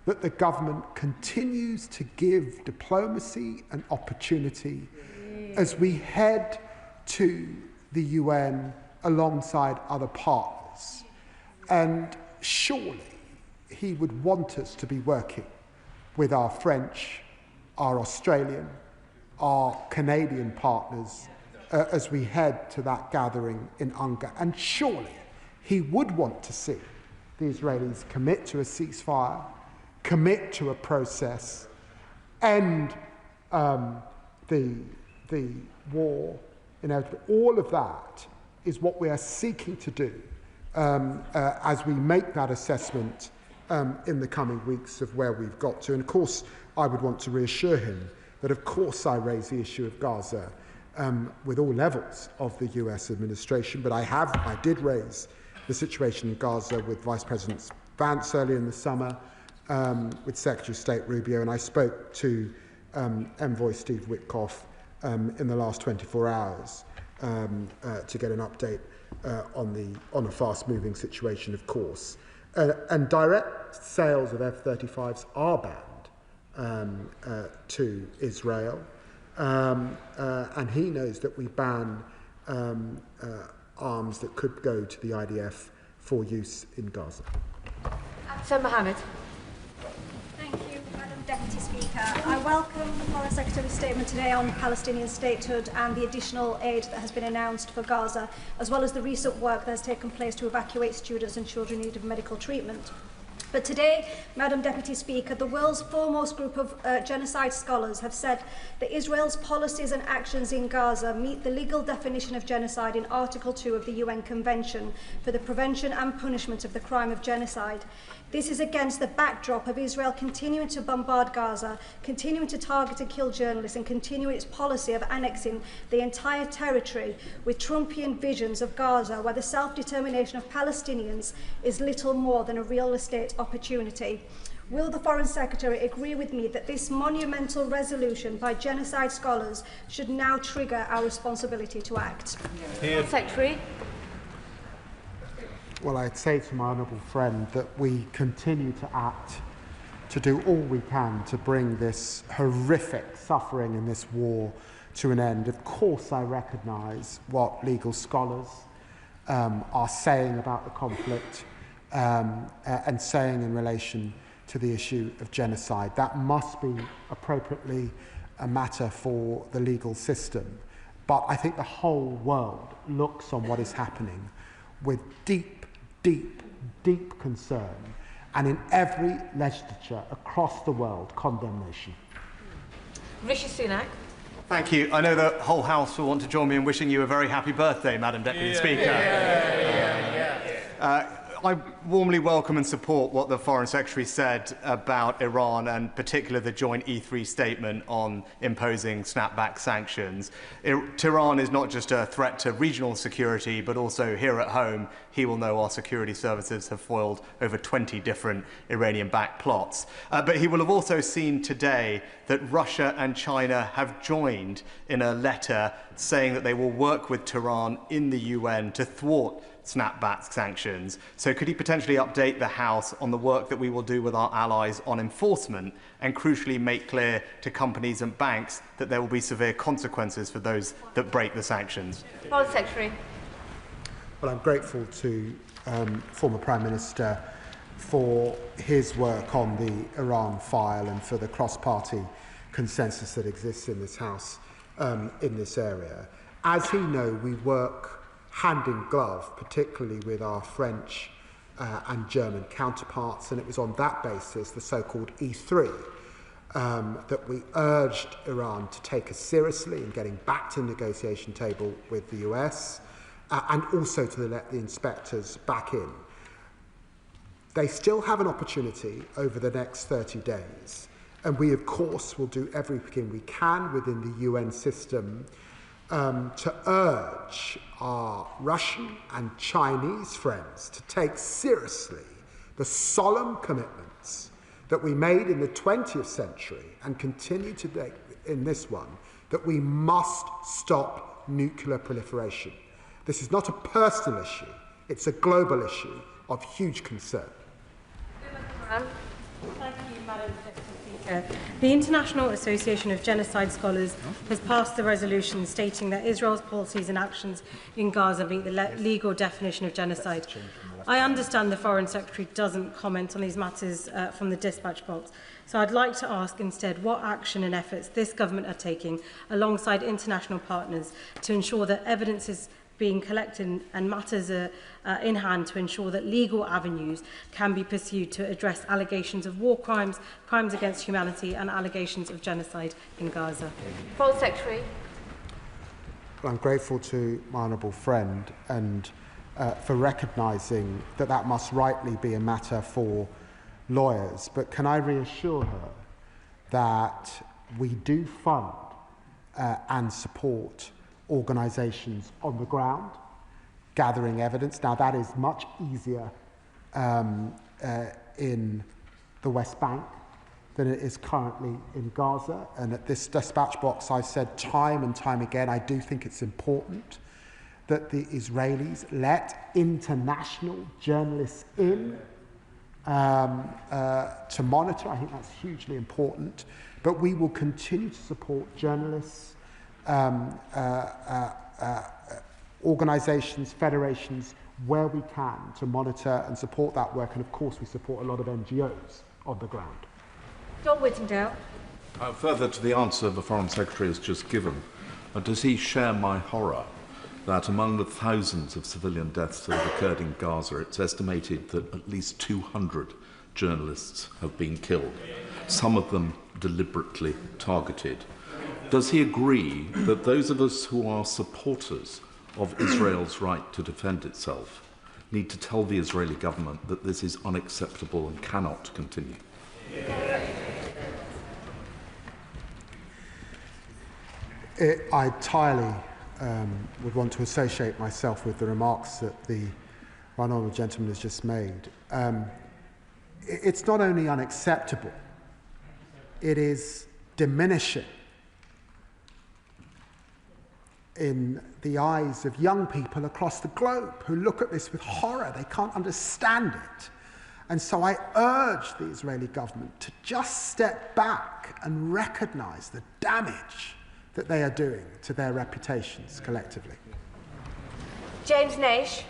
that the government continues to give diplomacy and opportunity as we head to the UN alongside other partners. And surely he would want us to be working with our French, our Australian, our Canadian partners as we head to that gathering in UNGA. And surely he would want to see the Israelis commit to a ceasefire, commit to a process, end the war. All of that is what we are seeking to do as we make that assessment in the coming weeks of where we've got to. And of course, I would want to reassure him that of course I raise the issue of Gaza with all levels of the US administration, but I did raise the situation in Gaza with Vice President Vance earlier in the summer, with Secretary of State Rubio, and I spoke to Envoy Steve Witkoff in the last 24 hours to get an update on a fast-moving situation, of course. And direct sales of F-35s are banned to Israel, and he knows that we ban arms that could go to the IDF for use in Gaza. Sir Mohammed. Thank you, Madam Deputy Speaker. I welcome the Foreign Secretary's statement today on Palestinian statehood and the additional aid that has been announced for Gaza, as well as the recent work that has taken place to evacuate students and children in need of medical treatment. But today, Madam Deputy Speaker, the world's foremost group of genocide scholars have said that Israel's policies and actions in Gaza meet the legal definition of genocide in Article 2 of the UN Convention for the Prevention and Punishment of the Crime of Genocide. This is against the backdrop of Israel continuing to bombard Gaza, continuing to target and kill journalists, and continuing its policy of annexing the entire territory with Trumpian visions of Gaza, where the self-determination of Palestinians is little more than a real estate opportunity. Will the Foreign Secretary agree with me that this monumental resolution by genocide scholars should now trigger our responsibility to act? Secretary. Well, I'd say to my honourable friend that we continue to act to do all we can to bring this horrific suffering in this war to an end. Of course, I recognise what legal scholars are saying about the conflict and saying in relation to the issue of genocide. That must be appropriately a matter for the legal system. But I think the whole world looks on what is happening with deep concern, and in every legislature across the world, condemnation. Rishi Sunak. Thank you. I know the whole House will want to join me in wishing you a very happy birthday, Madam Deputy Speaker. I warmly welcome and support what the Foreign Secretary said about Iran, and particularly the joint E3 statement on imposing snapback sanctions. Tehran is not just a threat to regional security, but also here at home. He will know our security services have foiled over 20 different Iranian-backed plots. But he will have also seen today that Russia and China have joined in a letter saying that they will work with Tehran in the UN to thwart snapback sanctions. So could he potentially update the House on the work that we will do with our allies on enforcement, and crucially make clear to companies and banks that there will be severe consequences for those that break the sanctions? Foreign Secretary. Well, I'm grateful to former Prime Minister for his work on the Iran file and for the cross-party consensus that exists in this House in this area. As he knows, we work hand in glove, particularly with our French and German counterparts, and it was on that basis, the so-called E3, that we urged Iran to take us seriously in getting back to the negotiation table with the US, and also to let the inspectors back in. They still have an opportunity over the next 30 days, and we, of course, will do everything we can within the UN system to urge our Russian and Chinese friends to take seriously the solemn commitments that we made in the 20th century and continue to make in this one, that we must stop nuclear proliferation. This is not a personal issue, it's a global issue of huge concern. Thank you, Madam Deputy Speaker. The International Association of Genocide Scholars has passed a resolution stating that Israel's policies and actions in Gaza meet the legal definition of genocide. I understand the Foreign Secretary doesn't comment on these matters from the dispatch box, so I'd like to ask instead what action and efforts this government are taking alongside international partners to ensure that evidence is being collected and matters are in hand to ensure that legal avenues can be pursued to address allegations of war crimes, crimes against humanity and allegations of genocide in Gaza. Foreign Secretary. Well, I'm grateful to my honourable friend and for recognising that that must rightly be a matter for lawyers. But can I reassure her that we do fund and support organisations on the ground, gathering evidence. Now, that is much easier in the West Bank than it is currently in Gaza. And at this dispatch box, I've said time and time again, I do think it's important that the Israelis let international journalists in to monitor. I think that's hugely important. But we will continue to support journalists, organisations, federations, where we can to monitor and support that work. And of course, we support a lot of NGOs on the ground. John Whittingdale. Further to the answer the Foreign Secretary has just given, does he share my horror that among the thousands of civilian deaths that have occurred in Gaza, it's estimated that at least 200 journalists have been killed, some of them deliberately targeted? Does he agree that those of us who are supporters of Israel's right to defend itself need to tell the Israeli government that this is unacceptable and cannot continue? I entirely would want to associate myself with the remarks that the Right Honourable Gentleman has just made. It's not only unacceptable, it is diminishing in the eyes of young people across the globe who look at this with horror. They can't understand it. And so I urge the Israeli government to just step back and recognise the damage that they are doing to their reputations collectively. James Nash.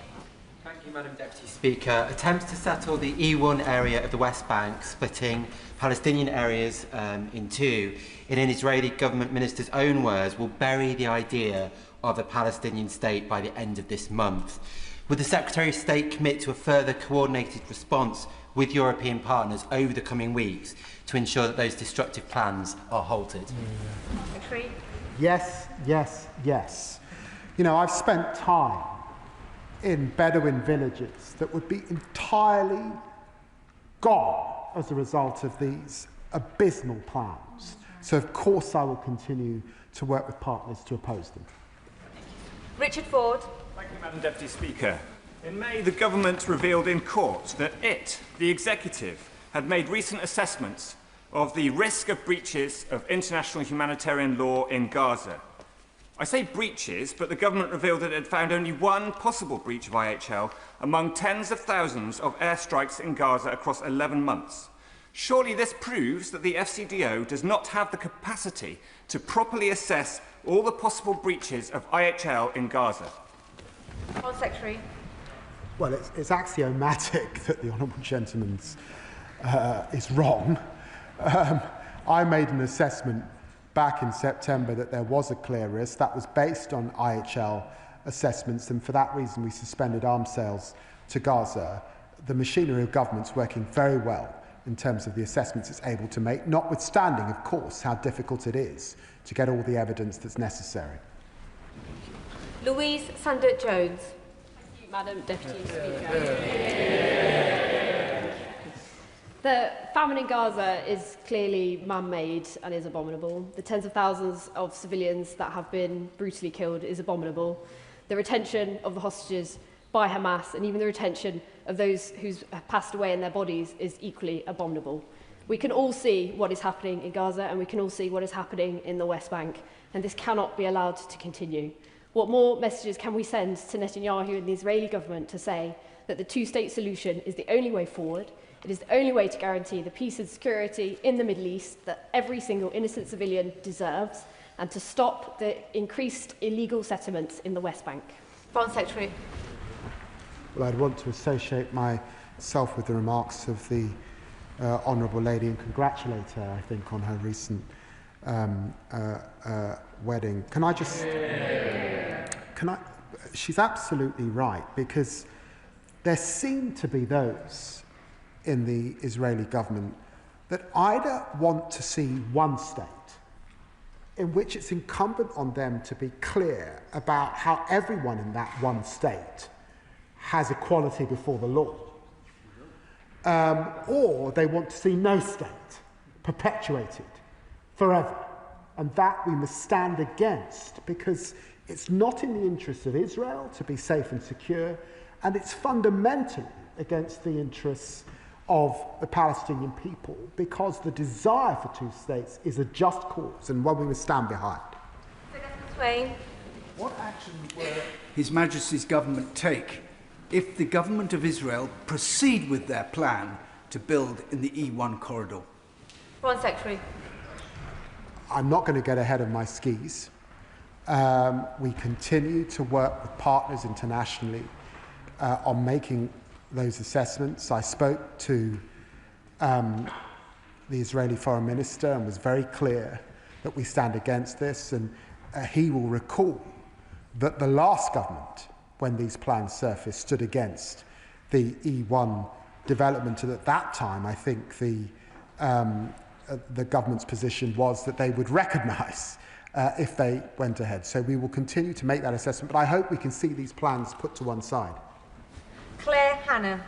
Thank you, Madam Deputy Speaker. Attempts to settle the E1 area of the West Bank, splitting Palestinian areas in two, in an Israeli government minister's own words, will bury the idea of a Palestinian state by the end of this month. Would the Secretary of State commit to a further coordinated response with European partners over the coming weeks to ensure that those destructive plans are halted? Secretary. Yes, yes, yes. You know, I've spent time in Bedouin villages that would be entirely gone as a result of these abysmal plans. So, of course, I will continue to work with partners to oppose them. Richard Ford. Thank you, Madam Deputy Speaker. In May, the government revealed in court that it, the executive, had made recent assessments of the risk of breaches of international humanitarian law in Gaza. I say breaches, but the government revealed that it had found only one possible breach of IHL among tens of thousands of airstrikes in Gaza across 11 months. Surely this proves that the FCDO does not have the capacity to properly assess all the possible breaches of IHL in Gaza. Foreign Secretary. Well, it's axiomatic that the Honourable Gentleman's is wrong. I made an assessment back in September that there was a clear risk. That was based on IHL assessments, and for that reason we suspended arms sales to Gaza. The machinery of government's working very well in terms of the assessments it's able to make, notwithstanding, of course, how difficult it is to get all the evidence that's necessary. Louise Sandert-Jones. Thank you, Madam Deputy Speaker. The famine in Gaza is clearly man-made and is abominable. The tens of thousands of civilians that have been brutally killed is abominable. The retention of the hostages by Hamas and even the retention of those who have passed away in their bodies is equally abominable. We can all see what is happening in Gaza and we can all see what is happening in the West Bank, and this cannot be allowed to continue. What more messages can we send to Netanyahu and the Israeli government to say that the two-state solution is the only way forward? It is the only way to guarantee the peace and security in the Middle East that every single innocent civilian deserves, and to stop the increased illegal settlements in the West Bank. Foreign Secretary. Well, I'd want to associate myself with the remarks of the Honourable Lady and congratulate her, I think, on her recent wedding. Can I just... She's absolutely right, because there seem to be those in the Israeli government that either want to see one state in which it's incumbent on them to be clear about how everyone in that one state has equality before the law, or they want to see no state perpetuated forever. And that we must stand against, because it's not in the interests of Israel to be safe and secure, and it's fundamentally against the interests of the Palestinian people, because the desire for two states is a just cause and one we must stand behind. Swain. What actions were His Majesty's government take if the government of Israel proceed with their plan to build in the E1 corridor? Foreign Secretary. I'm not going to get ahead of my skis. We continue to work with partners internationally on making those assessments. I spoke to the Israeli Foreign Minister and was very clear that we stand against this, and he will recall that the last government, when these plans surfaced, stood against the E1 development, and at that time I think the government's position was that they would recognise if they went ahead. So we will continue to make that assessment, but I hope we can see these plans put to one side. Claire Hanna.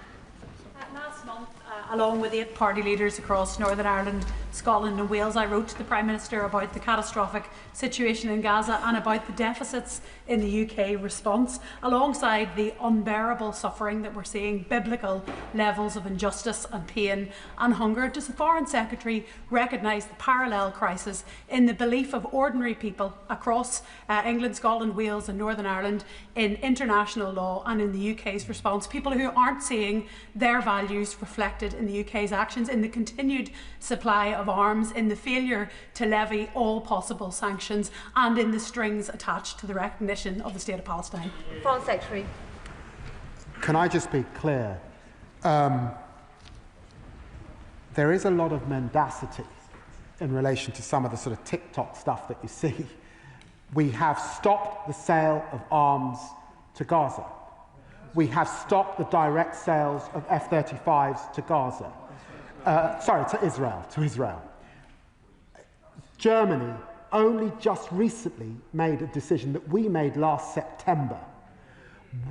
Last month, along with 8 party leaders across Northern Ireland, Scotland and Wales, I wrote to the Prime Minister about the catastrophic situation in Gaza and about the deficits in the UK response, alongside the unbearable suffering that we're seeing, biblical levels of injustice and pain and hunger. Does the Foreign Secretary recognise the parallel crisis in the belief of ordinary people across England, Scotland, Wales and Northern Ireland in international law and in the UK's response? People who aren't seeing their values reflected in the UK's actions, in the continued supply of arms, in the failure to levy all possible sanctions, and in the strings attached to the recognition of the State of Palestine. Foreign Secretary. Can I just be clear? There is a lot of mendacity in relation to some of the sort of TikTok stuff that you see. We have stopped the sale of arms to Gaza. We have stopped the direct sales of F-35s to Gaza. To Israel. Germany only just recently made a decision that we made last September.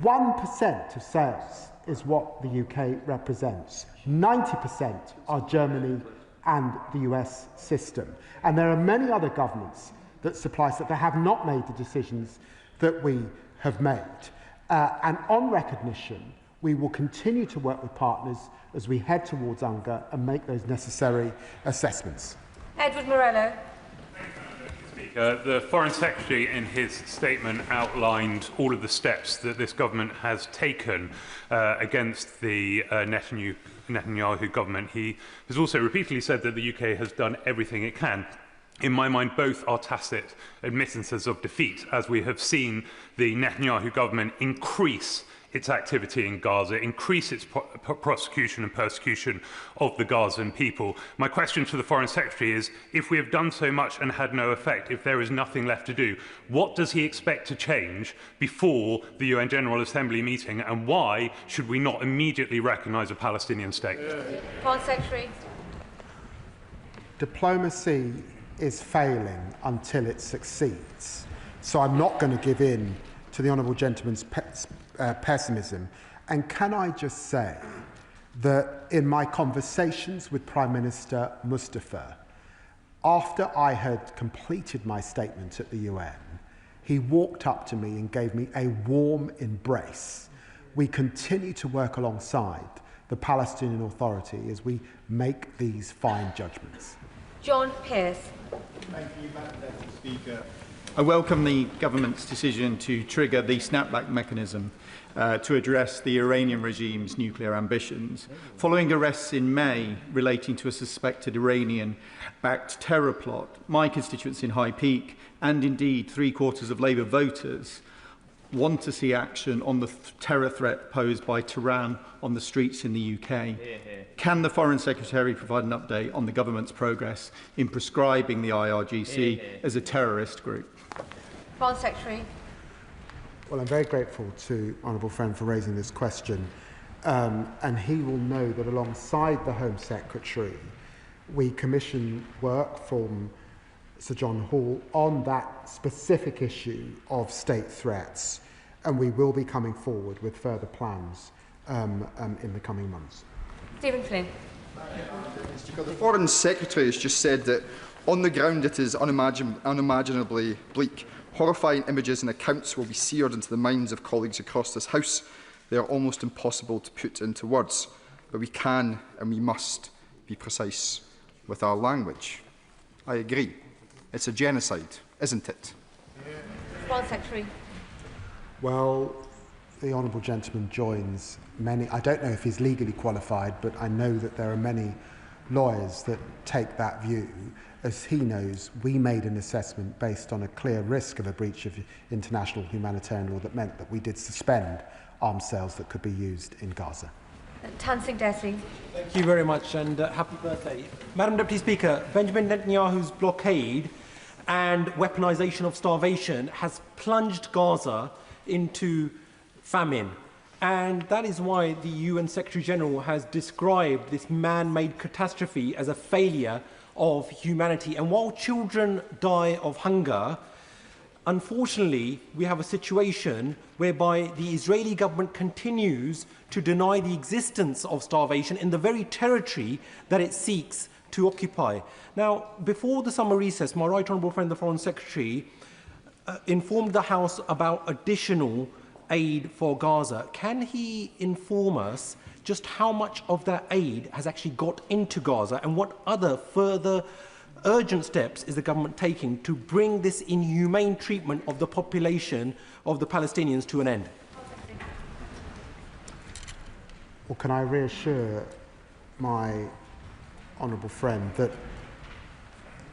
1% of sales is what the UK represents. 90% are Germany and the US system. And there are many other governments that supply that have not made the decisions that we have made. And on recognition, we will continue to work with partners as we head towards UNGA and make those necessary assessments. Edward Morello. The Foreign Secretary in his statement outlined all of the steps that this government has taken against the Netanyahu government. He has also repeatedly said that the UK has done everything it can. In my mind, both are tacit admittances of defeat, as we have seen the Netanyahu government increase its activity in Gaza, increase its prosecution and persecution of the Gazan people. My question to the Foreign Secretary is, if we have done so much and had no effect, if there is nothing left to do, what does he expect to change before the UN General Assembly meeting, and why should we not immediately recognise a Palestinian state? Foreign Secretary. Diplomacy is failing until it succeeds. So I'm not going to give in to the honourable gentleman's pessimism. And can I just say that in my conversations with Prime Minister Mustafa, after I had completed my statement at the UN, he walked up to me and gave me a warm embrace. We continue to work alongside the Palestinian Authority as we make these fine judgments. John Pearce. Thank you, Madam Deputy Speaker. I welcome the government's decision to trigger the snapback mechanism to address the Iranian regime's nuclear ambitions. Following arrests in May relating to a suspected Iranian-backed terror plot, my constituents in High Peak, and indeed 3/4 of Labour voters, want to see action on the terror threat posed by Tehran on the streets in the UK. Can the Foreign Secretary provide an update on the government's progress in prescribing the IRGC as a terrorist group? Foreign Secretary. Well, I'm very grateful to honourable friend for raising this question, and he will know that alongside the Home Secretary, we commission work from Sir John Hall on that specific issue of state threats, and we will be coming forward with further plans in the coming months. Stephen Flynn. The Foreign Secretary has just said that on the ground it is unimaginably bleak. Horrifying images and accounts will be seared into the minds of colleagues across this House. They are almost impossible to put into words, but we can and we must be precise with our language. I agree. It's a genocide, isn't it? Foreign Secretary. Well, the honourable gentleman joins many. I don't know if he's legally qualified, but I know that there are many lawyers that take that view. As he knows, we made an assessment based on a clear risk of a breach of international humanitarian law that meant that we did suspend arms sales that could be used in Gaza. Tansing Desi. Thank you very much, and happy birthday. Madam Deputy Speaker, Benjamin Netanyahu's blockade and weaponisation of starvation has plunged Gaza into famine. And that is why the UN Secretary General has described this man-made catastrophe as a failure of humanity. And while children die of hunger, unfortunately, we have a situation whereby the Israeli government continues to deny the existence of starvation in the very territory that it seeks to occupy. Now, before the summer recess, my right honourable friend, the Foreign Secretary, informed the House about additional aid for Gaza. Can he inform us just how much of that aid has actually got into Gaza and what other further urgent steps is the government taking to bring this inhumane treatment of the population of the Palestinians to an end? Well, can I reassure my honourable friend that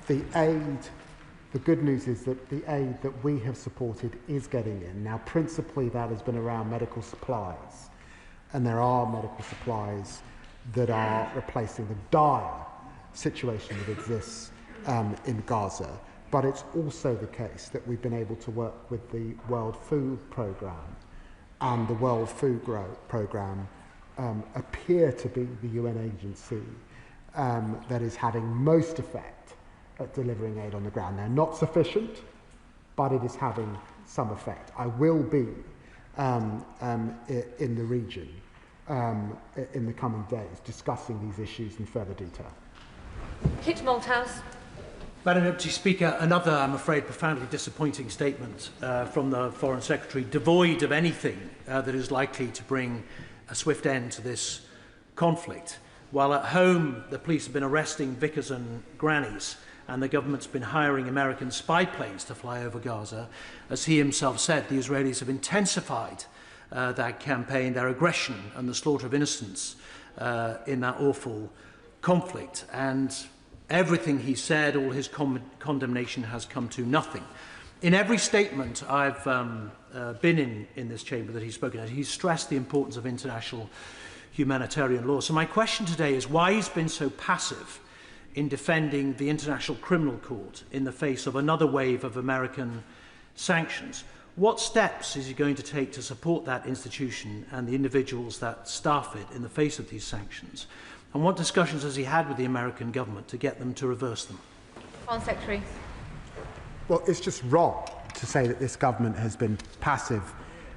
the good news is that the aid that we have supported is getting in. Now, principally that has been around medical supplies, and there are medical supplies that are replacing the dire situation that exists in Gaza. But it's also the case that we've been able to work with the World Food Programme, and the World Food Programme appear to be the UN agency that is having most effect at delivering aid on the ground. They're not sufficient, but it is having some effect. I will be in the region in the coming days discussing these issues in further detail. Kit Malthouse. Madam Deputy Speaker, another, I'm afraid, profoundly disappointing statement from the Foreign Secretary, devoid of anything that is likely to bring a swift end to this conflict. While at home, the police have been arresting vicars and grannies, and the government's been hiring American spy planes to fly over Gaza. As he himself said, the Israelis have intensified that campaign, their aggression and the slaughter of innocents in that awful conflict. And everything he said, all his condemnation has come to nothing. In every statement I've been in this chamber that he's spoken at, he's stressed the importance of international humanitarian law. So my question today is why he's been so passive in defending the International Criminal Court in the face of another wave of American sanctions. What steps is he going to take to support that institution and the individuals that staff it in the face of these sanctions? And what discussions has he had with the American government to get them to reverse them? Foreign Secretary. Well, it's just wrong to say that this government has been passive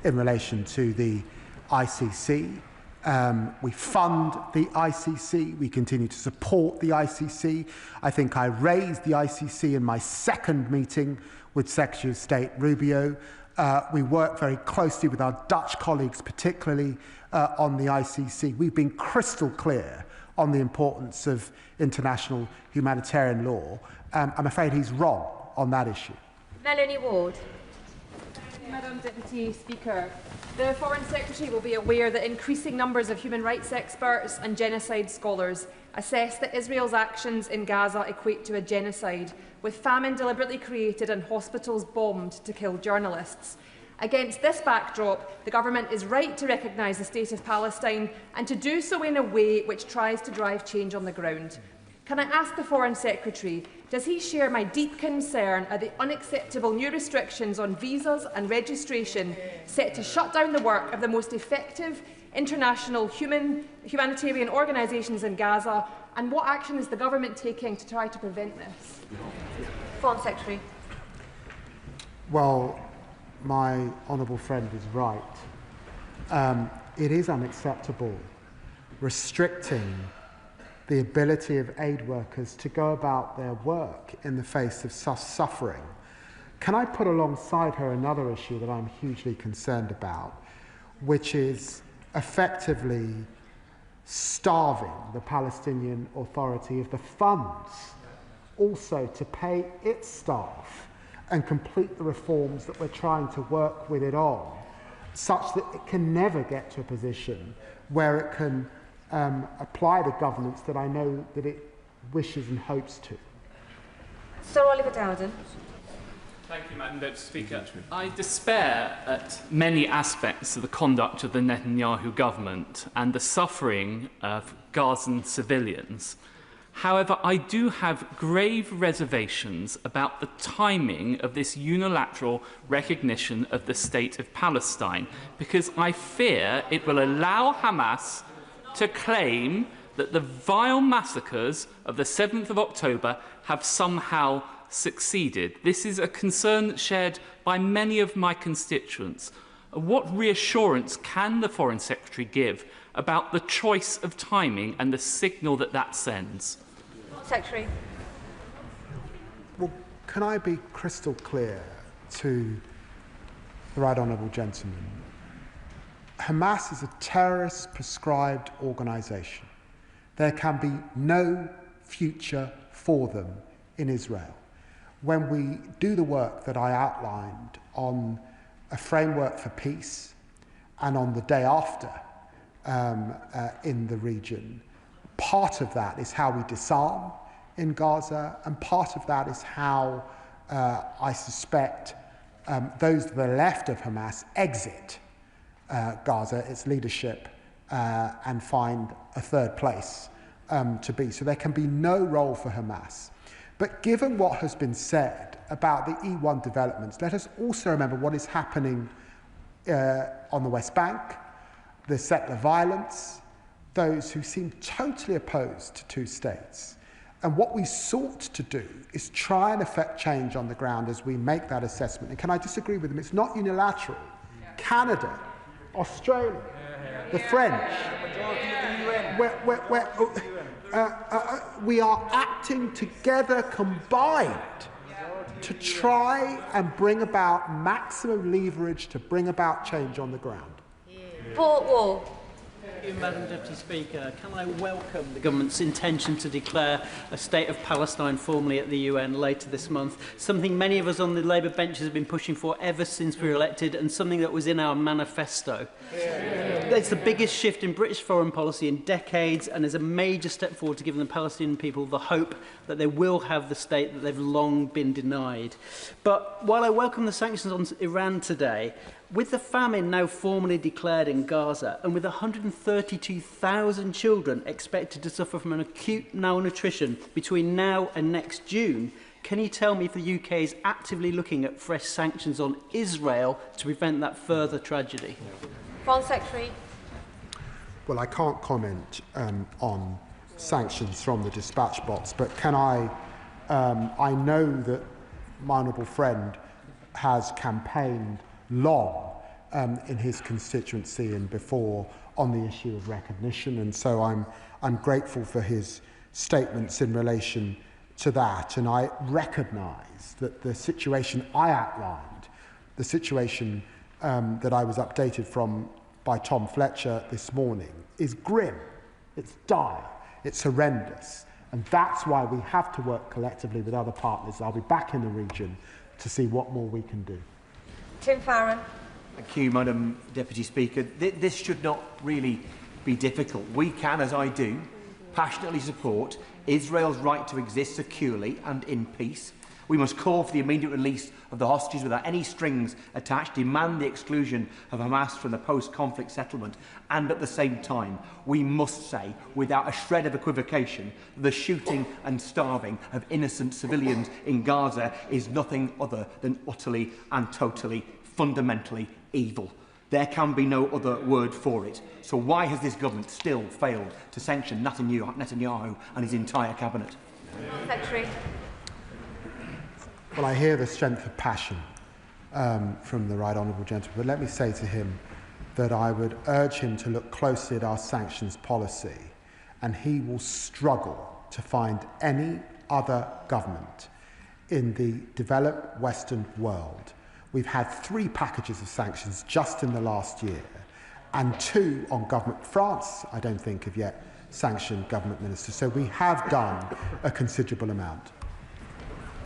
in relation to the ICC. We fund the ICC. We continue to support the ICC. I think I raised the ICC in my second meeting with Secretary of State Rubio. We work very closely with our Dutch colleagues, particularly on the ICC. We've been crystal clear on the importance of international humanitarian law. I'm afraid he's wrong on that issue. Melanie Ward. Madam Deputy Speaker, the Foreign Secretary will be aware that increasing numbers of human rights experts and genocide scholars assess that Israel's actions in Gaza equate to a genocide, with famine deliberately created and hospitals bombed to kill journalists. Against this backdrop, the government is right to recognise the state of Palestine and to do so in a way which tries to drive change on the ground. Can I ask the Foreign Secretary, does he share my deep concern at the unacceptable new restrictions on visas and registration set to shut down the work of the most effective international humanitarian organisations in Gaza, and what action is the government taking to try to prevent this? Foreign Secretary. Well, my honourable friend is right. It is unacceptable restricting the ability of aid workers to go about their work in the face of suffering. Can I put alongside her another issue that I'm hugely concerned about, which is effectively starving the Palestinian Authority of the funds also to pay its staff and complete the reforms that we're trying to work with it on such that it can never get to a position where it can apply the governance that I know that it wishes and hopes to. Sir Oliver Dowden. Thank you, Madam Deputy Speaker. I despair at many aspects of the conduct of the Netanyahu government and the suffering of Gazan civilians. However, I do have grave reservations about the timing of this unilateral recognition of the State of Palestine, because I fear it will allow Hamas to claim that the vile massacres of the 7th of October have somehow succeeded. This is a concern shared by many of my constituents. What reassurance can the Foreign Secretary give about the choice of timing and the signal that that sends? Secretary. Well, can I be crystal clear to the right honourable gentleman? Hamas is a terrorist prescribed organisation. There can be no future for them in Israel. When we do the work that I outlined on a framework for peace and on the day after in the region, part of that is how we disarm in Gaza, and part of that is how I suspect those to the left of Hamas exit Gaza, its leadership, and find a third place to be. So there can be no role for Hamas. But given what has been said about the E1 developments, let us also remember what is happening on the West Bank, the settler violence, those who seem totally opposed to two states. And what we sought to do is try and effect change on the ground as we make that assessment. And can I disagree with them? It's not unilateral. Canada, Australia, the French, we are acting together combined to try and bring about maximum leverage to bring about change on the ground. Port Wall. Thank you, Madam Deputy Speaker. Can I welcome the government's intention to declare a state of Palestine formally at the UN later this month, something many of us on the Labour benches have been pushing for ever since we were elected, and something that was in our manifesto. It's the biggest shift in British foreign policy in decades, and is a major step forward to giving the Palestinian people the hope that they will have the state that they've long been denied. But while I welcome the sanctions on Iran today, with the famine now formally declared in Gaza, and with 132,000 children expected to suffer from an acute malnutrition between now and next June, can you tell me if the UK is actively looking at fresh sanctions on Israel to prevent that further tragedy? Foreign Secretary. Well, I can't comment on sanctions from the dispatch box, but can I know that my honourable friend has campaigned long in his constituency and before on the issue of recognition, and so I'm grateful for his statements in relation to that, and I recognise that the situation I outlined, the situation that I was updated from by Tom Fletcher this morning, is grim, it's dire, it's horrendous, and that's why we have to work collectively with other partners. I'll be back in the region to see what more we can do. Tim Farron. Thank you, Madam Deputy Speaker. This should not really be difficult. We can, as I do, passionately support Israel's right to exist securely and in peace. We must call for the immediate release of the hostages without any strings attached, demand the exclusion of Hamas from the post-conflict settlement, and at the same time, we must say, without a shred of equivocation, the shooting and starving of innocent civilians in Gaza is nothing other than utterly and totally, fundamentally evil. There can be no other word for it. So why has this government still failed to sanction Netanyahu and his entire cabinet? Secretary. Well, I hear the strength of passion from the right honourable gentleman, but let me say to him that I would urge him to look closely at our sanctions policy, and he will struggle to find any other government in the developed Western world. We've had 3 packages of sanctions just in the last year, and 2 on government. France, I don't think, have yet sanctioned government ministers, so we have done a considerable amount.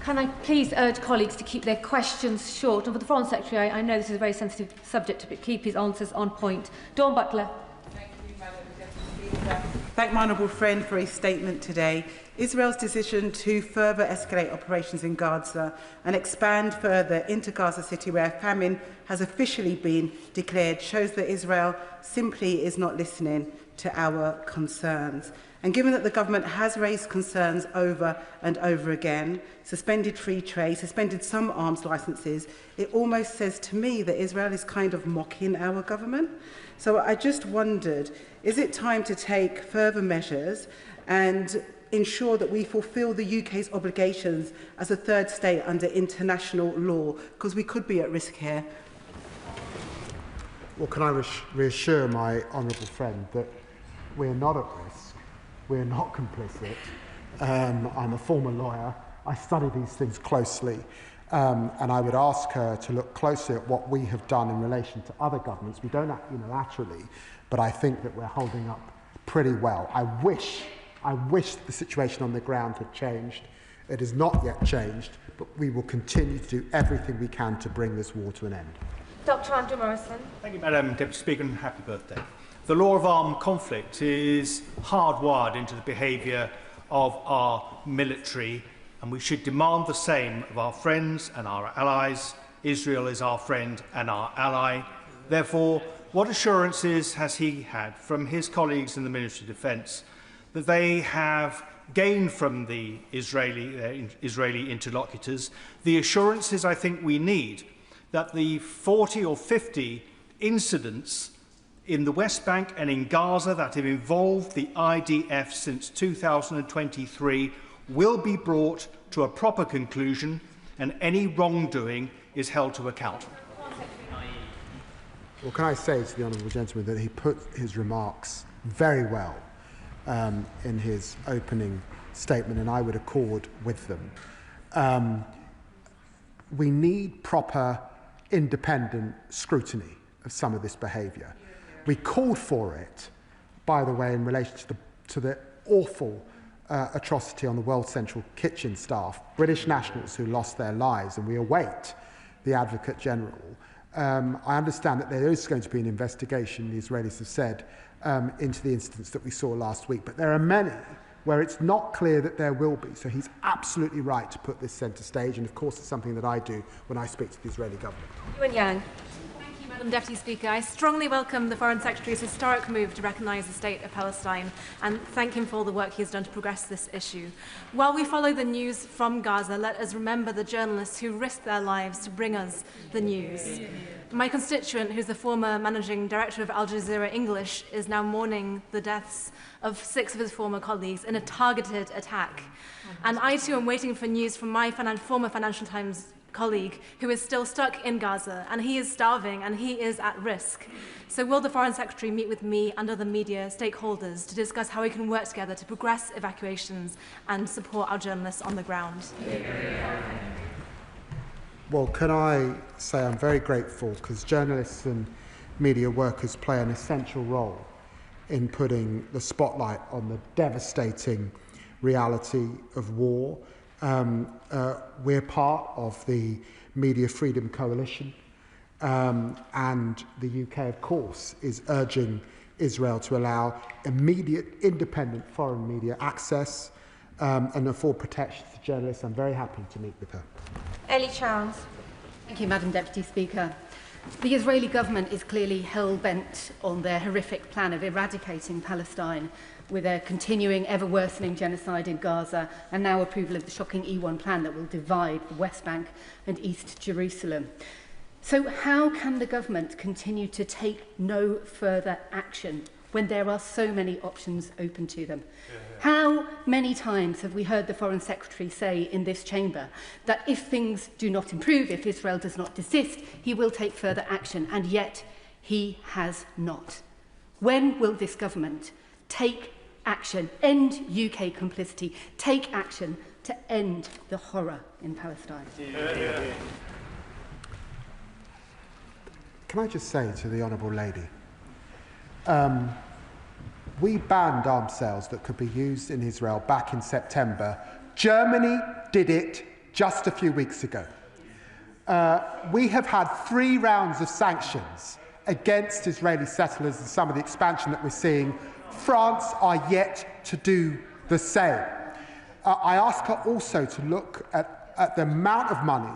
Can I please urge colleagues to keep their questions short? And for the Foreign Secretary, I know this is a very sensitive subject, but keep his answers on point. Dawn Butler. Thank you, Madam Deputy Speaker. Thank my honourable friend for his statement today. Israel's decision to further escalate operations in Gaza and expand further into Gaza City, where famine has officially been declared, shows that Israel simply is not listening to our concerns. And given that the government has raised concerns over and over again, suspended free trade, suspended some arms licences, it almost says to me that Israel is kind of mocking our government. So I just wondered, is it time to take further measures and ensure that we fulfil the UK's obligations as a third state under international law? Because we could be at risk here. Well, can I reassure my honourable friend that we're not at risk? We're not complicit. I'm a former lawyer. I study these things closely. And I would ask her to look closely at what we have done in relation to other governments. We don't act unilaterally, but I think that we're holding up pretty well. I wish the situation on the ground had changed. It has not yet changed, but we will continue to do everything we can to bring this war to an end. Dr. Andrew Morrison. Thank you, Madam Deputy Speaker, and happy birthday. The law of armed conflict is hardwired into the behaviour of our military, and we should demand the same of our friends and our allies. Israel is our friend and our ally. Therefore, what assurances has he had from his colleagues in the Ministry of Defence that they have gained from the Israeli interlocutors the assurances I think we need that the 40 or 50 incidents in the West Bank and in Gaza that have involved the IDF since 2023 will be brought to a proper conclusion and any wrongdoing is held to account. Well, can I say to the honourable gentleman that he put his remarks very well in his opening statement, and I would accord with them. We need proper independent scrutiny of some of this behaviour. We called for it, by the way, in relation to the awful atrocity on the World Central Kitchen staff, British nationals who lost their lives, and we await the Advocate General. I understand that there is going to be an investigation, the Israelis have said, into the incidents that we saw last week, but there are many where it's not clear that there will be. So he's absolutely right to put this centre stage, and of course it's something that I do when I speak to the Israeli government. Ewan Yang. Thank you, Madam Deputy Speaker. I strongly welcome the Foreign Secretary's historic move to recognise the State of Palestine and thank him for all the work he has done to progress this issue. While we follow the news from Gaza, let us remember the journalists who risked their lives to bring us the news. My constituent, who's the former managing director of Al Jazeera English, is now mourning the deaths of 6 of his former colleagues in a targeted attack. And I too am waiting for news from my former Financial Times colleague who is still stuck in Gaza, and he is starving and he is at risk. So will the Foreign Secretary meet with me and other media stakeholders to discuss how we can work together to progress evacuations and support our journalists on the ground? Well, can I say I'm very grateful, because journalists and media workers play an essential role in putting the spotlight on the devastating reality of war. We're part of the Media Freedom Coalition, and the UK, of course, is urging Israel to allow immediate independent foreign media access and afford protection to journalists. I'm very happy to meet with her. Ellie Chowns. Thank you, Madam Deputy Speaker. The Israeli government is clearly hell-bent on their horrific plan of eradicating Palestine, with their continuing, ever-worsening genocide in Gaza and now approval of the shocking E1 plan that will divide the West Bank and East Jerusalem. So how can the government continue to take no further action when there are so many options open to them? How many times have we heard the Foreign Secretary say in this chamber that if things do not improve, if Israel does not desist, he will take further action, and yet he has not? When will this government take action, end UK complicity, take action to end the horror in Palestine? Can I just say to the Honourable Lady, we banned arms sales that could be used in Israel back in September. Germany did it just a few weeks ago. We have had 3 rounds of sanctions against Israeli settlers and some of the expansion that we're seeing. France are yet to do the same. I ask her also to look at the amount of money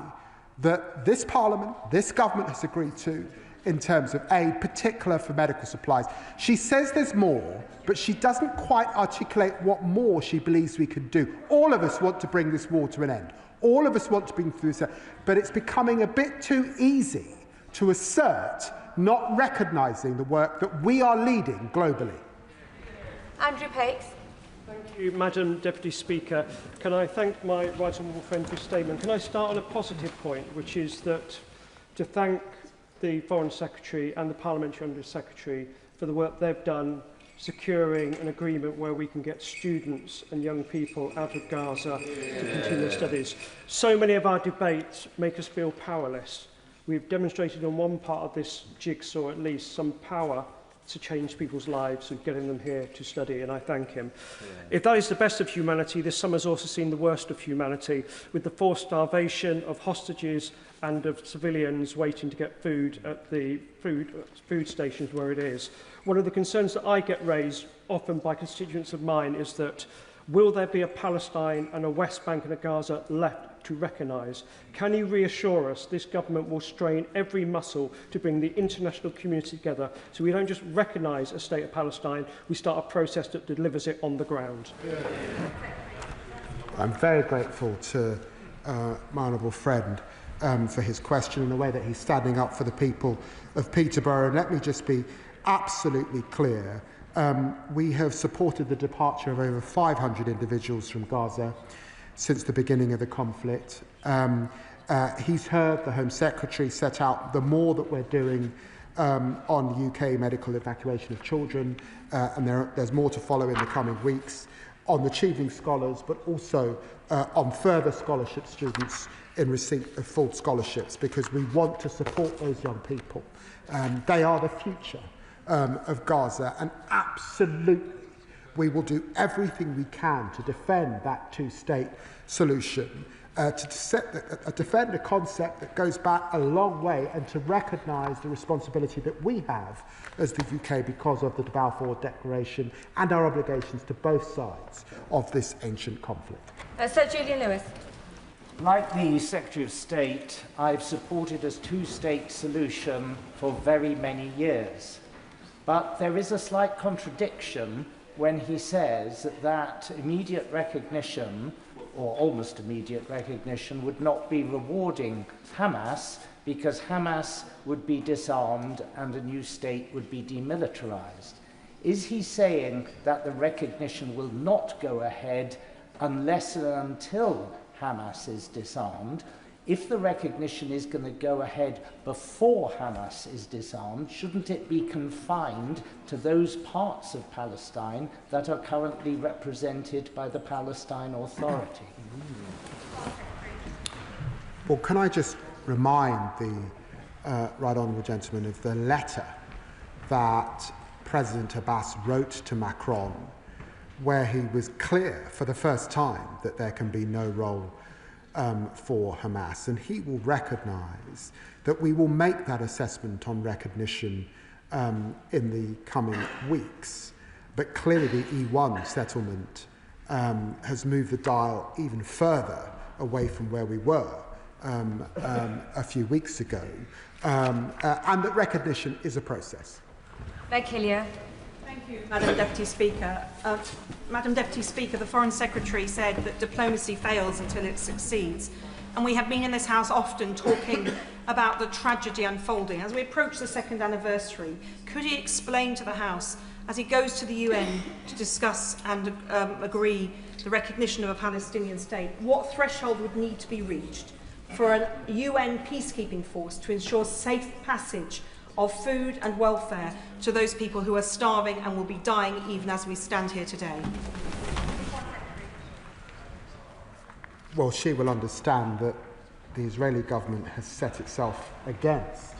that this Parliament, this government has agreed to in terms of aid, particular for medical supplies. She says there's more, but she doesn't quite articulate what more she believes we could do. All of us want to bring this war to an end. All of us want to bring through this, but it's becoming a bit too easy to assert not recognising the work that we are leading globally. Andrew Pakes. Thank you, Madam Deputy Speaker. Can I thank my right honourable friend for his statement? Can I start on a positive point, which is that to thank the Foreign Secretary and the Parliamentary Under Secretary for the work they've done securing an agreement where we can get students and young people out of Gaza to continue their studies. So many of our debates make us feel powerless. We've demonstrated on one part of this jigsaw at least some power to change people's lives and getting them here to study, and I thank him. If that is the best of humanity, this summer's also seen the worst of humanity, with the forced starvation of hostages and of civilians waiting to get food at the food stations where it is. One of the concerns that I get raised often by constituents of mine is that will there be a Palestine and a West Bank and a Gaza left to recognise? Can you reassure us this government will strain every muscle to bring the international community together so we don't just recognise a state of Palestine, we start a process that delivers it on the ground? I'm very grateful to my honourable friend for his question and the way that he's standing up for the people of Peterborough. And let me just be absolutely clear. We have supported the departure of over 500 individuals from Gaza since the beginning of the conflict. He's heard the Home Secretary set out the more that we're doing on UK medical evacuation of children, and there's more to follow in the coming weeks on achieving scholars, but also on further scholarship students in receipt of full scholarships, because we want to support those young people. They are the future of Gaza, and absolutely we will do everything we can to defend that two-state solution, to defend a concept that goes back a long way, and to recognise the responsibility that we have as the UK because of the Balfour Declaration and our obligations to both sides of this ancient conflict. Sir Julian Lewis. Like the Secretary of State, I've supported a two-state solution for very many years. But there is a slight contradiction when he says that immediate recognition, or almost immediate recognition, would not be rewarding Hamas because Hamas would be disarmed and a new state would be demilitarized. Is he saying that the recognition will not go ahead unless and until Hamas is disarmed? If the recognition is going to go ahead before Hamas is disarmed, shouldn't it be confined to those parts of Palestine that are currently represented by the Palestine Authority? Well, can I just remind the right honourable gentleman of the letter that President Abbas wrote to Macron, where he was clear for the first time that there can be no role for Hamas, and he will recognise that we will make that assessment on recognition in the coming weeks. But clearly the E1 settlement has moved the dial even further away from where we were a few weeks ago, and that recognition is a process. Meg Hillier. Thank you, Madam Deputy Speaker. Madam Deputy Speaker, the Foreign Secretary said that diplomacy fails until it succeeds. And we have been in this House often talking about the tragedy unfolding. As we approach the second anniversary, could he explain to the House, as he goes to the UN to discuss and agree the recognition of a Palestinian state, what threshold would need to be reached for a UN peacekeeping force to ensure safe passage of food and welfare to those people who are starving and will be dying even as we stand here today? Well, she will understand that the Israeli government has set itself against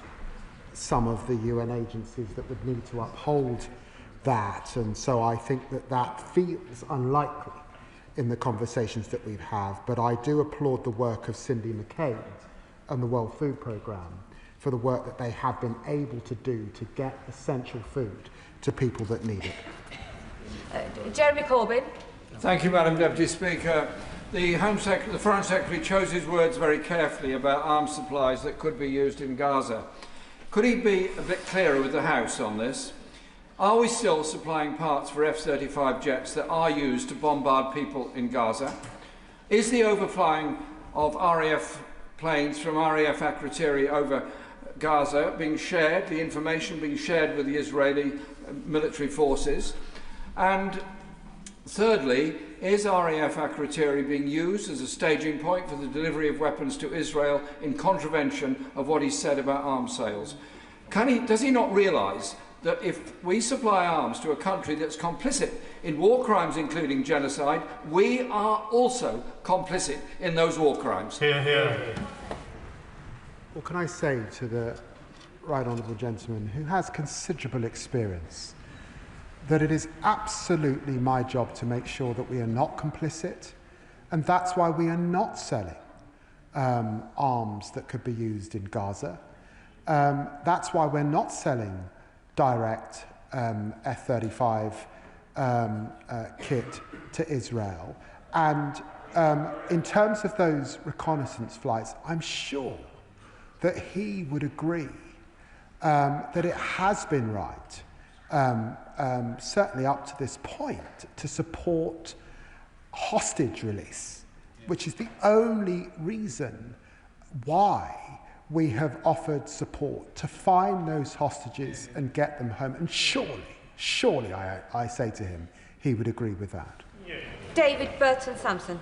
some of the UN agencies that would need to uphold that, and so I think that that feels unlikely in the conversations that we've had, but I do applaud the work of Cindy McCabe and the World Food Programme for the work that they have been able to do to get essential food to people that need it. Jeremy Corbyn. Thank you, Madam Deputy Speaker. The Foreign Secretary chose his words very carefully about arms supplies that could be used in Gaza. Could he be a bit clearer with the House on this? Are we still supplying parts for F-35 jets that are used to bombard people in Gaza? Is the overflying of RAF planes from RAF Akrotiri over Gaza being shared, the information being shared with the Israeli military forces? And thirdly, is RAF Akrotiri being used as a staging point for the delivery of weapons to Israel in contravention of what he said about arms sales? Does he not realise that if we supply arms to a country that's complicit in war crimes, including genocide, we are also complicit in those war crimes? Hear, hear. What can I say to the right honourable gentleman who has considerable experience that it is absolutely my job to make sure that we are not complicit, and that's why we are not selling arms that could be used in Gaza. That's why we're not selling direct F-35 kit to Israel. And in terms of those reconnaissance flights, I'm sure that he would agree that it has been right, certainly up to this point, to support hostage release, which is the only reason why we have offered support to find those hostages and get them home. And surely, I say to him, he would agree with that. David Burton-Sampson.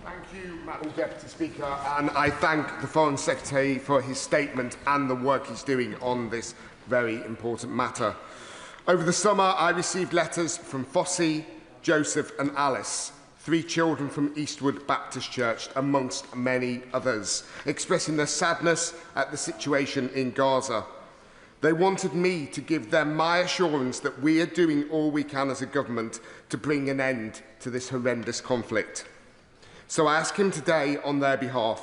Thank you, Madam Deputy Speaker, and I thank the Foreign Secretary for his statement and the work he's doing on this very important matter. Over the summer, I received letters from Fossey, Joseph and Alice, 3 children from Eastwood Baptist Church, amongst many others, expressing their sadness at the situation in Gaza. They wanted me to give them my assurance that we are doing all we can as a government to bring an end to this horrendous conflict. So I ask him today on their behalf,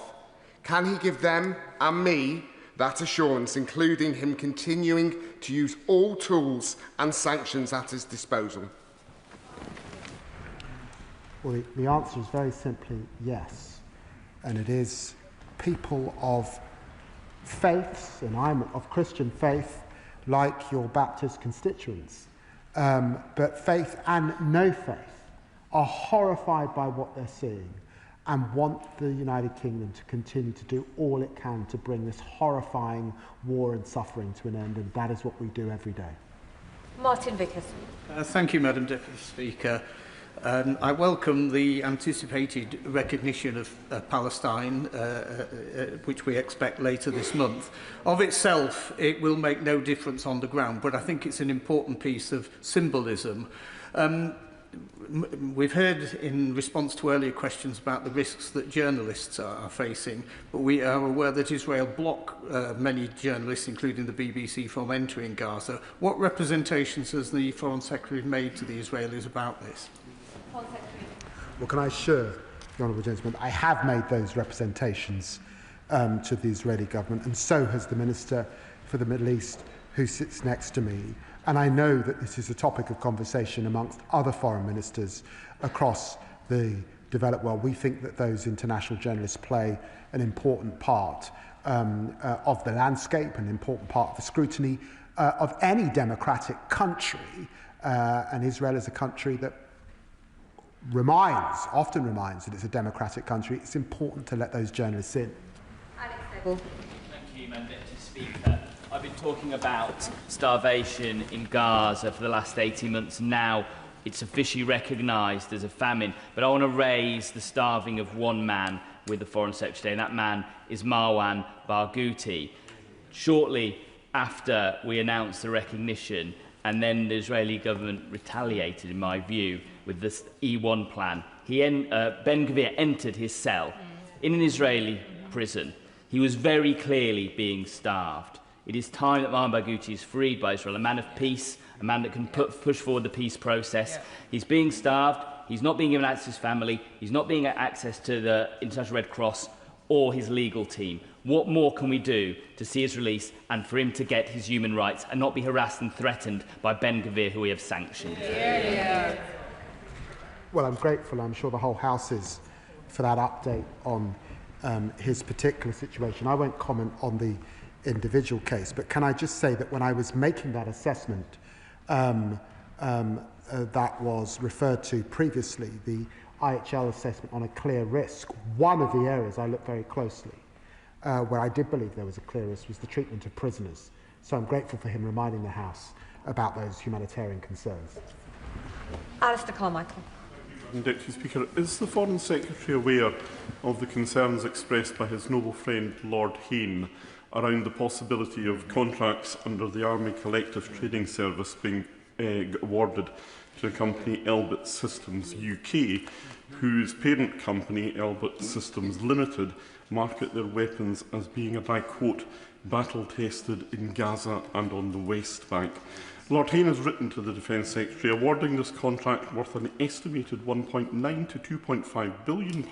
can he give them and me that assurance, including him continuing to use all tools and sanctions at his disposal? Well, the answer is very simply yes. And it is people of faiths, and I'm of Christian faith, like your Baptist constituents, but faith and no faith, are horrified by what they're seeing and want the United Kingdom to continue to do all it can to bring this horrifying war and suffering to an end, and that is what we do every day. Martin Vickers. Thank you, Madam Deputy Speaker. I welcome the anticipated recognition of Palestine, which we expect later this month. Of itself, it will make no difference on the ground, but I think it's an important piece of symbolism. We've heard in response to earlier questions about the risks that journalists are facing, but we are aware that Israel block many journalists, including the BBC, from entering Gaza. What representations has the Foreign Secretary made to the Israelis about this? Well, can I assure the honourable gentleman, I have made those representations to the Israeli government, and so has the Minister for the Middle East, who sits next to me. And I know that this is a topic of conversation amongst other foreign ministers across the developed world. We think that those international journalists play an important part of the landscape, an important part of the scrutiny of any democratic country. And Israel is a country that often reminds that it's a democratic country. It's important to let those journalists in. Thank you, Madam Deputy Speaker. I've been talking about starvation in Gaza for the last 18 months. Now it's officially recognised as a famine. But I want to raise the starving of one man with the Foreign Secretary, and that man is Marwan Barghouti. Shortly after we announced the recognition, and then the Israeli government retaliated, in my view, with this E1 plan, Ben-Gvir entered his cell in an Israeli prison. He was very clearly being starved. It is time that Marwan Barghouti is freed by Israel, a man of peace, a man that can push forward the peace process. He's being starved. He's not being given access to his family. He's not being access to the International Red Cross or his legal team. What more can we do to see his release and for him to get his human rights and not be harassed and threatened by Ben Gvir, who we have sanctioned? Well, I'm grateful, I'm sure the whole House is, for that update on his particular situation. I won't comment on the individual case, but can I just say that when I was making that assessment that was referred to previously, the IHL assessment on a clear risk, one of the areas I looked very closely where I did believe there was a clear risk was the treatment of prisoners. So I'm grateful for him reminding the House about those humanitarian concerns. Alistair Carmichael. Deputy Speaker, is the Foreign Secretary aware of the concerns expressed by his noble friend Lord Hayne around the possibility of contracts under the Army Collective Trading Service being awarded to the company Elbit Systems UK, whose parent company, Elbit Systems Limited, market their weapons as being, and I quote, battle-tested in Gaza and on the West Bank? Lord Hayne has written to the Defence Secretary awarding this contract worth an estimated £1.9 to £2.5 billion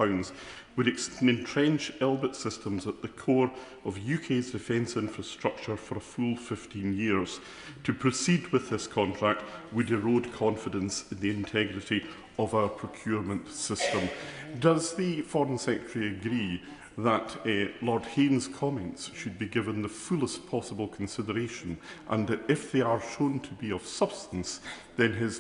would entrench Elbit Systems at the core of UK's defence infrastructure for a full 15 years. To proceed with this contract would erode confidence in the integrity of our procurement system. Does the Foreign Secretary agree that Lord Hayne's comments should be given the fullest possible consideration, and that if they are shown to be of substance, then his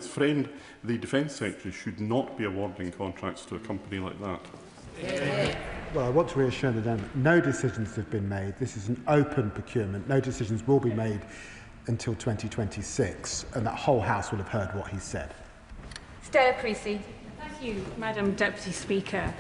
friend, the Defence Secretary, should not be awarding contracts to a company like that? Well, I want to reassure them that no decisions have been made. This is an open procurement. No decisions will be made until 2026, and that whole House will have heard what he said. Stella Creasy. Thank you, Madam Deputy Speaker.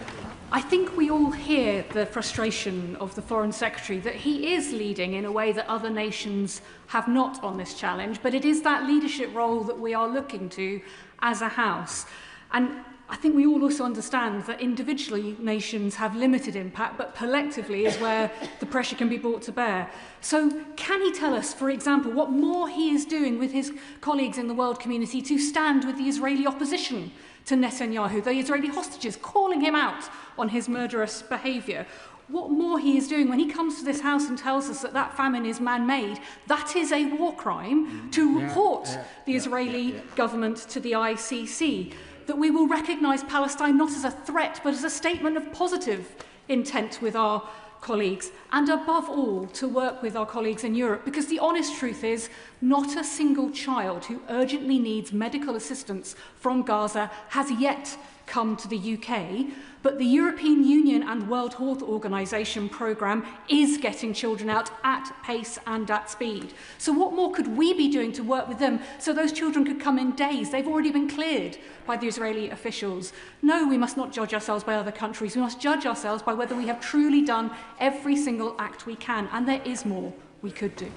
I think we all hear the frustration of the Foreign Secretary that he is leading in a way that other nations have not on this challenge, but it is that leadership role that we are looking to as a House. And I think we all also understand that individually nations have limited impact, but collectively is where the pressure can be brought to bear. So can he tell us, for example, what more he is doing with his colleagues in the world community to stand with the Israeli opposition to Netanyahu, the Israeli hostages, calling him out on his murderous behaviour? What more he is doing when he comes to this House and tells us that that famine is man-made? That is a war crime to report the Israeli government to the ICC. That we will recognise Palestine not as a threat but as a statement of positive intent with our colleagues, and above all to work with our colleagues in Europe, because the honest truth is not a single child who urgently needs medical assistance from Gaza has yet come to the UK, but the European Union and World Health Organization programme is getting children out at pace and at speed. So what more could we be doing to work with them so those children could come in days? They've already been cleared by the Israeli officials. No, we must not judge ourselves by other countries. We must judge ourselves by whether we have truly done every single act we can, and there is more we could do.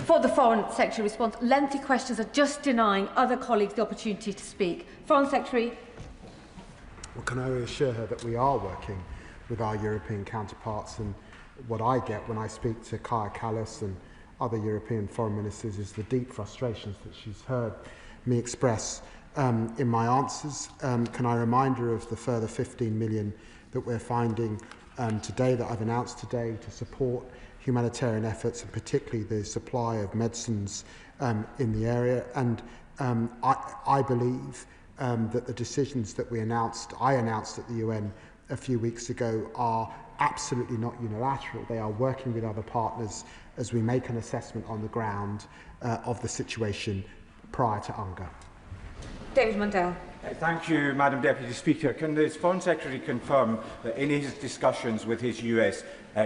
For the Foreign Secretary response, lengthy questions are just denying other colleagues the opportunity to speak. Foreign Secretary. Well, can I reassure her that we are working with our European counterparts, and what I get when I speak to Kaja Kallas and other European foreign ministers is the deep frustrations that she's heard me express in my answers. Can I remind her of the further 15 million that we're finding today, that I've announced today, to support humanitarian efforts, and particularly the supply of medicines in the area. And I believe that the decisions that I announced at the UN a few weeks ago are absolutely not unilateral. They are working with other partners as we make an assessment on the ground of the situation prior to UNGA. David Mundell. Thank you, Madam Deputy Speaker. Can the Foreign Secretary confirm that in his discussions with his US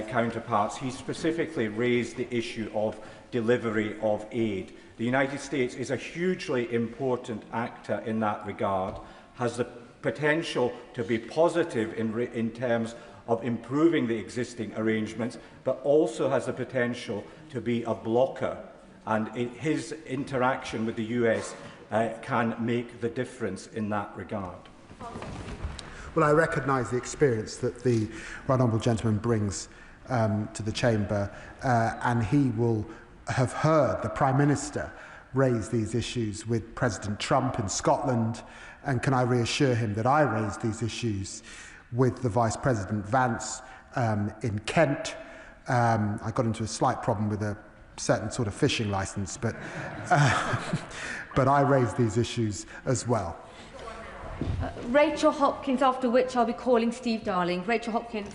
counterparts, he specifically raised the issue of delivery of aid? The United States is a hugely important actor in that regard, has the potential to be positive in terms of improving the existing arrangements, but also has the potential to be a blocker. And his interaction with the US can make the difference in that regard. Well, I recognise the experience that the Right Honourable Gentleman brings to the Chamber, and he will have heard the Prime Minister raise these issues with President Trump in Scotland, And can I reassure him that I raised these issues with the Vice President Vance in Kent. I got into a slight problem with a certain sort of fishing licence, but I raised these issues as well. Rachel Hopkins, after which I'll be calling Steve Darling. Rachel Hopkins.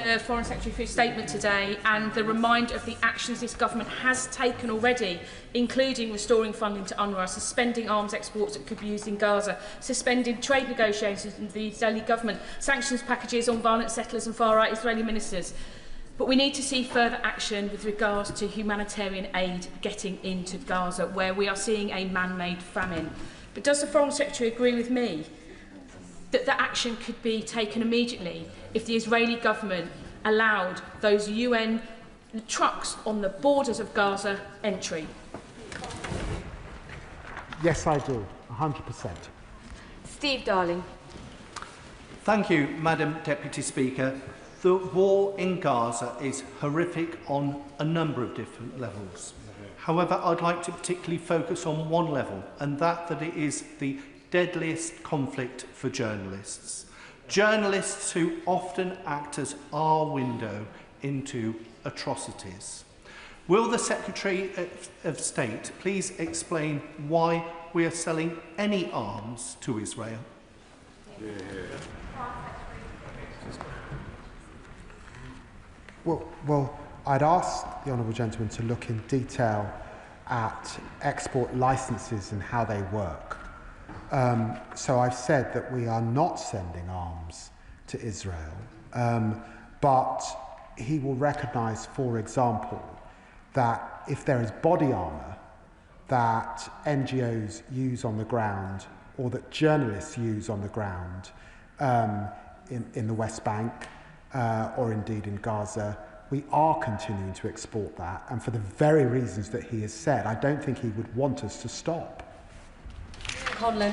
The Foreign Secretary for his statement today and the reminder of the actions this government has taken already, including restoring funding to UNRWA, suspending arms exports that could be used in Gaza, suspending trade negotiations with the Israeli government, sanctions packages on violent settlers and far-right Israeli ministers. But we need to see further action with regards to humanitarian aid getting into Gaza, where we are seeing a man-made famine. But does the Foreign Secretary agree with me that the action could be taken immediately if the Israeli government allowed those UN trucks on the borders of Gaza entry? Yes, I do, 100%. Steve Darling. Thank you, Madam Deputy Speaker. The war in Gaza is horrific on a number of different levels. However, I'd like to particularly focus on one level, and that it is the deadliest conflict for journalists. Journalists who often act as our window into atrocities. Will the Secretary of State please explain why we are selling any arms to Israel? Well, I'd ask the Honourable Gentleman to look in detail at export licences and how they work. So I've said that we are not sending arms to Israel, but he will recognise, for example, that if there is body armour that NGOs use on the ground or that journalists use on the ground in the West Bank or indeed in Gaza, we are continuing to export that, and for the very reasons that he has said. I don't think he would want us to stop. Conlon.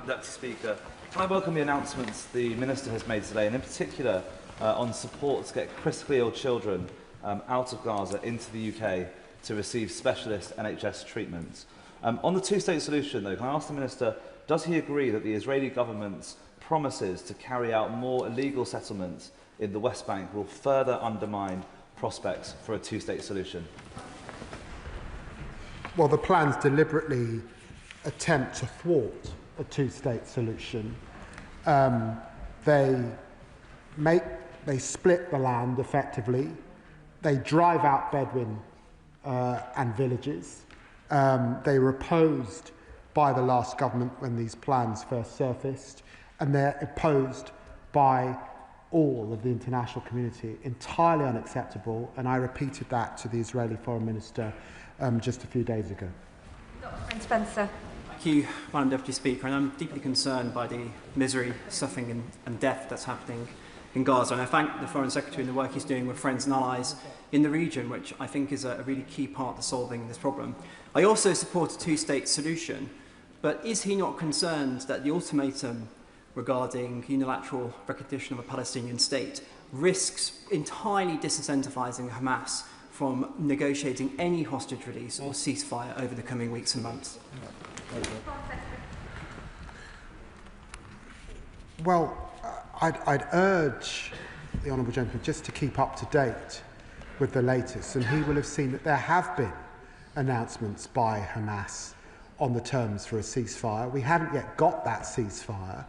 Deputy Speaker, can I welcome the announcements the Minister has made today, and in particular on support to get critically ill children out of Gaza into the UK to receive specialist NHS treatment. On the two-state solution, though, can I ask the Minister, does he agree that the Israeli government's promises to carry out more illegal settlements in the West Bank will further undermine prospects for a two-state solution? Well, the plans deliberately attempt to thwart a two-state solution. They split the land effectively. They drive out Bedouin and villages. They were opposed by the last government when these plans first surfaced, and they're opposed by all of the international community. Entirely unacceptable, and I repeated that to the Israeli Foreign Minister just a few days ago. Dr. Spencer. Thank you, Madam Deputy Speaker, and I'm deeply concerned by the misery, suffering and death that's happening in Gaza, and I thank the Foreign Secretary and the work he's doing with friends and allies in the region, which I think is a really key part to solving this problem. I also support a two-state solution, but is he not concerned that the ultimatum regarding unilateral recognition of a Palestinian state risks entirely disincentivising Hamas from negotiating any hostage release or ceasefire over the coming weeks and months? Well, I'd urge the Honourable Gentleman just to keep up to date with the latest, and he will have seen that there have been announcements by Hamas on the terms for a ceasefire. We haven't yet got that ceasefire,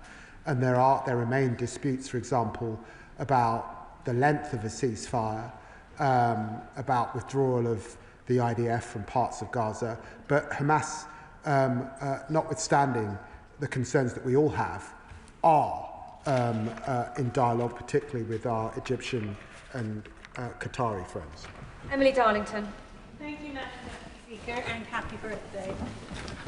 and there remain disputes, for example, about the length of a ceasefire, about withdrawal of the IDF from parts of Gaza. But Hamas, notwithstanding the concerns that we all have, are in dialogue, particularly with our Egyptian and Qatari friends. Emily Darlington. Thank you, Madam Speaker, and happy birthday.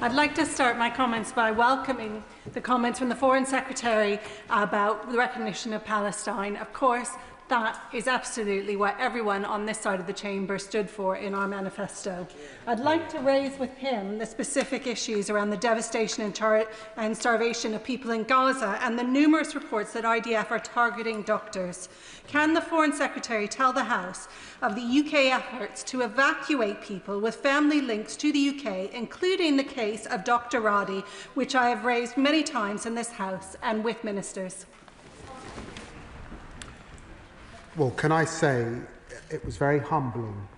I'd like to start my comments by welcoming the comments from the Foreign Secretary about the recognition of Palestine. Of course, That is absolutely what everyone on this side of the chamber stood for in our manifesto. I'd like to raise with him the specific issues around the devastation and starvation of people in Gaza and the numerous reports that IDF are targeting doctors. Can the Foreign Secretary tell the House of the UK efforts to evacuate people with family links to the UK, including the case of Dr. Roddy, which I have raised many times in this House and with ministers? Well, can I say it was very humbling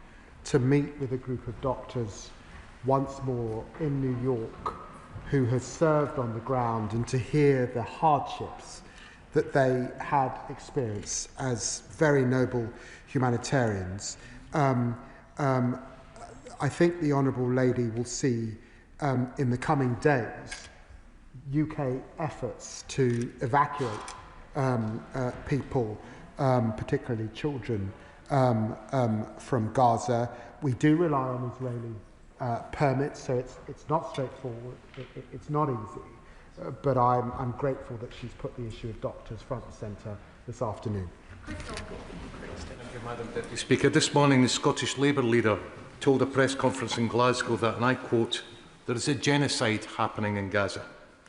to meet with a group of doctors once more in New York who had served on the ground and to hear the hardships that they had experienced as very noble humanitarians. I think the Honourable Lady will see in the coming days UK efforts to evacuate people, particularly children, from Gaza. We do rely on Israeli permits, so it's not straightforward. It's not easy, but I'm grateful that she's put the issue of doctors front and centre this afternoon. Thank you, Madam Deputy Speaker. This morning, the Scottish Labour leader told a press conference in Glasgow that, and I quote, "There is a genocide happening in Gaza.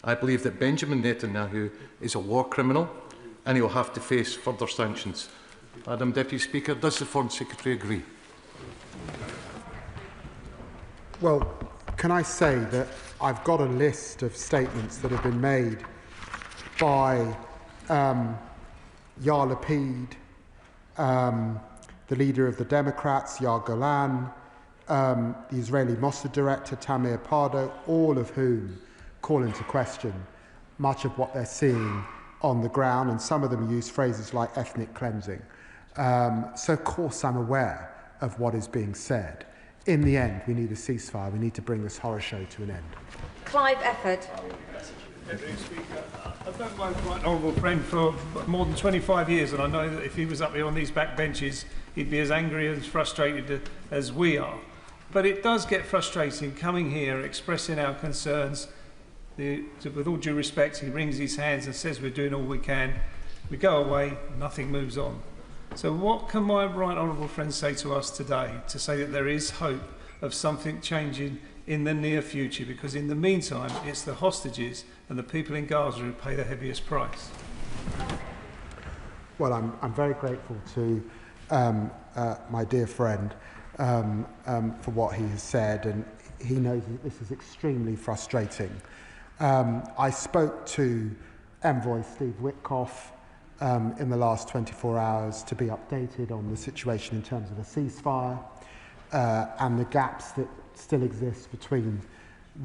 I believe that Benjamin Netanyahu is a war criminal and he will have to face further sanctions." Madam Deputy Speaker, does the Foreign Secretary agree? Well, can I say that I've got a list of statements that have been made by Yair Lapid, the leader of the Democrats, Yair Golan, the Israeli Mossad director, Tamir Pardo, all of whom call into question much of what they're seeing on the ground, and some of them use phrases like ethnic cleansing. So, of course, I'm aware of what is being said. In the end, we need a ceasefire. We need to bring this horror show to an end. Clive Efford. I've known my right honourable friend for more than 25 years, and I know that if he was up here on these back benches, he'd be as angry and as frustrated as we are. But it does get frustrating coming here, expressing our concerns. With all due respect, he wrings his hands and says we're doing all we can. We go away, nothing moves on. So what can my right honourable friend say to us today to say that there is hope of something changing in the near future? Because in the meantime, it's the hostages and the people in Gaza who pay the heaviest price. Well, I'm very grateful to my dear friend for what he has said, and he knows that this is extremely frustrating. I spoke to Envoy Steve Witkoff in the last 24 hours to be updated on the situation in terms of a ceasefire and the gaps that still exist between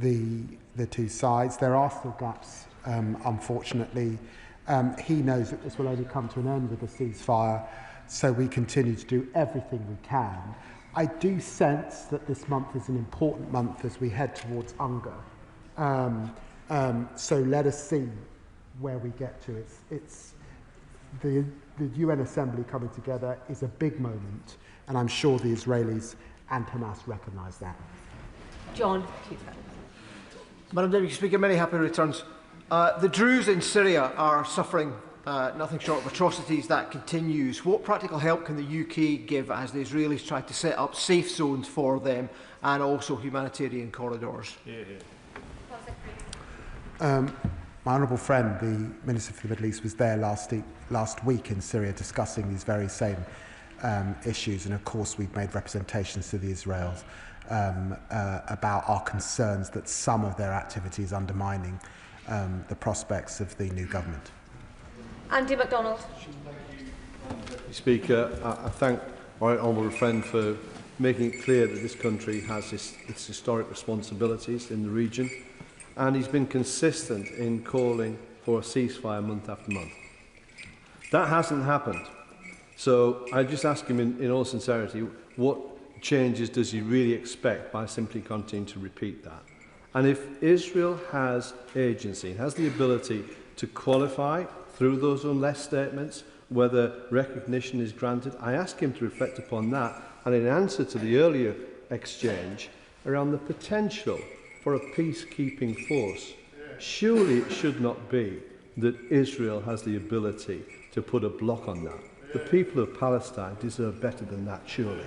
the two sides. There are still gaps, unfortunately. He knows that this will only come to an end with a ceasefire, so we continue to do everything we can. I do sense that this month is an important month as we head towards UNGA. So let us see where we get to. It's the UN Assembly coming together is a big moment, and I'm sure the Israelis and Hamas recognise that. John. Madam Deputy Speaker, many happy returns. The Druze in Syria are suffering nothing short of atrocities. That continues. What practical help can the UK give as the Israelis try to set up safe zones for them and also humanitarian corridors? My honourable friend, the Minister for the Middle East, was there last week in Syria discussing these very same issues, and of course we've made representations to the Israelis about our concerns that some of their activity is undermining the prospects of the new government. Andy MacDonald. Speaker, I thank my honourable friend for making it clear that this country has its historic responsibilities in the region, and he's been consistent in calling for a ceasefire month after month. That hasn't happened. So I just ask him in all sincerity, what changes does he really expect by simply continuing to repeat that? And if Israel has agency, has the ability to qualify through those unless statements whether recognition is granted, I ask him to reflect upon that, and in answer to the earlier exchange around the potential for a peacekeeping force, surely it should not be that Israel has the ability to put a block on that. The people of Palestine deserve better than that, surely.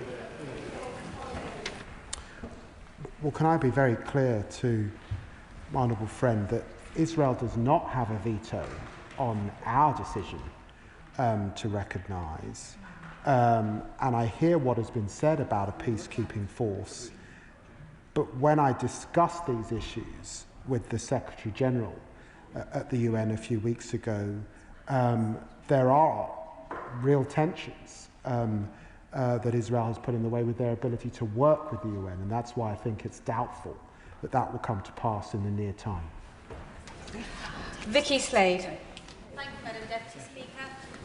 Well, can I be very clear to my honourable friend that Israel does not have a veto on our decision to recognise. And I hear what has been said about a peacekeeping force, but when I discussed these issues with the Secretary General at the UN a few weeks ago, there are real tensions that Israel has put in the way with their ability to work with the UN, and that's why I think it's doubtful that that will come to pass in the near time. Vicky Slade. Thank you, Madam Deputy Speaker.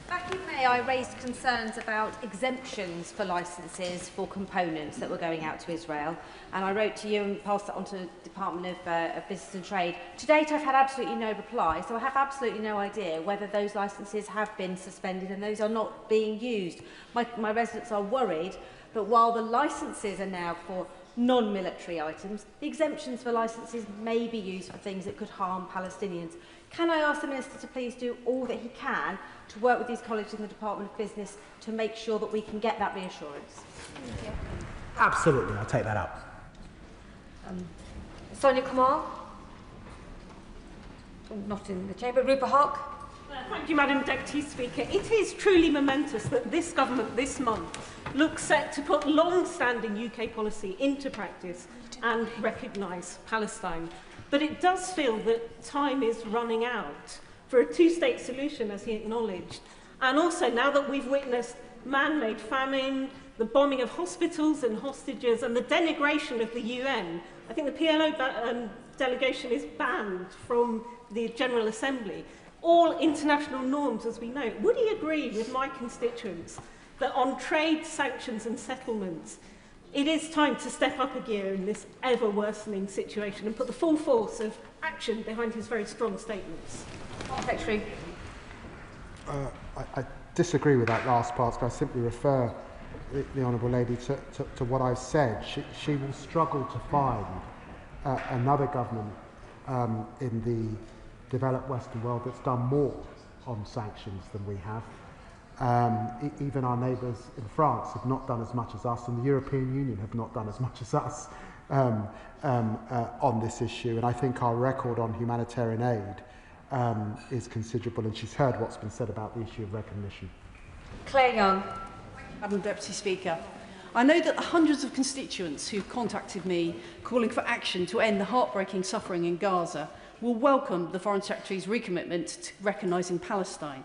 Back in May, I raised concerns about exemptions for licences for components that were going out to Israel, and I wrote to you and passed that on to the Department of Business and Trade. To date, I've had absolutely no reply, so I have absolutely no idea whether those licences have been suspended and those are not being used. My residents are worried, but while the licences are now for non-military items, the exemptions for licences may be used for things that could harm Palestinians. Can I ask the Minister to please do all that he can to work with these colleagues in the Department of Business to make sure that we can get that reassurance? Absolutely, I'll take that up. Sonia Kamal? Not in the chamber. Rupa Hawke? Thank you, Madam Deputy Speaker. It is truly momentous that this government this month looks set to put long-standing UK policy into practice and recognise Palestine. But it does feel that time is running out for a two-state solution, as he acknowledged. And also, now that we've witnessed man-made famine, the bombing of hospitals and hostages, and the denigration of the UN, I think the PLO delegation is banned from the General Assembly. All international norms, as we know. Would he agree with my constituents that on trade, sanctions and settlements, it is time to step up a gear in this ever-worsening situation and put the full force of action behind his very strong statements? Secretary. I disagree with that last part. I simply refer the Honourable Lady to what I've said. She will struggle to find another government in the developed Western world that's done more on sanctions than we have. Even our neighbours in France have not done as much as us, and the European Union have not done as much as us on this issue. And I think our record on humanitarian aid is considerable, and she's heard what's been said about the issue of recognition. Claire Young. Madam Deputy Speaker, I know that the hundreds of constituents who've contacted me calling for action to end the heartbreaking suffering in Gaza will welcome the Foreign Secretary's recommitment to recognising Palestine.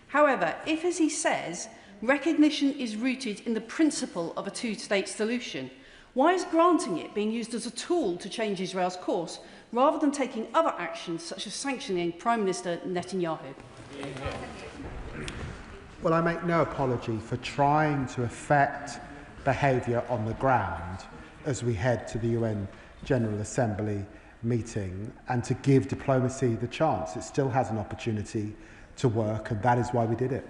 However, if, as he says, recognition is rooted in the principle of a two-state solution, why is granting it being used as a tool to change Israel's course, rather than taking other actions such as sanctioning Prime Minister Netanyahu? Well, I make no apology for trying to affect behaviour on the ground as we head to the UN General Assembly meeting, and to give diplomacy the chance. It still has an opportunity to work, and that is why we did it.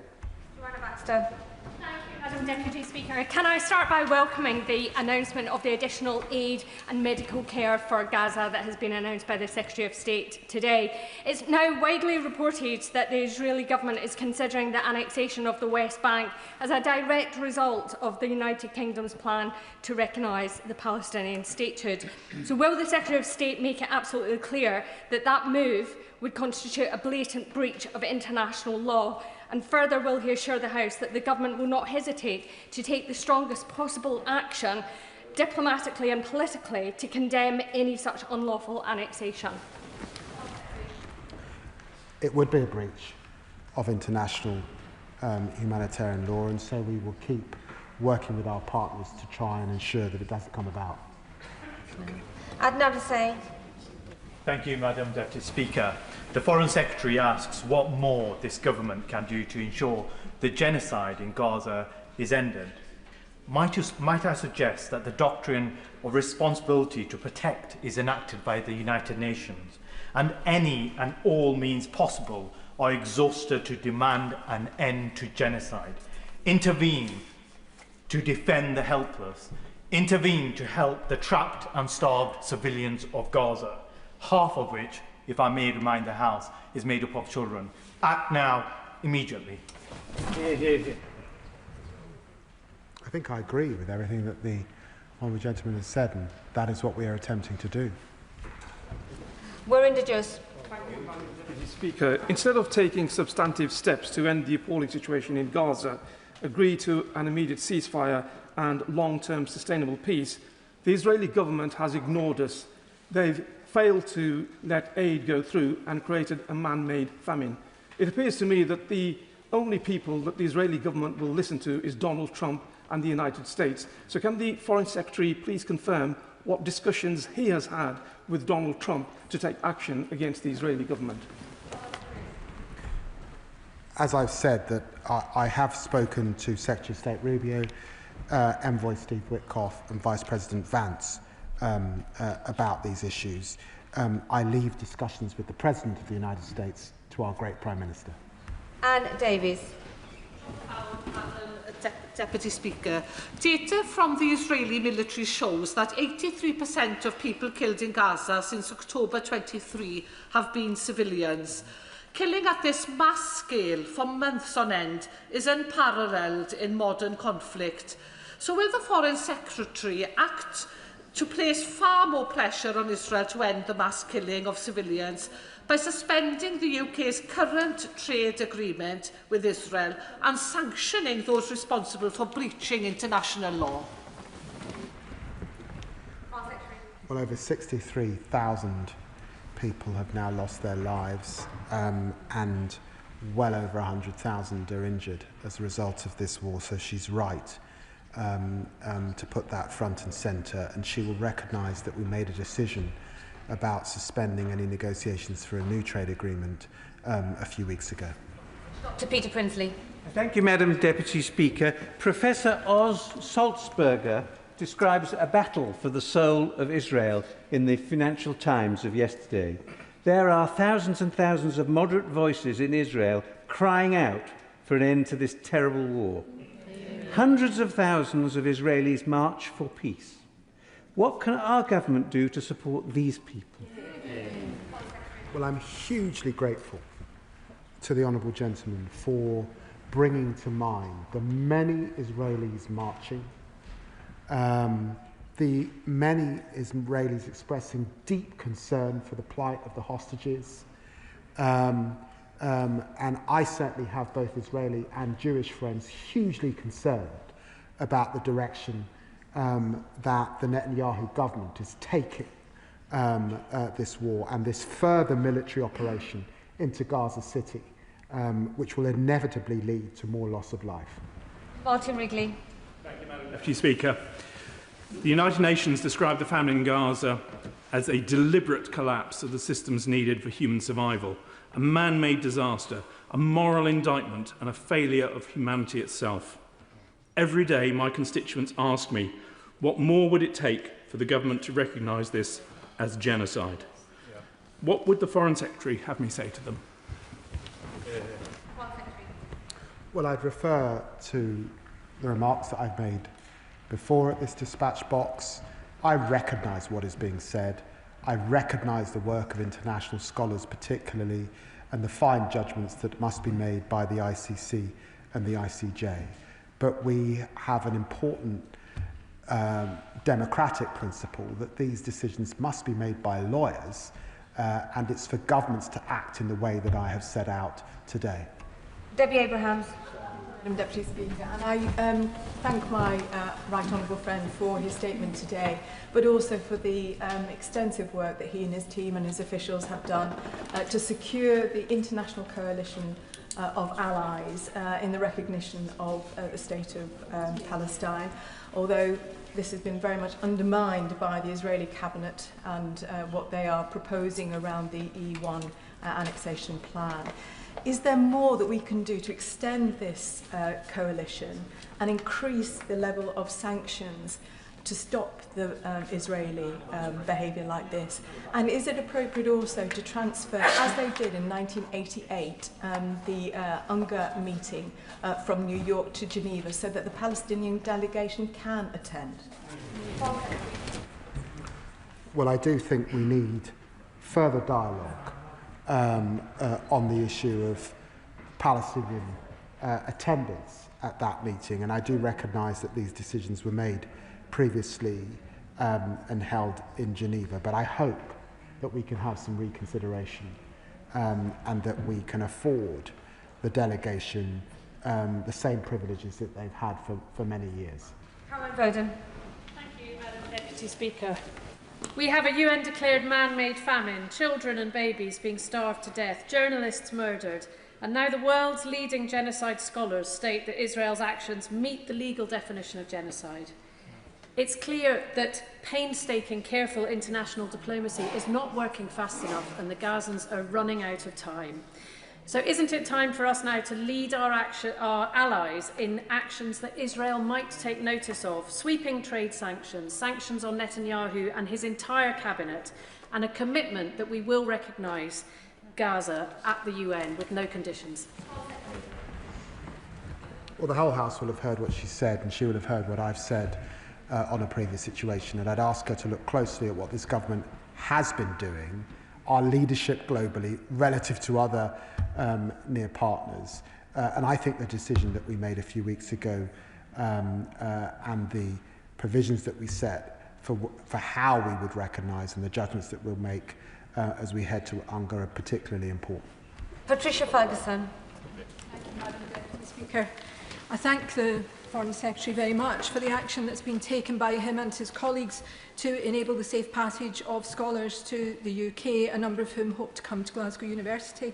Madam Deputy Speaker, can I start by welcoming the announcement of the additional aid and medical care for Gaza that has been announced by the Secretary of State today. It's now widely reported that the Israeli government is considering the annexation of the West Bank as a direct result of the United Kingdom's plan to recognise the Palestinian statehood. So will the Secretary of State make it absolutely clear that that move would constitute a blatant breach of international law? And further, will he assure the House that the government will not hesitate to take the strongest possible action, diplomatically and politically, to condemn any such unlawful annexation? It would be a breach of international humanitarian law, and so we will keep working with our partners to try and ensure that it doesn't come about. Adnan Hussain. Thank you, Madam Deputy Speaker. The Foreign Secretary asks what more this government can do to ensure the genocide in Gaza is ended. Might I suggest that the doctrine of responsibility to protect is enacted by the United Nations, and any and all means possible are exhausted to demand an end to genocide. Intervene to defend the helpless. Intervene to help the trapped and starved civilians of Gaza, half of which, if I may remind the House, is made up of children. Act now, immediately. I think I agree with everything that the honourable gentleman has said, and that is what we are attempting to do. We're in the just. Mr. Speaker, instead of taking substantive steps to end the appalling situation in Gaza, agree to an immediate ceasefire and long-term sustainable peace, the Israeli government has ignored us. They've failed to let aid go through and created a man-made famine. It appears to me that the only people that the Israeli government will listen to is Donald Trump and the United States. So can the Foreign Secretary please confirm what discussions he has had with Donald Trump to take action against the Israeli government? As I've said, that I have spoken to Secretary of State Rubio, Envoy Steve Witkoff and Vice President Vance about these issues. I leave discussions with the President of the United States to our great Prime Minister. Anne Davies. Deputy Speaker, data from the Israeli military shows that 83% of people killed in Gaza since October 23 have been civilians. Killing at this mass scale for months on end is unparalleled in modern conflict. So will the Foreign Secretary act to place far more pressure on Israel to end the mass killing of civilians by suspending the UK's current trade agreement with Israel and sanctioning those responsible for breaching international law? Well, over 63,000 people have now lost their lives, and well over 100,000 are injured as a result of this war. So she's right to put that front and centre, and she will recognise that we made a decision about suspending any negotiations for a new trade agreement a few weeks ago. Dr. Peter Prinsley. Thank you, Madam Deputy Speaker. Professor Oz Salzberger describes a battle for the soul of Israel in the Financial Times of yesterday. There are thousands and thousands of moderate voices in Israel crying out for an end to this terrible war. Hundreds of thousands of Israelis march for peace. What can our government do to support these people? Well, I'm hugely grateful to the honourable gentleman for bringing to mind the many Israelis marching, the many Israelis expressing deep concern for the plight of the hostages. And I certainly have both Israeli and Jewish friends hugely concerned about the direction that the Netanyahu government is taking this war and this further military operation into Gaza City, which will inevitably lead to more loss of life. Martin Wrigley. Thank you, Madam Deputy Speaker. The United Nations described the famine in Gaza as a deliberate collapse of the systems needed for human survival, a man-made disaster, a moral indictment and a failure of humanity itself. Every day my constituents ask me, what more would it take for the government to recognise this as genocide? What would the Foreign Secretary have me say to them? Well, I'd refer to the remarks that I've made before at this dispatch box. I recognise what is being said. I recognise the work of international scholars particularly, and the fine judgments that must be made by the ICC and the ICJ. But we have an important democratic principle that these decisions must be made by lawyers, and it's for governments to act in the way that I have set out today. Debbie Abrahams. Madam Deputy Speaker, and I thank my right honourable friend for his statement today, but also for the extensive work that he and his team and his officials have done to secure the international coalition of allies in the recognition of the state of Palestine, although this has been very much undermined by the Israeli cabinet and what they are proposing around the E1 annexation plan. Is there more that we can do to extend this coalition and increase the level of sanctions to stop the Israeli behaviour like this? And is it appropriate also to transfer, as they did in 1988, the UNGA meeting from New York to Geneva so that the Palestinian delegation can attend? Well, I do think we need further dialogue on the issue of Palestinian attendance at that meeting, and I do recognise that these decisions were made previously and held in Geneva, but I hope that we can have some reconsideration and that we can afford the delegation the same privileges that they've had for many years. Caroline Bowden. Thank you, Madam Deputy Speaker. We have a UN-declared man-made famine, children and babies being starved to death, journalists murdered, and now the world's leading genocide scholars state that Israel's actions meet the legal definition of genocide. It's clear that painstaking, careful international diplomacy is not working fast enough, and the Gazans are running out of time. So isn't it time for us now to lead our allies in actions that Israel might take notice of? Sweeping trade sanctions, sanctions on Netanyahu and his entire cabinet, and a commitment that we will recognise Gaza at the UN with no conditions. Well, the whole House will have heard what she said, and she will have heard what I've said on a previous situation, and I'd ask her to look closely at what this government has been doing, our leadership globally relative to other near partners. And I think the decision that we made a few weeks ago and the provisions that we set for how we would recognise and the judgments that we'll make as we head to UNGA are particularly important. Patricia Ferguson. Thank you, Madam Deputy Speaker. I thank the Foreign Secretary very much for the action that's been taken by him and his colleagues to enable the safe passage of scholars to the UK, a number of whom hope to come to Glasgow University.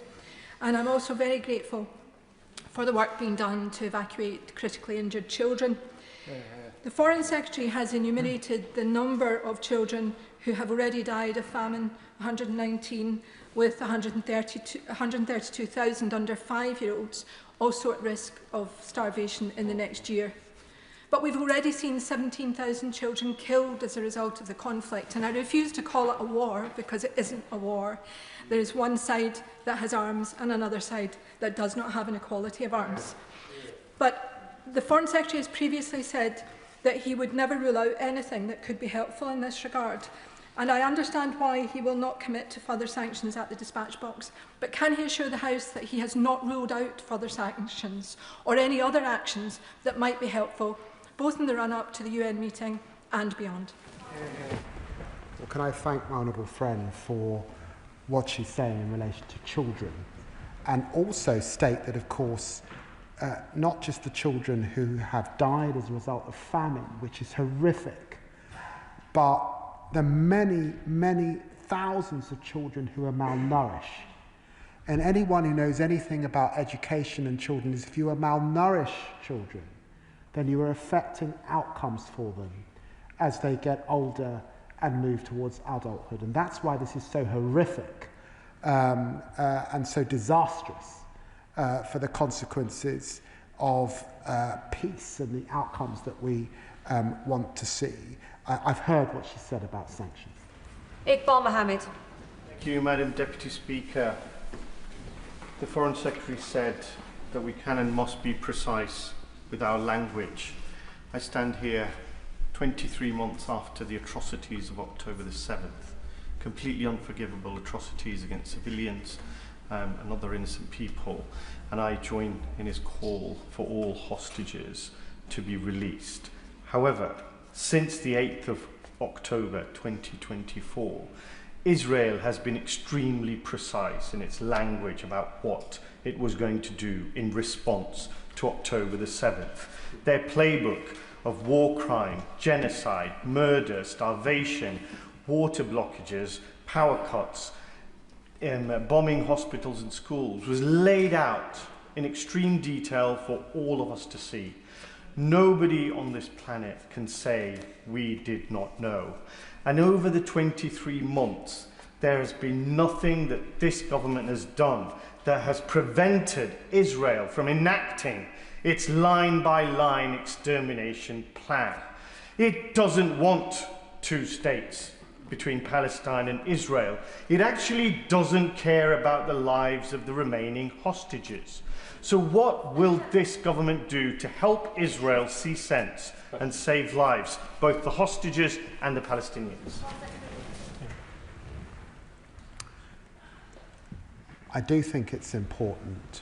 And I'm also very grateful for the work being done to evacuate critically injured children. The Foreign Secretary has enumerated the number of children who have already died of famine, 119, with 132,000 under 5-year-olds also at risk of starvation in the next year. But we've already seen 17,000 children killed as a result of the conflict, and I refuse to call it a war because it isn't a war. There is one side that has arms and another side that does not have an equality of arms. But the Foreign Secretary has previously said that he would never rule out anything that could be helpful in this regard. And I understand why he will not commit to further sanctions at the dispatch box. But can he assure the House that he has not ruled out further sanctions or any other actions that might be helpful, both in the run-up to the UN meeting and beyond? Well, can I thank my honourable friend for what she's saying in relation to children, and also state that, of course, not just the children who have died as a result of famine, which is horrific, but the many, many thousands of children who are malnourished. And anyone who knows anything about education and children is if you are malnourished children, then you are affecting outcomes for them as they get older and move towards adulthood. And that's why this is so horrific and so disastrous for the consequences of peace and the outcomes that we want to see. I've heard what she said about sanctions. Iqbal Mohammed. Thank you, Madam Deputy Speaker. The Foreign Secretary said that we can and must be precise with our language. I stand here 23 months after the atrocities of October the 7th, completely unforgivable atrocities against civilians and other innocent people, and I join in his call for all hostages to be released. However, since the 8th of October 2024, Israel has been extremely precise in its language about what it was going to do in response to October the 7th. Their playbook of war crime, genocide, murder, starvation, water blockages, power cuts, bombing hospitals and schools was laid out in extreme detail for all of us to see. Nobody on this planet can say we did not know. And over the 23 months, there has been nothing that this government has done that has prevented Israel from enacting its line-by-line extermination plan. It doesn't want two states between Palestine and Israel. It actually doesn't care about the lives of the remaining hostages. So what will this government do to help Israel see sense and save lives, both the hostages and the Palestinians? I do think it's important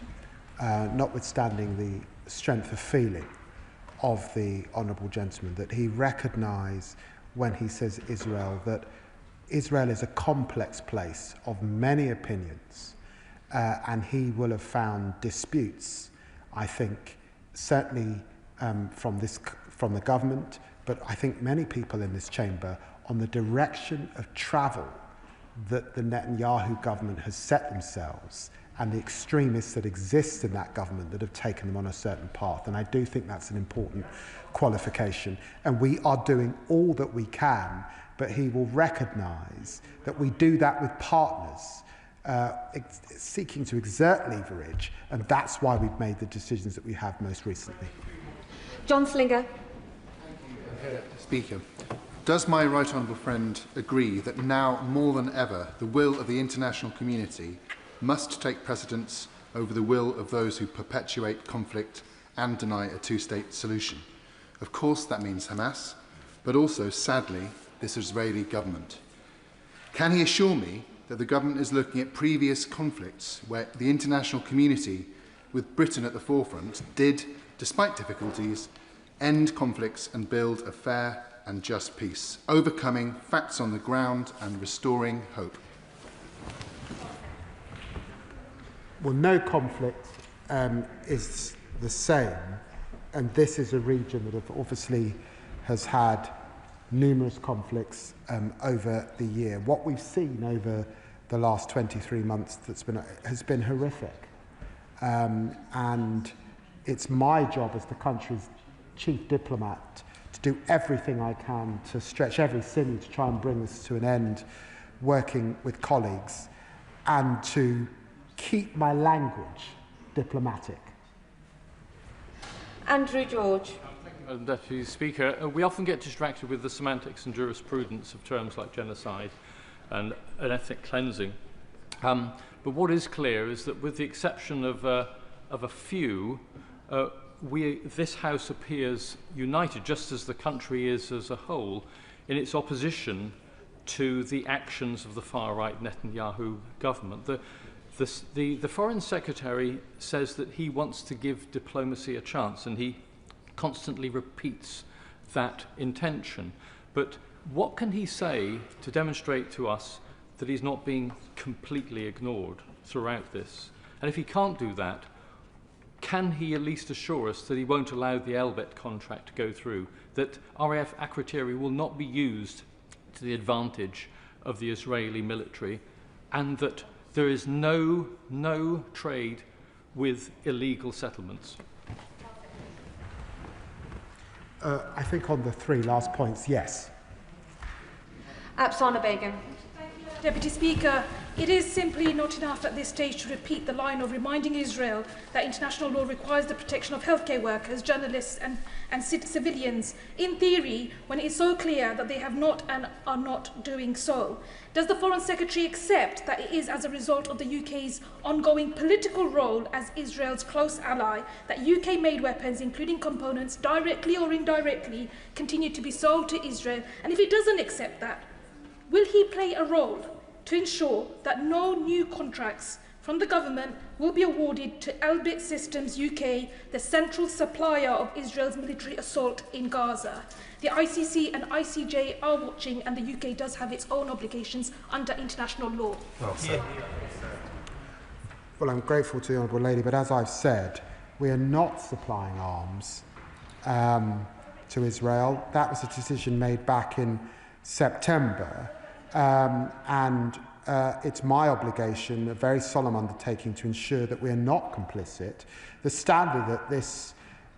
notwithstanding the strength of feeling of the Honourable Gentleman, that he recognise when he says Israel, that Israel is a complex place of many opinions, and he will have found disputes, I think, certainly from the government, but I think many people in this chamber, on the direction of travel that the Netanyahu government has set themselves and the extremists that exist in that government that have taken them on a certain path. And I do think that's an important qualification. And we are doing all that we can, but he will recognise that we do that with partners seeking to exert leverage, and that's why we've made the decisions that we have most recently. John Slinger. Speaker, does my right honourable friend agree that now more than ever the will of the international community must take precedence over the will of those who perpetuate conflict and deny a two-state solution? Of course that means Hamas, but also, sadly, this Israeli government. Can he assure me that the government is looking at previous conflicts where the international community, with Britain at the forefront, did, despite difficulties, end conflicts and build a fair and just peace, overcoming facts on the ground and restoring hope? Well, no conflict is the same, and this is a region that obviously has had numerous conflicts over the year. What we've seen over the last 23 months has been horrific, and it's my job as the country's chief diplomat to do everything I can to stretch every sinew to try and bring this to an end, working with colleagues, and to keep my language diplomatic. Andrew George. Thank you, Madam Deputy Speaker. We often get distracted with the semantics and jurisprudence of terms like genocide and an ethnic cleansing. But what is clear is that, with the exception of a few, this House appears united, just as the country is as a whole, in its opposition to the actions of the far-right Netanyahu government. The Foreign Secretary says that he wants to give diplomacy a chance, and he constantly repeats that intention. But what can he say to demonstrate to us that he's not being completely ignored throughout this? And if he can't do that, can he at least assure us that he won't allow the Elbit contract to go through, that RAF Akrotiri will not be used to the advantage of the Israeli military, and that there is no trade with illegal settlements? I think on the three last points, yes. Apsana Begum. Deputy Speaker, it is simply not enough at this stage to repeat the line of reminding Israel that international law requires the protection of healthcare workers, journalists and civilians, in theory, when it is so clear that they have not and are not doing so. Does the Foreign Secretary accept that it is as a result of the UK's ongoing political role as Israel's close ally that UK-made weapons, including components, directly or indirectly, continue to be sold to Israel? And if he doesn't accept that, will he play a role to ensure that no new contracts from the government will be awarded to Elbit Systems UK, the central supplier of Israel's military assault in Gaza? The ICC and ICJ are watching, and the UK does have its own obligations under international law. Well, I'm grateful to the Honourable Lady, but as I've said, we are not supplying arms to Israel. That was a decision made back in September, and it's my obligation, a very solemn undertaking, to ensure that we are not complicit. The standard that this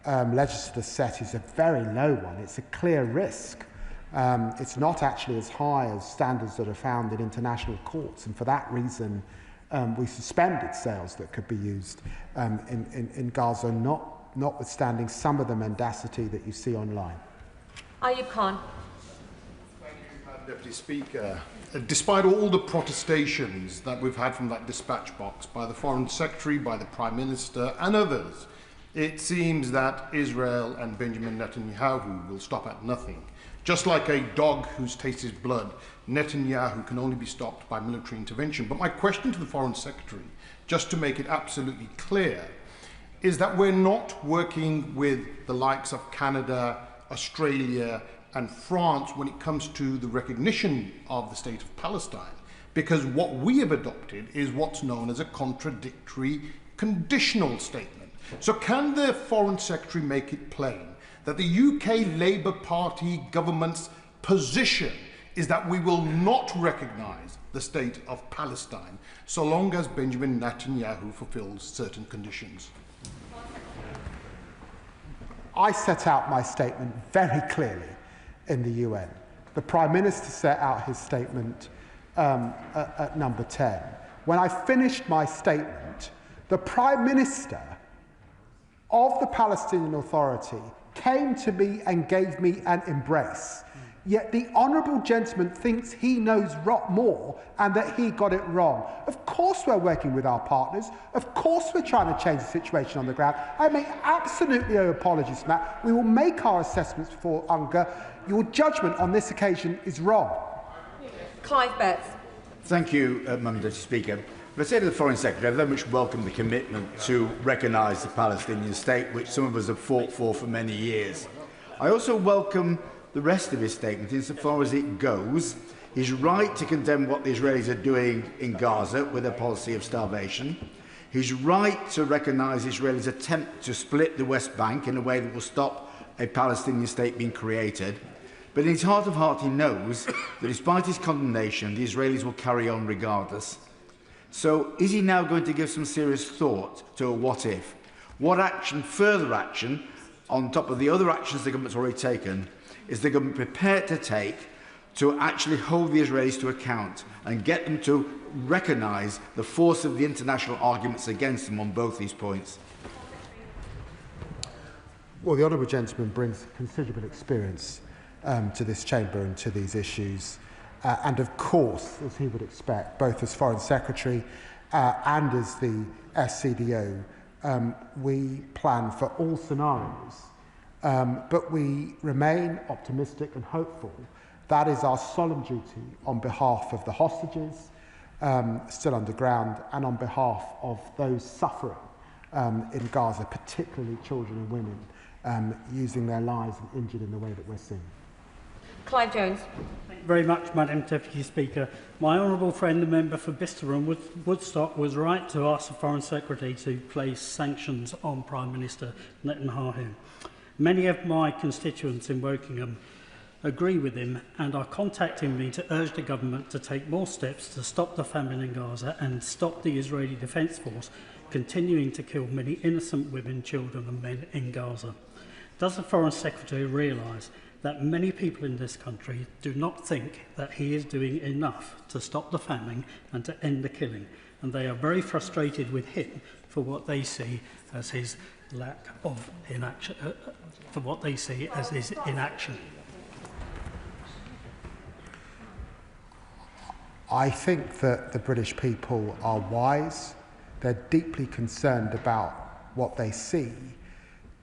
legislature set is a very low one. It's a clear risk. It's not actually as high as standards that are found in international courts, and for that reason we suspended sales that could be used in Gaza, notwithstanding some of the mendacity that you see online. Ayub Khan. Deputy Speaker, despite all the protestations that we've had from that dispatch box by the Foreign Secretary, by the Prime Minister and others, it seems that Israel and Benjamin Netanyahu will stop at nothing. Just like a dog who's tasted blood, Netanyahu can only be stopped by military intervention. But my question to the Foreign Secretary, just to make it absolutely clear, is that we're not working with the likes of Canada, Australia and France when it comes to the recognition of the state of Palestine, because what we have adopted is what's known as a contradictory conditional statement. So can the Foreign Secretary make it plain that the UK Labour Party government's position is that we will not recognise the state of Palestine so long as Benjamin Netanyahu fulfills certain conditions? I set out my statement very clearly in the UN. The Prime Minister set out his statement at number 10. When I finished my statement, the Prime Minister of the Palestinian Authority came to me and gave me an embrace. Yet the honourable gentleman thinks he knows more and that he got it wrong. Of course we're working with our partners. Of course we're trying to change the situation on the ground. I make absolutely no apologies for that. We will make our assessments for UNGA. Your judgment on this occasion is wrong. Clive Betts. Thank you, Madam Deputy Speaker. I say to the Foreign Secretary, I very much welcome the commitment to recognise the Palestinian state, which some of us have fought for many years. I also welcome the rest of his statement insofar as it goes. He's right to condemn what the Israelis are doing in Gaza with a policy of starvation. He's right to recognise Israel's attempt to split the West Bank in a way that will stop a Palestinian state being created. But in his heart of heart, he knows that despite his condemnation, the Israelis will carry on regardless. So is he now going to give some serious thought to a what if? What action, further action, on top of the other actions the government's already taken, is the government prepared to take to actually hold the Israelis to account and get them to recognise the force of the international arguments against them on both these points? Well, the honourable gentleman brings considerable experience to this chamber and to these issues. And of course, as he would expect, both as Foreign Secretary and as the SCDO, we plan for all scenarios. But we remain optimistic and hopeful. That is our solemn duty on behalf of the hostages still underground and on behalf of those suffering in Gaza, particularly children and women, using their lives and injured in the way that we're seeing. Clive Jones. Thank you very much, Madam Deputy Speaker. My honourable friend, the member for Bicester and Woodstock, was right to ask the Foreign Secretary to place sanctions on Prime Minister Netanyahu. Many of my constituents in Wokingham agree with him and are contacting me to urge the government to take more steps to stop the famine in Gaza and stop the Israeli Defence Force continuing to kill many innocent women, children and men in Gaza. Does the Foreign Secretary realise that many people in this country do not think that he is doing enough to stop the famine and to end the killing, and they are very frustrated with him for what they see as his lack of inaction, for what they see as his inaction? I think that the British people are wise. They're deeply concerned about what they see,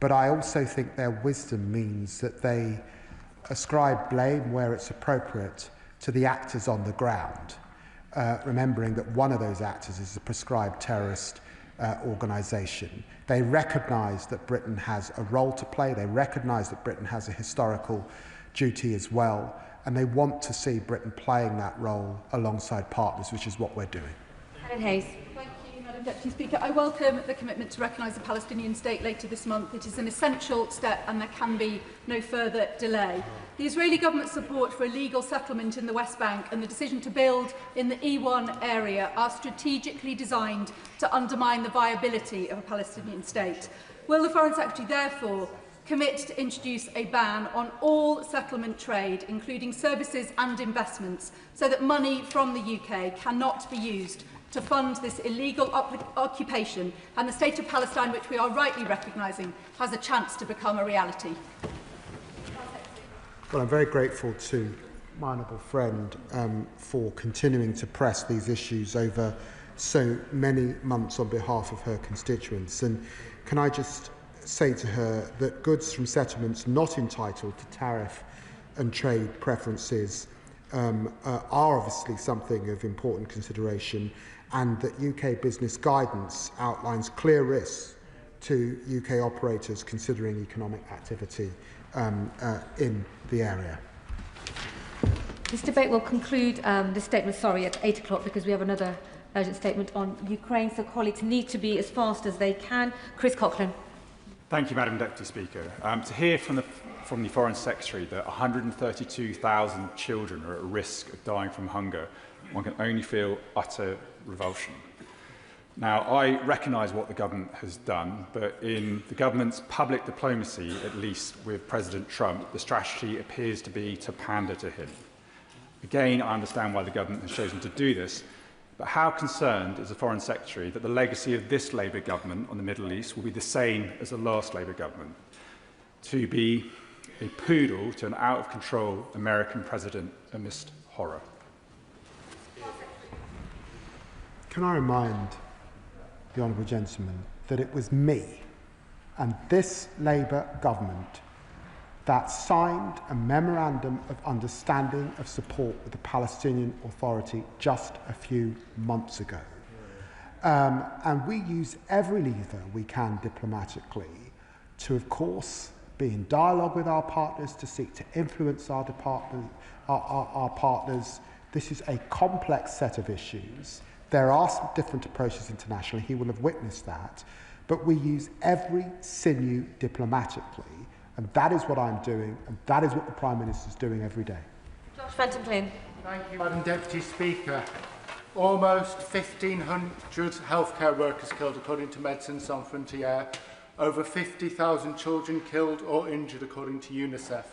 but I also think their wisdom means that they ascribe blame where it's appropriate to the actors on the ground, remembering that one of those actors is a proscribed terrorist organisation. They recognise that Britain has a role to play, they recognise that Britain has a historical duty as well, and they want to see Britain playing that role alongside partners, which is what we're doing. Helen Hayes. Thank you, Madam Deputy Speaker. I welcome the commitment to recognise the Palestinian state later this month. It is an essential step and there can be no further delay. The Israeli government's support for a legal settlement in the West Bank and the decision to build in the E1 area are strategically designed to undermine the viability of a Palestinian state. Will the Foreign Secretary therefore commit to introduce a ban on all settlement trade, including services and investments, so that money from the UK cannot be used to fund this illegal occupation and the state of Palestine, which we are rightly recognising, has a chance to become a reality? Well, I'm very grateful to my honourable friend for continuing to press these issues over so many months on behalf of her constituents. And can I just say to her that goods from settlements not entitled to tariff and trade preferences are obviously something of important consideration, and that UK business guidance outlines clear risks to UK operators considering economic activity in the area. This debate will conclude this statement, at 8 o'clock, because we have another urgent statement on Ukraine, so colleagues need to be as fast as they can. Chris Coughlin. Thank you, Madam Deputy Speaker. To hear from the Foreign Secretary that 132,000 children are at risk of dying from hunger, one can only feel utter revulsion. Now, I recognise what the government has done, but in the government's public diplomacy, at least with President Trump, the strategy appears to be to pander to him. Again, I understand why the government has chosen to do this, but how concerned is the Foreign Secretary that the legacy of this Labour government on the Middle East will be the same as the last Labour government? To be a poodle to an out-of-control American president amidst horror. Can I remind the honourable gentleman that it was me and this Labour government that signed a memorandum of understanding of support with the Palestinian Authority just a few months ago. And we use every lever we can diplomatically to, of course, be in dialogue with our partners, to seek to influence our partners. This is a complex set of issues. There are some different approaches internationally. He will have witnessed that. But we use every sinew diplomatically. And that is what I'm doing, and that is what the Prime Minister is doing every day. Josh Fenton-Flynn. Thank you, Madam Deputy Speaker. Almost 1,500 healthcare workers killed, according to Médecins Sans Frontières. Over 50,000 children killed or injured, according to UNICEF.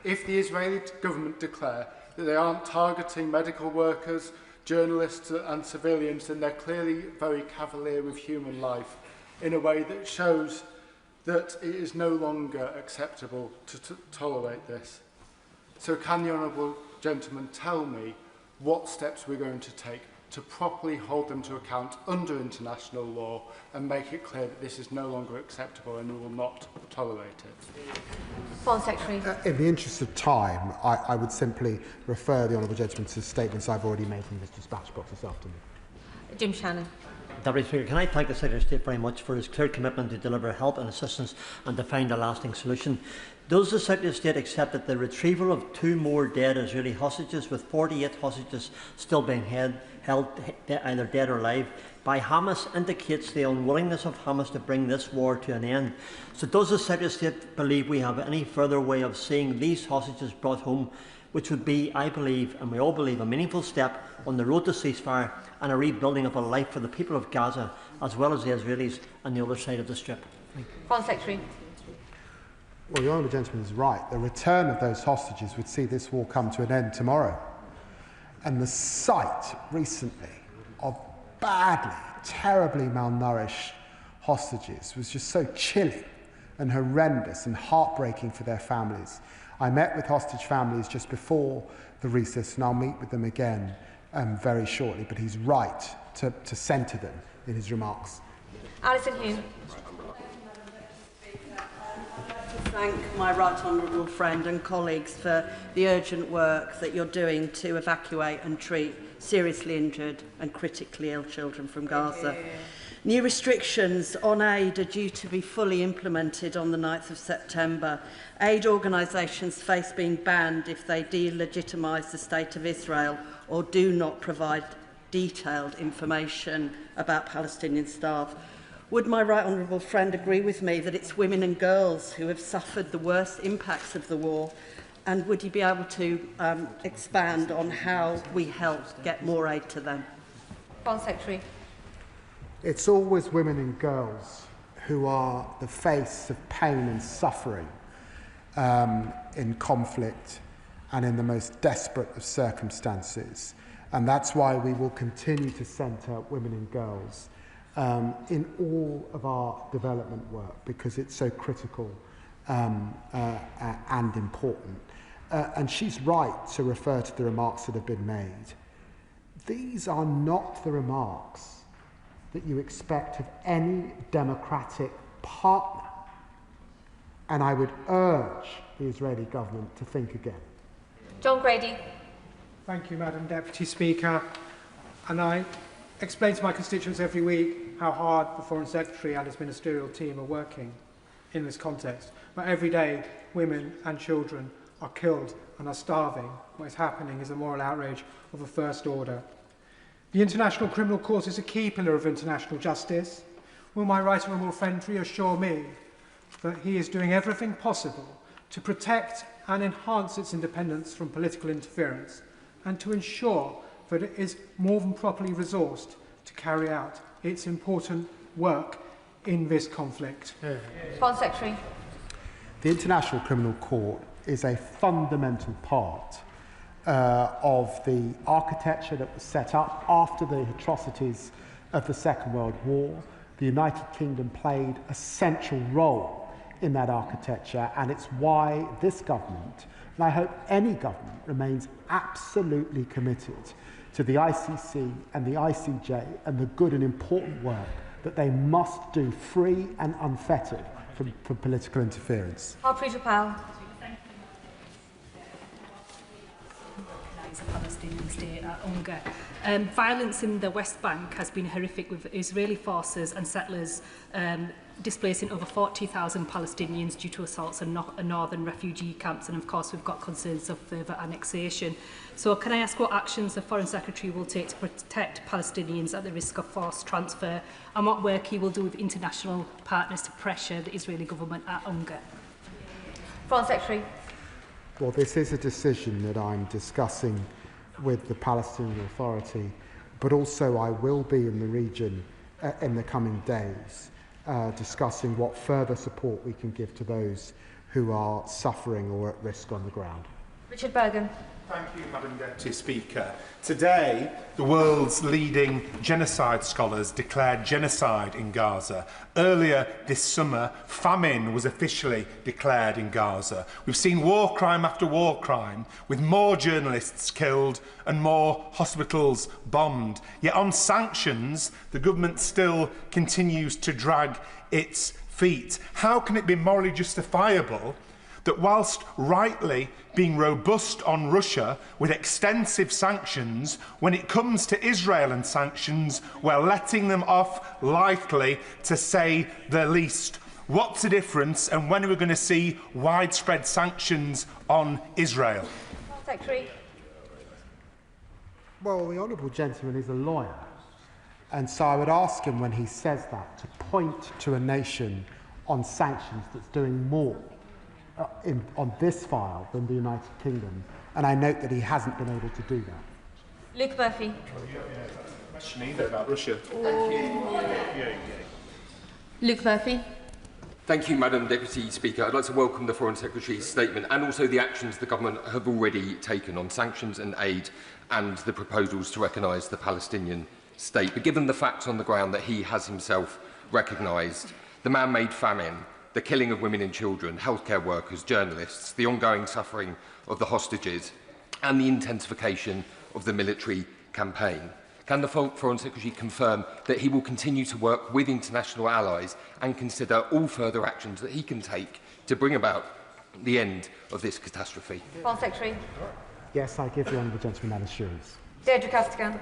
If the Israeli government declare that they aren't targeting medical workers, journalists and civilians, then they're clearly very cavalier with human life in a way that shows that it is no longer acceptable to tolerate this. So can the honourable gentleman tell me what steps we're going to take to properly hold them to account under international law and make it clear that this is no longer acceptable and we will not tolerate it? Foreign Secretary. In the interest of time, I would simply refer the honourable gentleman to the statements I've already made in this dispatch box this afternoon. Jim Shannon. Deputy Speaker, can I thank the Secretary of State very much for his clear commitment to deliver help and assistance and to find a lasting solution. Does the Secretary of State accept that the retrieval of 2 more dead Israeli hostages, with 48 hostages still being held either dead or alive, by Hamas indicates the unwillingness of Hamas to bring this war to an end? So does the Secretary of State believe we have any further way of seeing these hostages brought home, which would be, I believe, and we all believe, a meaningful step on the road to ceasefire and a rebuilding of a life for the people of Gaza, as well as the Israelis on the other side of the strip? Foreign Secretary. Well, the honourable gentleman is right. The return of those hostages would see this war come to an end tomorrow. And the sight recently of badly, terribly malnourished hostages was just so chilling and horrendous and heartbreaking for their families. I met with hostage families just before the recess, and I'll meet with them again very shortly, but he's right to centre them in his remarks. Alison Hume. Thank my right honourable friend and colleagues for the urgent work that you're doing to evacuate and treat seriously injured and critically ill children from Gaza. New restrictions on aid are due to be fully implemented on the 9th of September. Aid organisations face being banned if they delegitimise the State of Israel or do not provide detailed information about Palestinian staff. Would my right honourable friend agree with me that it's women and girls who have suffered the worst impacts of the war? And would he be able to expand on how we help get more aid to them? Foreign Secretary. It's always women and girls who are the face of pain and suffering in conflict and in the most desperate of circumstances. And that's why we will continue to centre women and girls in all of our development work, because it's so critical and important. And she's right to refer to the remarks that have been made. These are not the remarks that you expect of any democratic partner. And I would urge the Israeli government to think again. John Grady. Thank you, Madam Deputy Speaker. And I explain to my constituents every week how hard the Foreign Secretary and his ministerial team are working in this context. But every day, women and children are killed and are starving. What is happening is a moral outrage of a first order. The International Criminal Court is a key pillar of international justice. Will my right honourable friend reassure me that he is doing everything possible to protect and enhance its independence from political interference and to ensure that it is more than properly resourced to carry out its important work in this conflict? Foreign Secretary. The International Criminal Court is a fundamental part of the architecture that was set up after the atrocities of the Second World War. The United Kingdom played a central role in that architecture, and it's why this government, and I hope any government, remains absolutely committed to the ICC and the ICJ and the good and important work that they must do free and unfettered from political interference. Powell. A Palestinian state at UNGA. Violence in the West Bank has been horrific, with Israeli forces and settlers displacing over 40,000 Palestinians due to assaults in northern refugee camps, and of course we've got concerns of further annexation. So can I ask what actions the Foreign Secretary will take to protect Palestinians at the risk of forced transfer, and what work he will do with international partners to pressure the Israeli government at UNGA? Foreign Secretary. Well, this is a decision that I'm discussing with the Palestinian Authority, but also I will be in the region in the coming days discussing what further support we can give to those who are suffering or at risk on the ground. Richard Bergen. Thank you, Madam Deputy Speaker. Today, the world's leading genocide scholars declared genocide in Gaza. Earlier this summer, famine was officially declared in Gaza. We've seen war crime after war crime, with more journalists killed and more hospitals bombed. Yet on sanctions, the government still continues to drag its feet. How can it be morally justifiable that whilst rightly being robust on Russia with extensive sanctions, when it comes to Israel and sanctions, we're letting them off lightly, to say the least? What's the difference, and when are we going to see widespread sanctions on Israel? Secretary. Well, the honourable gentleman is a lawyer, and so I would ask him, when he says that, to point to a nation on sanctions that's doing more on this file than the United Kingdom, and I note that he hasn't been able to do that. Luke Murphy. Question either about Russia. Luke Murphy. Thank you, Madam Deputy Speaker. I'd like to welcome the Foreign Secretary's statement and also the actions the government have already taken on sanctions and aid and the proposals to recognise the Palestinian state. But given the facts on the ground that he has himself recognised, the man-made famine, the killing of women and children, healthcare workers, journalists, the ongoing suffering of the hostages, and the intensification of the military campaign, can the Foreign Secretary confirm that he will continue to work with international allies and consider all further actions that he can take to bring about the end of this catastrophe? Foreign Secretary. Yes, I give the honourable gentleman that assurance. Deirdre Castigan.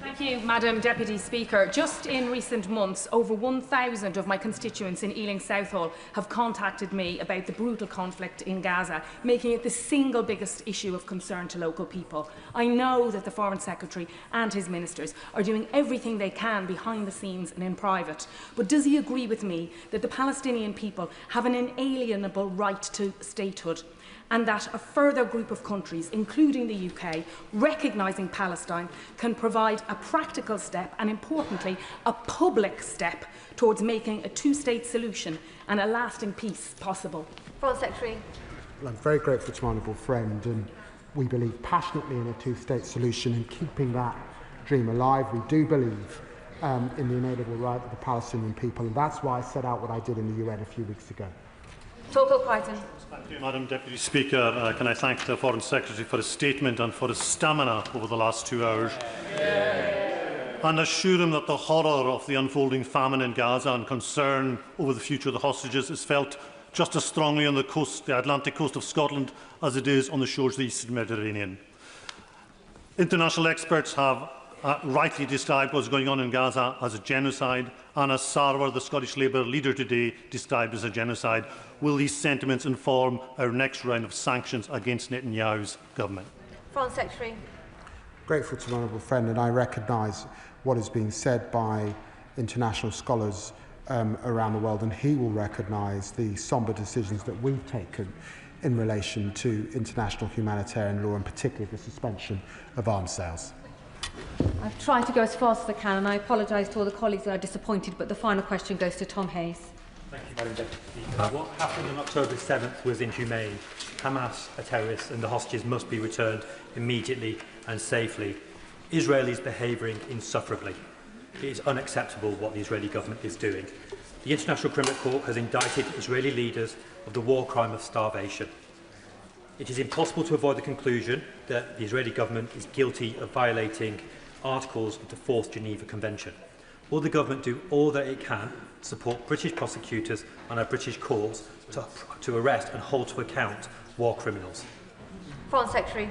Thank you, Madam Deputy Speaker. Just in recent months, over 1,000 of my constituents in Ealing Southall have contacted me about the brutal conflict in Gaza, making it the single biggest issue of concern to local people. I know that the Foreign Secretary and his ministers are doing everything they can behind the scenes and in private. But does he agree with me that the Palestinian people have an inalienable right to statehood, and that a further group of countries, including the UK, recognising Palestine, can provide a practical step and, importantly, a public step towards making a two-state solution and a lasting peace possible? Foreign Secretary. Well, I'm very grateful to my honourable friend, and we believe passionately in a two-state solution and keeping that dream alive. We do believe in the inalienable right of the Palestinian people, and that's why I set out what I did in the UN a few weeks ago. Torkel Crichton. Thank you, Madam Deputy Speaker. Can I thank the Foreign Secretary for his statement and for his stamina over the last 2 hours, and assure him that the horror of the unfolding famine in Gaza and concern over the future of the hostages is felt just as strongly on the Atlantic coast of Scotland as it is on the shores of the Eastern Mediterranean. International experts have rightly described what's going on in Gaza as a genocide, and as Sarwar, the Scottish Labour leader today, described as a genocide. Will these sentiments inform our next round of sanctions against Netanyahu's government? Foreign Secretary. Grateful to my honourable friend, and I recognise what is being said by international scholars around the world, and he will recognise the sombre decisions that we've taken in relation to international humanitarian law, and particularly the suspension of arms sales. I've tried to go as fast as I can, and I apologise to all the colleagues that are disappointed, but the final question goes to Tom Hayes. Thank you, Madam Deputy Speaker. What happened on October 7th was inhumane. Hamas are terrorists, and the hostages must be returned immediately and safely. Israel is behaving insufferably. It is unacceptable what the Israeli government is doing. The International Criminal Court has indicted Israeli leaders of the war crime of starvation. It is impossible to avoid the conclusion that the Israeli government is guilty of violating articles of the 4th Geneva Convention. Will the government do all that it can to support British prosecutors and our British courts to arrest and hold to account war criminals? Foreign Secretary.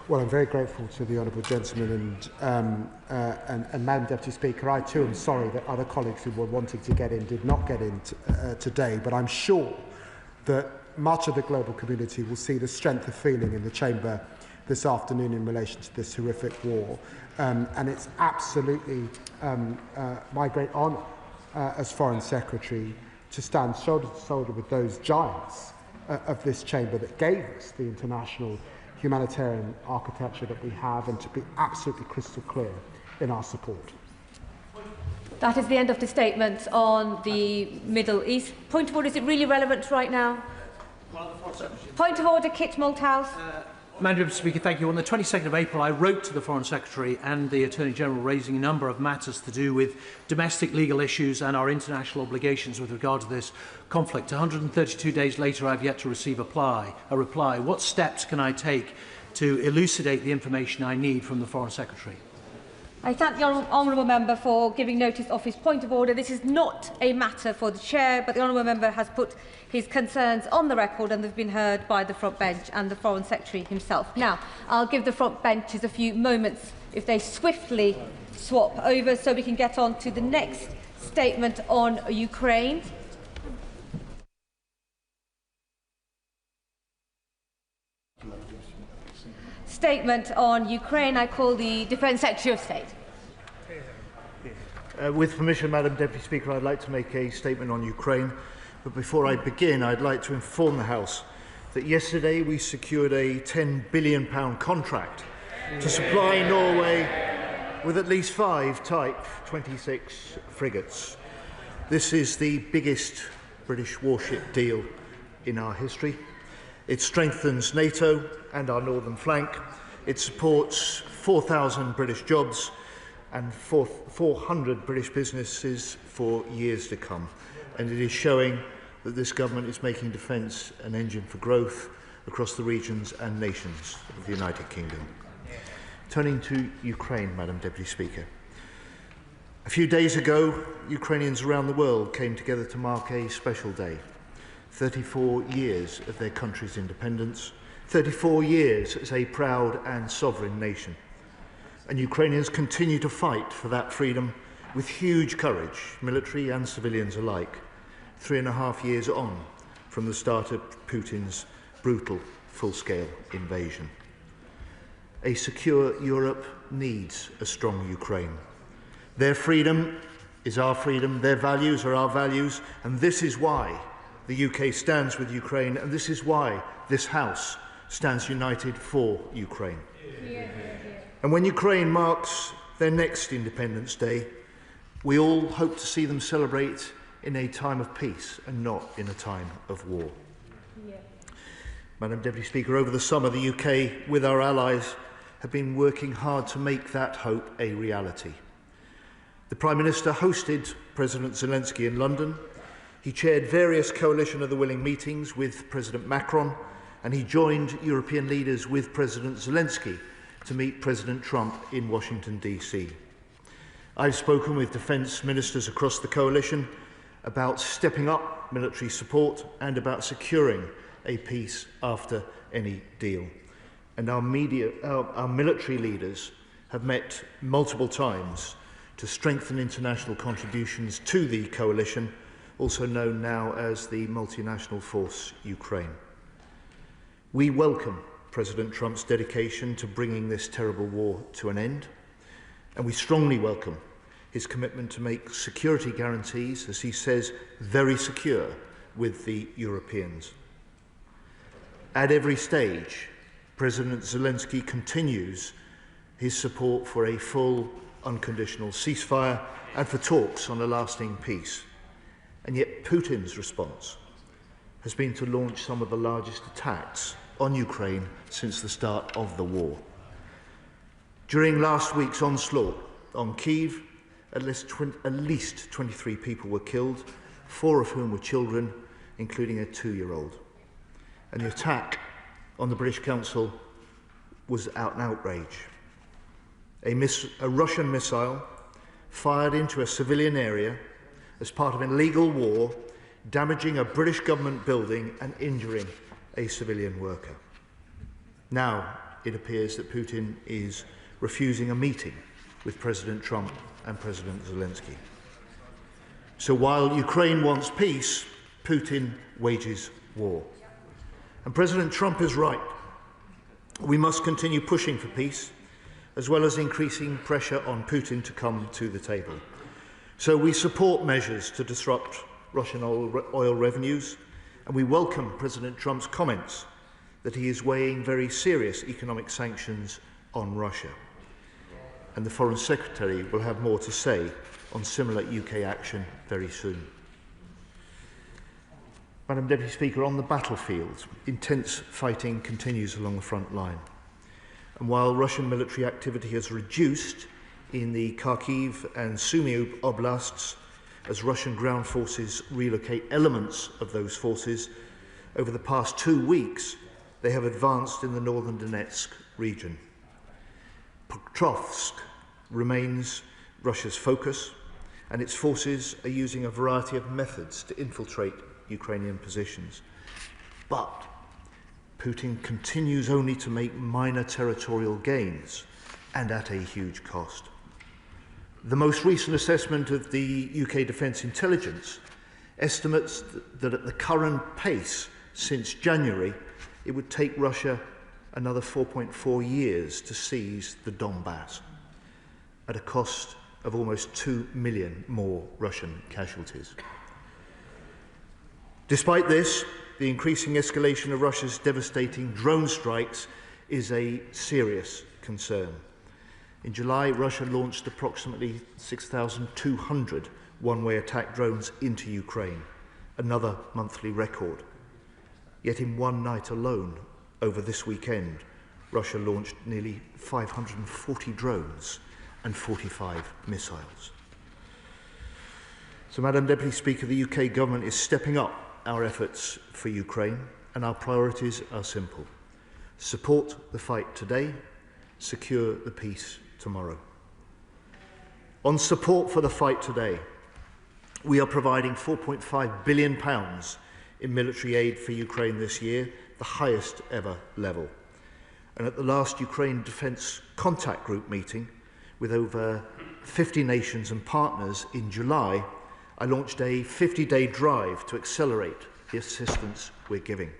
Well, I'm very grateful to the honourable gentleman and Madam Deputy Speaker. I too am sorry that other colleagues who were wanting to get in did not get in today, but I'm sure that much of the global community will see the strength of feeling in the Chamber this afternoon in relation to this horrific war. And it's absolutely my great honour as Foreign Secretary to stand shoulder to shoulder with those giants of this Chamber that gave us the international humanitarian architecture that we have, and to be absolutely crystal clear in our support. That is the end of the statement on the Middle East. Point of order, is it really relevant right now? Point of order, Kit Malthouse. Madam Deputy Speaker, thank you. On the 22nd of April, I wrote to the Foreign Secretary and the Attorney General raising a number of matters to do with domestic legal issues and our international obligations with regard to this conflict. 132 days later, I have yet to receive a reply. What steps can I take to elucidate the information I need from the Foreign Secretary? I thank the honourable member for giving notice of his point of order. This is not a matter for the chair, but the honourable member has put his concerns on the record, and they've been heard by the front bench and the Foreign Secretary himself. Now, I'll give the front benches a few moments if they swiftly swap over so we can get on to the next statement on Ukraine. Statement on Ukraine. I call the Defence Secretary of State. With permission, Madam Deputy Speaker, I'd like to make a statement on Ukraine. But before I begin, I'd like to inform the House that yesterday we secured a £10 billion contract to supply Norway with at least 5 Type 26 frigates. This is the biggest British warship deal in our history. It strengthens NATO and our northern flank. It supports 4,000 British jobs and 400 British businesses for years to come. And it is showing that this government is making defence an engine for growth across the regions and nations of the United Kingdom. Turning to Ukraine, Madam Deputy Speaker. A few days ago, Ukrainians around the world came together to mark a special day. 34 years of their country's independence, 34 years as a proud and sovereign nation. And Ukrainians continue to fight for that freedom with huge courage, military and civilians alike, 3.5 years on from the start of Putin's brutal, full-scale invasion. A secure Europe needs a strong Ukraine. Their freedom is our freedom, their values are our values, and this is why the UK stands with Ukraine, and this is why this House stands united for Ukraine. And when Ukraine marks their next Independence Day, we all hope to see them celebrate in a time of peace and not in a time of war. Madam Deputy Speaker, over the summer the UK, with our allies, have been working hard to make that hope a reality. The Prime Minister hosted President Zelensky in London. He chaired various Coalition of the Willing meetings with President Macron, and he joined European leaders with President Zelensky to meet President Trump in Washington, D.C. I've spoken with defence ministers across the coalition about stepping up military support and about securing a peace after any deal. And our military leaders have met multiple times to strengthen international contributions to the coalition, also known now as the Multinational Force Ukraine. We welcome President Trump's dedication to bringing this terrible war to an end, and we strongly welcome his commitment to make security guarantees, as he says, very secure with the Europeans. At every stage, President Zelensky continues his support for a full, unconditional ceasefire and for talks on a lasting peace. And yet Putin's response has been to launch some of the largest attacks on Ukraine since the start of the war. During last week's onslaught on Kyiv, at least 23 people were killed, 4 of whom were children, including a 2-year-old. And the attack on the British Council was an outrage. A Russian missile fired into a civilian area as part of an illegal war, damaging a British government building and injuring a civilian worker. Now it appears that Putin is refusing a meeting with President Trump and President Zelensky. So while Ukraine wants peace, Putin wages war. And President Trump is right. We must continue pushing for peace, as well as increasing pressure on Putin to come to the table. So we support measures to disrupt Russian oil revenues, and we welcome President Trump's comments that he is weighing very serious economic sanctions on Russia. And the Foreign Secretary will have more to say on similar UK action very soon. Madam Deputy Speaker, on the battlefield, intense fighting continues along the front line. And while Russian military activity has reduced in the Kharkiv and Sumy oblasts, as Russian ground forces relocate elements of those forces, over the past 2 weeks, they have advanced in the northern Donetsk region. Pokrovsk remains Russia's focus, and its forces are using a variety of methods to infiltrate Ukrainian positions. But Putin continues only to make minor territorial gains, and at a huge cost. The most recent assessment of the UK Defence Intelligence estimates that at the current pace since January, it would take Russia another 4.4 years to seize the Donbass, at a cost of almost 2 million more Russian casualties. Despite this, the increasing escalation of Russia's devastating drone strikes is a serious concern. In July, Russia launched approximately 6,200 one-way attack drones into Ukraine, another monthly record. Yet in one night alone, over this weekend, Russia launched nearly 540 drones and 45 missiles. So, Madam Deputy Speaker, the UK Government is stepping up our efforts for Ukraine, and our priorities are simple. Support the fight today, secure the peace tomorrow. On support for the fight today, we are providing £4.5 billion in military aid for Ukraine this year, the highest ever level. And at the last Ukraine Defence Contact Group meeting, with over 50 nations and partners in July, I launched a 50-day drive to accelerate the assistance we're giving.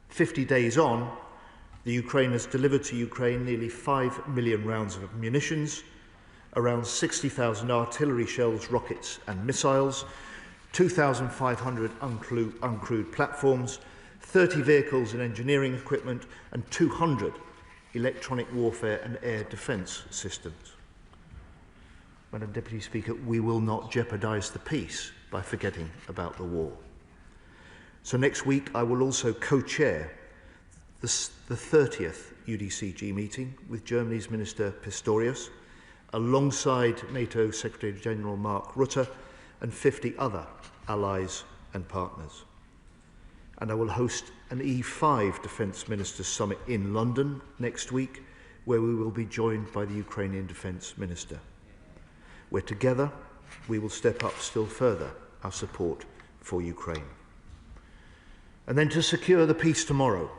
50 days on, the Ukraine has delivered to Ukraine nearly 5 million rounds of munitions, around 60,000 artillery shells, rockets and missiles, 2,500 uncrewed platforms, 30 vehicles and engineering equipment, and 200 electronic warfare and air defence systems. Madam Deputy Speaker, we will not jeopardise the peace by forgetting about the war. So next week I will also co-chair the 30th UDCG meeting with Germany's Minister Pistorius, alongside NATO Secretary General Mark Rutte and 50 other allies and partners. And I will host an E5 Defence Ministers Summit in London next week, where we will be joined by the Ukrainian Defence Minister, where together we will step up still further our support for Ukraine. And then to secure the peace tomorrow,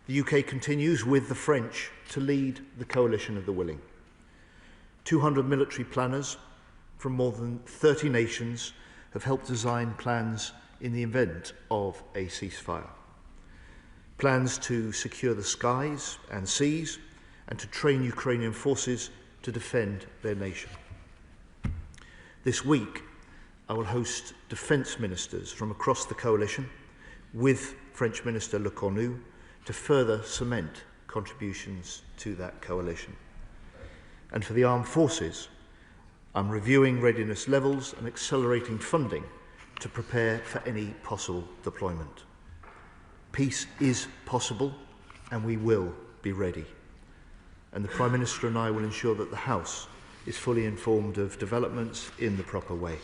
The UK continues, with the French, to lead the coalition of the willing. 200 military planners from more than 30 nations have helped design plans in the event of a ceasefire. Plans to secure the skies and seas and to train Ukrainian forces to defend their nation. This week, I will host defence ministers from across the coalition with French Minister Le Cornu to further cement contributions to that coalition. And for the armed forces, I'm reviewing readiness levels and accelerating funding to prepare for any possible deployment. Peace is possible, and we will be ready. And the Prime Minister and I will ensure that the House is fully informed of developments in the proper way.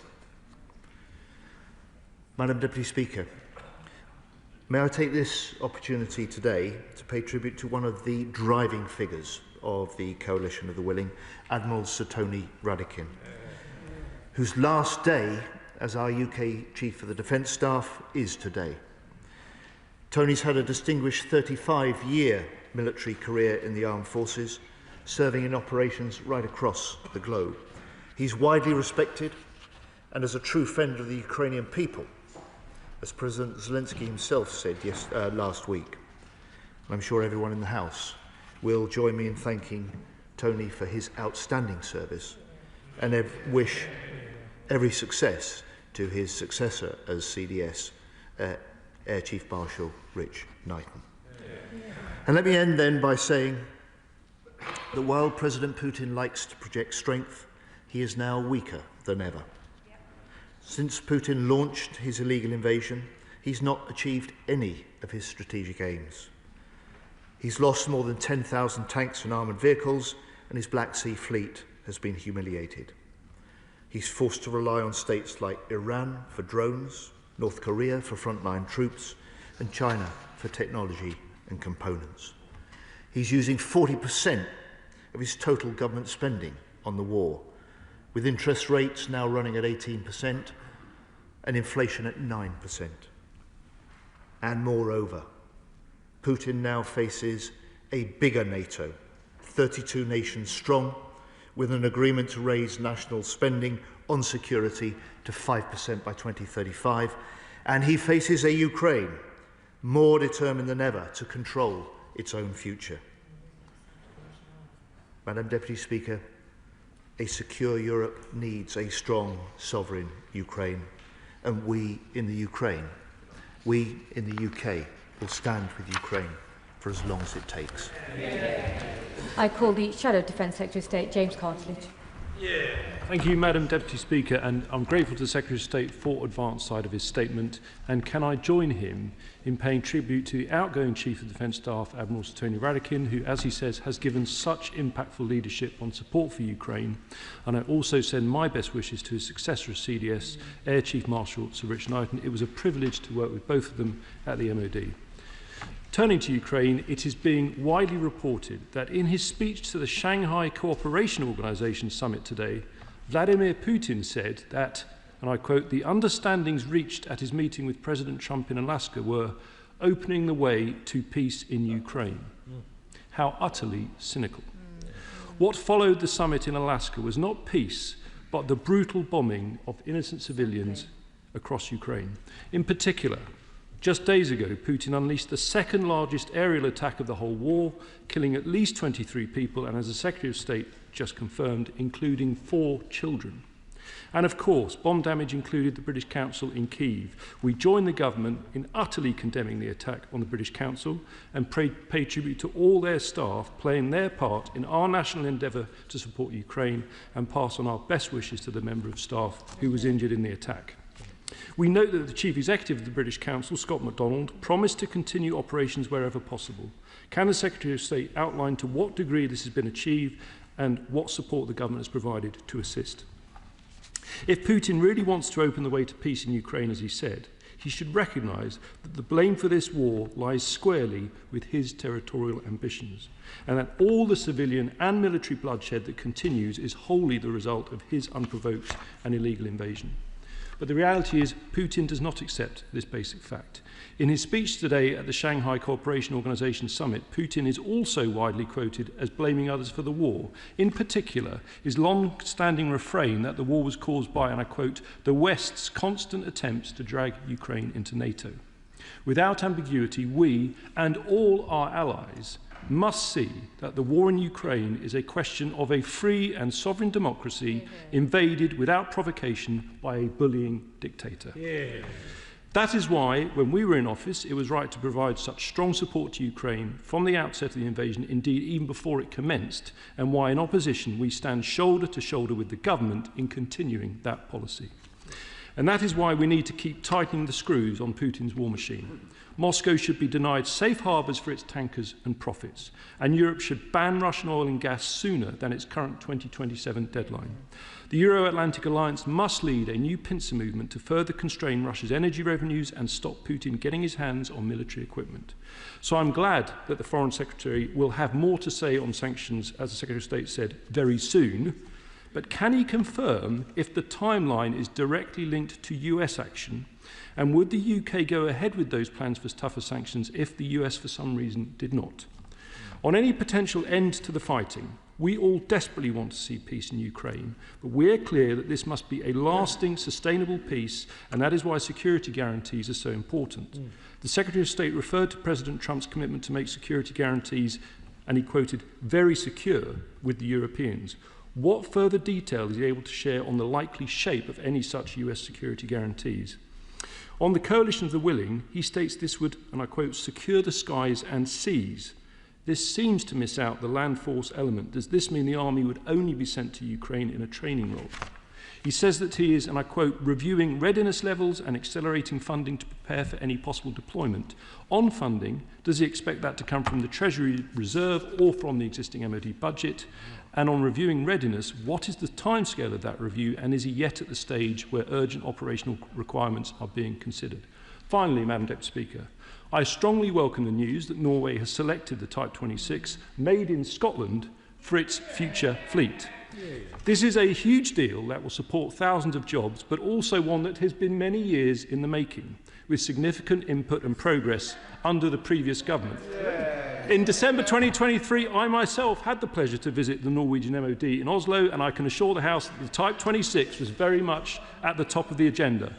Madam Deputy Speaker, may I take this opportunity today to pay tribute to one of the driving figures of the Coalition of the Willing, Admiral Sir Tony Radakin, whose last day as our UK Chief of the Defence Staff is today. Tony's had a distinguished 35-year military career in the armed forces, serving in operations right across the globe. He's widely respected and as a true friend of the Ukrainian people, as President Zelensky himself said last week. I'm sure everyone in the House will join me in thanking Tony for his outstanding service and wish every success to his successor as CDS, Air Chief Marshal Rich Knighton. And let me end then by saying that while President Putin likes to project strength, he is now weaker than ever. Since Putin launched his illegal invasion, he's not achieved any of his strategic aims. He's lost more than 10,000 tanks and armoured vehicles, and his Black Sea fleet has been humiliated. He's forced to rely on states like Iran for drones, North Korea for frontline troops, and China for technology and components. He's using 40% of his total government spending on the war, with interest rates now running at 18% and inflation at 9%. And moreover, Putin now faces a bigger NATO, 32 nations strong, with an agreement to raise national spending on security to 5% by 2035, and he faces a Ukraine more determined than ever to control its own future. Madam Deputy Speaker, a secure Europe needs a strong, sovereign Ukraine, and we in the UK will stand with Ukraine for as long as it takes. I call the Shadow Defence Secretary of State, James Cartledge. Thank you, Madam Deputy Speaker, and I'm grateful to the Secretary of State for advance side of his statement, and can I join him in paying tribute to the outgoing Chief of Defence Staff, Admiral Sir Tony Radakin, who, as he says, has given such impactful leadership on support for Ukraine, and I also send my best wishes to his successor as CDS, Air Chief Marshal Sir Rich Knighton. It was a privilege to work with both of them at the MOD. Turning to Ukraine, it is being widely reported that in his speech to the Shanghai Cooperation Organization summit today, Vladimir Putin said that, and I quote, "the understandings reached at his meeting with President Trump in Alaska were opening the way to peace in Ukraine." How utterly cynical. What followed the summit in Alaska was not peace, but the brutal bombing of innocent civilians across Ukraine. In particular, just days ago, Putin unleashed the second largest aerial attack of the whole war, killing at least 23 people, and as the Secretary of State just confirmed, including 4 children. And of course, bomb damage included the British Council in Kyiv. We join the government in utterly condemning the attack on the British Council and pay tribute to all their staff playing their part in our national endeavour to support Ukraine, and pass on our best wishes to the member of staff who was injured in the attack. We note that the Chief Executive of the British Council, Scott MacDonald, promised to continue operations wherever possible. Can the Secretary of State outline to what degree this has been achieved and what support the government has provided to assist? If Putin really wants to open the way to peace in Ukraine, as he said, he should recognise that the blame for this war lies squarely with his territorial ambitions, and that all the civilian and military bloodshed that continues is wholly the result of his unprovoked and illegal invasion. But the reality is Putin does not accept this basic fact. In his speech today at the Shanghai Cooperation Organization Summit, Putin is also widely quoted as blaming others for the war. In particular, his long-standing refrain that the war was caused by, and I quote, the West's constant attempts to drag Ukraine into NATO. Without ambiguity, we and all our allies must see that the war in Ukraine is a question of a free and sovereign democracy invaded without provocation by a bullying dictator. Yeah. That is why, when we were in office, it was right to provide such strong support to Ukraine from the outset of the invasion, indeed even before it commenced, and why in opposition we stand shoulder to shoulder with the government in continuing that policy. And that is why we need to keep tightening the screws on Putin's war machine. Moscow should be denied safe harbours for its tankers and profits, and Europe should ban Russian oil and gas sooner than its current 2027 deadline. The Euro-Atlantic alliance must lead a new pincer movement to further constrain Russia's energy revenues and stop Putin getting his hands on military equipment. So I'm glad that the Foreign Secretary will have more to say on sanctions, as the Secretary of State said, very soon. But can he confirm if the timeline is directly linked to US action? And would the UK go ahead with those plans for tougher sanctions if the US for some reason did not? On any potential end to the fighting, we all desperately want to see peace in Ukraine, but we're clear that this must be a lasting, sustainable peace, and that is why security guarantees are so important. The Secretary of State referred to President Trump's commitment to make security guarantees, and he quoted, very secure with the Europeans. What further detail is he able to share on the likely shape of any such US security guarantees? On the coalition of the willing, he states this would, and I quote, secure the skies and seas. This seems to miss out the land force element. Does this mean the army would only be sent to Ukraine in a training role? He says that he is, and I quote, reviewing readiness levels and accelerating funding to prepare for any possible deployment. On funding, does he expect that to come from the Treasury Reserve or from the existing MOD budget? And on reviewing readiness, what is the timescale of that review, and is he yet at the stage where urgent operational requirements are being considered? Finally, Madam Deputy Speaker, I strongly welcome the news that Norway has selected the Type 26 made in Scotland for its future fleet. This is a huge deal that will support thousands of jobs, but also one that has been many years in the making, with significant input and progress under the previous government. In December 2023, I myself had the pleasure to visit the Norwegian MOD in Oslo, and I can assure the House that the Type 26 was very much at the top of the agenda.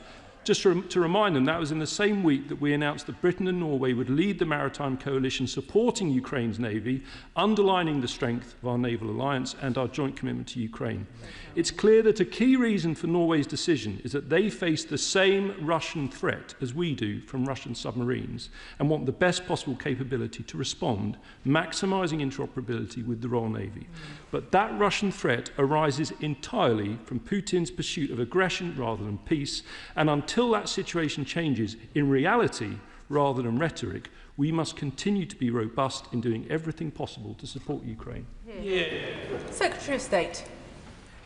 Just to remind them, that was in the same week that we announced that Britain and Norway would lead the maritime coalition supporting Ukraine's navy, underlining the strength of our naval alliance and our joint commitment to Ukraine. It's clear that a key reason for Norway's decision is that they face the same Russian threat as we do from Russian submarines and want the best possible capability to respond, maximising interoperability with the Royal Navy. But that Russian threat arises entirely from Putin's pursuit of aggression rather than peace, and until that situation changes in reality rather than rhetoric, we must continue to be robust in doing everything possible to support Ukraine. Secretary of State.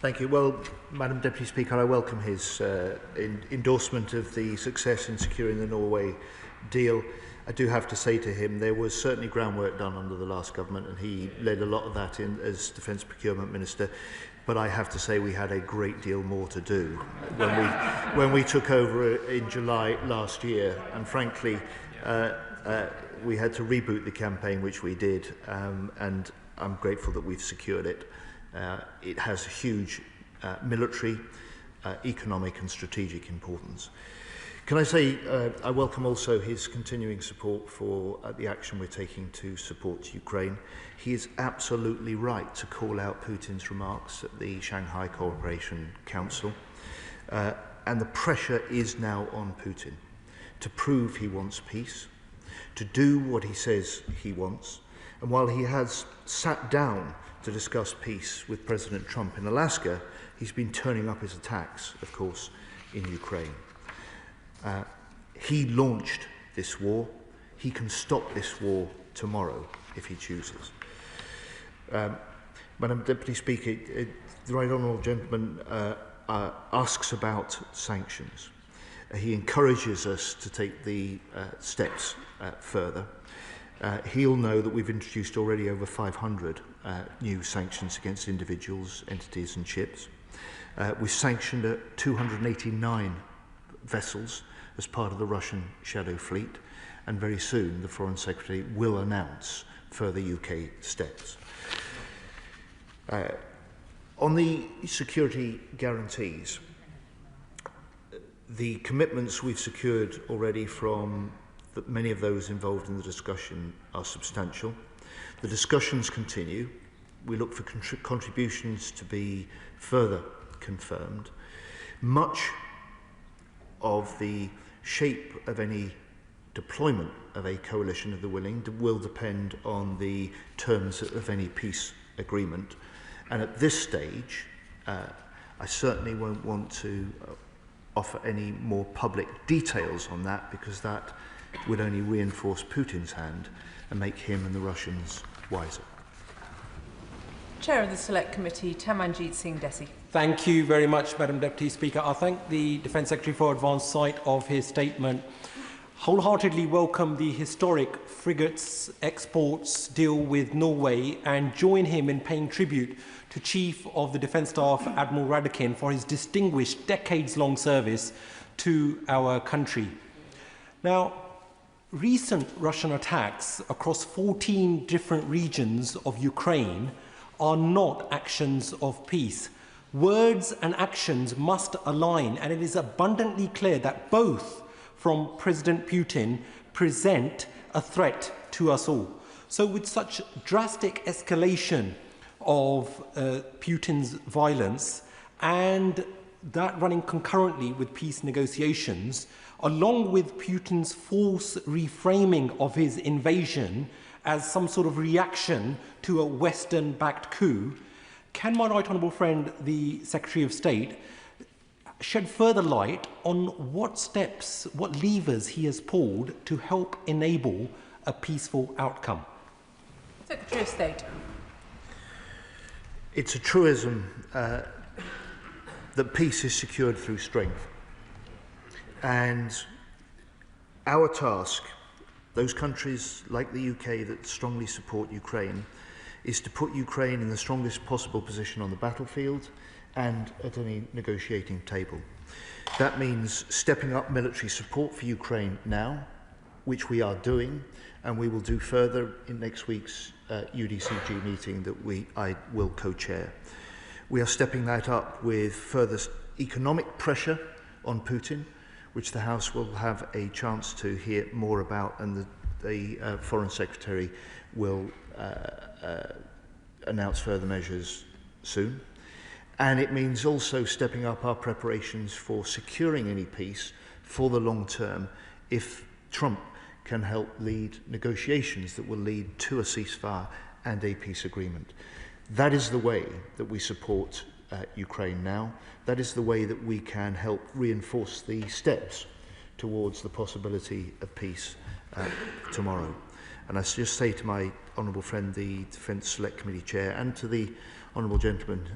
Thank you. Well, Madam Deputy Speaker, I welcome his endorsement of the success in securing the Norway deal. I do have to say to him there was certainly groundwork done under the last government, and he led a lot of that in as Defence Procurement Minister. But I have to say we had a great deal more to do when we took over in July last year. And frankly, we had to reboot the campaign, which we did, and I'm grateful that we've secured it. It has huge military, economic and strategic importance. Can I say I welcome also his continuing support for the action we're taking to support Ukraine. He is absolutely right to call out Putin's remarks at the Shanghai Cooperation Council. And the pressure is now on Putin to prove he wants peace, to do what he says he wants. And while he has sat down to discuss peace with President Trump in Alaska, he's been turning up his attacks, of course, in Ukraine. He launched this war. He can stop this war tomorrow if he chooses. Madam Deputy Speaker, the Right Honourable Gentleman asks about sanctions. He encourages us to take the steps further. He'll know that we've introduced already over 500 new sanctions against individuals, entities and ships. We've sanctioned 289 vessels as part of the Russian Shadow Fleet, and very soon the Foreign Secretary will announce further UK steps. On the security guarantees, the commitments we've secured already from many of those involved in the discussion are substantial. The discussions continue. We look for contributions to be further confirmed. Much of the shape of any deployment of a coalition of the willing will depend on the terms of any peace agreement. And at this stage, I certainly won't want to offer any more public details on that, because that would only reinforce Putin's hand and make him and the Russians wiser. Chair of the Select Committee, Tamanjeet Singh Desi. Thank you very much, Madam Deputy Speaker. I thank the Defence Secretary for advance sight of his statement. Wholeheartedly welcome the historic frigates exports deal with Norway, and join him in paying tribute to Chief of the Defence Staff Admiral Radakin for his distinguished decades-long service to our country. Now, recent Russian attacks across 14 different regions of Ukraine are not actions of peace. Words and actions must align, and it is abundantly clear that both from President Putin present a threat to us all. So with such drastic escalation of Putin's violence, and that running concurrently with peace negotiations, along with Putin's false reframing of his invasion as some sort of reaction to a Western-backed coup, can my right honourable friend, the Secretary of State, shed further light on what steps, what levers he has pulled to help enable a peaceful outcome? Secretary of State. It's a truism that peace is secured through strength. And our task, those countries like the UK that strongly support Ukraine, is to put Ukraine in the strongest possible position on the battlefield and at any negotiating table. That means stepping up military support for Ukraine now, which we are doing, and we will do further in next week's UDCG meeting that I will co-chair. We are stepping that up with further economic pressure on Putin, which the House will have a chance to hear more about, and the Foreign Secretary will announce further measures soon. And it means also stepping up our preparations for securing any peace for the long term if Trump can help lead negotiations that will lead to a ceasefire and a peace agreement. That is the way that we support Ukraine now. That is the way that we can help reinforce the steps towards the possibility of peace tomorrow. And I just say to my honourable friend, the Defence Select Committee Chair, and to the honourable gentleman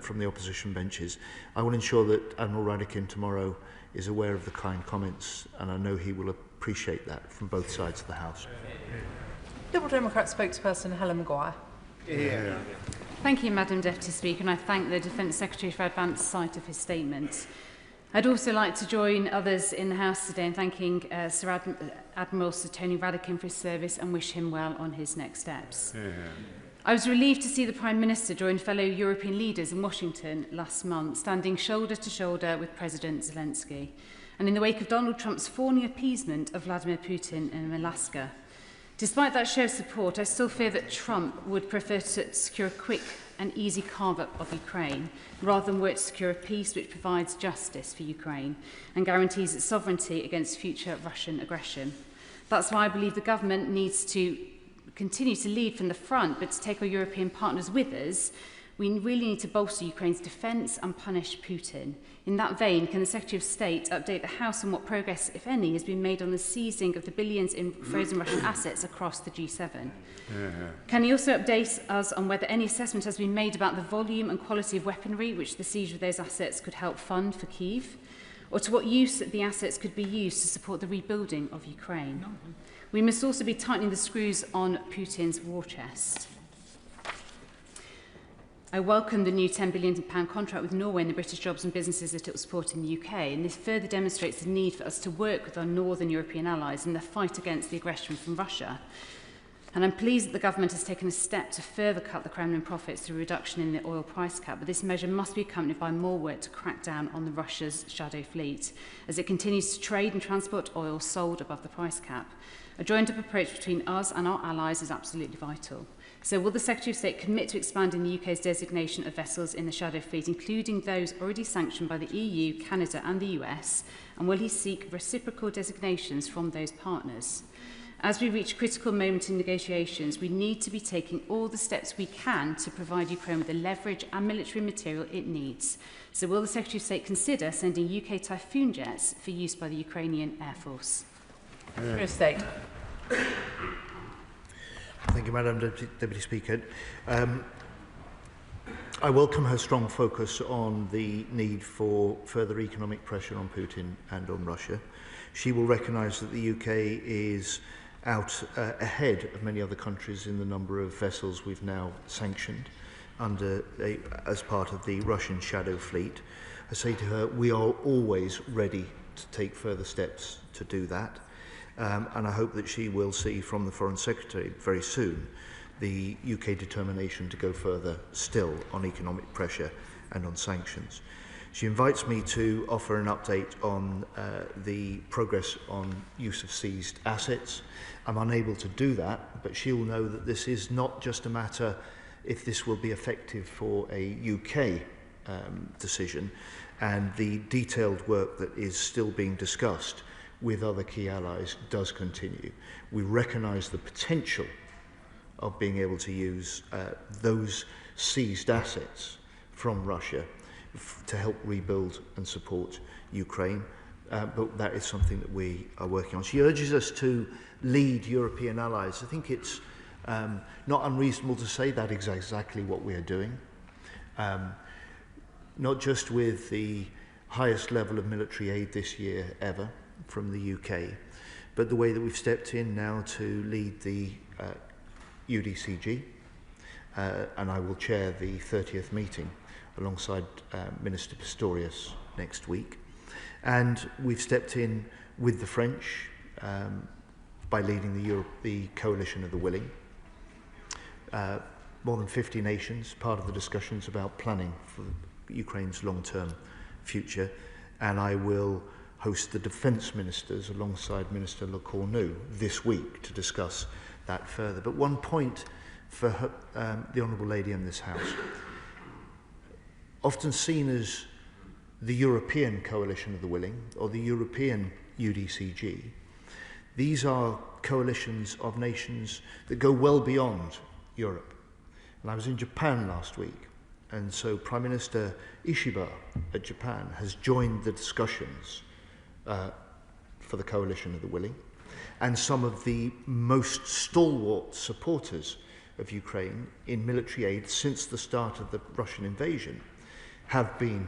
from the opposition benches, I will ensure that Admiral Radakin tomorrow is aware of the kind comments, and I know he will appreciate that from both sides of the House. Liberal Democrat spokesperson Helen Maguire. Yeah. Thank you, Madam Deputy Speaker, and I thank the Defence Secretary for advance sight of his statement. I'd also like to join others in the House today in thanking Admiral Sir Tony Radakin for his service and wish him well on his next steps. Yeah. I was relieved to see the Prime Minister join fellow European leaders in Washington last month, standing shoulder to shoulder with President Zelensky, and in the wake of Donald Trump's fawning appeasement of Vladimir Putin in Alaska. Despite that show of support, I still fear that Trump would prefer to secure a quick and easy carve-up of Ukraine, rather than work to secure a peace which provides justice for Ukraine and guarantees its sovereignty against future Russian aggression. That's why I believe the government needs to continue to lead from the front, but to take our European partners with us. We really need to bolster Ukraine's defence and punish Putin. In that vein, can the Secretary of State update the House on what progress, if any, has been made on the seizing of the billions in frozen Russian assets across the G7? Can he also update us on whether any assessment has been made about the volume and quality of weaponry which the siege of those assets could help fund for Kyiv? Or to what use the assets could be used to support the rebuilding of Ukraine? We must also be tightening the screws on Putin's war chest. I welcome the new £10 billion contract with Norway and the British jobs and businesses that it will support in the UK, and this further demonstrates the need for us to work with our northern European allies in the fight against the aggression from Russia. And I'm pleased that the government has taken a step to further cut the Kremlin profits through a reduction in the oil price cap, but this measure must be accompanied by more work to crack down on Russia's shadow fleet, as it continues to trade and transport oil sold above the price cap. A joined-up approach between us and our allies is absolutely vital. So will the Secretary of State commit to expanding the UK's designation of vessels in the shadow fleet, including those already sanctioned by the EU, Canada and the US, and will he seek reciprocal designations from those partners? As we reach a critical moment in negotiations, we need to be taking all the steps we can to provide Ukraine with the leverage and military material it needs. So will the Secretary of State consider sending UK Typhoon jets for use by the Ukrainian Air Force? Secretary of State. Thank you, Madam Deputy Speaker. I welcome her strong focus on the need for further economic pressure on Putin and on Russia. She will recognise that the UK is out ahead of many other countries in the number of vessels we've now sanctioned as part of the Russian shadow fleet. I say to her, we are always ready to take further steps to do that. And I hope that she will see from the Foreign Secretary very soon the UK determination to go further still on economic pressure and on sanctions. She invites me to offer an update on the progress on use of seized assets. I'm unable to do that, but she will know that this is not just a matter if this will be effective for a UK decision, and the detailed work that is still being discussed with other key allies does continue. We recognise the potential of being able to use those seized assets from Russia to help rebuild and support Ukraine, but that is something that we are working on. She urges us to lead European allies. I think it's not unreasonable to say that is exactly what we are doing, not just with the highest level of military aid this year ever from the UK, but the way that we've stepped in now to lead the UDCG, and I will chair the 30th meeting alongside Minister Pistorius next week. And we've stepped in with the French by leading the Coalition of the Willing. More than 50 nations, part of the discussions about planning for Ukraine's long-term future, and I will host the defence ministers alongside Minister Le Cornu this week to discuss that further. But one point for her, the Honourable Lady in this House. Often seen as the European Coalition of the Willing or the European UDCG, these are coalitions of nations that go well beyond Europe. And I was in Japan last week, and so Prime Minister Ishiba at Japan has joined the discussions for the Coalition of the Willing, and some of the most stalwart supporters of Ukraine in military aid since the start of the Russian invasion have been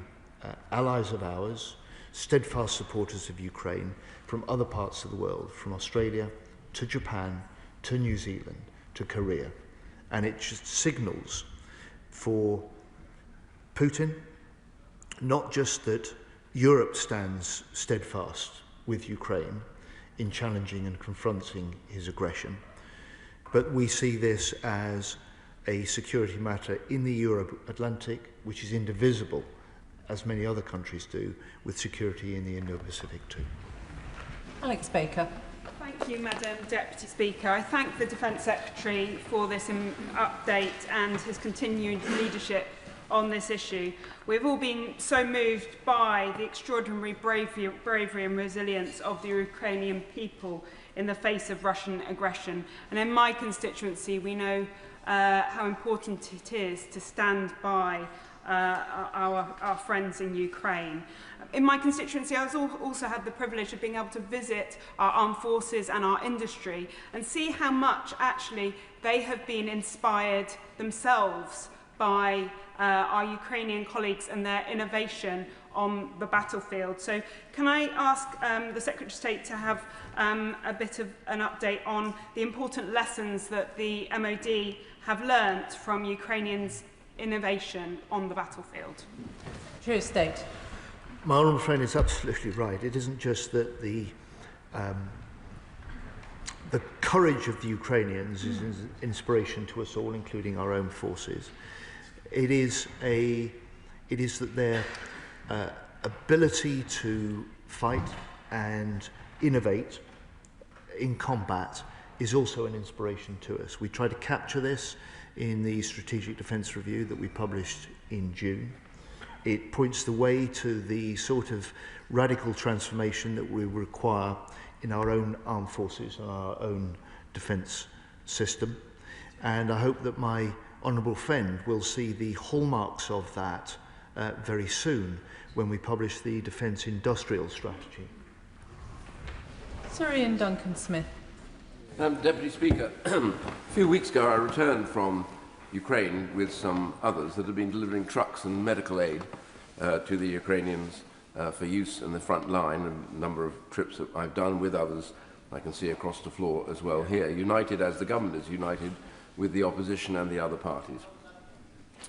allies of ours, steadfast supporters of Ukraine from other parts of the world, from Australia to Japan to New Zealand to Korea. And it just signals for Putin not just that Europe stands steadfast with Ukraine in challenging and confronting his aggression, but we see this as a security matter in the Euro-Atlantic, which is indivisible, as many other countries do, with security in the Indo-Pacific too. Alex Baker. Thank you, Madam Deputy Speaker. I thank the Defence Secretary for this update and his continued leadership on this issue. We've all been so moved by the extraordinary bravery and resilience of the Ukrainian people in the face of Russian aggression. And in my constituency, we know how important it is to stand by our friends in Ukraine. In my constituency, I also had the privilege of being able to visit our armed forces and our industry and see how much actually they have been inspired themselves by our Ukrainian colleagues and their innovation on the battlefield. So can I ask the Secretary of State to have a bit of an update on the important lessons that the MOD have learnt from Ukrainians' innovation on the battlefield. True state. My honourable friend is absolutely right. It isn't just that the courage of the Ukrainians is an inspiration to us all, including our own forces. It is that their ability to fight and innovate in combat is also an inspiration to us. We try to capture this in the Strategic Defence Review that we published in June. It points the way to the sort of radical transformation that we require in our own armed forces and our own defence system. And I hope that my honourable friend will see the hallmarks of that very soon when we publish the Defence Industrial Strategy. Sir Ian Duncan-Smith. Deputy Speaker, a few weeks ago I returned from Ukraine with some others that have been delivering trucks and medical aid to the Ukrainians for use in the front line. A number of trips that I've done with others I can see across the floor as well here, united as the government is united with the opposition and the other parties.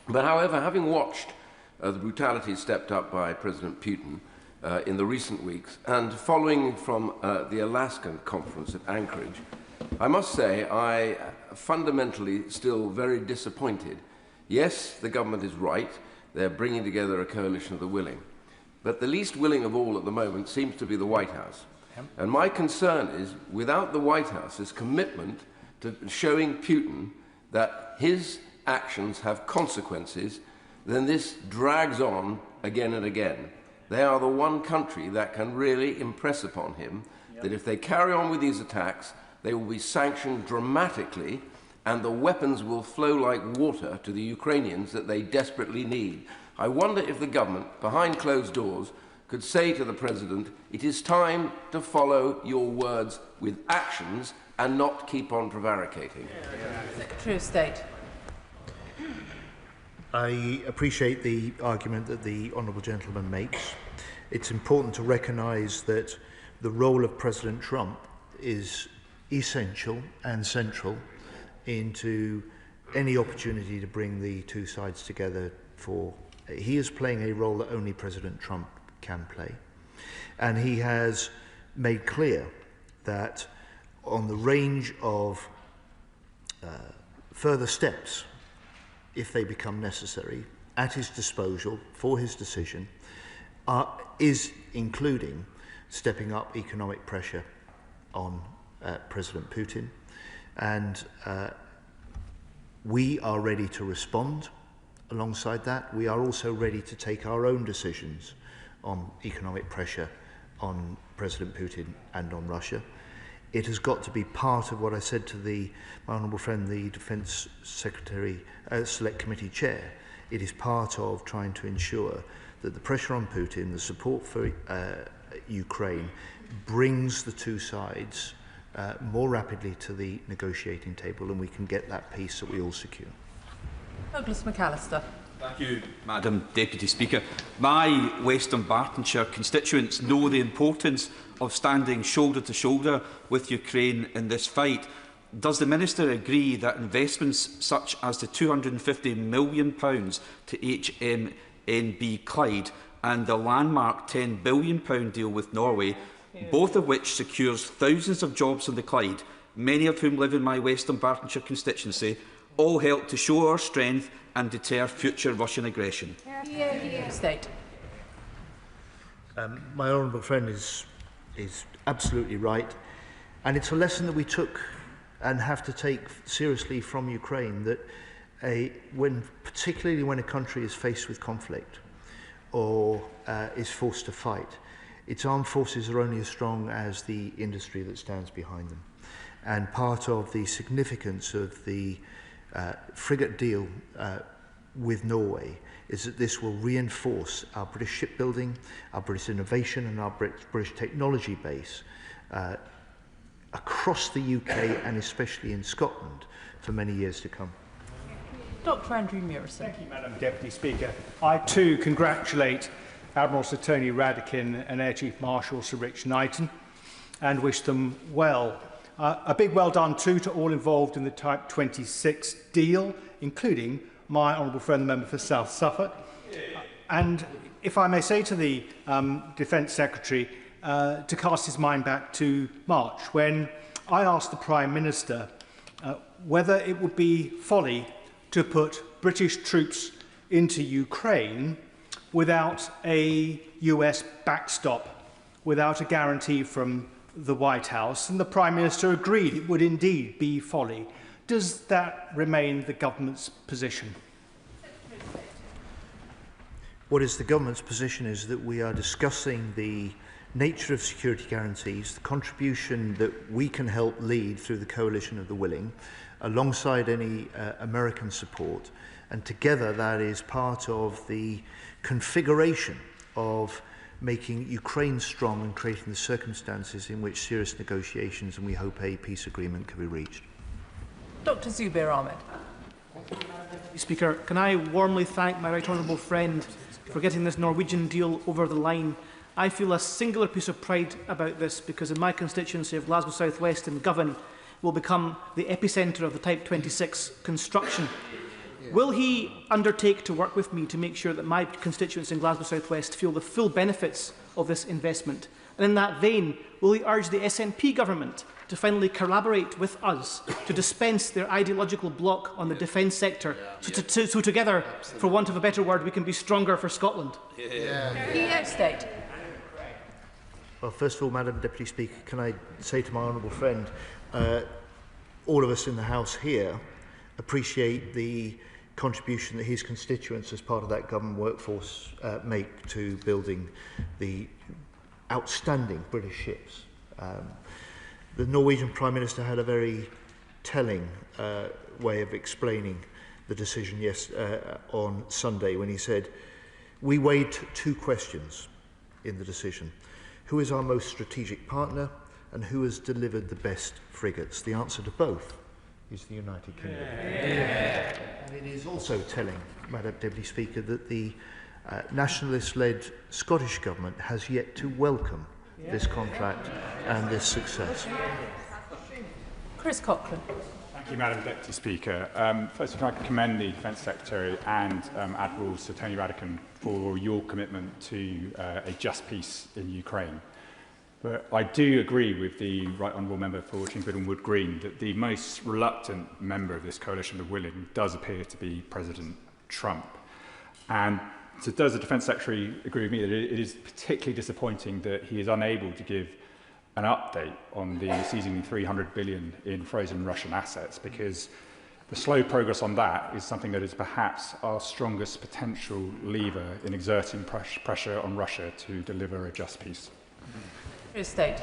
But however, having watched the brutality stepped up by President Putin in the recent weeks and following from the Alaskan conference at Anchorage, I must say I fundamentally still very disappointed. Yes, the government is right. They're bringing together a coalition of the willing. But the least willing of all at the moment seems to be the White House. And my concern is, without the White House's commitment to showing Putin that his actions have consequences, then this drags on again and again. They are the one country that can really impress upon him that if they carry on with these attacks, they will be sanctioned dramatically and the weapons will flow like water to the Ukrainians that they desperately need. I wonder if the government, behind closed doors, could say to the President, it is time to follow your words with actions and not keep on prevaricating. Secretary of State. I appreciate the argument that the honourable gentleman makes. It's important to recognise that the role of President Trump is essential and central into any opportunity to bring the two sides together. He is playing a role that only President Trump can play. And he has made clear that on the range of further steps, if they become necessary, at his disposal for his decision, is including stepping up economic pressure on President Putin. And we are ready to respond alongside that. We are also ready to take our own decisions on economic pressure on President Putin and on Russia. It has got to be part of what I said to my honourable friend, the Defence Secretary Select Committee Chair. It is part of trying to ensure that the pressure on Putin, the support for Ukraine, brings the two sides more rapidly to the negotiating table, and we can get that peace that we all secure. Douglas McAllister. Thank you, Madam Deputy Speaker. My Western Bartonshire constituents know the importance of standing shoulder to shoulder with Ukraine in this fight. Does the Minister agree that investments such as the £250 million to HMNB Clyde and the landmark £10 billion deal with Norway, both of which secures thousands of jobs on the Clyde, many of whom live in my Western Bartonshire constituency, all help to show our strength and deter future Russian aggression? State. My honourable friend is absolutely right, and it's a lesson that we took and have to take seriously from Ukraine, that particularly when a country is faced with conflict or is forced to fight, its armed forces are only as strong as the industry that stands behind them. And part of the significance of the frigate deal with Norway is that this will reinforce our British shipbuilding, our British innovation and our British technology base across the UK and especially in Scotland for many years to come. Dr. Andrew Murison. Thank you, Madam Deputy Speaker. I too congratulate Admiral Sir Tony Radakin and Air Chief Marshal Sir Rich Knighton and wish them well. A big well done too to all involved in the Type 26 deal, including my honourable friend, the member for South Suffolk. And if I may say to the Defence Secretary to cast his mind back to March, when I asked the Prime Minister whether it would be folly to put British troops into Ukraine without a US backstop, without a guarantee from the White House, and the Prime Minister agreed it would indeed be folly. Does that remain the government's position? What is the government's position is that we are discussing the nature of security guarantees, the contribution that we can help lead through the coalition of the willing, alongside any American support, and together that is part of the configuration of making Ukraine strong and creating the circumstances in which serious negotiations and we hope a peace agreement can be reached. Dr. Zubair Ahmed. Speaker, can I warmly thank my right honourable friend for getting this Norwegian deal over the line. I feel a singular piece of pride about this because in my constituency of Glasgow South West and Govan will become the epicentre of the Type 26 construction. Will he undertake to work with me to make sure that my constituents in Glasgow South West feel the full benefits of this investment? And in that vein, will he urge the SNP government to finally collaborate with us to dispense their ideological block on the defence sector so together, for want of a better word, we can be stronger for Scotland? State. Well, first of all, Madam Deputy Speaker, can I say to my honourable friend, all of us in the House here appreciate the contribution that his constituents as part of that government workforce make to building the outstanding British ships. The Norwegian Prime Minister had a very telling way of explaining the decision on Sunday when he said, we weighed two questions in the decision. Who is our most strategic partner and who has delivered the best frigates? The answer to both is the United Kingdom. And it is also telling, Madam Deputy Speaker, that the nationalist-led Scottish Government has yet to welcome this contract and this success. Chris Cochrane. Thank you, Madam Deputy Speaker. First, I'd like to commend the Defence Secretary and Admiral Secretary Radican for your commitment to a just peace in Ukraine. But I do agree with the Right Honourable Member for Washington and Wood Green that the most reluctant member of this coalition of willing does appear to be President Trump. And so does the Defence Secretary agree with me that it is particularly disappointing that he is unable to give an update on the seizing 300 billion in frozen Russian assets, because the slow progress on that is something that is perhaps our strongest potential lever in exerting pressure on Russia to deliver a just peace. State.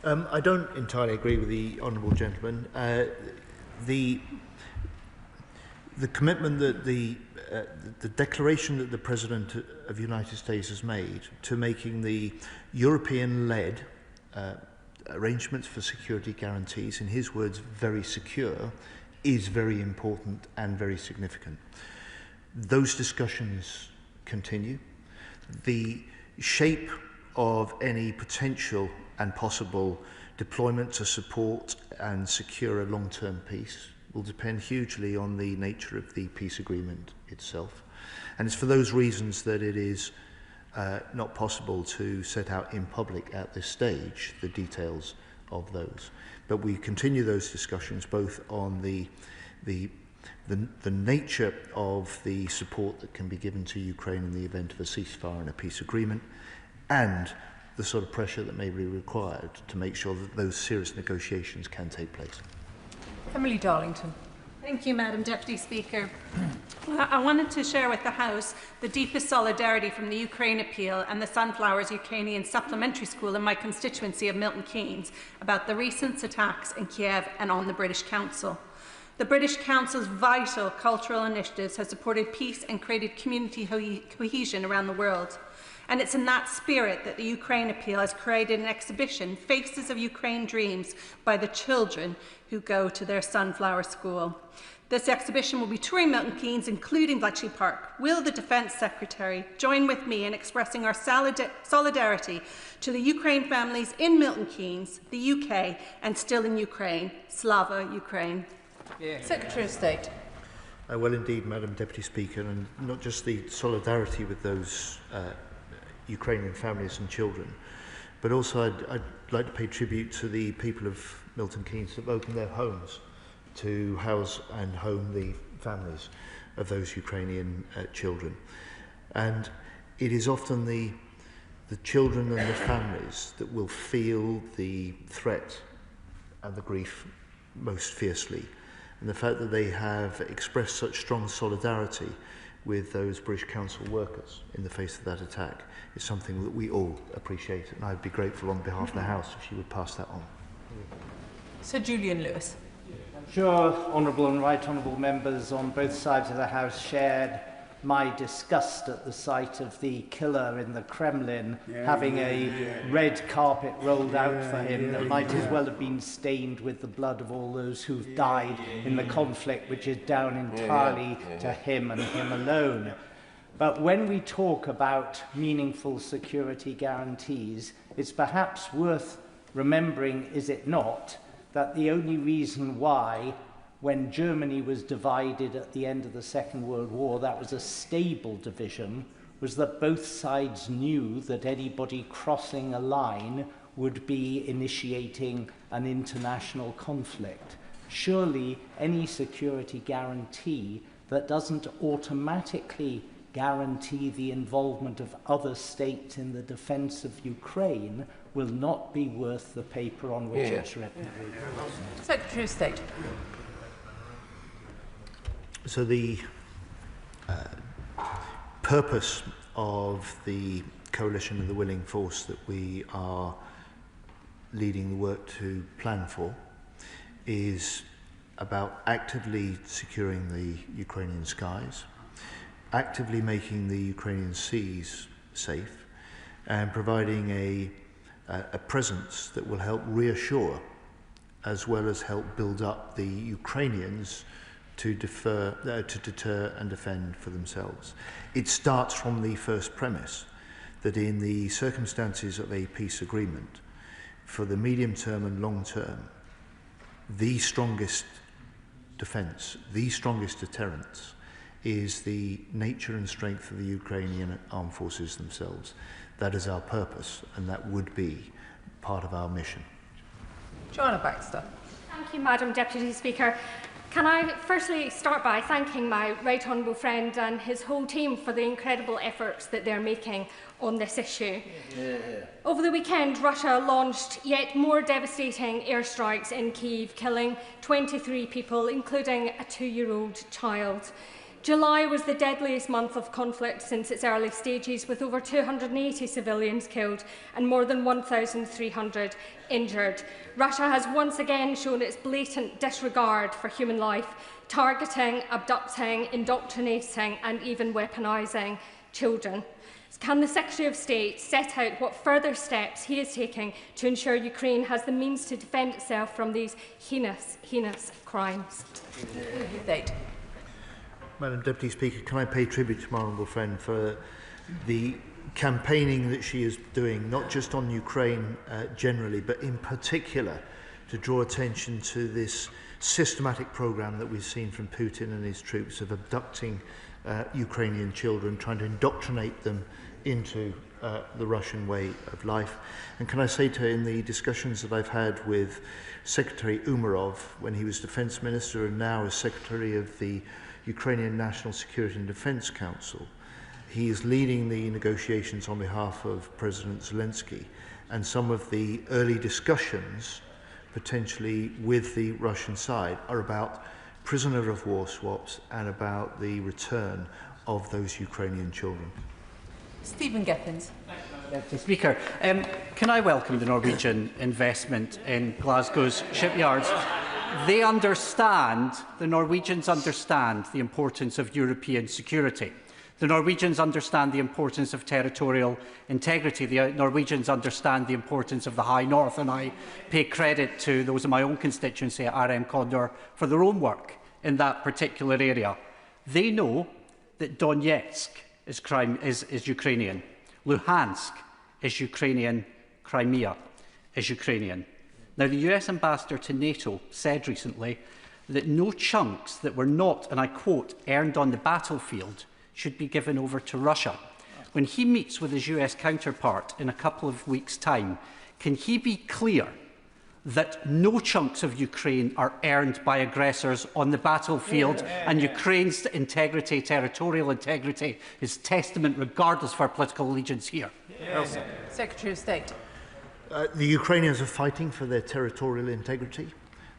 I don't entirely agree with the honourable gentleman. The commitment that the declaration that the President of the United States has made to making the European-led arrangements for security guarantees, in his words, very secure, is very important and very significant. Those discussions continue. The shape of any potential and possible deployment to support and secure a long-term peace will depend hugely on the nature of the peace agreement itself. And it's for those reasons that it is not possible to set out in public at this stage the details of those. But we continue those discussions both on the nature of the support that can be given to Ukraine in the event of a ceasefire and a peace agreement, and the sort of pressure that may be required to make sure that those serious negotiations can take place. Emily Darlington. Thank you, Madam Deputy Speaker. I wanted to share with the House the deepest solidarity from the Ukraine appeal and the Sunflowers Ukrainian Supplementary School in my constituency of Milton Keynes about the recent attacks in Kiev and on the British Council. The British Council's vital cultural initiatives have supported peace and created community cohesion around the world. And it's in that spirit that the Ukraine appeal has created an exhibition, Faces of Ukraine Dreams, by the children who go to their Sunflower School. This exhibition will be touring Milton Keynes, including Bletchley Park. Will the Defence Secretary join with me in expressing our solidarity to the Ukraine families in Milton Keynes, the UK, and still in Ukraine? Slava Ukraine. Secretary of State. Well, indeed, Madam Deputy Speaker, and not just the solidarity with those Ukrainian families and children, but also I'd like to pay tribute to the people of Milton Keynes that have opened their homes to house and home the families of those Ukrainian children. And it is often the children and the families that will feel the threat and the grief most fiercely. And the fact that they have expressed such strong solidarity with those British Council workers in the face of that attack is something that we all appreciate, and I'd be grateful on behalf of the House if she would pass that on. Sir Julian Lewis. I'm sure honourable and right honourable members on both sides of the House shared my disgust at the sight of the killer in the Kremlin having a red carpet rolled out for him that might as well have been stained with the blood of all those who've died in the conflict, which is down entirely to him and him alone. But when we talk about meaningful security guarantees, it's perhaps worth remembering, is it not, that the only reason why, when Germany was divided at the end of the Second World War, that was a stable division, was that both sides knew that anybody crossing a line would be initiating an international conflict. Surely any security guarantee that doesn't automatically guarantee the involvement of other states in the defence of Ukraine will not be worth the paper on which it's written. Secretary of State. So the purpose of the coalition of the willing force that we are leading the work to plan for is about actively securing the Ukrainian skies, actively making the Ukrainian seas safe, and providing a presence that will help reassure as well as help build up the Ukrainians to deter and defend for themselves. It starts from the first premise that in the circumstances of a peace agreement, for the medium term and long term, the strongest defence, the strongest deterrence is the nature and strength of the Ukrainian armed forces themselves. That is our purpose, and that would be part of our mission. Joanna Baxter. Thank you, Madam Deputy Speaker. Can I firstly start by thanking my right honourable friend and his whole team for the incredible efforts that they're making on this issue. Over the weekend, Russia launched yet more devastating airstrikes in Kyiv, killing 23 people, including a 2-year-old child. July was the deadliest month of conflict since its early stages, with over 280 civilians killed and more than 1,300 injured. Russia has once again shown its blatant disregard for human life, targeting, abducting, indoctrinating and even weaponising children. Can the Secretary of State set out what further steps he is taking to ensure Ukraine has the means to defend itself from these heinous, heinous crimes? Madam Deputy Speaker, can I pay tribute to my honourable friend for the campaigning that she is doing, not just on Ukraine generally, but in particular to draw attention to this systematic programme that we've seen from Putin and his troops of abducting Ukrainian children, trying to indoctrinate them into the Russian way of life. And can I say to her, in the discussions that I've had with Secretary Umerov when he was Defence Minister and now as Secretary of the Ukrainian National Security and Defence Council, he is leading the negotiations on behalf of President Zelensky, and some of the early discussions potentially with the Russian side are about prisoner of war swaps and about the return of those Ukrainian children. Stephen Geffins. Mr. Speaker, can I welcome the Norwegian investment in Glasgow's shipyards? They understand, the Norwegians understand the importance of European security. The Norwegians understand the importance of territorial integrity. The Norwegians understand the importance of the High North, and I pay credit to those in my own constituency at RM Condor for their own work in that particular area. They know that Donetsk is Ukrainian, Luhansk is Ukrainian, Crimea is Ukrainian. Now, the US ambassador to NATO said recently that no chunks that were not, and I quote, earned on the battlefield should be given over to Russia. When he meets with his US counterpart in a couple of weeks' time, can he be clear that no chunks of Ukraine are earned by aggressors on the battlefield, and Ukraine's integrity, territorial integrity, is testament regardless of our political allegiance here? Secretary of State. The Ukrainians are fighting for their territorial integrity.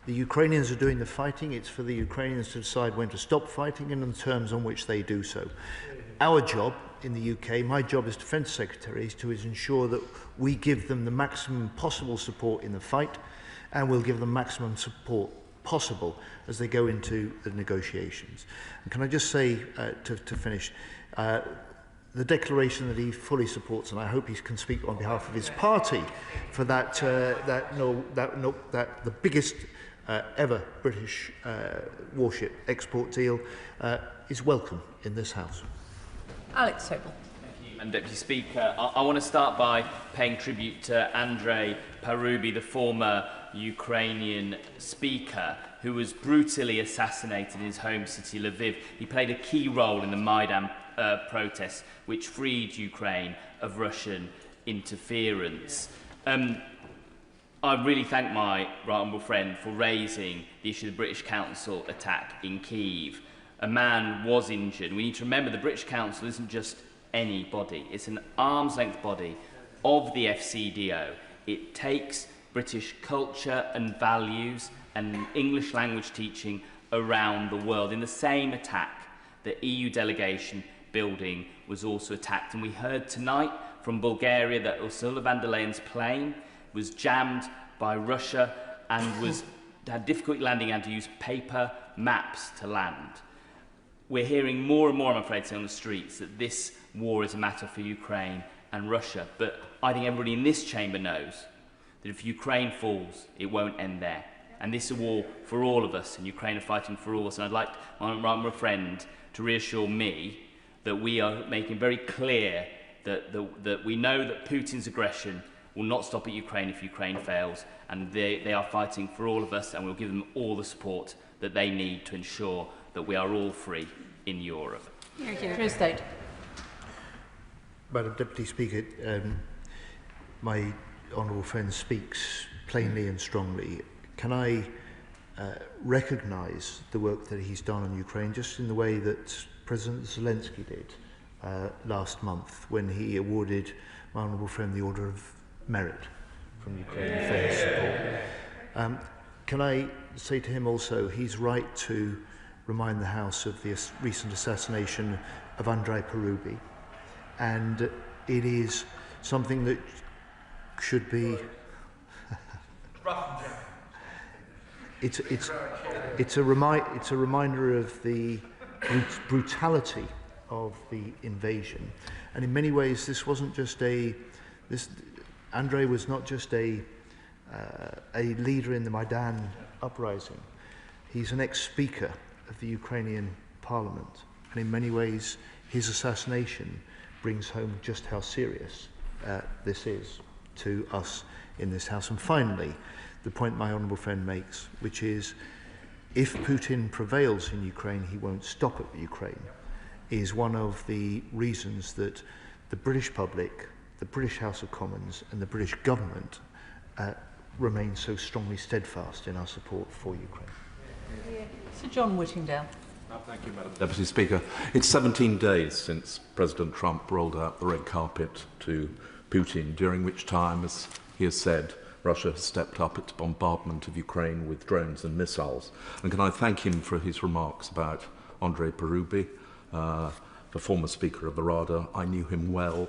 The Ukrainians are doing the fighting. It's for the Ukrainians to decide when to stop fighting and the terms on which they do so. Our job in the UK, my job as Defence Secretary, is to ensure that we give them the maximum possible support in the fight, and we'll give them maximum support possible as they go into the negotiations. And can I just say, to finish, the declaration that he fully supports, and I hope he can speak on behalf of his party, for that the biggest ever British warship export deal is welcome in this House. Alex Sobel. And Deputy Speaker, I want to start by paying tribute to Andrei Parubi, the former Ukrainian speaker, who was brutally assassinated in his home city, Lviv. He played a key role in the Maidan protests, which freed Ukraine of Russian interference. I really thank my right honourable friend for raising the issue of the British Council attack in Kyiv. A man was injured. We need to remember the British Council isn't just any body. It's an arm's-length body of the FCDO. It takes British culture and values and English language teaching around the world. In the same attack, the EU delegation building was also attacked. And we heard tonight from Bulgaria that Ursula von der Leyen's plane was jammed by Russia and had difficulty landing and had to use paper maps to land. We're hearing more and more, I'm afraid, on the streets that this war is a matter for Ukraine and Russia. But I think everybody in this chamber knows that if Ukraine falls, it won't end there. And this is a war for all of us, and Ukraine are fighting for all of us. And I'd like my friend to reassure me that we are making very clear that we know that Putin's aggression will not stop at Ukraine if Ukraine fails, and they are fighting for all of us, and we'll give them all the support that they need to ensure that we are all free in Europe. Secretary of State. Madam Deputy Speaker, my honourable friend speaks plainly and strongly. Can I recognise the work that he's done on Ukraine, just in the way that President Zelensky did last month when he awarded my honourable friend the Order of Merit from Ukraine for his support. Can I say to him also, he's right to remind the House of the recent assassination of Andrei Parubi, and it is something that should be it's a reminder of the brutality of the invasion, and in many ways this wasn't just Andrei was not just a leader in the Maidan uprising. He's an ex-speaker of the Ukrainian Parliament, and in many ways his assassination brings home just how serious this is to us in this House. And finally, the point my honourable friend makes, which is if Putin prevails in Ukraine, he won't stop at Ukraine, is one of the reasons that the British public, the British House of Commons and the British government remain so strongly steadfast in our support for Ukraine. Sir John Whittingdale. Thank you, Madam Deputy Speaker. It's 17 days since President Trump rolled out the red carpet to Putin, during which time, as he has said, Russia has stepped up its bombardment of Ukraine with drones and missiles. And can I thank him for his remarks about Andrei Parubi, the former Speaker of the Rada. I knew him well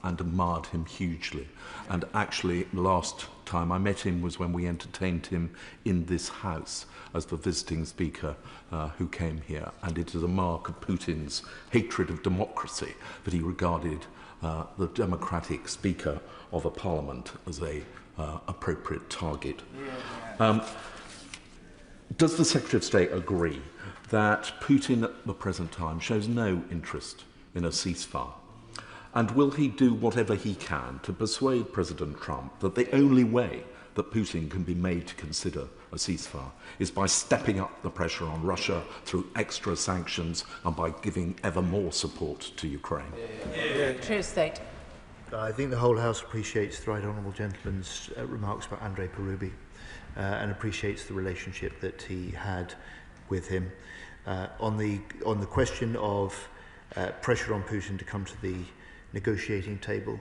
and admired him hugely. And actually, last time I met him was when we entertained him in this House as the visiting Speaker who came here. And it is a mark of Putin's hatred of democracy that he regarded the democratic Speaker of a Parliament as a appropriate target. Does the Secretary of State agree that Putin at the present time shows no interest in a ceasefire? And will he do whatever he can to persuade President Trump that the only way that Putin can be made to consider a ceasefire is by stepping up the pressure on Russia through extra sanctions and by giving ever more support to Ukraine. True state. I think the whole House appreciates the right honourable gentleman's remarks about Andrei Parubi and appreciates the relationship that he had with him. On the question of pressure on Putin to come to the negotiating table,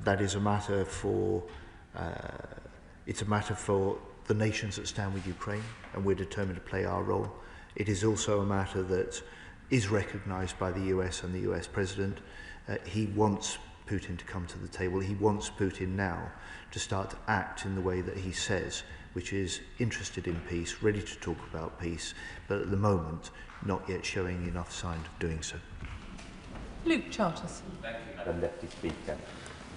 that is a matter for it's a matter for the nations that stand with Ukraine, and we're determined to play our role. It is also a matter that is recognised by the US and the US President. He wants Putin to come to the table. He wants Putin now to start to act in the way that he says, which is interested in peace, ready to talk about peace, but at the moment not yet showing enough sign of doing so. Luke Charters. Thank you, Madam Deputy Speaker.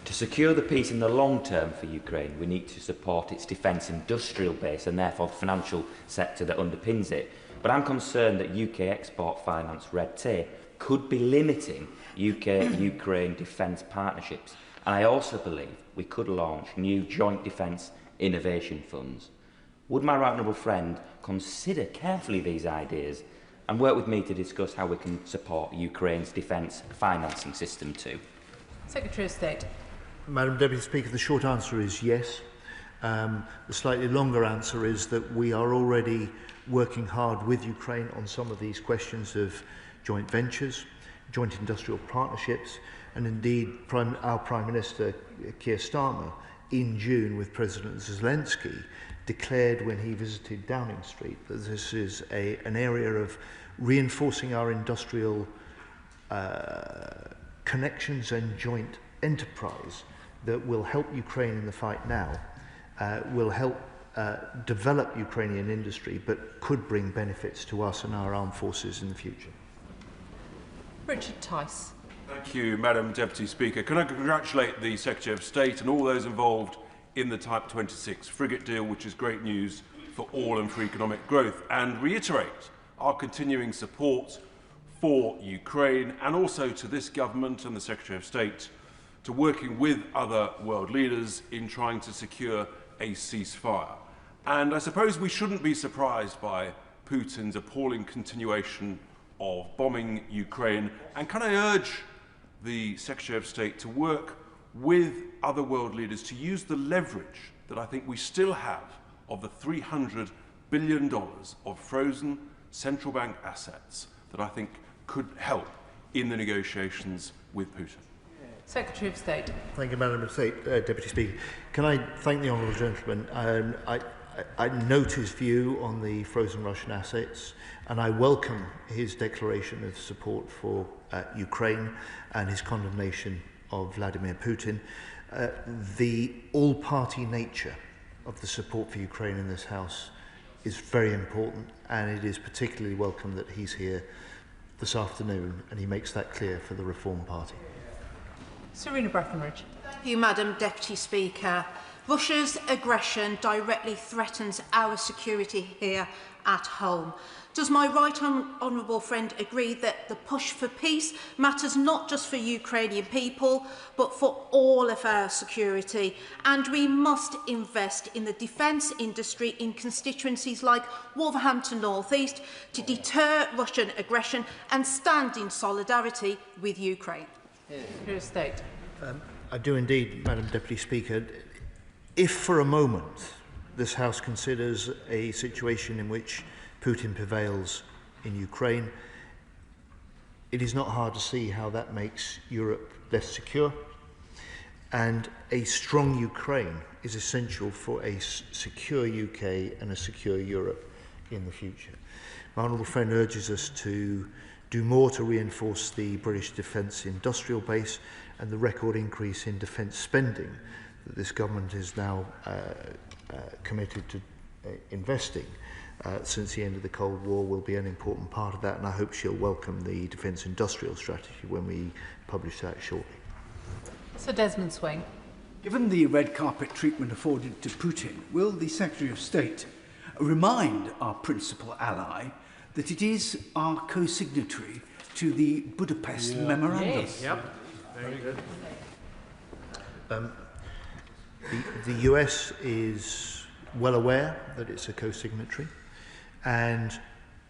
To secure the peace in the long term for Ukraine, we need to support its defence industrial base and therefore the financial sector that underpins it. But I'm concerned that UK export finance red tape could be limiting UK-Ukraine defence partnerships. And I also believe we could launch new joint defence innovation funds. Would my right honourable friend consider carefully these ideas and work with me to discuss how we can support Ukraine's defence financing system too? Secretary of State. Madam Deputy Speaker, the short answer is yes. The slightly longer answer is that we are already working hard with Ukraine on some of these questions of joint ventures, joint industrial partnerships, and indeed our Prime Minister, Keir Starmer, in June with President Zelensky, declared when he visited Downing Street that this is an area of reinforcing our industrial connections and joint enterprise that will help Ukraine in the fight now, will help develop Ukrainian industry, but could bring benefits to us and our armed forces in the future. Richard Tice. Thank you, Madam Deputy Speaker. Can I congratulate the Secretary of State and all those involved in the Type 26 frigate deal, which is great news for all and for economic growth, and reiterate our continuing support for Ukraine and also to this government and the Secretary of State to working with other world leaders in trying to secure a ceasefire. And I suppose we shouldn't be surprised by Putin's appalling continuation of bombing Ukraine. And can I urge the Secretary of State to work with other world leaders to use the leverage that I think we still have of the $300 billion of frozen central bank assets that I think could help in the negotiations with Putin. Secretary of State. Thank you, Madam Deputy Speaker. Can I thank the honourable gentleman? I note his view on the frozen Russian assets, and I welcome his declaration of support for Ukraine and his condemnation of Vladimir Putin. The all-party nature of the support for Ukraine in this House is very important, and it is particularly welcome that he's here this afternoon and he makes that clear for the Reform Party. Serena Breckenridge. Thank you, Madam Deputy Speaker. Russia's aggression directly threatens our security here at home. Does my right honourable friend agree that the push for peace matters not just for Ukrainian people, but for all of our security? And we must invest in the defence industry in constituencies like Wolverhampton North East to deter Russian aggression and stand in solidarity with Ukraine. Secretary of State. I do indeed, Madam Deputy Speaker. If for a moment this House considers a situation in which Putin prevails in Ukraine, it is not hard to see how that makes Europe less secure, and a strong Ukraine is essential for a secure UK and a secure Europe in the future. My honourable friend urges us to do more to reinforce the British defence industrial base and the record increase in defence spending that this government is now committed to investing since the end of the Cold War will be an important part of that, and I hope she'll welcome the defence industrial strategy when we publish that shortly. Sir Desmond Swing. Given the red carpet treatment afforded to Putin, will the Secretary of State remind our principal ally that it is our co-signatory to the Budapest Memorandum? Yes. Yep. Very good. The US is well aware that it's a co-signatory, and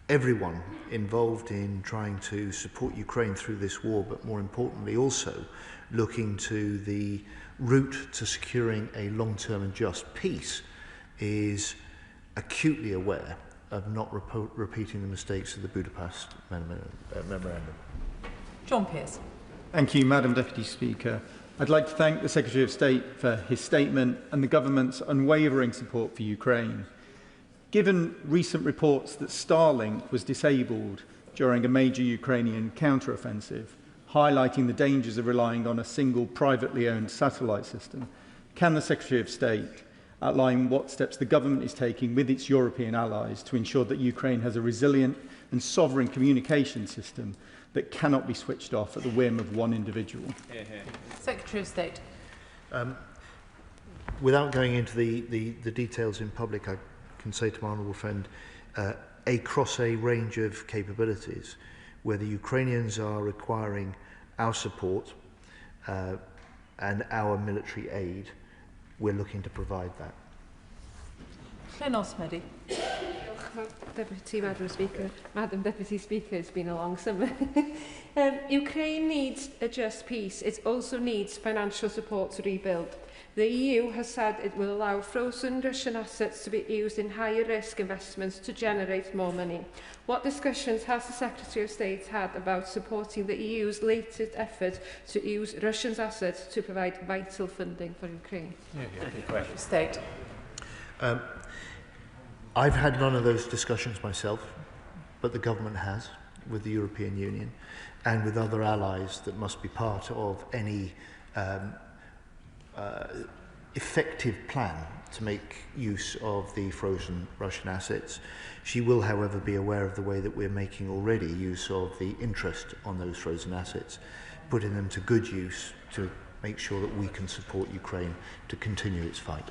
everyone involved in trying to support Ukraine through this war, but more importantly also looking to the route to securing a long-term and just peace, is acutely aware of not repeating the mistakes of the Budapest Memorandum. John Pearce. Thank you, Madam Deputy Speaker. I'd like to thank the Secretary of State for his statement and the government's unwavering support for Ukraine. Given recent reports that Starlink was disabled during a major Ukrainian counter-offensive, highlighting the dangers of relying on a single privately owned satellite system, can the Secretary of State outline what steps the government is taking with its European allies to ensure that Ukraine has a resilient and sovereign communication system that cannot be switched off at the whim of one individual? Secretary of State. Without going into the details in public, I can say to my honourable friend, across a range of capabilities, where the Ukrainians are requiring our support and our military aid, we're looking to provide that. Osmedy. Madam Deputy Speaker, it's been a long summer. Ukraine needs a just peace. It also needs financial support to rebuild. The EU has said it will allow frozen Russian assets to be used in higher risk investments to generate more money. What discussions has the Secretary of State had about supporting the EU's latest effort to use Russian assets to provide vital funding for Ukraine? State. I've had none of those discussions myself, but the government has with the European Union and with other allies that must be part of any effective plan to make use of the frozen Russian assets. She will, however, be aware of the way that we're making already use of the interest on those frozen assets, putting them to good use to make sure that we can support Ukraine to continue its fight.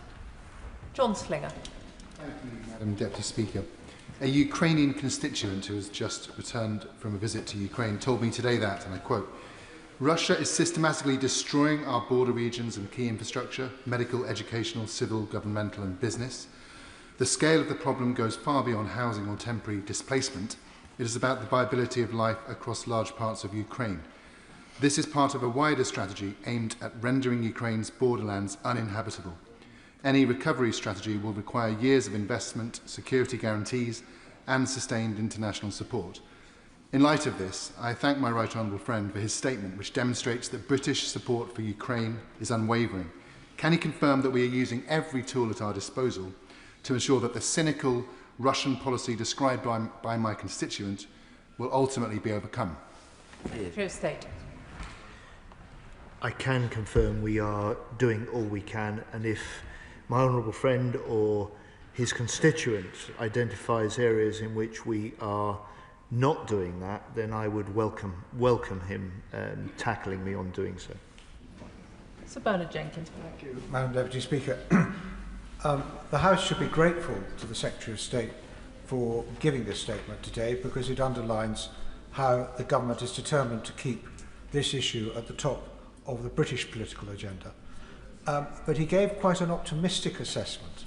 John Slinger. Thank you, Madam Deputy Speaker. A Ukrainian constituent who has just returned from a visit to Ukraine told me today that, and I quote, "Russia is systematically destroying our border regions and key infrastructure, medical, educational, civil, governmental and business. The scale of the problem goes far beyond housing or temporary displacement. It is about the viability of life across large parts of Ukraine. This is part of a wider strategy aimed at rendering Ukraine's borderlands uninhabitable. Any recovery strategy will require years of investment, security guarantees and sustained international support. In light of this, I thank my right honourable friend for his statement, which demonstrates that British support for Ukraine is unwavering. Can he confirm that we are using every tool at our disposal to ensure that the cynical Russian policy described by my constituent will ultimately be overcome? Secretary of State. I can confirm we are doing all we can, and if my honourable friend or his constituent identifies areas in which we are not doing that, then I would welcome him tackling me on doing so. Sir Bernard Jenkins. Thank you, Madam Deputy Speaker. The House should be grateful to the Secretary of State for giving this statement today, because it underlines how the government is determined to keep this issue at the top of the British political agenda. But he gave quite an optimistic assessment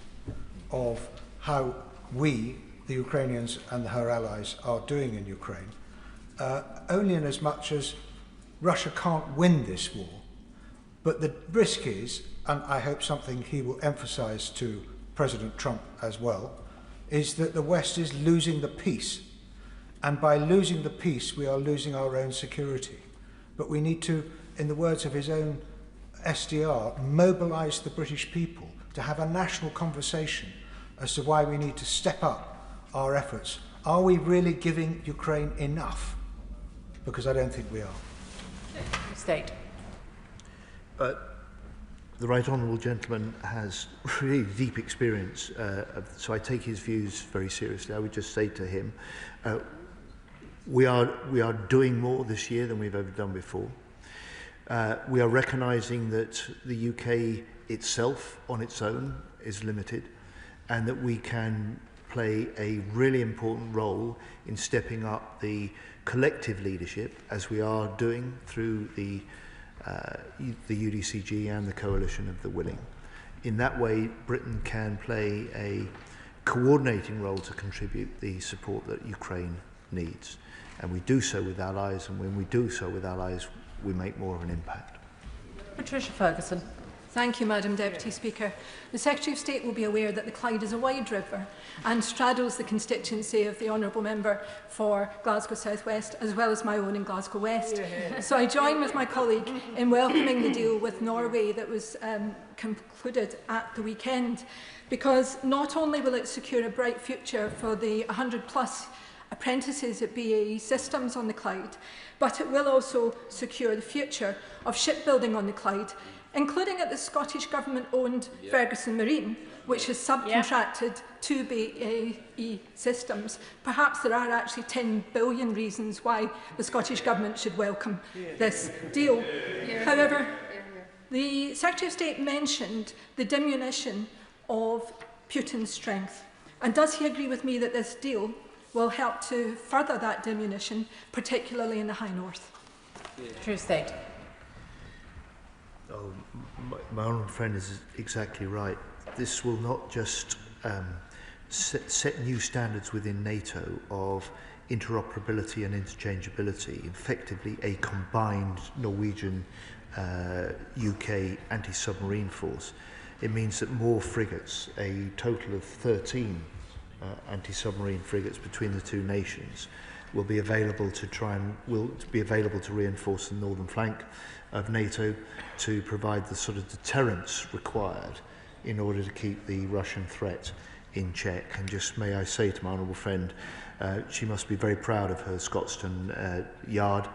of how we, the Ukrainians and her allies, are doing in Ukraine, only in as much as Russia can't win this war. But the risk is, and I hope something he will emphasise to President Trump as well, is that the West is losing the peace. And by losing the peace, we are losing our own security. But we need to, in the words of his own SDR, mobilise the British people to have a national conversation as to why we need to step up our efforts. Are we really giving Ukraine enough? Because I don't think we are. State. The right honourable gentleman has really deep experience, so I take his views very seriously. I would just say to him, we are doing more this year than we've ever done before. We are recognising that the UK itself on its own is limited, and that we can play a really important role in stepping up the collective leadership, as we are doing through the UDCG and the Coalition of the Willing, In that way, Britain can play a coordinating role to contribute the support that Ukraine needs. And we do so with allies, and when we do so with allies, we make more of an impact. Patricia Ferguson. Thank you, Madam Deputy Speaker. The Secretary of State will be aware that the Clyde is a wide river and straddles the constituency of the Honourable Member for Glasgow South West, as well as my own in Glasgow West. So I join with my colleague in welcoming the deal with Norway that was concluded at the weekend, because not only will it secure a bright future for the 100+ apprentices at BAE Systems on the Clyde, but it will also secure the future of shipbuilding on the Clyde, including at the Scottish Government-owned Ferguson Marine, which is subcontracted to BAE Systems. Perhaps there are actually 10 billion reasons why the Scottish Government should welcome this deal. However, the Secretary of State mentioned the diminution of Putin's strength. And does he agree with me that this deal will help to further that diminution, particularly in the High North? True State. Oh, my honourable friend is exactly right. This will not just set new standards within NATO of interoperability and interchangeability, effectively a combined Norwegian UK anti-submarine force. It means that more frigates, a total of 13 anti-submarine frigates between the two nations, will be available to reinforce the northern flank of NATO, to provide the sort of deterrence required in order to keep the Russian threat in check. And just may I say to my honourable friend, she must be very proud of her Scotston yard.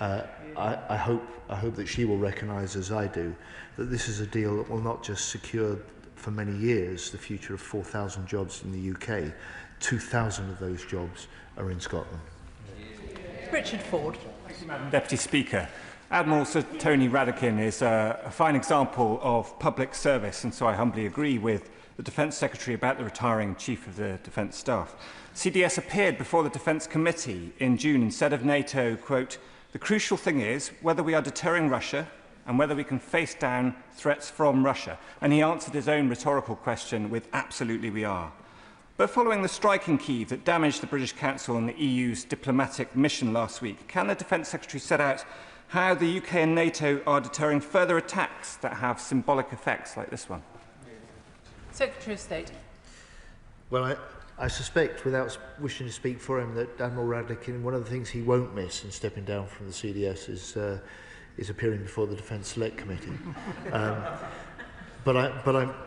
I hope that she will recognise, as I do, that this is a deal that will not just secure for many years the future of 4,000 jobs in the UK. 2,000 of those jobs are in Scotland. Richard Ford. Thank you, Madam Deputy Speaker. Admiral Sir Tony Radakin is a fine example of public service, and so I humbly agree with the Defence Secretary about the retiring Chief of the Defence Staff. CDS appeared before the Defence Committee in June and said of NATO, quote, "The crucial thing is whether we are deterring Russia and whether we can face down threats from Russia." And he answered his own rhetorical question with absolutely we are. But following the strike in Kyiv that damaged the British Council and the EU's diplomatic mission last week, can the Defence Secretary set out how the UK and NATO are deterring further attacks that have symbolic effects like this one? Secretary of State. Well, I suspect, without wishing to speak for him, that Admiral Radakin, one of the things he won't miss in stepping down from the CDS is appearing before the Defence Select Committee. But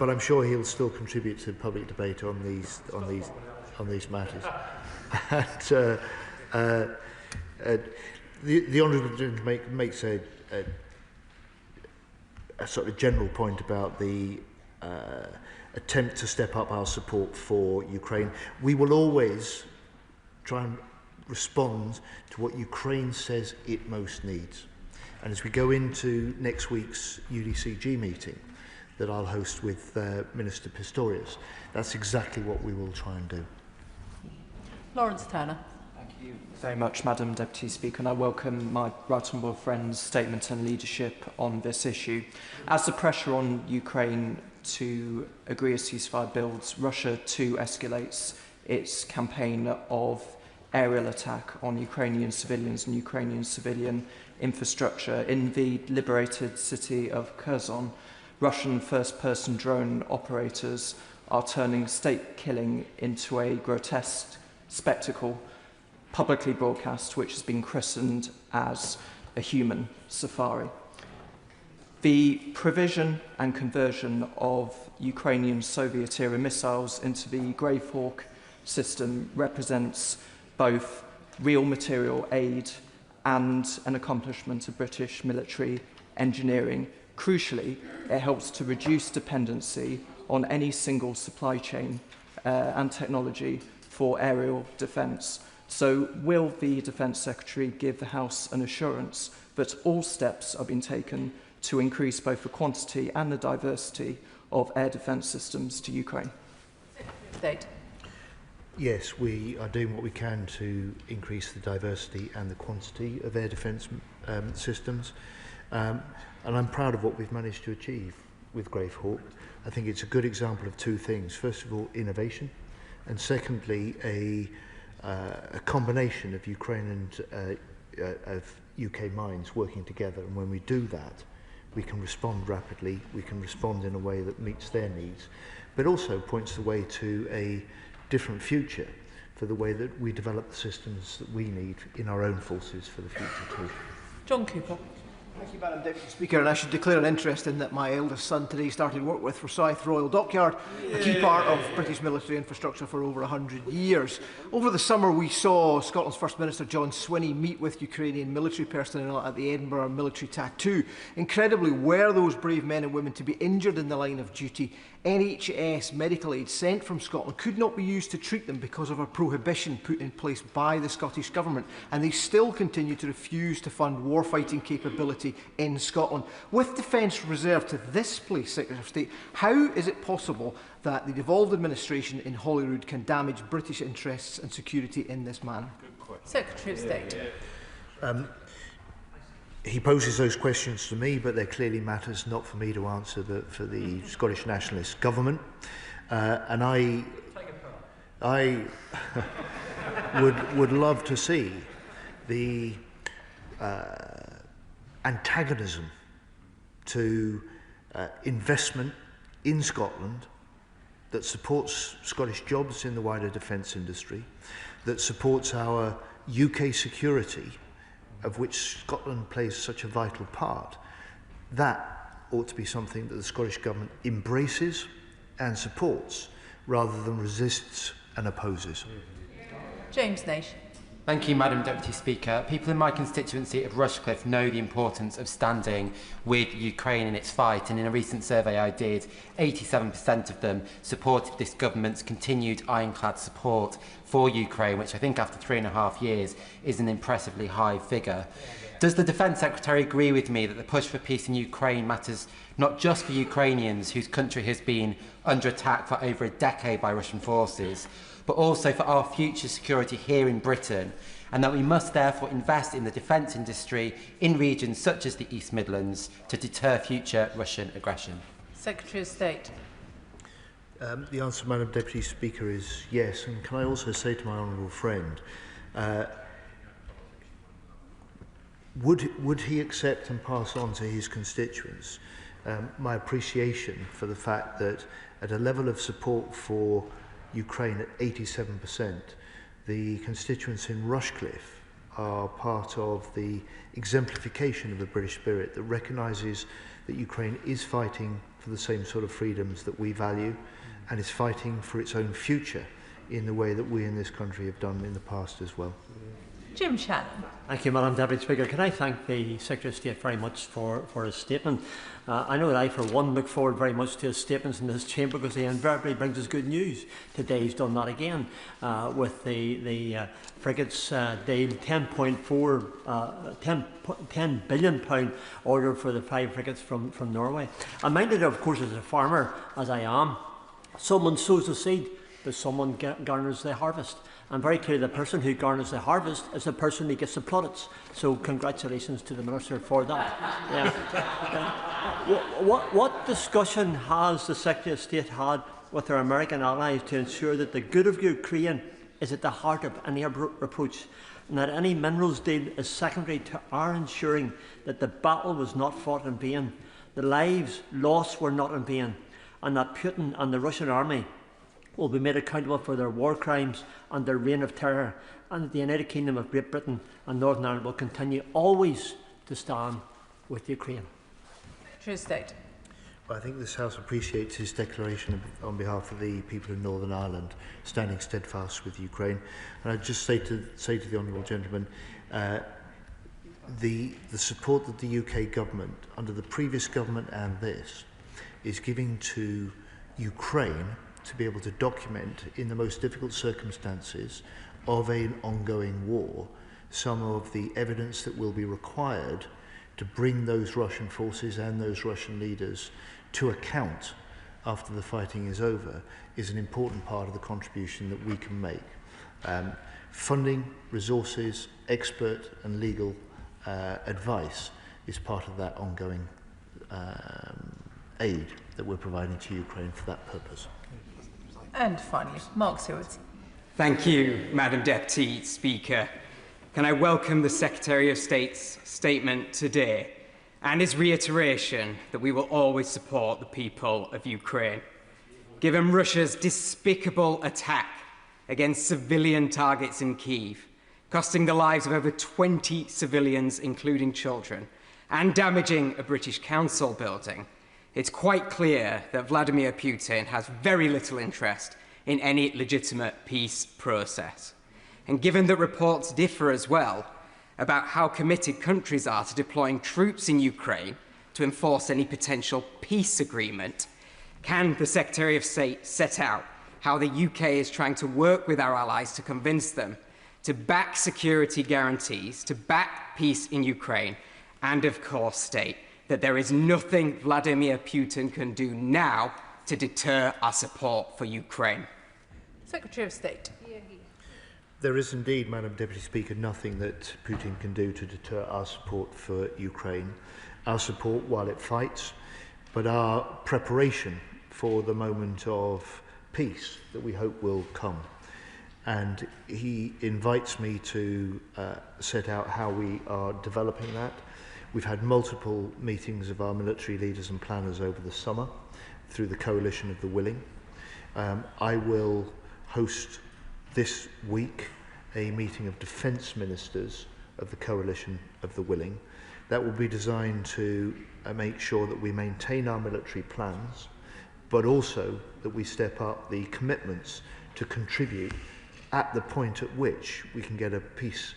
I'm sure he'll still contribute to public debate on these matters. The honourable gentleman makes a sort of general point about the attempt to step up our support for Ukraine. We will always try and respond to what Ukraine says it most needs. And as we go into next week's UDCG meeting that I'll host with Minister Pistorius, that's exactly what we will try and do. Lawrence Turner. Thank you very much, Madam Deputy Speaker, and I welcome my right honourable friend's statement and leadership on this issue. As the pressure on Ukraine to agree a ceasefire builds, Russia too escalates its campaign of aerial attack on Ukrainian civilians and Ukrainian civilian infrastructure. In the liberated city of Kherson, Russian first-person drone operators are turning state killing into a grotesque spectacle, publicly broadcast, which has been christened as a human safari. The provision and conversion of Ukrainian Soviet-era missiles into the Grave Hawk system represents both real material aid and an accomplishment of British military engineering. Crucially, it helps to reduce dependency on any single supply chain and technology for aerial defence. So will the Defence Secretary give the House an assurance that all steps are being taken to increase both the quantity and the diversity of air defence systems to Ukraine? State. Yes, we are doing what we can to increase the diversity and the quantity of air defence systems. And I'm proud of what we've managed to achieve with Grave Hawk. I think it's a good example of two things. First of all, innovation, and secondly, a combination of Ukraine and of UK minds working together. And when we do that, we can respond rapidly, we can respond in a way that meets their needs, but also points the way to a different future for the way that we develop the systems that we need in our own forces for the future too. John Cooper. Thank you, Madam Deputy Speaker, and I should declare an interest in that my eldest son today started work with Forsyth Royal Dockyard, a key part of British military infrastructure for over 100 years. Over the summer we saw Scotland's First Minister John Swinney meet with Ukrainian military personnel at the Edinburgh military tattoo. Incredibly, were those brave men and women to be injured in the line of duty, NHS medical aid sent from Scotland could not be used to treat them because of a prohibition put in place by the Scottish Government, and they still continue to refuse to fund warfighting capability in Scotland. With defence reserved to this place, Secretary of State, how is it possible that the devolved administration in Holyrood can damage British interests and security in this manner? Secretary of State. He poses those questions to me, but they're clearly matters not for me to answer, but for the Scottish Nationalist Government. And I would love to see the antagonism to investment in Scotland that supports Scottish jobs in the wider defence industry, that supports our UK security, of which Scotland plays such a vital part. That ought to be something that the Scottish Government embraces and supports, rather than resists and opposes. James Nation. Thank you, Madam Deputy Speaker. People in my constituency of Rushcliffe know the importance of standing with Ukraine in its fight, and in a recent survey I did, 87% of them supported this government's continued ironclad support for Ukraine, which I think after 3.5 years is an impressively high figure. Does the Defence Secretary agree with me that the push for peace in Ukraine matters not just for Ukrainians, whose country has been under attack for over a decade by Russian forces, but also for our future security here in Britain, and that we must therefore invest in the defence industry in regions such as the East Midlands to deter future Russian aggression? Secretary of State. The answer, Madam Deputy Speaker, is yes. And can I also say to my honourable friend, would he accept and pass on to his constituents my appreciation for the fact that at a level of support for Ukraine at 87%, the constituents in Rushcliffe are part of the exemplification of the British spirit that recognises that Ukraine is fighting for the same sort of freedoms that we value and is fighting for its own future in the way that we in this country have done in the past as well. Jim Shannon. Thank you, Madam Deputy Speaker. Can I thank the Secretary of State very much for his statement. I know that I, for one, look forward very much to his statements in this chamber because he invariably brings us good news. Today he's done that again with the frigates deal, £10 billion order for the 5 frigates from Norway. I'm minded, of course, as a farmer, as I am, someone sows the seed, but someone garners the harvest. And very clearly the person who garners the harvest is the person who gets the plaudits. So congratulations to the Minister for that. What discussion has the Secretary of State had with our American allies to ensure that the good of Ukraine is at the heart of any approach, and that any minerals deal is secondary to our ensuring that the battle was not fought in vain, the lives lost were not in vain, and that Putin and the Russian army will be made accountable for their war crimes and their reign of terror, and that the United Kingdom of Great Britain and Northern Ireland will continue always to stand with Ukraine? Secretary of State. Well, I think this House appreciates his declaration on behalf of the people of Northern Ireland, standing steadfast with Ukraine. And I'd just say to the honourable gentleman, the support that the UK government, under the previous government and this, is giving to Ukraine to be able to document in the most difficult circumstances of an ongoing war some of the evidence that will be required to bring those Russian forces and those Russian leaders to account after the fighting is over is an important part of the contribution that we can make. Funding, resources, expert and legal advice is part of that ongoing aid that we're providing to Ukraine for that purpose. And finally, Mark Seward. Thank you, Madam Deputy Speaker. Can I welcome the Secretary of State's statement today and his reiteration that we will always support the people of Ukraine. Given Russia's despicable attack against civilian targets in Kyiv, costing the lives of over 20 civilians, including children, and damaging a British council building, it's quite clear that Vladimir Putin has very little interest in any legitimate peace process. And given that reports differ as well about how committed countries are to deploying troops in Ukraine to enforce any potential peace agreement, can the Secretary of State set out how the UK is trying to work with our allies to convince them to back security guarantees, to back peace in Ukraine, and of course state that there is nothing Vladimir Putin can do now to deter our support for Ukraine? Secretary of State. There is indeed, Madam Deputy Speaker, nothing that Putin can do to deter our support for Ukraine. Our support while it fights, but our preparation for the moment of peace that we hope will come. And he invites me to set out how we are developing that. We've had multiple meetings of our military leaders and planners over the summer through the Coalition of the Willing. I will host this week a meeting of defence ministers of the Coalition of the Willing. That will be designed to make sure that we maintain our military plans, but also that we step up the commitments to contribute at the point at which we can get a peace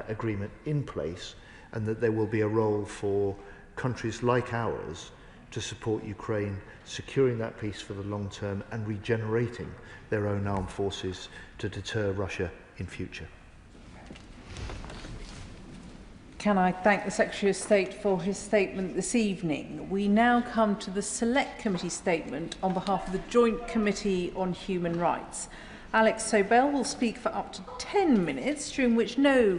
agreement in place, and that there will be a role for countries like ours to support Ukraine securing that peace for the long term and regenerating their own armed forces to deter Russia in future. Can I thank the Secretary of State for his statement this evening? We now come to the Select Committee statement on behalf of the Joint Committee on Human Rights. Alex Sobel will speak for up to 10 minutes, during which no